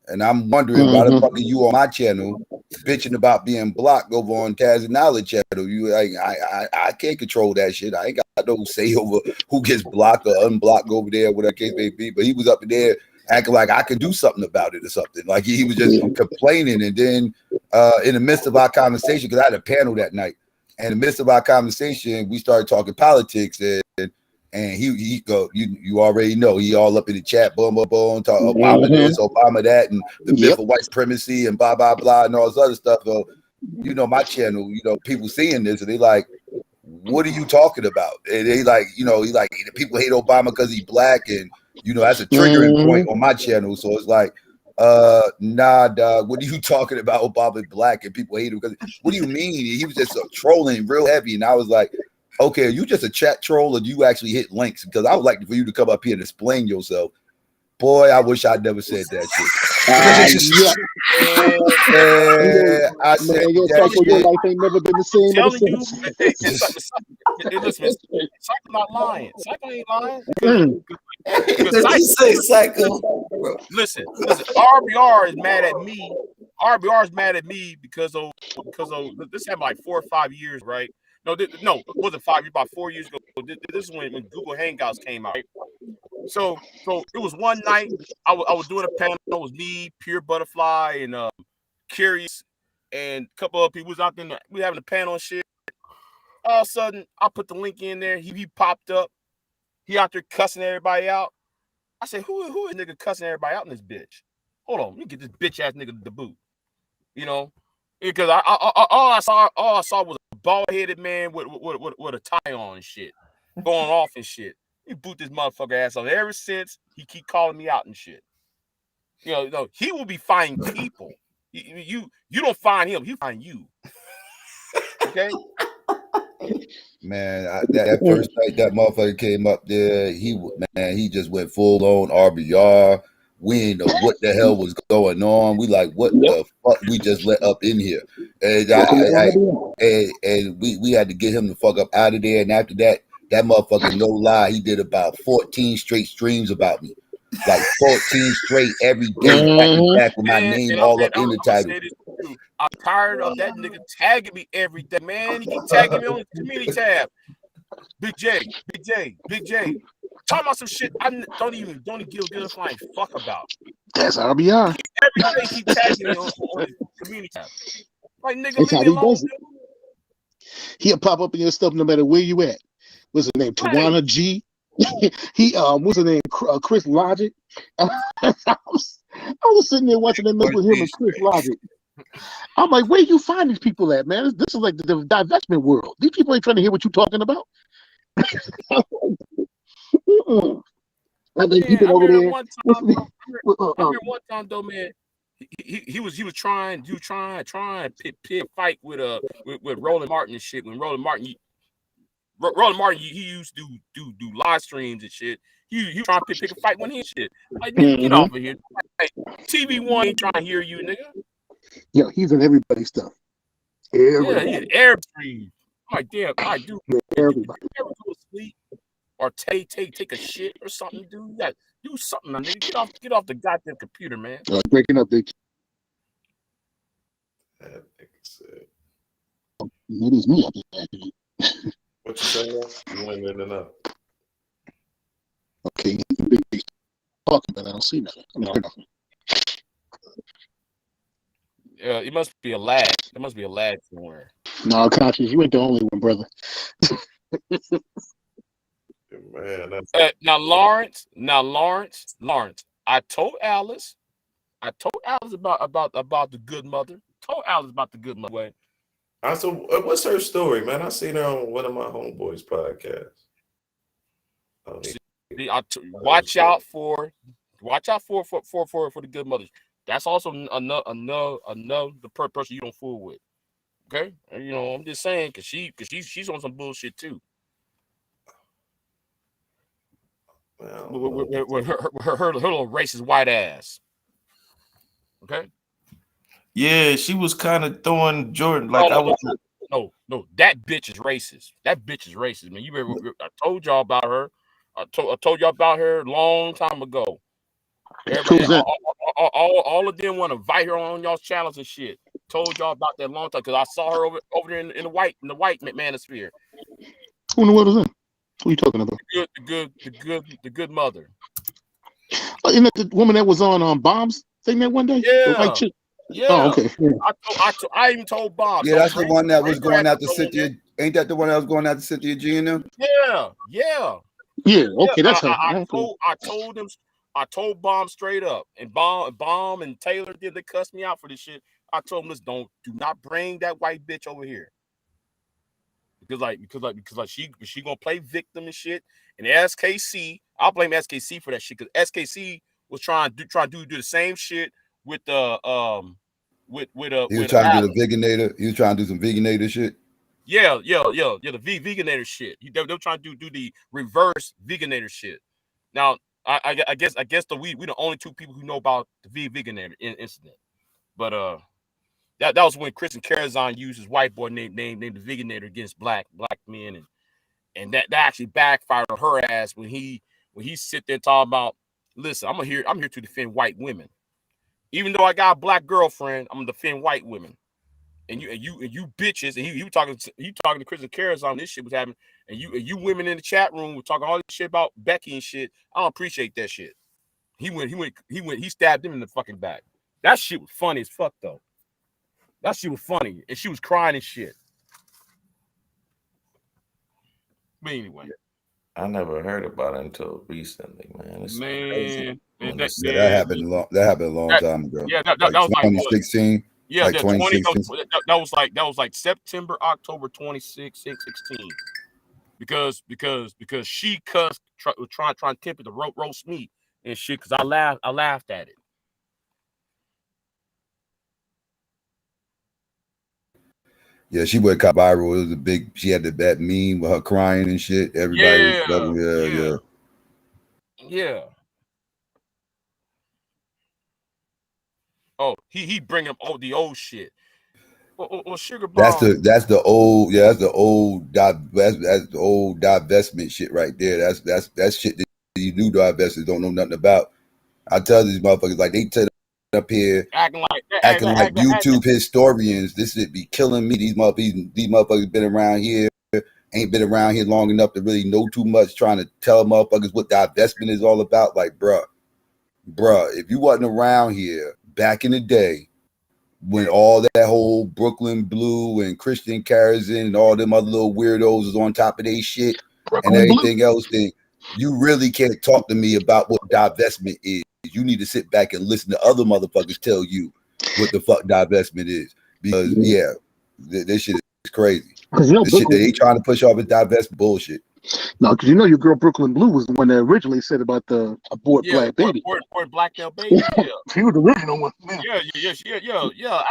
And I'm wondering why the fuck are you on my channel bitching about being blocked over on Taz and Knowledge channel? You like I can't control that shit. I ain't got no say over who gets blocked or unblocked over there, whatever case may be. But he was up in there acting like I could do something about it or something. Like he was just complaining. And then in the midst of our conversation, because I had a panel that night, and in the midst of our conversation, we started talking politics and he go, you already know, he all up in the chat, boom, talk Obama this, Obama that, and the myth of white supremacy and blah, blah, blah, and all this other stuff. So, my channel, people seeing this and they like, what are you talking about? And they like, he like, people hate Obama because he's black, and that's a triggering point on my channel. So it's like, nah, dog, what are you talking about? Obama black and people hate him because what do you mean? He was just trolling real heavy, and I was like, okay, are you just a chat troll or do you actually hit links? Because I would like for you to come up here and explain yourself. Boy, I wish I'd never said that shit. I said your life ain't never been the same ever since. Listen, Psycho not lying. Psycho ain't lying. Psycho. Listen. RBR is mad at me. RBR is mad at me because of this happened like 4 or 5 years, right? No, it wasn't 5 years, about 4 years ago. This is when Google Hangouts came out. Right? So it was one night I was doing a panel. It was me, Pure Butterfly, and Curious, and a couple of people was out there. We having a panel and shit. All of a sudden, I put the link in there. He popped up. He out there cussing everybody out. I said, who is nigga cussing everybody out in this bitch? Hold on, let me get this bitch ass nigga the boot. Because all I saw was a bald-headed man with a tie on and shit, going off and shit. You boot this motherfucker ass off. Ever since, he keep calling me out and shit. He will be finding people. You don't find him, he find you. Okay. Man, that first night that motherfucker came up there, he just went full on RBR. We didn't know what the hell was going on. We like, what the fuck we just let up in here? And we had to get him the fuck up out of there. And after that motherfucker, no lie, he did about 14 straight streams about me. Like 14 straight every day, back to back with my name all up in the title. I'm tired of that nigga tagging me every day, man. He keep tagging me on the community tab. Big J. Talking about some shit I don't even give a flying fuck about. That's RBR. Every day he tagging me on the community tab. Like, nigga, leave me alone. He'll pop up in your stuff no matter where you at. What's his name? Tawana G. He what's his name? Chris Logic. I was sitting there watching them with him and Chris Logic. I'm like, where you find these people at, man? This is like the divestment world. These people ain't trying to hear what you're talking about. I think people over there. One time though, man. He was trying to fight with Roland Martin and shit. When Roland Martin, he used to do live streams and shit. He trying to pick a fight when he shit. Like, nigga, get off of here. Like, TV1 ain't trying to hear you, nigga. Yo, he's in everybody's stuff. Yeah, he had air stream. I'm like, damn, I do. Everybody. You ever go to sleep or take a shit or something, dude? You gotta do something, man, nigga. Get off the goddamn computer, man. Breaking up, big. That nigga said. Maybe it's me. What you saying? You ain't in enough. Okay, big talking, but I don't see nothing. I mean, it must be a lag. There must be a lag somewhere. No, conscious, you ain't the only one, brother. It Man, now Lawrence, I told Alice about the good mother. Told Alice about the good mother. So what's her story, man? I seen her on one of my homeboys' podcasts. Watch out for the good mothers. That's also another person you don't fool with. Okay, and, you know, I'm just saying because she's on some bullshit too. With her little racist white ass. Okay. Yeah, she was kind of throwing Jordan like I was. No, that bitch is racist. That bitch is racist, man. I told y'all about her. I told y'all about her a long time ago. Everybody, all of them want to invite her on y'all's channels and shit. Told y'all about that long time because I saw her over there in the white manosphere. Who in the world is that? Who are you talking about? The good mother. Isn't that the woman that was on Bombs thing that one day? Yeah. The white chick? Yeah. Oh, okay. Yeah. I even told Bob. Yeah, that's the one that was going out to Cynthia. Ain't that the one that was going out to Cynthia G and them? Yeah. Yeah. Okay, that's her. I told Bomb straight up, and Bomb and Taylor they cuss me out for this shit. I told them, listen, do not bring that white bitch over here. Because she gonna play victim and shit. And SKC, I'll blame SKC for that shit because SKC was trying to do the same shit with He was trying to do the veganator. He was trying to do some veganator shit. Yeah, the veganator shit. They're trying to do the reverse veganator shit. Now, I guess we the only two people who know about the veganator incident. But that was when Kristen Carazon used his white boy named the veganator against black men, and that actually backfired on her ass when he sit there talking about, listen, I'm here to defend white women. Even though I got a black girlfriend, I'm gonna defend white women. And you bitches, and he was talking to Kristen Carazon, this shit was happening, and you women in the chat room were talking all this shit about Becky and shit. I don't appreciate that shit. He stabbed him in the fucking back. That shit was funny as fuck though. That shit was funny, and she was crying and shit. But anyway, I never heard about it until recently, man. That happened a long time ago. Yeah, that like was 2016. Yeah, like 2016. That was like September, October 2016. Because she cussed, trying to tempt it to roast me and shit. Because I laughed at it. Yeah, she went viral. It was she had that meme with her crying and shit. Everybody was loving. Yeah. Oh, he bring up the old shit. Well, Sugar Bomb. That's the old divestment shit right there. That's shit that you new divestors don't know nothing about. I tell these motherfuckers like they turn up here acting like YouTube historians. This shit be killing me. These motherfuckers been around here, ain't been around here long enough to really know too much. Trying to tell motherfuckers what divestment is all about. Like, bruh, if you wasn't around here back in the day, when all that whole Brooklyn Blue and Christian Carazon and all them other little weirdos was on top of their shit and everything else, then you really can't talk to me about what divestment is. You need to sit back and listen to other motherfuckers tell you what the fuck divestment is. Because this shit is crazy. The shit that they trying to push off is divestment bullshit. No, because your girl Brooklyn Blue was the one that originally said about the abort black baby. Abort black male baby. Yeah. She was the original one. Yeah.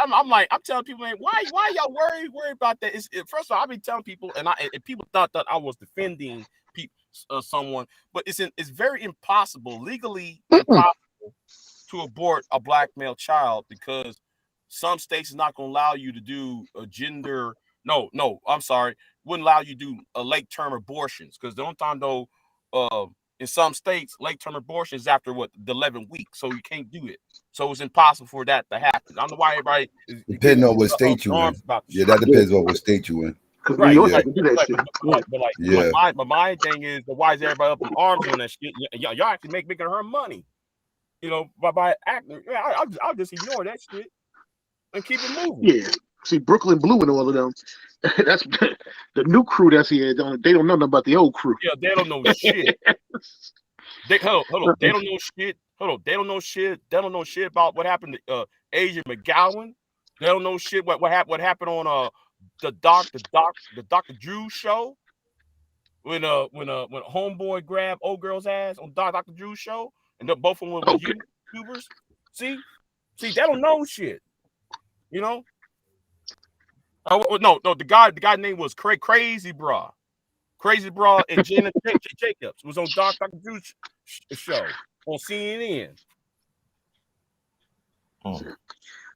I'm telling people, man, why y'all worry about that? First of all, I've been telling people, and people thought that I was defending someone, but it's very legally impossible to abort a black male child because some states is not going to allow you to do a gender. No, I'm sorry. Wouldn't allow you to do late term abortions because the only time though, in some states, late term abortion is after the 11th week, so you can't do it. So it's impossible for that to happen. I don't know why everybody is depending on what state you in. Yeah, that depends on what state you in. Right. But my thing is, why is everybody up in arms on that shit? Y'all actually making her money, by acting. I'll just ignore that shit and keep it moving. Yeah. See, Brooklyn Blue and all of them. That's the new crew that's here. They don't know nothing about the old crew. Yeah, they don't know shit. Hold on. They don't know shit. Hold on. They don't know shit. They don't know shit about what happened to Asia McGowan. They don't know shit what happened on the Dr. Drew show when homeboy grabbed old girl's ass on Dr. Drew's show, and both of them were YouTubers. See, they don't know shit. You know? No, the guy name was Crazy Bra. Crazy Bra and Jenna Jacobs was on Dr. Drew's show on CNN.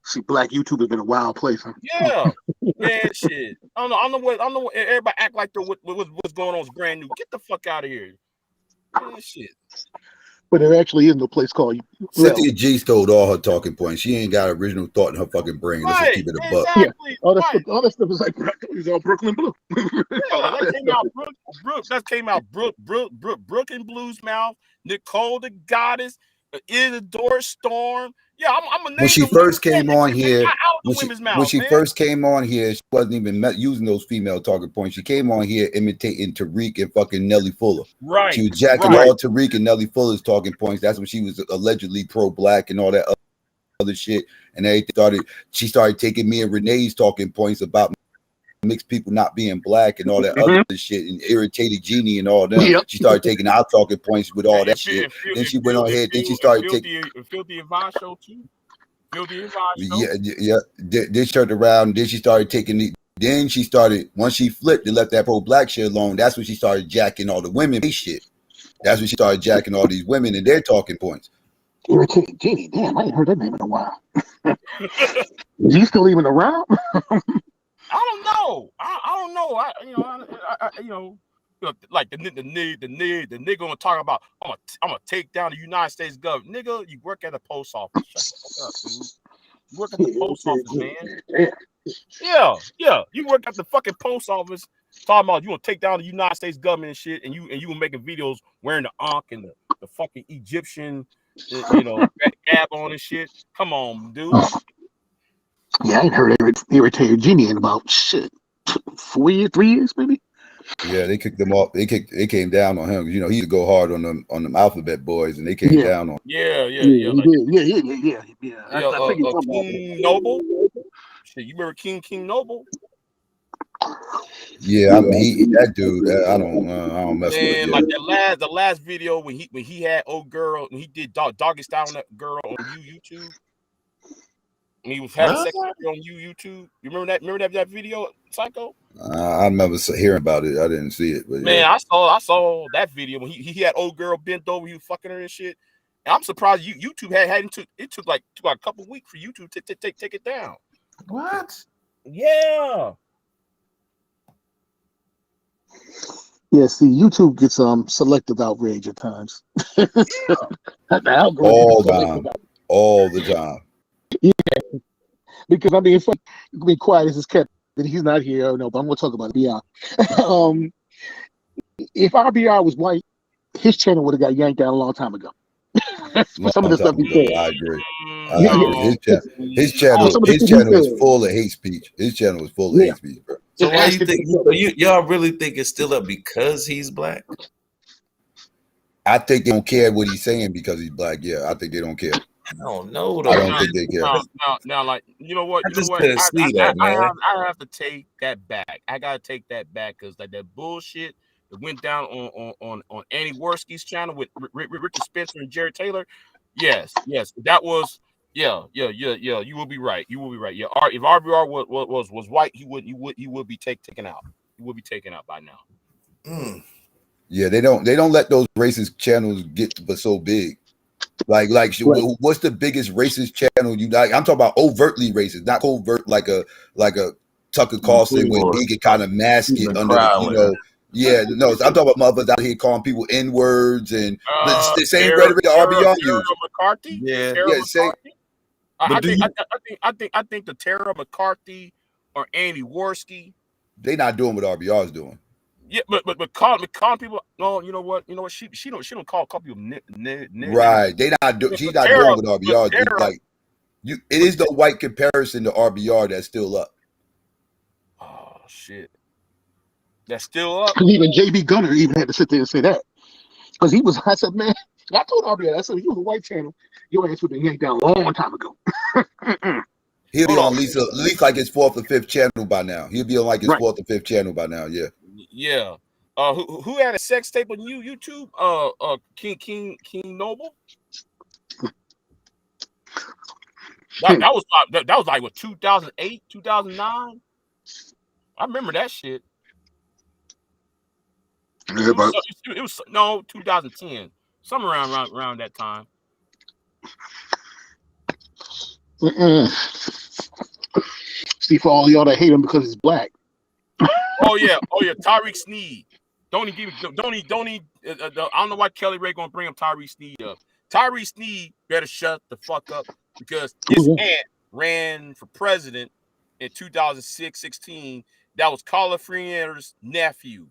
See, black YouTube has been a wild place, huh? Yeah, man, shit. I don't know what everybody act like what's going on is brand new. Get the fuck out of here. Man, shit. But there actually is no place called Cynthia G stole all her talking points. She ain't got original thought in her fucking brain. Let's just keep it a buck. Exactly. All that stuff is like it's all Brooklyn Blue. That came out Brooklyn Blues mouth. Nicole the Goddess, Isadora Storm. Yeah, I'm a name. When she first came on here, first came on here, she wasn't even using those female talking points. She came on here imitating Tariq and fucking Nelly Fuller. Right. She was jacking all Tariq and Nelly Fuller's talking points. That's when she was allegedly pro-black and all that other shit. And she started taking me and Renee's talking points about mixed people not being black and all that other shit, and irritated Genie and all that. She started taking our talking points with all that shit. Then she went on ahead. Then she started taking Filthy Advice show too. Filthy Advice show. Yeah. Then she turned around. Then she started taking the. Then she started, once she flipped and left that pro-black shit alone, that's when she started jacking all the women shit. That's when she started jacking all these women and their talking points. Irritated Genie. Damn, I ain't heard that name in a while. Is he still even around? I don't know. I don't know. Like the nigga gonna talk about I'm gonna take down the United States government. Nigga, you work at a post office. Shut the fuck up, dude. You work at the post office, man. Yeah. You work at the fucking post office talking about you gonna take down the United States government and shit, and you were making videos wearing the ankh and the fucking Egyptian gab on and shit. Come on, dude. Yeah, I ain't heard irritated Genie in about 3 years, maybe. Yeah, they kicked them off. They came down on him. You know, he used to go hard on them Alphabet boys, and they came down on. Yeah. Yeah. King Noble. Shit, you remember King Noble? Yeah, I mean that dude. I don't mess with him. Like the last video when he had old girl when he did doggy style on that girl on YouTube. And he was having sex on YouTube. You remember that? Remember that video, Psycho? I remember hearing about it. I didn't see it, but man, I saw that video when he had old girl bent over, he was fucking her and shit. And I'm surprised YouTube it took like a couple weeks for YouTube to take it down. What? Yeah. Yeah, see, YouTube gets selective outrage at times. All the time. Yeah, because I mean, it's like you can be quiet as is kept. He's not here. No, but I'm gonna talk about BR. If RBR was white, his channel would have got yanked out a long time ago. Some of the stuff he said. I agree. His channel is full of hate speech. His channel is full of hate speech, bro. So why you think y'all really think it's still up because he's black? I think they don't care what he's saying because he's black. Yeah, I think they don't care. I don't know though. I don't think they care. Now, like you know what? I just couldn't see that, man. I have to take that back. I gotta take that back because like that bullshit that went down on Annie Worski's channel with Richard Spencer and Jared Taylor. Yes, that was yeah. You will be right. Yeah, if RBR was white, he would be taken out. He would be taken out by now. Yeah, they don't let those racist channels get but so big. Like what's the biggest racist channel you like? I'm talking about overtly racist, not covert like a Tucker Carlson when he could kind of mask it under the, Yeah, no, I'm talking about motherfuckers out here calling people N-words and the same rhetoric the RBR used. McCarthy? Same. I think the Tara McCarthy or Annie Worski. They not doing what RBR is doing. Yeah, but calling people. No, you know what? She don't call people right. She's not doing what RBR is doing. Like it is the white comparison to RBR that's still up. shit. That's still up. Because even JB Gunner even had to sit there and say that. Because he was, I said, man, I told Aubrey, I said, you was a white channel, your ass would have yanked down a long time ago. He'll be on at least like his 4th or 5th channel by now. He'll be on like his 4th or 5th channel by now. Yeah. Yeah. Who had a sex tape on YouTube? King Noble. That was like what, 2008, 2009. I remember that shit. It was no 2010, somewhere around that time. See, for all y'all that hate him because he's black. Oh yeah, Tariq Sneed. Don't he? I don't know why Kelly Ray gonna bring up Tariq Sneed up. Tariq Sneed better shut the fuck up because his aunt ran for president in 2016. That was Carla Freeman's nephew,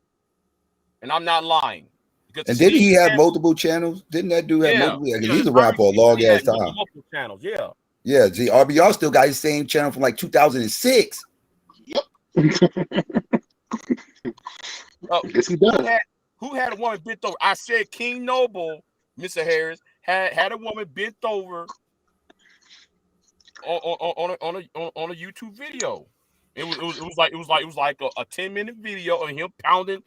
and I'm not lying. And didn't he have multiple channels? Didn't that dude have multiple? He's around for a long ass time. Multiple channels, yeah. Yeah, see, RBR still got his same channel from like 2006. Yep. Yes, he does. Who had a woman bent over? I said King Noble, Mr. Harris, had a woman bent over on a YouTube video. It was like a 10-minute video of him pounding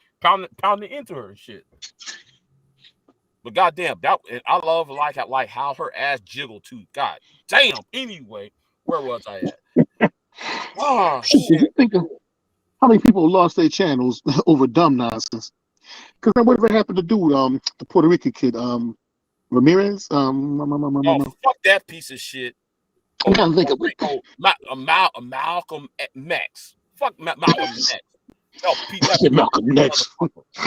into her and shit. But goddamn, I love like how her ass jiggled too. God damn. Anyway, where was I at? Oh shit. Think of how many people lost their channels over dumb nonsense. Because whatever happened to do the Puerto Rican kid, Ramirez? Fuck that piece of shit. I'm trying to think of Malcolm X. Fuck Malcolm X. Malcolm X.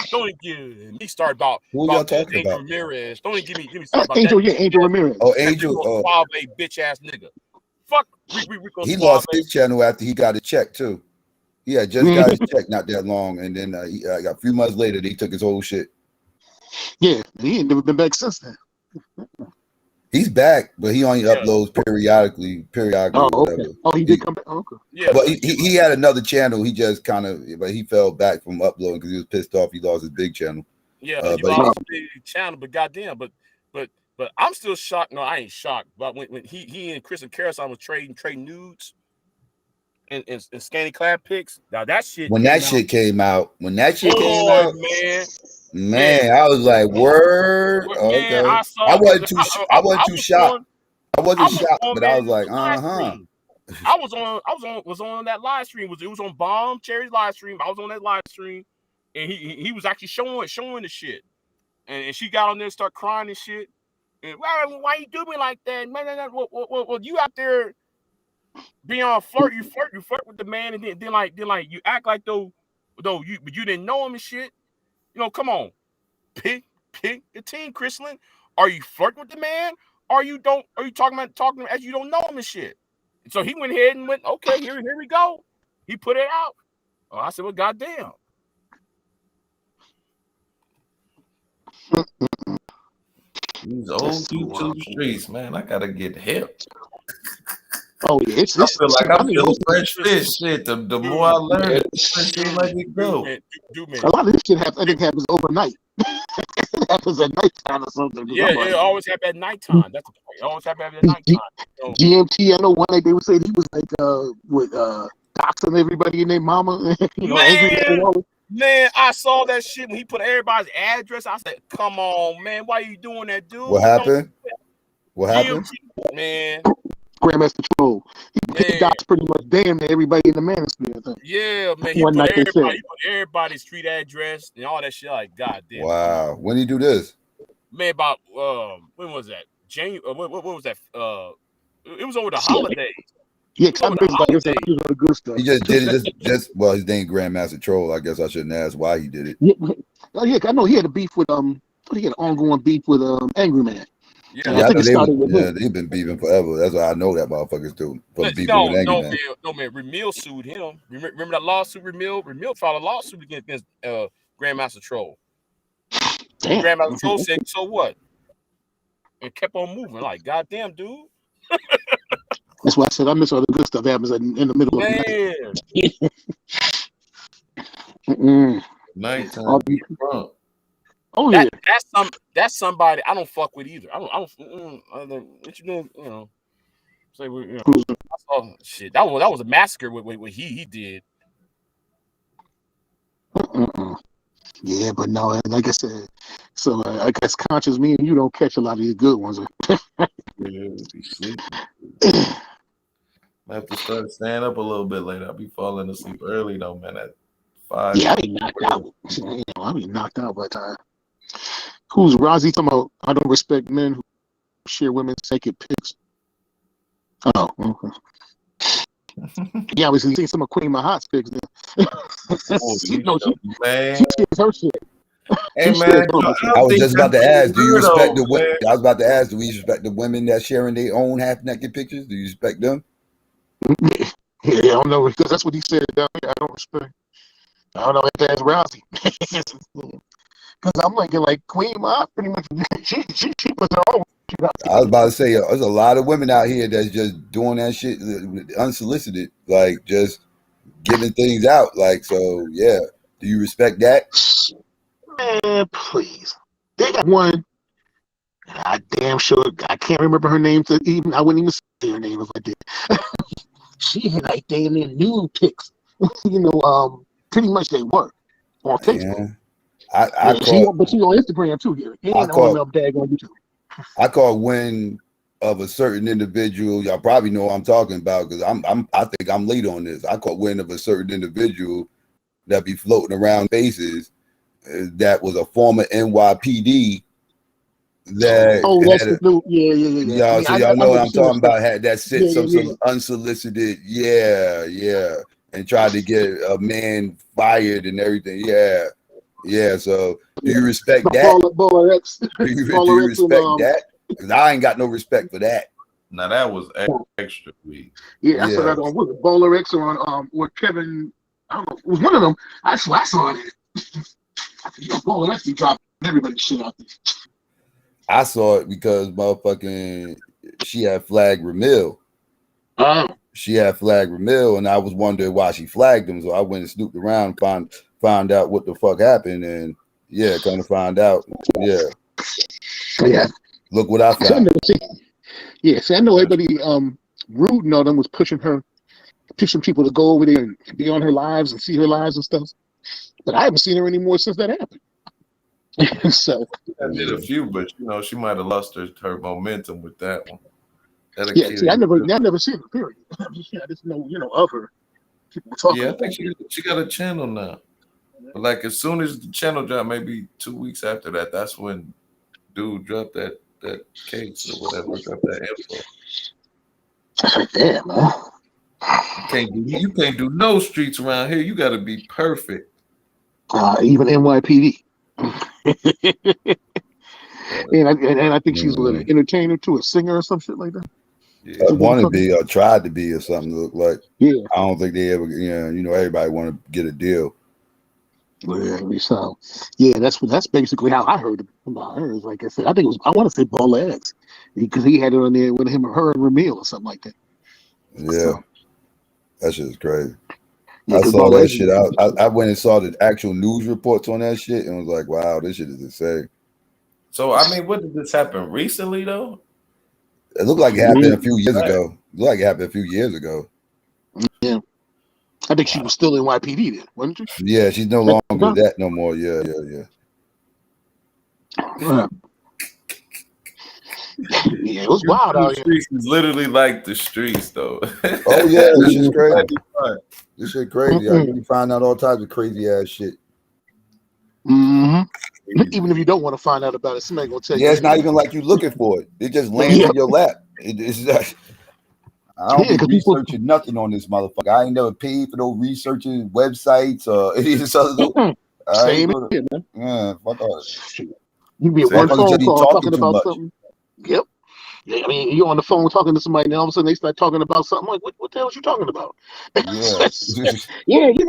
Don't give me start about who y'all talking Angel about? Ramirez. Don't give me start about Angel. that. Yeah, Angel Ramirez. Oh, Angel. Bitch ass nigga. Fuck. He lost his channel after he got a check too. Yeah, just got his check not that long, and then a few months later, he took his whole shit. Yeah, he ain't never been back since then. He's back, but he only uploads periodically. Oh, okay. Oh, he did come back. Oh, okay. Yeah, but he had another channel. He just but he fell back from uploading because he was pissed off. He lost his big channel. Yeah, he lost his big channel, but goddamn, but I'm still shocked. No, I ain't shocked. But when he and Chris and Carousel was trading nudes and scanny clad pics. Now that shit. When that shit came out, man, I was like, word. Man, okay. I wasn't too shocked. I wasn't shocked, but I was like, I was on that live stream. It was on Bomb Cherry's live stream. I was on that live stream, and he was actually showing the shit. And she got on there and started crying and shit. And why you do me like that? Man, well, you out there being on flirt, you flirt with the man, and then you act like though you didn't know him and shit. You know, come on, pick the team, Chrislyn. Are you flirting with the man? Are you talking as you don't know him and shit? And so he went ahead and went, okay, here we go. He put it out. Oh, I said, well, goddamn. These old YouTube streets, man. I gotta get help. Oh yeah, I feel like I'm feeling fresh fish. Shit, the more I learn, it seems like it go. A lot of this shit happens overnight. It happens at nighttime or something. Yeah, it always happens at nighttime. That's the point. It always happens at nighttime. GMT, I know one day they would say he was like with doxing everybody and their mama. Man, I saw that shit when he put everybody's address. I said, "Come on, man, why are you doing that, dude?" What happened? What happened? Man, Grandmaster Troll. He got pretty much damn near everybody in the manosphere. I think. Yeah, man. He put everybody's street address and all that shit. Like, goddamn. Wow. When did he do this? Man, about when was that? January. What was that? It was over the holidays. Yeah, he was good stuff. He just did it just well, his name Grandmaster Troll. I guess I shouldn't ask why he did it. Yeah, I know he had a beef with he had an ongoing beef with Angry Man. Yeah, I think they've been beefing forever. That's why I know that motherfuckers do. Man. No, man. Ramil sued him. Remember that lawsuit? Ramil filed a lawsuit against Grandmaster Troll. Damn. Grandmaster Troll said, "So what?" And kept on moving. Like, goddamn, dude. That's why I said I miss all the good stuff that happens in the middle of the night. Nighttime. Oh yeah. That's somebody I don't fuck with either. I don't what you doing, say shit. That was a massacre what he did. Yeah, but no, like I said, so I guess conscious me and you don't catch a lot of these good ones. Yeah, be sleeping. I have to start staying up a little bit later. I'll be falling asleep early though, man. At 5. Yeah, I be knocked out. I be knocked out by the time. Who's Rozzy talking about? I don't respect men who share women's naked pics. Oh, okay. Yeah, obviously seen some of Queen Mahat's pics then. She shares her shit. Hey man, I was just about to ask. Do you respect the? I was about to ask. Do we respect the women that sharing their own half naked pictures? Do you respect them? Yeah, I don't know because that's what he said down here. I don't respect. I don't know if that's Rousey. Because I'm thinking like Queen Ma pretty much she was her own. I was about to say there's a lot of women out here that's just doing that shit unsolicited, like just giving things out. Like, so yeah. Do you respect that? Man, please. They got one. I damn sure I can't remember her name. I wouldn't even say her name if I did. She had like damn near nude pics. Pretty much they were on Facebook. Yeah. But she on Instagram too here. And on YouTube. I caught wind of a certain individual. Y'all probably know what I'm talking about because I think I'm late on this. I caught wind of a certain individual that be floating around faces that was a former NYPD. That that's the new, yeah. So y'all know what I'm talking about. Had that sent some unsolicited, and tried to get a man fired and everything. Yeah. So do you respect that? Do you respect that? Because I ain't got no respect for that. Now that was extra weak. Yeah, I saw that on was it Bowler X or on with Kevin. I don't know. It was one of them. I saw it. Bowler X dropped everybody's shit out there. I saw it because motherfucking she had flagged Ramil. She had flagged Ramil, and I was wondering why she flagged him. So I went and snooped around, found out what the fuck happened, and come to find out, look what I found. I know everybody Rude and all them was pushing people to go over there and be on her lives and see her lives and stuff. But I haven't seen her anymore since that happened. So I did a few, but she might have lost her momentum with that one. I never seen her. Period. I just know of her. People talking. Yeah, I think she got a channel now. But like as soon as the channel dropped, maybe 2 weeks after that, that's when dude dropped that case or whatever, dropped that info. Damn, man. You can't do no streets around here. You got to be perfect. Even NYPD. and I think she's an entertainer too, a singer or some shit like that. Yeah. Want to be or tried to be or something to look like. Yeah. I don't think they ever. Everybody want to get a deal. So that's basically how I heard about her. Like I said, I think I want to say Ball X because he had it on there with him or her and Ramil or something like that. Yeah, that shit is crazy. I saw that shit. I went and saw the actual news reports on that shit and was like, wow, this shit is insane. So, I mean, what did this happen recently, though? It looked like it happened a few years ago. Yeah. I think she was still in YPD then, wasn't she? Yeah, she's no longer that no more. Yeah. Yeah, it was wild out here. Streets is literally like the streets, though. Oh yeah, this shit's crazy. This shit crazy. You find out all types of crazy ass shit. Mm-hmm. Even if you don't want to find out about it, somebody gonna tell you. Yeah, it's not even like you looking for it. It just lands in your lap. It's I don't be researching nothing on this motherfucker. I ain't never paid for no researching websites or any of this other. Same here, man. Yeah, fuck all. You be at one phone call talking about something. Yep. Yeah, I mean, you're on the phone talking to somebody, and all of a sudden they start talking about something. I'm like, what the hell is you talking about? Yeah.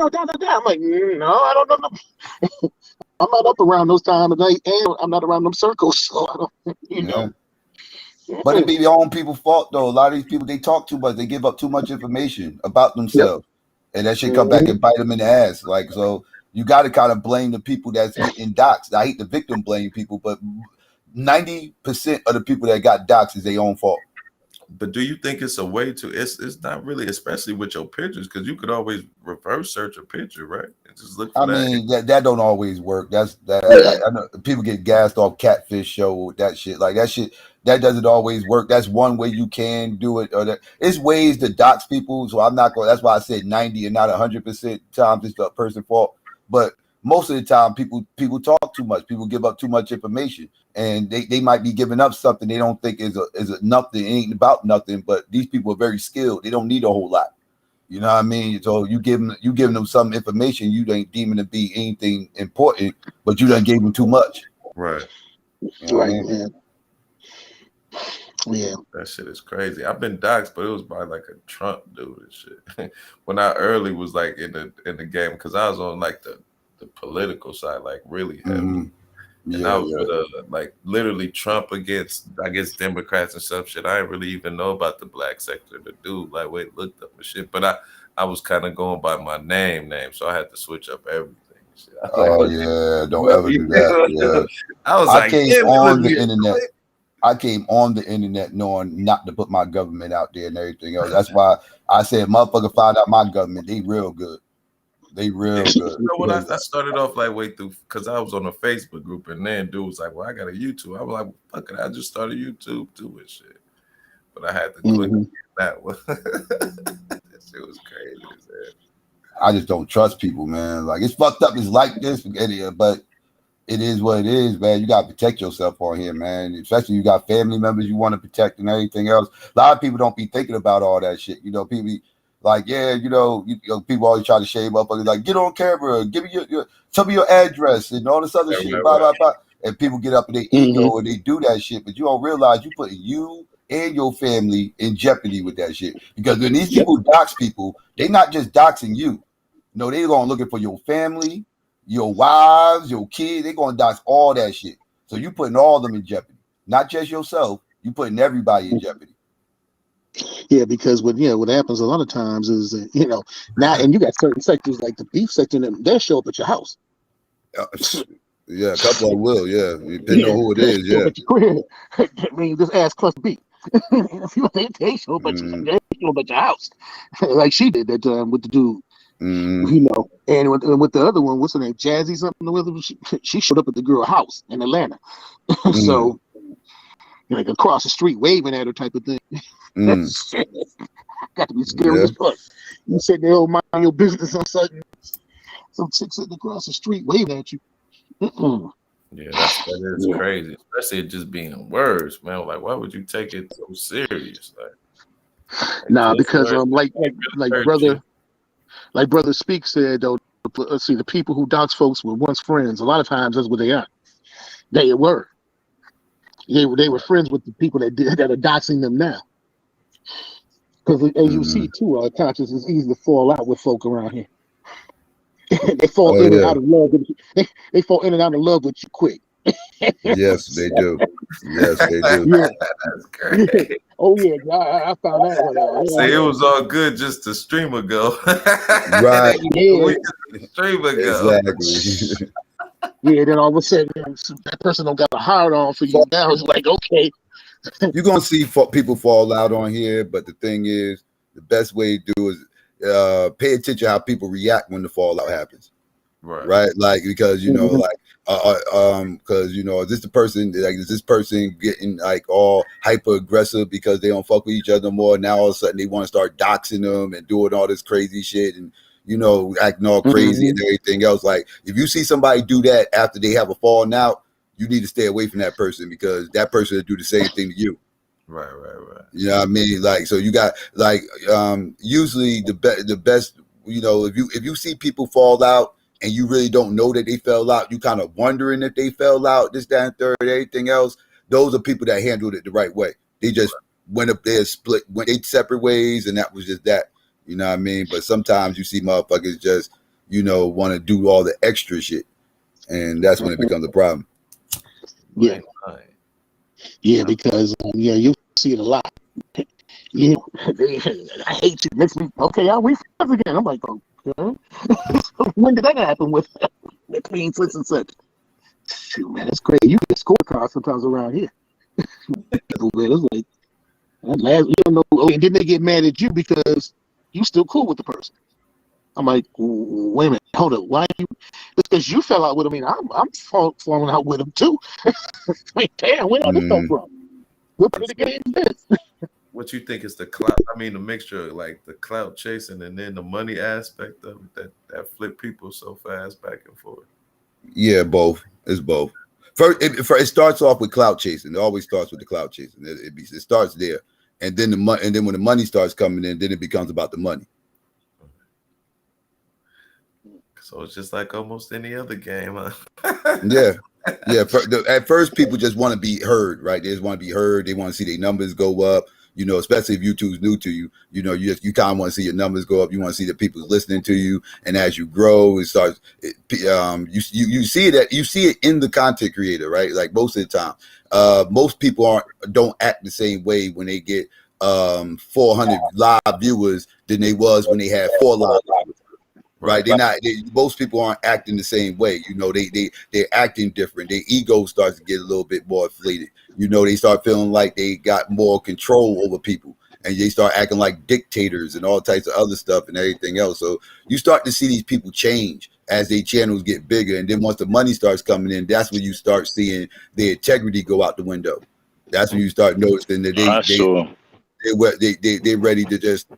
Da. I'm like, no, I don't know. I'm not up around those times of night, and I'm not around them circles, so I don't, know. But it be your own people's fault, though. A lot of these people, they talk too much. They give up too much information about themselves. And that shit come back and bite them in the ass. Like, so, you got to kind of blame the people that's getting doxxed. I hate the victim blame people, but 90% of the people that got doxxed is their own fault. But do you think it's a way to? It's not really, especially with your pictures, because you could always reverse search a picture, right? And just look for I mean, that don't always work. That's that. I know people get gassed off Catfish show with that shit. Like that shit, that doesn't always work. That's one way you can do it. Or that it's ways to dox people. So I'm not going. That's why I said 90 and not 100% times it's the person's fault. But most of the time, people talk too much. People give up too much information, and they might be giving up something they don't think is a nothing. It ain't about nothing. But these people are very skilled. They don't need a whole lot. You know what I mean? So you giving them some information you ain't deeming to be anything important, but you done gave them too much. Right. You know Right, what I mean? man. Yeah. That shit is crazy. I've been doxxed, but it was by like a Trump dude and shit. When I early was like in the game, because I was on like the political side, like really heavy. Mhm. And Yeah, I was with like literally Trump against, I guess, Democrats and stuff shit. I didn't really even know about the black sector. The dude like looked up and shit. But I was kind of going by my name, so I had to switch up everything. Shit. I was Oh like, yeah, don't ever do that. Yeah. I was like, came yeah, on the internet. I came on the internet knowing not to put my government out there and everything else. That's why I said, motherfucker, find out my government. They real good. They real good. You know what? I started off like way through because I was on a Facebook group, and then dude was like, "Well, I got a YouTube." I was like, "Fuck it, I just started YouTube too and shit." But I had to quit that one. That shit was crazy. I just don't trust people, man. Like it's fucked up. It's like this, but it is what it is, man. You gotta protect yourself on here, man. Especially you got family members you want to protect and everything else. A lot of people don't be thinking about all that shit. You know, people be like, yeah, people always try to shame up. Like, get on camera, give me your tell me your address and all this other shit, blah, blah, blah. And people get up in their ego and they do that shit, but you don't realize you put you and your family in jeopardy with that shit. Because when these people dox people, they not just doxing you. No, they're going looking for your family, your wives, your kids. They're going to dox all that shit. So you putting all of them in jeopardy. Not just yourself. You putting everybody in jeopardy. Yeah, because what happens a lot of times is that, now, and you got certain sectors like the beef sector, and they'll show up at your house. Yeah, a couple of will, depending on who it is, yeah. I mean, just ask Cluster B. They show up at your house, like she did that time with the dude. And with the other one, what's her name, Jazzy something? She showed up at the girl house in Atlanta. So, like across the street, waving at her, type of thing. Got to be scary as fuck. You sit there, mind your business on something. Some chick sitting across the street waving at you. Yeah, that is crazy, especially it just being words, man. Like, why would you take it so serious? Nah, because brother Speak said though. Let's see, the people who dox folks were once friends. A lot of times that's what they are. They were. They were friends with the people that are doxing them now. Because as you see too, our conscience is easy to fall out with folk around here. They fall in and out of love. They fall in and out of love with you quick. Yes, they do. Yes, they do. Yeah. That's crazy. Oh yeah, I found that one out. See, it was all good just a stream ago. Right. Stream ago. Exactly. Yeah, then all of a sudden that person don't got a hard on for you. Now it's like, okay. You're gonna see people fall out on here, but the thing is, the best way to do is pay attention how people react when the fallout happens. Right. Like, because because is this the person, like, is this person getting like all hyper aggressive because they don't fuck with each other more? Now all of a sudden they want to start doxing them and doing all this crazy shit and acting all crazy and everything else. Like, if you see somebody do that after they have a falling out, you need to stay away from that person, because that person will do the same thing to you. Right. You know what I mean? Like, so you got like usually the best, if you see people fall out and you really don't know that they fell out, you kind of wondering if they fell out, this, that, and third, everything else. Those are people that handled it the right way. They just went up there, went 8 separate ways, and that was just that. You know what I mean? But sometimes you see motherfuckers just, want to do all the extra shit, and that's when it becomes a problem. Yeah. Yeah, because you see it a lot. I hate you. Makes me okay. I'll wait for again. I'm like, oh, When did that happen with the clean such and such? Shoot, man, it's crazy. You get scorecards sometimes around here. It's like you don't know. Oh, and then they get mad at you because you still cool with the person. I'm like, wait a minute, hold up. Why you? It's because you fell out with him. I mean, I'm falling out with him too. Like, damn, where did this come from? What part of the game is this? What you think is the clout? I mean, the mixture of like the clout chasing and then the money aspect of it that flip people so fast back and forth. Yeah, both. It's both. First, it starts off with clout chasing. It always starts with the clout chasing. It starts there, and then and then when the money starts coming in, then it becomes about the money. So it's just like almost any other game, huh? Yeah. At first, people just want to be heard, right? They just want to be heard. They want to see their numbers go up. You know, especially if YouTube's new to you, you know, you kind of want to see your numbers go up. You want to see that people listening to you, and as you grow, it starts. You see it in the content creator, right? Like most of the time, most people don't act the same way when they get 400 live viewers than they was when they had 4 live viewers. Right, most people aren't acting the same way. You know, they're acting different. Their ego starts to get a little bit more inflated. You know, they start feeling like they got more control over people, and they start acting like dictators and all types of other stuff and everything else. So you start to see these people change as their channels get bigger, and then once the money starts coming in, that's when you start seeing their integrity go out the window. That's when you start noticing that they're ready to just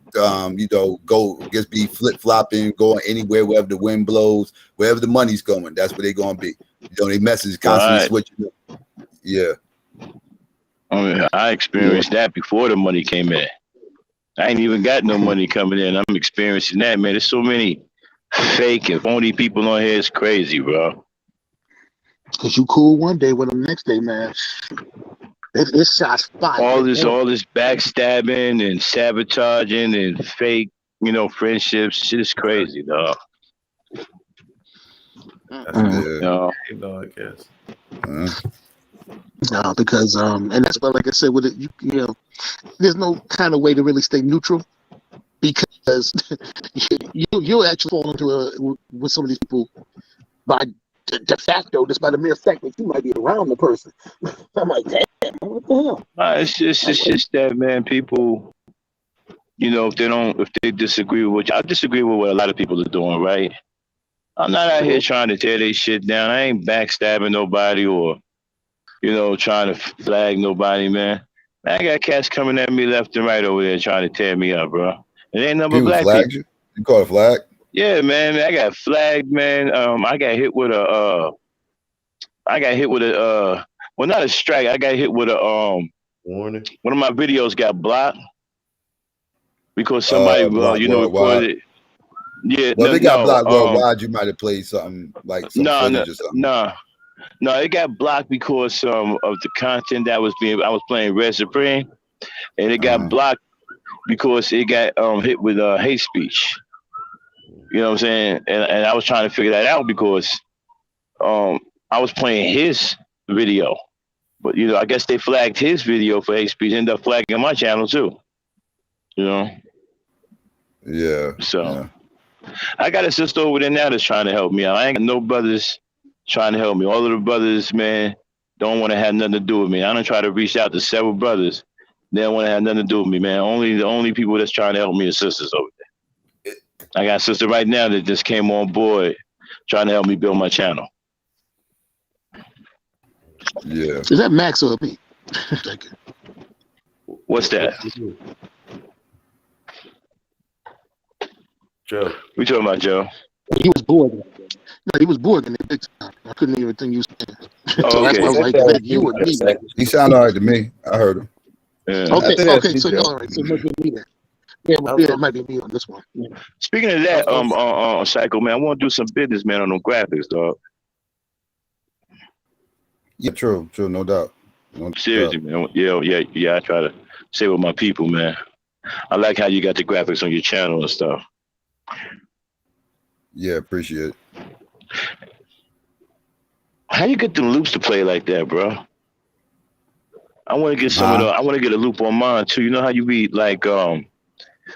go just be flip-flopping, going anywhere wherever the wind blows, wherever the money's going, that's where they're gonna be. You know, their message constantly switching. Yeah. I mean, I experienced that before the money came in. I ain't even got no money coming in. I'm experiencing that, man. There's so many fake and phony people on here. It's crazy, bro. Cause you cool one day with them next day, man. It's shots fired. All this backstabbing and sabotaging and fake, friendships. Shit is crazy, dog. I guess. No, because and that's why, like I said, with it, you know, there's no kind of way to really stay neutral because you actually fall into with some of these people by de facto, just by the mere fact that you might be around the person. I'm like, damn, what the hell? It's just that, man. People, if they disagree with what I disagree with what a lot of people are doing, right? I'm not out here trying to tear their shit down. I ain't backstabbing nobody or, trying to flag nobody, man. I got cats coming at me left and right over there trying to tear me up, bro. It ain't number black people. You call it flag? Yeah, man. I got flagged, man. I got hit with a well, not a strike. I got hit with a warning. One of my videos got blocked because somebody, recorded it. Yeah, well, they got blocked worldwide. You might have played something like some footage or something. No, it got blocked because of the content that was I was playing Red Supreme, and it got blocked because it got hit with hate speech. You know what I'm saying? And I was trying to figure that out because I was playing his video. But, I guess they flagged his video for hate speech, ended up flagging my channel too. Yeah. So yeah. I got a sister over there now that's trying to help me out. I ain't got no brothers trying to help me. All of the brothers, man, don't want to have nothing to do with me. I done try to reach out to several brothers. They don't want to have nothing to do with me, man. The only people that's trying to help me are sisters over there. I got a sister right now that just came on board trying to help me build my channel. Yeah. Is that Max or me? Thank you. What's that? Joe. We talking about Joe? He was bored. No, he was bored in the big time. I couldn't even think you said. Oh, okay. I was like, that you or me. He sounded all right to me. I heard him. Yeah. Okay. So all right. So it must be me then. Yeah, it might be me on this one. Yeah. Speaking of that, Psycho, man, I want to do some business, man, on them graphics, dog. Yeah, true, no doubt. Seriously, man. Yeah. I try to say with my people, man. I like how you got the graphics on your channel and stuff. Yeah, appreciate it. How you get the loops to play like that, bro? I want to get some of the. I want to get a loop on mine too. You know how you be like,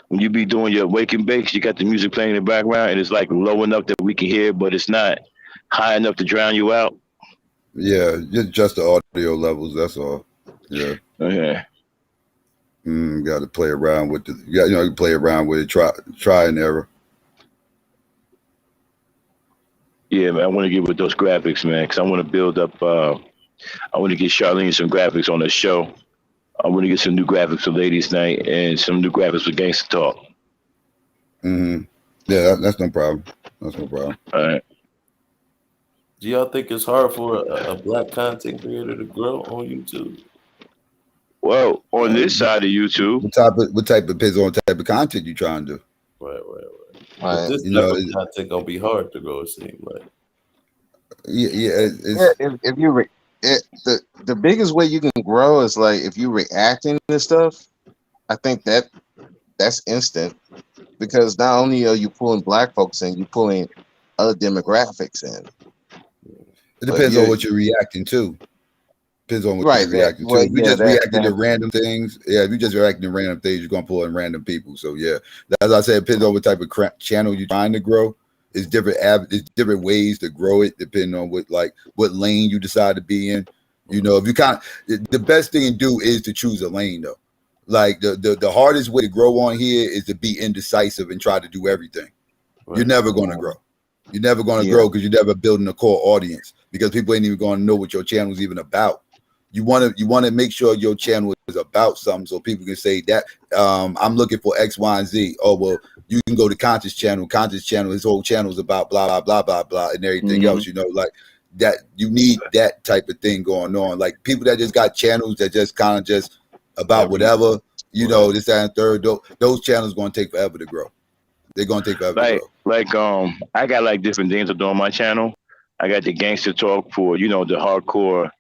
when you be doing your wake and bakes, you got the music playing in the background, and it's like low enough that we can hear, but it's not high enough to drown you out. Yeah, just the audio levels. That's all. Yeah. Okay. Got to play around with the. You play around with it. Try and error. Yeah, man. I want to get with those graphics, man, because I want to build up. I want to get Charlene some graphics on the show. I want to get some new graphics for Ladies Night and some new graphics for Gangsta Talk. Yeah, that's no problem. That's no problem. All right. Do y'all think it's hard for a black content creator to grow on YouTube? Well, on this side of YouTube, what type of depends on the type of content you trying to do. Right. But this type of content gonna be hard to grow. It seems like. If you the biggest way you can grow is like if you reacting to stuff. I think that's instant, because not only are you pulling black folks in, you're pulling other demographics in. It depends on what you're reacting to. Depends on what you're reacting to. If you just reacting to random things, if you just reacting to random things, you're gonna pull in random people. So yeah, as I said, it depends on what type of channel you're trying to grow. It's different different ways to grow it, depending on what lane you decide to be in. If you the best thing to do is to choose a lane though. Like the hardest way to grow on here is to be indecisive and try to do everything. Right. You're never gonna grow. You're never gonna grow because you're never building a core audience, because people ain't even gonna know what your channel is even about. You want to make sure your channel is about something, so people can say that I'm looking for X, Y, and Z. Oh well, you can go to Conscious channel. Conscious channel, his whole channel is about blah blah blah blah blah and everything else. Like that. You need that type of thing going on. Like people that just got channels that just kind of just about whatever. This, that, and third. Those channels going to take forever to grow. They're going to take forever to grow. I got like different things to do on my channel. I got the gangster talk for the hardcore,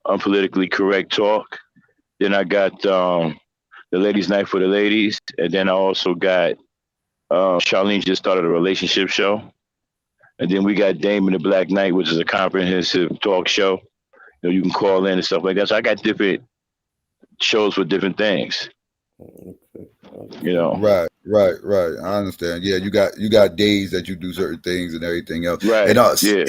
unpolitically correct talk. Then I got the ladies' night for the ladies, and then I also got Charlene just started a relationship show, and then we got Damon the Black Knight, which is a comprehensive talk show. You can call in and stuff like that. So I got different shows for different things. Right. I understand. Yeah, you got days that you do certain things and everything else. Right. And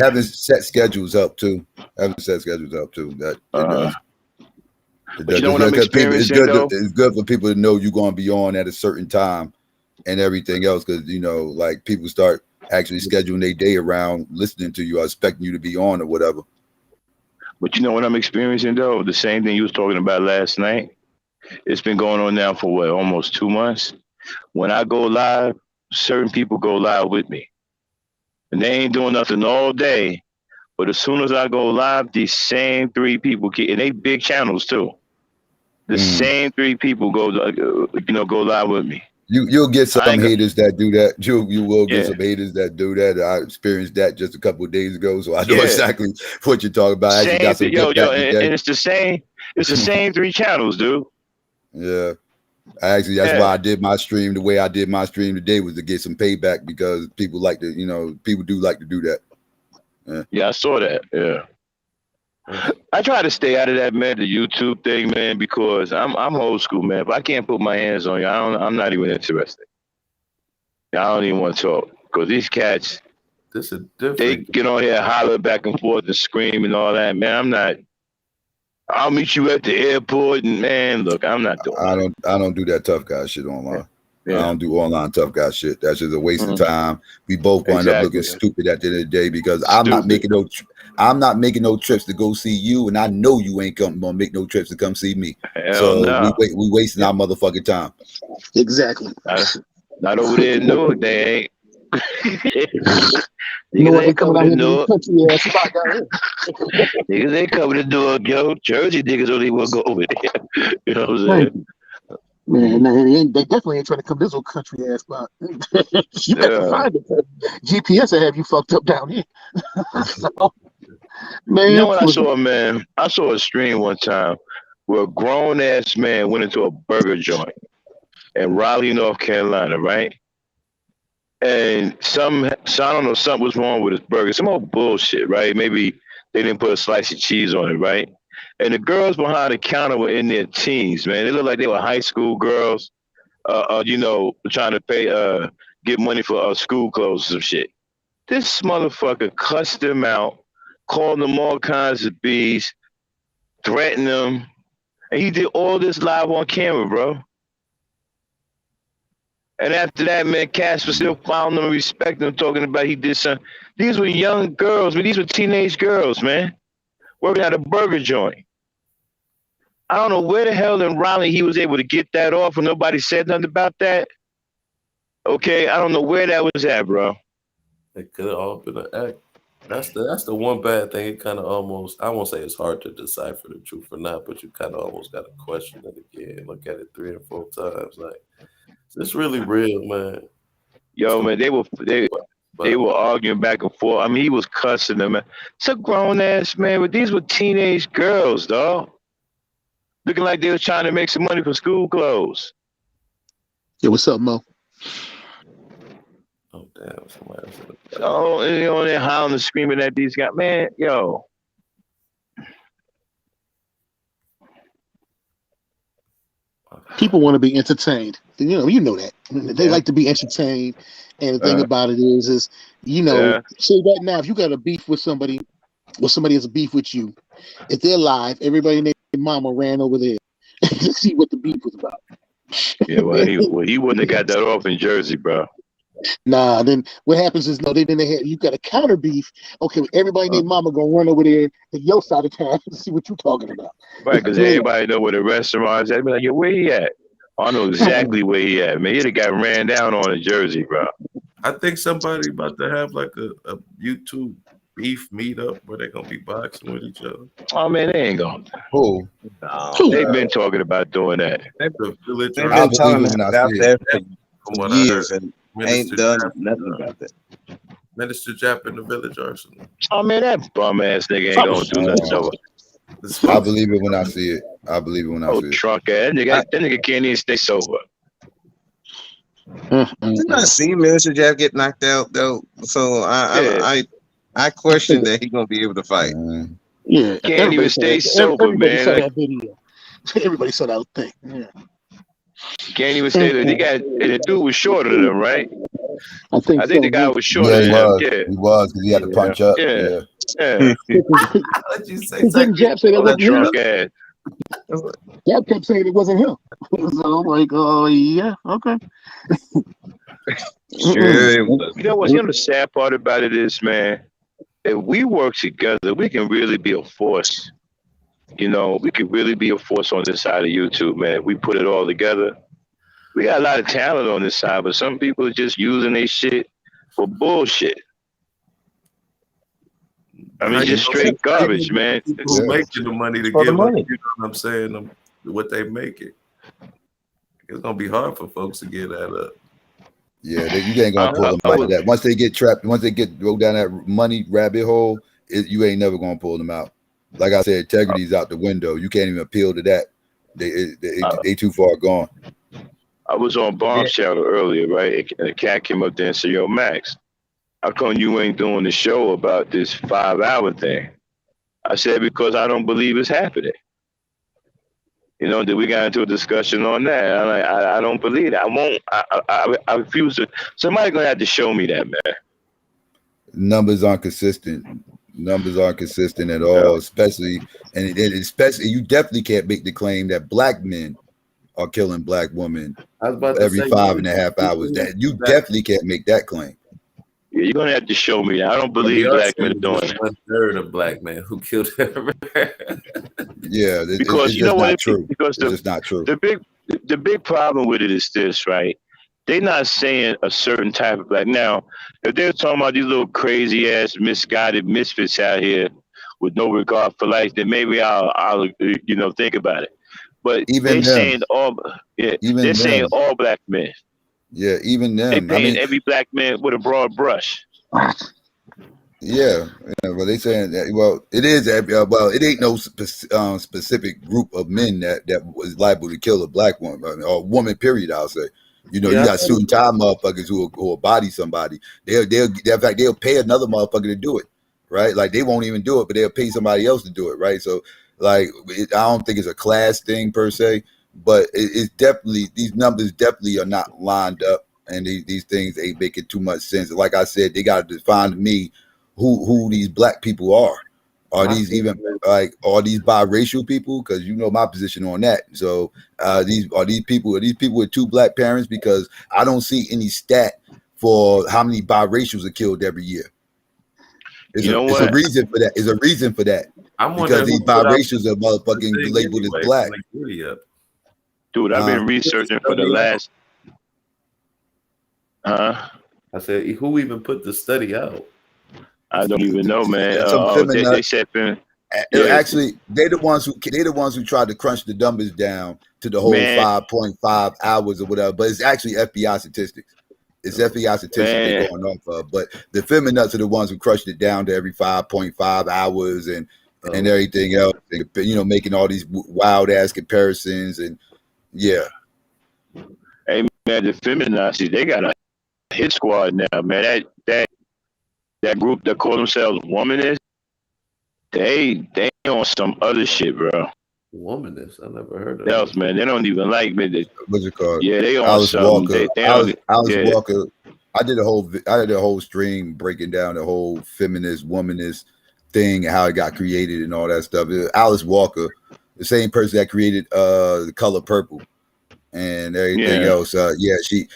having set schedules up too. That But what I'm experiencing it's good for people to know you're going to be on at a certain time and everything else, because like people start actually scheduling their day around listening to you or expecting you to be on or whatever. But what I'm experiencing though, the same thing you was talking about last night. It's been going on now for almost 2 months. When I go live, certain people go live with me, and they ain't doing nothing all day. But as soon as I go live, these same 3 people and they big channels too. The same 3 people go live with me. You'll get some haters that do that. You will get some haters that do that. I experienced that just a couple of days ago, so I know exactly what you're talking about. I got some and it's the same. It's the same 3 channels, dude. Yeah. That's why I did my stream the way I did my stream today, was to get some payback, because people like to, people do like to do that. Yeah, I saw that. Yeah. I try to stay out of that, man, the YouTube thing, man, because I'm old school, man. If I can't put my hands on you, I'm not even interested. I don't even want to talk, because these cats, they get on here, holler back and forth and scream and all that, man. I'll meet you at the airport, and man, look, I'm not doing that. I don't do that tough guy shit online. Yeah. I don't do online tough guy shit. That's just a waste of time. We both wind up looking stupid at the end of the day, because I'm not making no trips to go see you, and I know you ain't gonna make no trips to come see me. We wasting our motherfucking time. Exactly. Not over there in Newark, they ain't. Niggas ain't coming out here country ass spot down here. Niggas ain't coming to Newark, yo. Jersey niggas don't even want to go over there. You know what I'm saying? Man, they definitely ain't trying to come to this old country ass spot. You better find it. GPS will have you fucked up down here. So, man, you know what I saw, man? I saw a stream one time where a grown ass man went into a burger joint in Raleigh, North Carolina, right? And I don't know, something was wrong with his burger. Some old bullshit, right? Maybe they didn't put a slice of cheese on it, right? And the girls behind the counter were in their teens, man. They looked like they were high school girls. trying to pay, get money for school clothes or some shit. This motherfucker cussed them out, called them all kinds of bees, threatened them, and he did all this live on camera, bro. And after that, man, Cass was still following them and respecting them, talking about he did something. These were young girls, but these were teenage girls, man, working at a burger joint. I don't know where the hell in Raleigh he was able to get that off and nobody said nothing about that. Okay, I don't know where that was at, bro. It could have all been an act. That's the one bad thing. It kind of almost, I won't say it's hard to decipher the truth or not, but you kind of almost got to question it again, look at it 3 or 4 times. Like, is this really real, man? Yo, man, they were arguing back and forth. I mean, he was cussing them. Man. It's a grown ass man, but these were teenage girls, dog. Looking like they were trying to make some money for school clothes. Yeah, what's up, Mo? Oh, damn. Somebody else. Oh, they're howling and screaming at these guys. Man, yo. People want to be entertained. You know that. They like to be entertained. And the thing about it is say that now, if you got a beef with somebody, or somebody has a beef with you, if they're live, everybody and their mama ran over there to see what the beef was about. Yeah, well, he wouldn't have got that off in Jersey, bro. Nah, then what happens is you got a counter beef. Okay, everybody and their mama gonna run over there to your side of town to see what you're talking about. Right, because everybody know where the restaurant is. They'd be like, yo, where he at? I know exactly where he at, man. He'd have got ran down on in Jersey, bro. I think somebody about to have like a YouTube beef meetup where they're gonna be boxing with each other. Oh man, they ain't gonna. Who? They've been talking about doing that. They've been talking about that for years and ain't done nothing about that. Minister Jap in the Village Arsenal. Oh man, that bum ass nigga ain't gonna do nothing to it. I believe it when I see it. I believe it when I see it. Drunk ass that nigga can't even stay sober. Didn't I see Minister Jap get knocked out though? So I question that he's gonna be able to fight. Yeah, can't even stay sober, man. Saw that video. Everybody saw that thing. Yeah. Can't even stay there. The dude was shorter than him, right? I think the guy was shorter Yeah, he than was. him. Yeah. He was because he had to punch up. Yeah. What you say? Didn't Jap say that wasn't him? Drunk ass. Jap kept saying it wasn't him. So I'm like, oh yeah, okay. Sure. You know what? The sad part about it is, man, if we work together, we can really be a force. We could really be a force on this side of YouTube, man. If we put it all together. We got a lot of talent on this side, but some people are just using their shit for bullshit. I mean, just straight garbage, man. Who's making the money to give them, you know what I'm saying, what they make it. It's going to be hard for folks to get that up. Yeah, you ain't going to pull them out of that. Once they get trapped, once they go down that money rabbit hole, you ain't never going to pull them out. Like I said, integrity's out the window. You can't even appeal to that. They too far gone. I was on Bomb's channel earlier, right? And a cat came up there and said, yo, Max, how come you ain't doing the show about this 5-hour thing? I said, because I don't believe it's happening. Then we got into a discussion on that. I'm like, I don't believe it. I won't. I refuse to. Somebody's going to have to show me that, man. Numbers aren't consistent. Numbers aren't consistent at all, especially you definitely can't make the claim that black men are killing black women every 5.5 hours. That you definitely can't make that claim. Yeah, you're gonna have to show me that. I don't believe black men are doing it. 1/3 of black men who killed him. Yeah, because it's not true. Because it's not true. The big problem with it is this, right? They're not saying a certain type of black. Now, if they're talking about these little crazy ass misguided misfits out here with no regard for life, then maybe I'll think about it. But they're saying saying all black men. Yeah, even them. They paint every black man with a broad brush. Yeah, well, they saying that. Well, it is. Well, it ain't no specific group of men that was liable to kill a black woman or woman. Period. I'll say. You got suit and tie motherfuckers who will body somebody. They'll pay another motherfucker to do it, right? Like they won't even do it, but they'll pay somebody else to do it, right? So, like, I don't think it's a class thing per se, but it's definitely, these numbers definitely are not lined up, and these things ain't making too much sense. Like I said, they got to define to me who these black people are. Are these even like, are these biracial people? Because you know my position on that. So these people with two black parents? Because I don't see any stat for how many biracials are killed every year. It's a reason for that. It's a reason for that. I'm because these biracials are motherfucking labeled as black. Dude, I've been researching for the last. I said, who even put the study out? I don't even know, man. They said, actually, they're the ones who tried to crunch the numbers down to the whole 5.5 hours or whatever. But it's actually FBI statistics. It's FBI statistics they're going off of. But the feminists are the ones who crushed it down to every 5.5 hours and everything else. And, you know, making all these wild ass comparisons and yeah. Hey man, the feminists, they got a hit squad now, man. That group that call themselves womanists, they on some other shit, bro. Womanists? I never heard of that. Man, they don't even like me. What's it called? Yeah, they on Alice something. Walker. Alice Walker. I did a whole stream breaking down the whole feminist, womanist thing and how it got created and all that stuff. Alice Walker, the same person that created The Color Purple and everything else.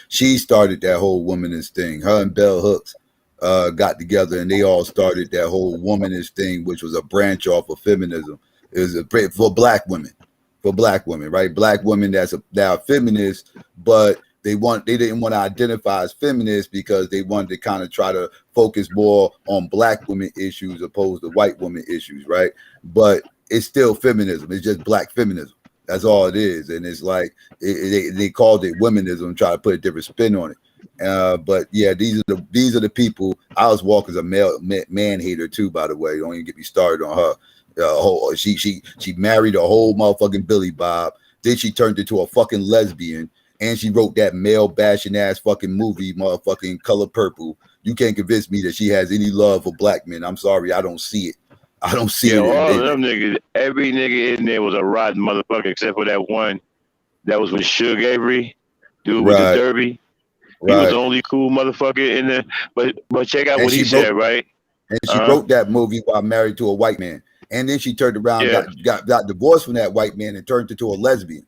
She started that whole womanist thing. Her and Bell Hooks got together and they all started that whole womanist thing, which was a branch off of feminism. It was for black women, right? Black women that are feminists, but they didn't want to identify as feminists because they wanted to kind of try to focus more on black women issues opposed to white women issues, right? But it's still feminism. It's just black feminism. That's all it is. And it's like they called it womenism and try to put a different spin on it. But yeah, these are the people. Alice Walker's a man hater too, by the way. Don't even get me started on her. She married a whole motherfucking Billy Bob. Then she turned into a fucking lesbian, and she wrote that male bashing ass fucking movie, motherfucking Color Purple. You can't convince me that she has any love for black men. I'm sorry, I don't see it. I don't see it. All of them niggas, every nigga in there was a rotten motherfucker except for that one that was with Suge Avery, dude with the derby. He was the only cool motherfucker in there. But check out what he said, right? And she wrote that movie while married to a white man. And then she turned around, got divorced from that white man and turned into a lesbian.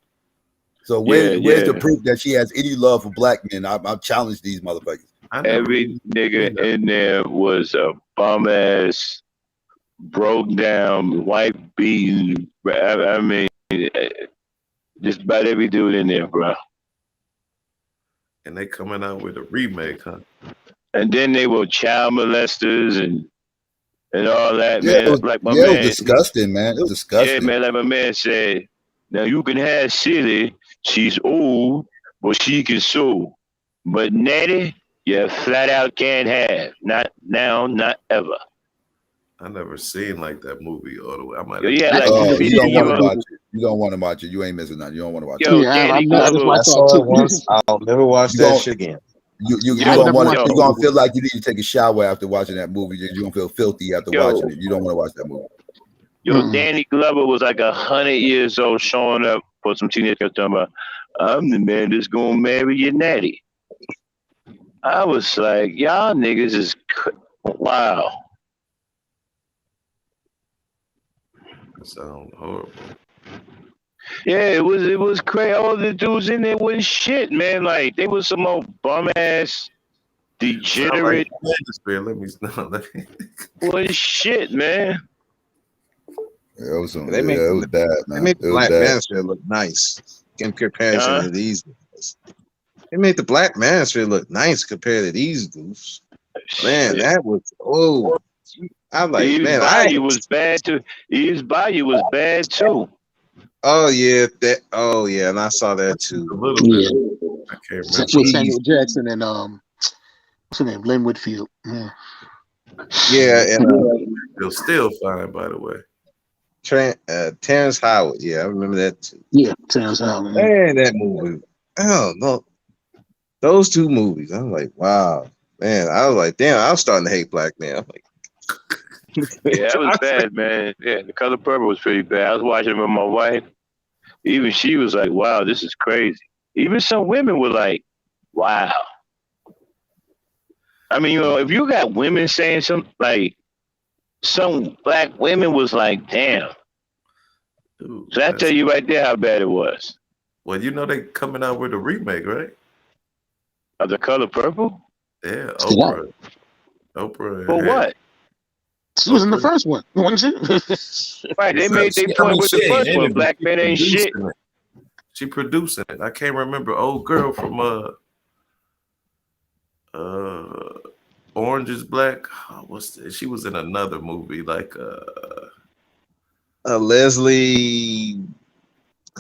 So where's the proof that she has any love for black men? I challenge these motherfuckers. Every nigga in there was a bum ass, broke down, white beaten. I mean, just about every dude in there, bro. And they coming out with a remake, huh? And then they were child molesters and all that, man. It was disgusting, man. It was disgusting. Yeah, man, like my man said, now you can have Silly, she's old, but she can sue. But Natty, you flat out can't have. Not now, not ever. I never seen like that movie all the way. I might you don't want to watch it. You don't want to watch it. You ain't missing nothing. You don't want to watch it. I saw it once. I'll never watch that shit again. You're gonna feel like you need to take a shower after watching that movie. You're gonna feel filthy after watching it. You don't want to watch that movie. Danny Glover was like 100 years old, showing up for some teenage girl talking about, I'm the man that's gonna marry your natty. I was like, y'all niggas is wow. That sounds horrible. Yeah, it was crazy. All the dudes in there was shit, man. Like they was some old bum ass degenerate. Let me was shit, man. Yeah, it was bad, man. They made the black manosphere look nice in comparison to these guys. They made the black manosphere look nice compared to these goofs. Man, that was I'm like, Bayou was bad too. His Bayou was bad too. Oh yeah, and I saw that too. A little bit. I can't remember. With Samuel Jackson and what's her name, Lynn Whitfield. Yeah, and They're still fine, by the way. Terrence Howard. Yeah, I remember that too. Yeah, Terrence Howard. Man, that movie. Oh no, those two movies. I'm like, wow, man. I was like, damn. I was starting to hate black men. I'm like, yeah, that was bad, man. Yeah, The Color Purple was pretty bad. I was watching it with my wife. Even she was like, wow, this is crazy. Even some women were like, wow. I mean, if you got women saying something, like some black women was like, damn. Dude, so that tell you right there how bad it was. Well, they coming out with a remake, right? Of The Color Purple? Yeah, Oprah. Oprah. For what? She was in the first one, wasn't she? Right, they made their point with the first one. Black men ain't shit. She producing it. I can't remember. Old girl from Orange is Black. She was in another movie like Leslie.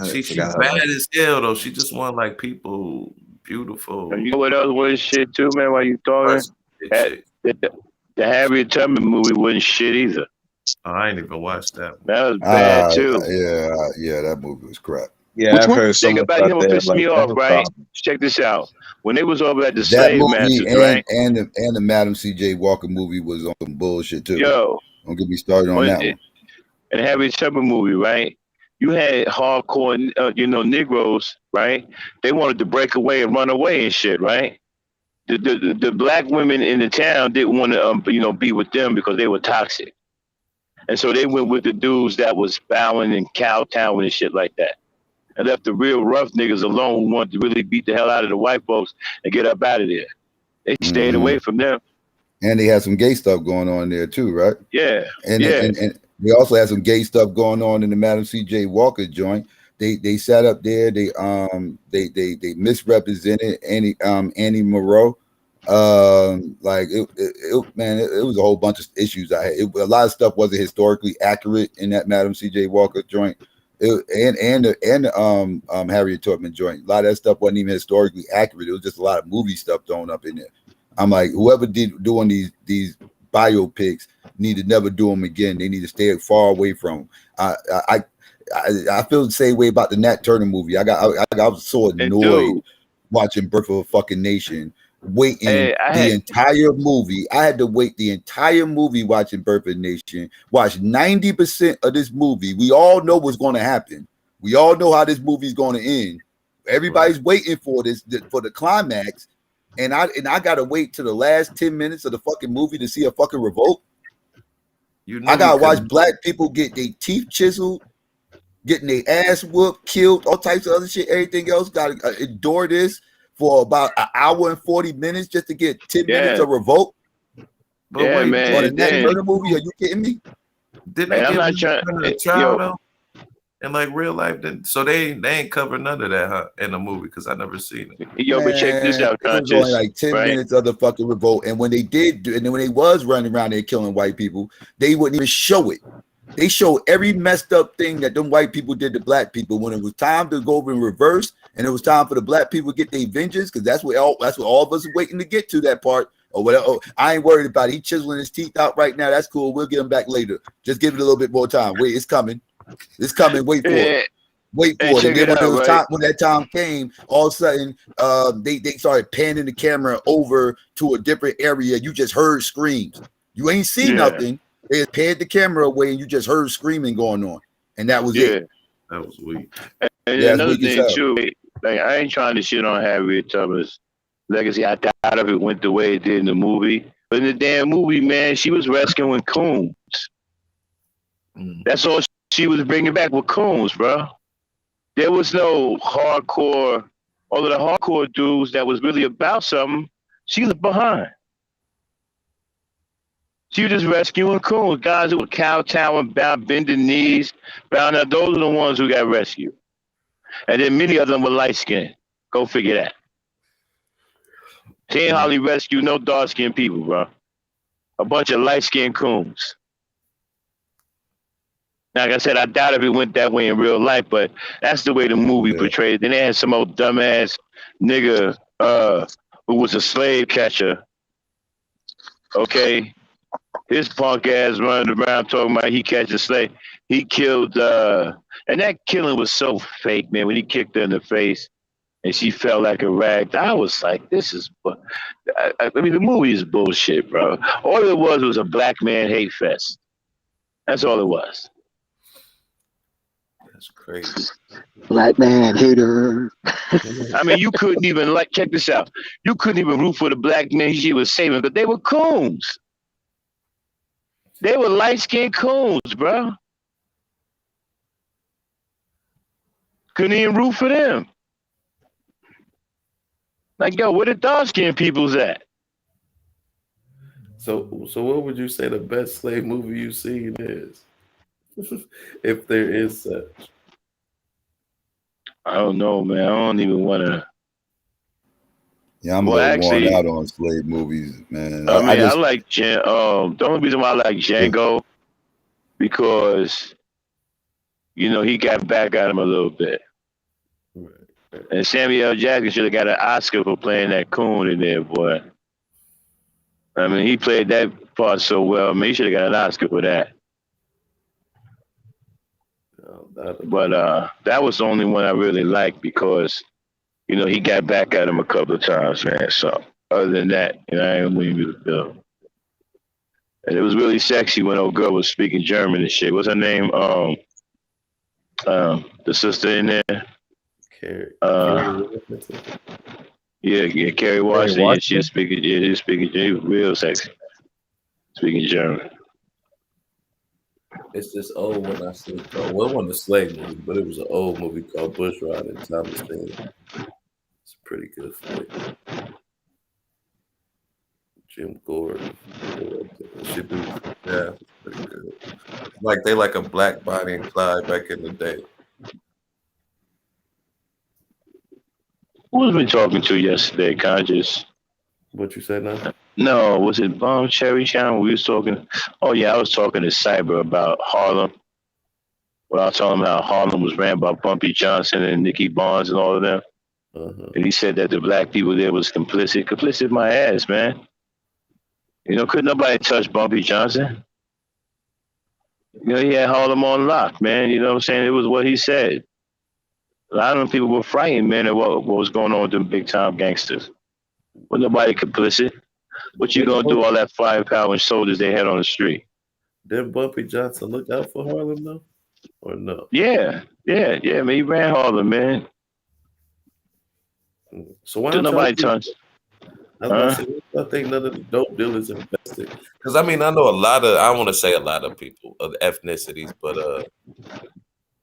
She bad as hell though. She just want like people beautiful. And you know what else was shit too, man? While you talking, the Harriet Tubman movie wasn't shit either. Oh, I ain't even watched that. That was bad too. Yeah, that movie was crap. Yeah, I've heard so Think much about it. You know what pissed me off, right? problem. Check this out. When they was over at the That slave movie masters, right? and the Madam C.J. Walker movie was on some bullshit too. Yo, don't get me started on that one. And the Harriet Tubman movie, right? You had hardcore, Negroes, right? They wanted to break away and run away and shit, right? The black women in the town didn't want to, be with them because they were toxic, and so they went with the dudes that was bowing and kowtowing and shit like that, and left the real rough niggas alone who wanted to really beat the hell out of the white folks and get up out of there. They stayed away from them. And they had some gay stuff going on there too, right? Yeah. And they also had some gay stuff going on in the Madam C.J. Walker joint. They sat up there. They misrepresented Annie Moreau. Like it was a whole bunch of issues. A lot of stuff wasn't historically accurate in that Madam C.J. Walker joint. And Harriet Tubman joint. A lot of that stuff wasn't even historically accurate. It was just a lot of movie stuff thrown up in there. I'm like, whoever doing these biopics need to never do them again. They need to stay far away from them. I feel the same way about the Nat Turner movie. I was so annoyed watching Birth of a Fucking Nation, waiting the entire movie. I had to wait the entire movie watching Birth of a Nation. Watch 90% of this movie. We all know what's going to happen. We all know how this movie's going to end. Everybody's waiting for the climax. And I gotta wait till the last 10 minutes of the fucking movie to see a fucking revolt. I gotta watch black people get their teeth chiseled, getting their ass whooped, killed, all types of other shit. Everything else gotta endure this for about an hour and 40 minutes just to get 10 minutes of revolt. But wait, man, on the Nat Turner movie, are you kidding me? Didn't they give a trial though? In like real life, so they ain't cover none of that, huh? In the movie, because I never seen it. Yo, but check this out, it was only like 10 minutes of the fucking revolt, and when they did, and then when they was running around there killing white people, they wouldn't even show it. They showed every messed up thing that them white people did to black people. When it was time to go over in reverse, and it was time for the black people to get their vengeance, because that's what all of us are waiting to get to that part. Or whatever. Oh, I ain't worried about it. He chiseling his teeth out right now. That's cool. We'll get him back later. Just give it a little bit more time. Wait, it's coming. It's coming. Wait for it. Wait for it. And then when that time came, all of a sudden, they started panning the camera over to a different area. You just heard screams. You ain't seen nothing. They panned the camera away, and you just heard screaming going on, and that was it. That was weak. And another thing too, like I ain't trying to shit on Harriet Tubman's legacy. I doubt if it went the way it did in the movie. But in the damn movie, man, she was rescuing coons. That's all she was bringing back with coons, bro. There was no hardcore, all of the hardcore dudes that was really about something, she was behind. She was just rescuing coons, guys who were kowtowing, bending knees, bound up. Those are the ones who got rescued. And then many of them were light-skinned. Go figure that. She ain't hardly rescued no dark-skinned people, bro. A bunch of light-skinned coons. Like I said, I doubt if it went that way in real life, but that's the way the movie portrayed it. Then they had some old dumbass nigga who was a slave catcher. Okay? His punk ass running around talking about he catch a slave. He killed, and that killing was so fake, man, when he kicked her in the face and she fell like a rag. I was like, this is, I mean, the movie is bullshit, bro. All it was a black man hate fest. That's all it was. That's crazy. Black man hater. I mean, you couldn't even check this out. You couldn't even root for the black men she was saving because they were coons. They were light-skinned coons, bro. Couldn't even root for them. Like, yo, where the dark-skinned people's at? So what would you say the best slave movie you've seen is? If there is such. I don't know, man. I don't even want to. Yeah, I'm a little worn out on slave movies, man. I like the only reason why I like Django because he got back at him a little bit. Right. And Samuel L. Jackson should have got an Oscar for playing that coon in there, boy. I mean, he played that part so well. I mean, he should have got an Oscar for that. But that was the only one I really liked because, he got back at him a couple of times, man. So other than that, I ain't really the film. And it was really sexy when old girl was speaking German and shit. What's her name? The sister in there. Carrie. Carrie Washington. Yeah, she was speaking. Yeah, she was speaking real sexy. Speaking German. It's this old one I seen. Well, it wasn't a slave movie, but it was an old movie called Bush Riding. Thomas Shelby. It's a pretty good flick. Jim Gordon. She do, yeah, it's pretty good. Like they like a black Bonnie and Clyde back in the day. Who was we talking to yesterday, Conscious? What you said now? No, was it Cherry Channel? We was talking. Oh yeah, I was talking to Cyber about Harlem. Well, I was telling him how Harlem was ran by Bumpy Johnson and Nicky Barnes and all of them. And he said that the black people there was complicit. Complicit my ass, man. Couldn't nobody touch Bumpy Johnson. He had Harlem on lock, man. You know what I'm saying? It was what he said. A lot of them people were frightened, man, at what was going on with them big time gangsters. But nobody complicit. What you gonna do all that firepower and soldiers they had on the street? Did Bumpy Johnson look out for Harlem though? Or no? Yeah, man. He ran Harlem, man. So why don't nobody touch? I think none of the dope dealers invested. Because I mean, I know a lot of, I want to say a lot of people of ethnicities, but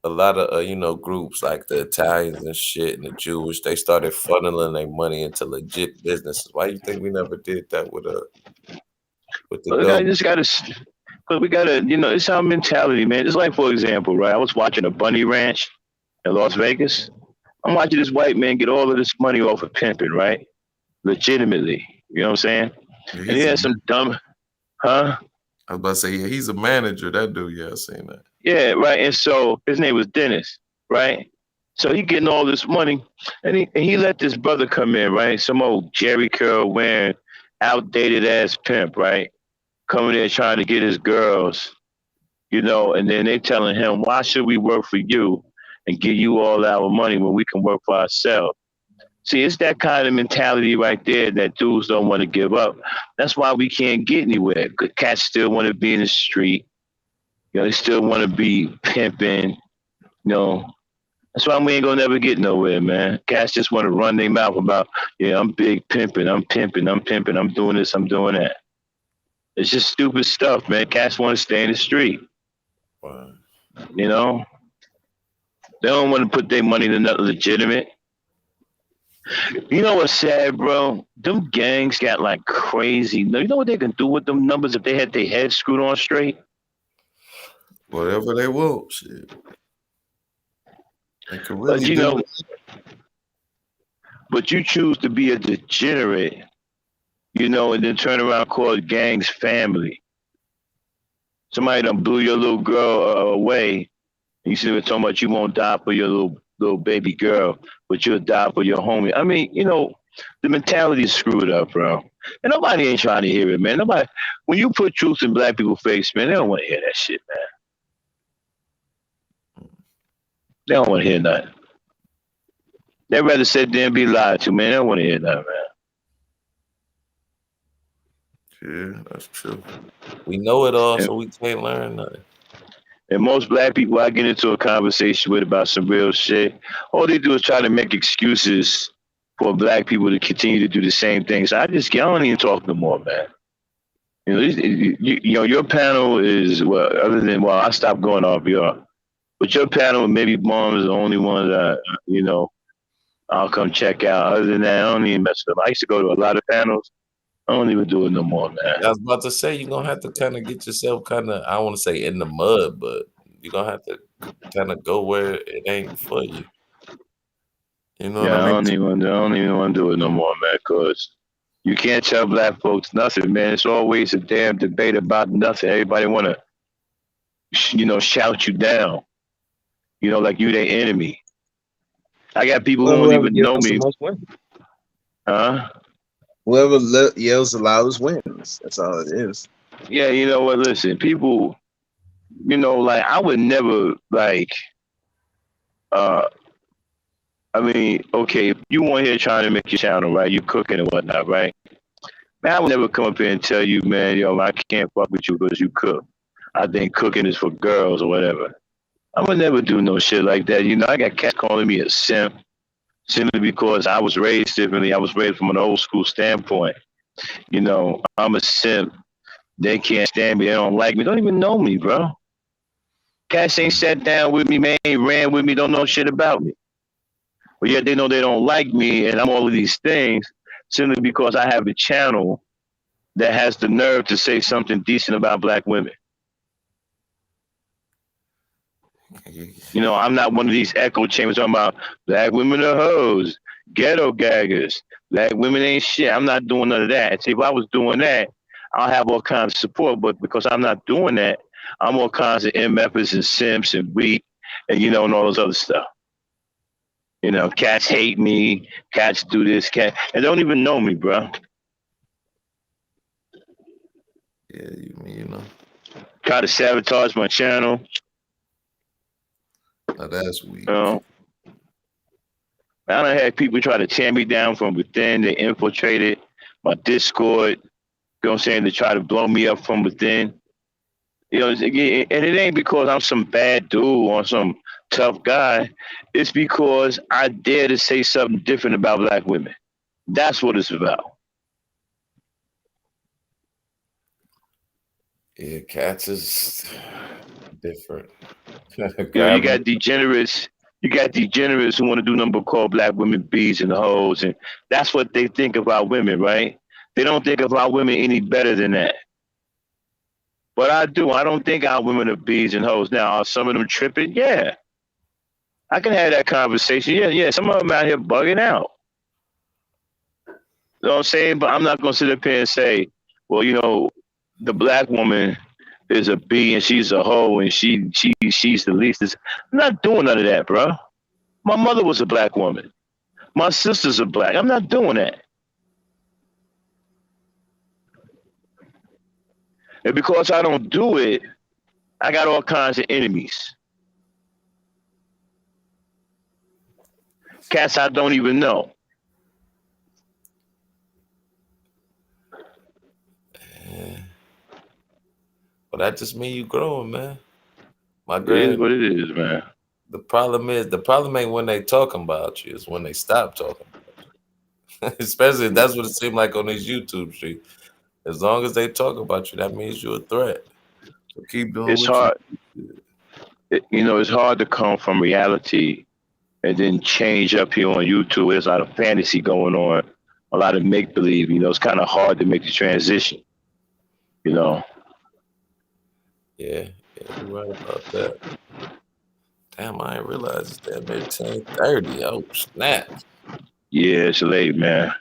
a lot of groups like the Italians and shit and the Jewish, they started funneling their money into legit businesses. Why do you think we never did that with the dope? We gotta, it's our mentality, man. It's like, for example, right? I was watching a bunny ranch in Las Vegas. I'm watching this white man get all of this money off of pimping, right? Legitimately. You know what I'm saying? Yeah, and he had some dumb, huh? I was about to say, yeah, he's a manager, that dude. Yeah, I seen that. Yeah, right. And so his name was Dennis, right? So he getting all this money, and he let this brother come in, right? Some old Jerry curl wearing outdated ass pimp, right? Coming there trying to get his girls, and then they telling him, why should we work for you and give you all our money when we can work for ourselves? See, it's that kind of mentality right there that dudes don't want to give up. That's why we can't get anywhere. Cats still want to be in the street. They still want to be pimping. That's why we ain't gonna never get nowhere, man. Cats just want to run their mouth about, yeah, I'm big pimping, I'm doing this, I'm doing that. It's just stupid stuff, man. Cats want to stay in the street. Wow. They don't want to put their money to nothing legitimate. You know what's sad, bro? Them gangs got like crazy. You know what they can do with them numbers if they had their heads screwed on straight? Whatever they want, shit. They can really but you choose to be a degenerate, and then turn around and call gangs family. Somebody done blew your little girl away. You see what talking about you won't die for your little baby girl, but you'll die for your homie. I mean, the mentality is screwed up, bro. And nobody ain't trying to hear it, man. Nobody, when you put truth in black people's face, man, they don't want to hear that shit, man. They don't want to hear nothing. They'd rather sit there and be lied to, man. They don't want to hear nothing, man. Yeah, that's true. We know it all, so we can't learn nothing. And most black people I get into a conversation with about some real shit, all they do is try to make excuses for black people to continue to do the same things. I don't even talk no more, man. You know, your panel is, well, other than, well, I stopped going off your, but your panel, maybe Mom, is the only one that, I'll come check out. Other than that, I don't even mess with them. I used to go to a lot of panels. I don't even do it no more, man. I was about to say, you're going to have to kind of get yourself kind of, I don't want to say in the mud, but you're going to have to kind of go where it ain't for you. You know what I mean? I don't even want to do it no more, man, because you can't tell black folks nothing, man. It's always a damn debate about nothing. Everybody want to, shout you down, like you their enemy. I got people who don't even know me. Huh? Whoever yells the loudest wins. That's all it is. Yeah, you know what? Listen, people, like, I would never, like, okay, if you want here trying to make your channel, right? You cooking and whatnot, right? Man, I would never come up here and tell you, man, I can't fuck with you because you cook. I think cooking is for girls or whatever. I would never do no shit like that. I got cats calling me a simp simply because I was raised differently. I was raised from an old school standpoint. I'm a simp. They can't stand me. They don't like me. Don't even know me, bro. Cats ain't sat down with me, man, ain't ran with me, don't know shit about me. But yet they know they don't like me and I'm all of these things simply because I have a channel that has the nerve to say something decent about black women. I'm not one of these echo chambers talking about black women are hoes, ghetto gaggers, black women ain't shit. I'm not doing none of that. See, if I was doing that, I'll have all kinds of support. But because I'm not doing that, I'm all kinds of MFers and simps and weak and, and all those other stuff. Cats hate me, cats do this, and don't even know me, bro. Yeah, Try to sabotage my channel. Now that's weak. I done had people try to tear me down from within. They infiltrated my Discord, you know what I'm saying, to try to blow me up from within. And it ain't because I'm some bad dude or some tough guy. It's because I dare to say something different about black women. That's what it's about. Yeah, cats is different. You got degenerates. You got degenerates who want to do nothing but call black women bees and hoes, and that's what they think about women, right? They don't think about women any better than that. But I do. I don't think our women are bees and hoes. Now, are some of them tripping? Yeah. I can have that conversation. Yeah. Some of them out here bugging out. You know what I'm saying? But I'm not going to sit up here and say, well, the black woman is a bee and she's a hoe and she's the least. I'm not doing none of that, bro. My mother was a black woman. My sisters are black. I'm not doing that. And because I don't do it, I got all kinds of enemies. Cats I don't even know. Well, that just means you growing, man. It is what it is, man. The problem ain't when they talking about you, it's when they stop talking about you. Especially if that's what it seemed like on these YouTube streets. As long as they talk about you, that means you're a threat. So keep doing It's hard. It's hard to come from reality and then change up here on YouTube. There's a lot of fantasy going on, a lot of make-believe. It's kind of hard to make the transition, Yeah, you're right about that. Damn, I didn't realize it's damn near 10:30. Oh, snap. Yeah, it's late, man.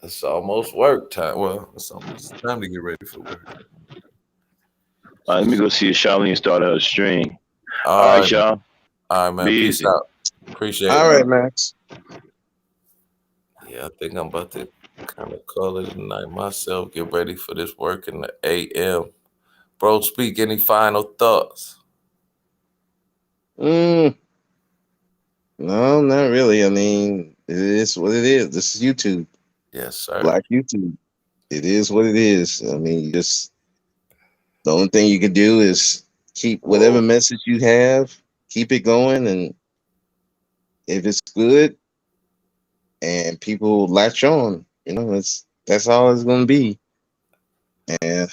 It's almost work time. Well, it's almost time to get ready for work. Let me go see if Charlene started her stream. All right, y'all. All right, man. Be Peace easy. out. Appreciate it. All right, Max. Yeah, I think I'm about to kind of call it a night myself. Get ready for this work in the AM. Bro, speak. Any final thoughts? No, not really. I mean, it is what it is. This is YouTube. Yes, sir. Black YouTube. It is what it is. I mean, the only thing you can do is Keep whatever message you have, keep it going, and if it's good and people latch on, that's all it's gonna be. And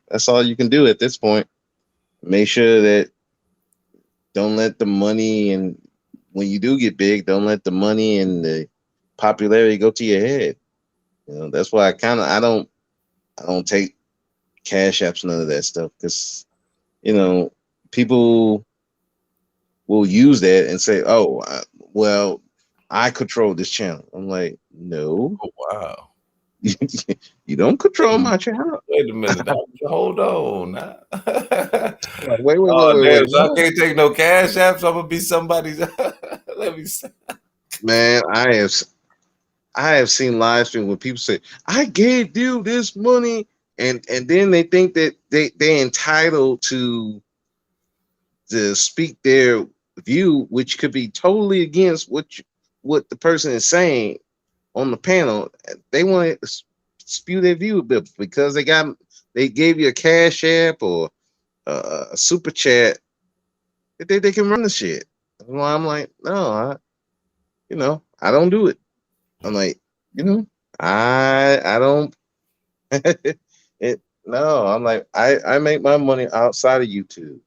that's all you can do at this point. Make sure that don't let the money, and when you do get big, don't let the money and the popularity go to your head. That's why I don't take cash apps, none of that stuff, because people will use that and say, "Oh, well, I control this channel." I'm like, no. Oh, wow. You don't control my channel. Wait a minute. Hold on. Now. Wait. Damn, so I can't take no cash apps. I'm gonna be somebody's. Let me see. Man, I have seen live stream where people say, "I gave you this money," and then they think that they're entitled to speak their view, which could be totally against what the person is saying on the panel. They want to spew their view, but because they gave you a cash app or a super chat, they can run the shit. Well, I'm like, no, I don't do it. I'm like, I don't. No, I'm like, I make my money outside of YouTube.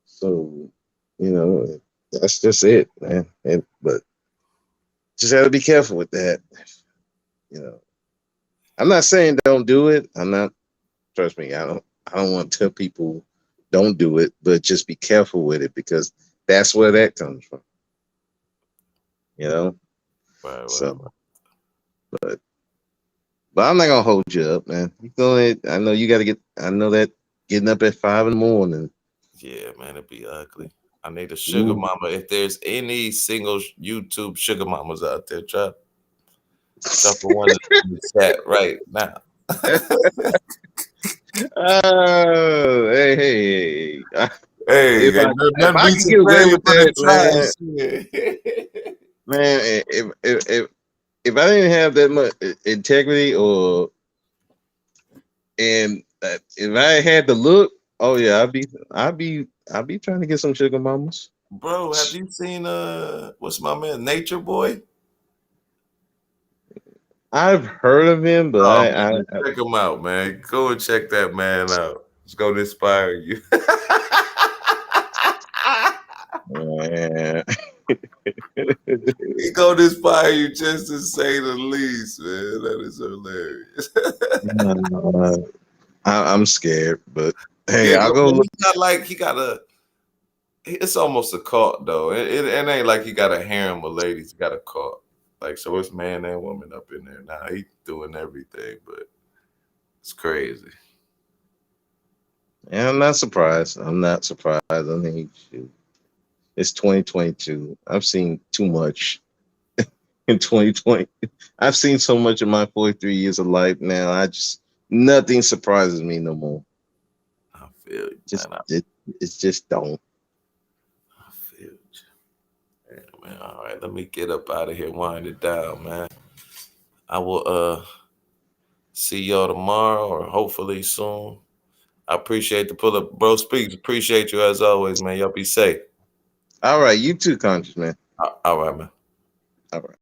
So, that's just it, man. But just have to be careful with that. I'm not saying don't do it. Trust me, I don't want to tell people don't do it, but just be careful with it, because that's where that comes from. Right. So, but I'm not gonna hold you up, man. You go ahead. I know you got to get. I know that getting up at 5 in the morning. Yeah, man, it'd be ugly. I need a sugar mama. If there's any single YouTube sugar mamas out there, drop one in the chat right now. Oh, hey. Hey, if I can get away with that, man, if I didn't have that much integrity, and if I had the look, oh yeah, I'd be trying to get some sugar mamas. Bro, have you seen what's my man, Nature Boy? I've heard of him, but I check him out, man. Go and check that man out. It's gonna inspire you. Man. He gonna inspire you, just to say the least, man. That is hilarious. I'm scared, but hey, yeah, I'll go look. It's almost a cult though. It ain't like he got a harem of ladies. He got a cult. Like, so it's man and woman up in there now. He doing everything, but it's crazy. Yeah, I'm not surprised. I mean, shoot. It's 2022. I've seen too much in 2020. I've seen so much in my 43 years of life now. Nothing surprises me no more. I feel you. It's just don't. I feel you. Yeah, man. All right, let me get up out of here, wind it down, man. I will see y'all tomorrow or hopefully soon. I appreciate the pull up, bro. Speaks. Appreciate you as always, man. Y'all be safe. All right, you too, Conscious, man. All right, man. All right.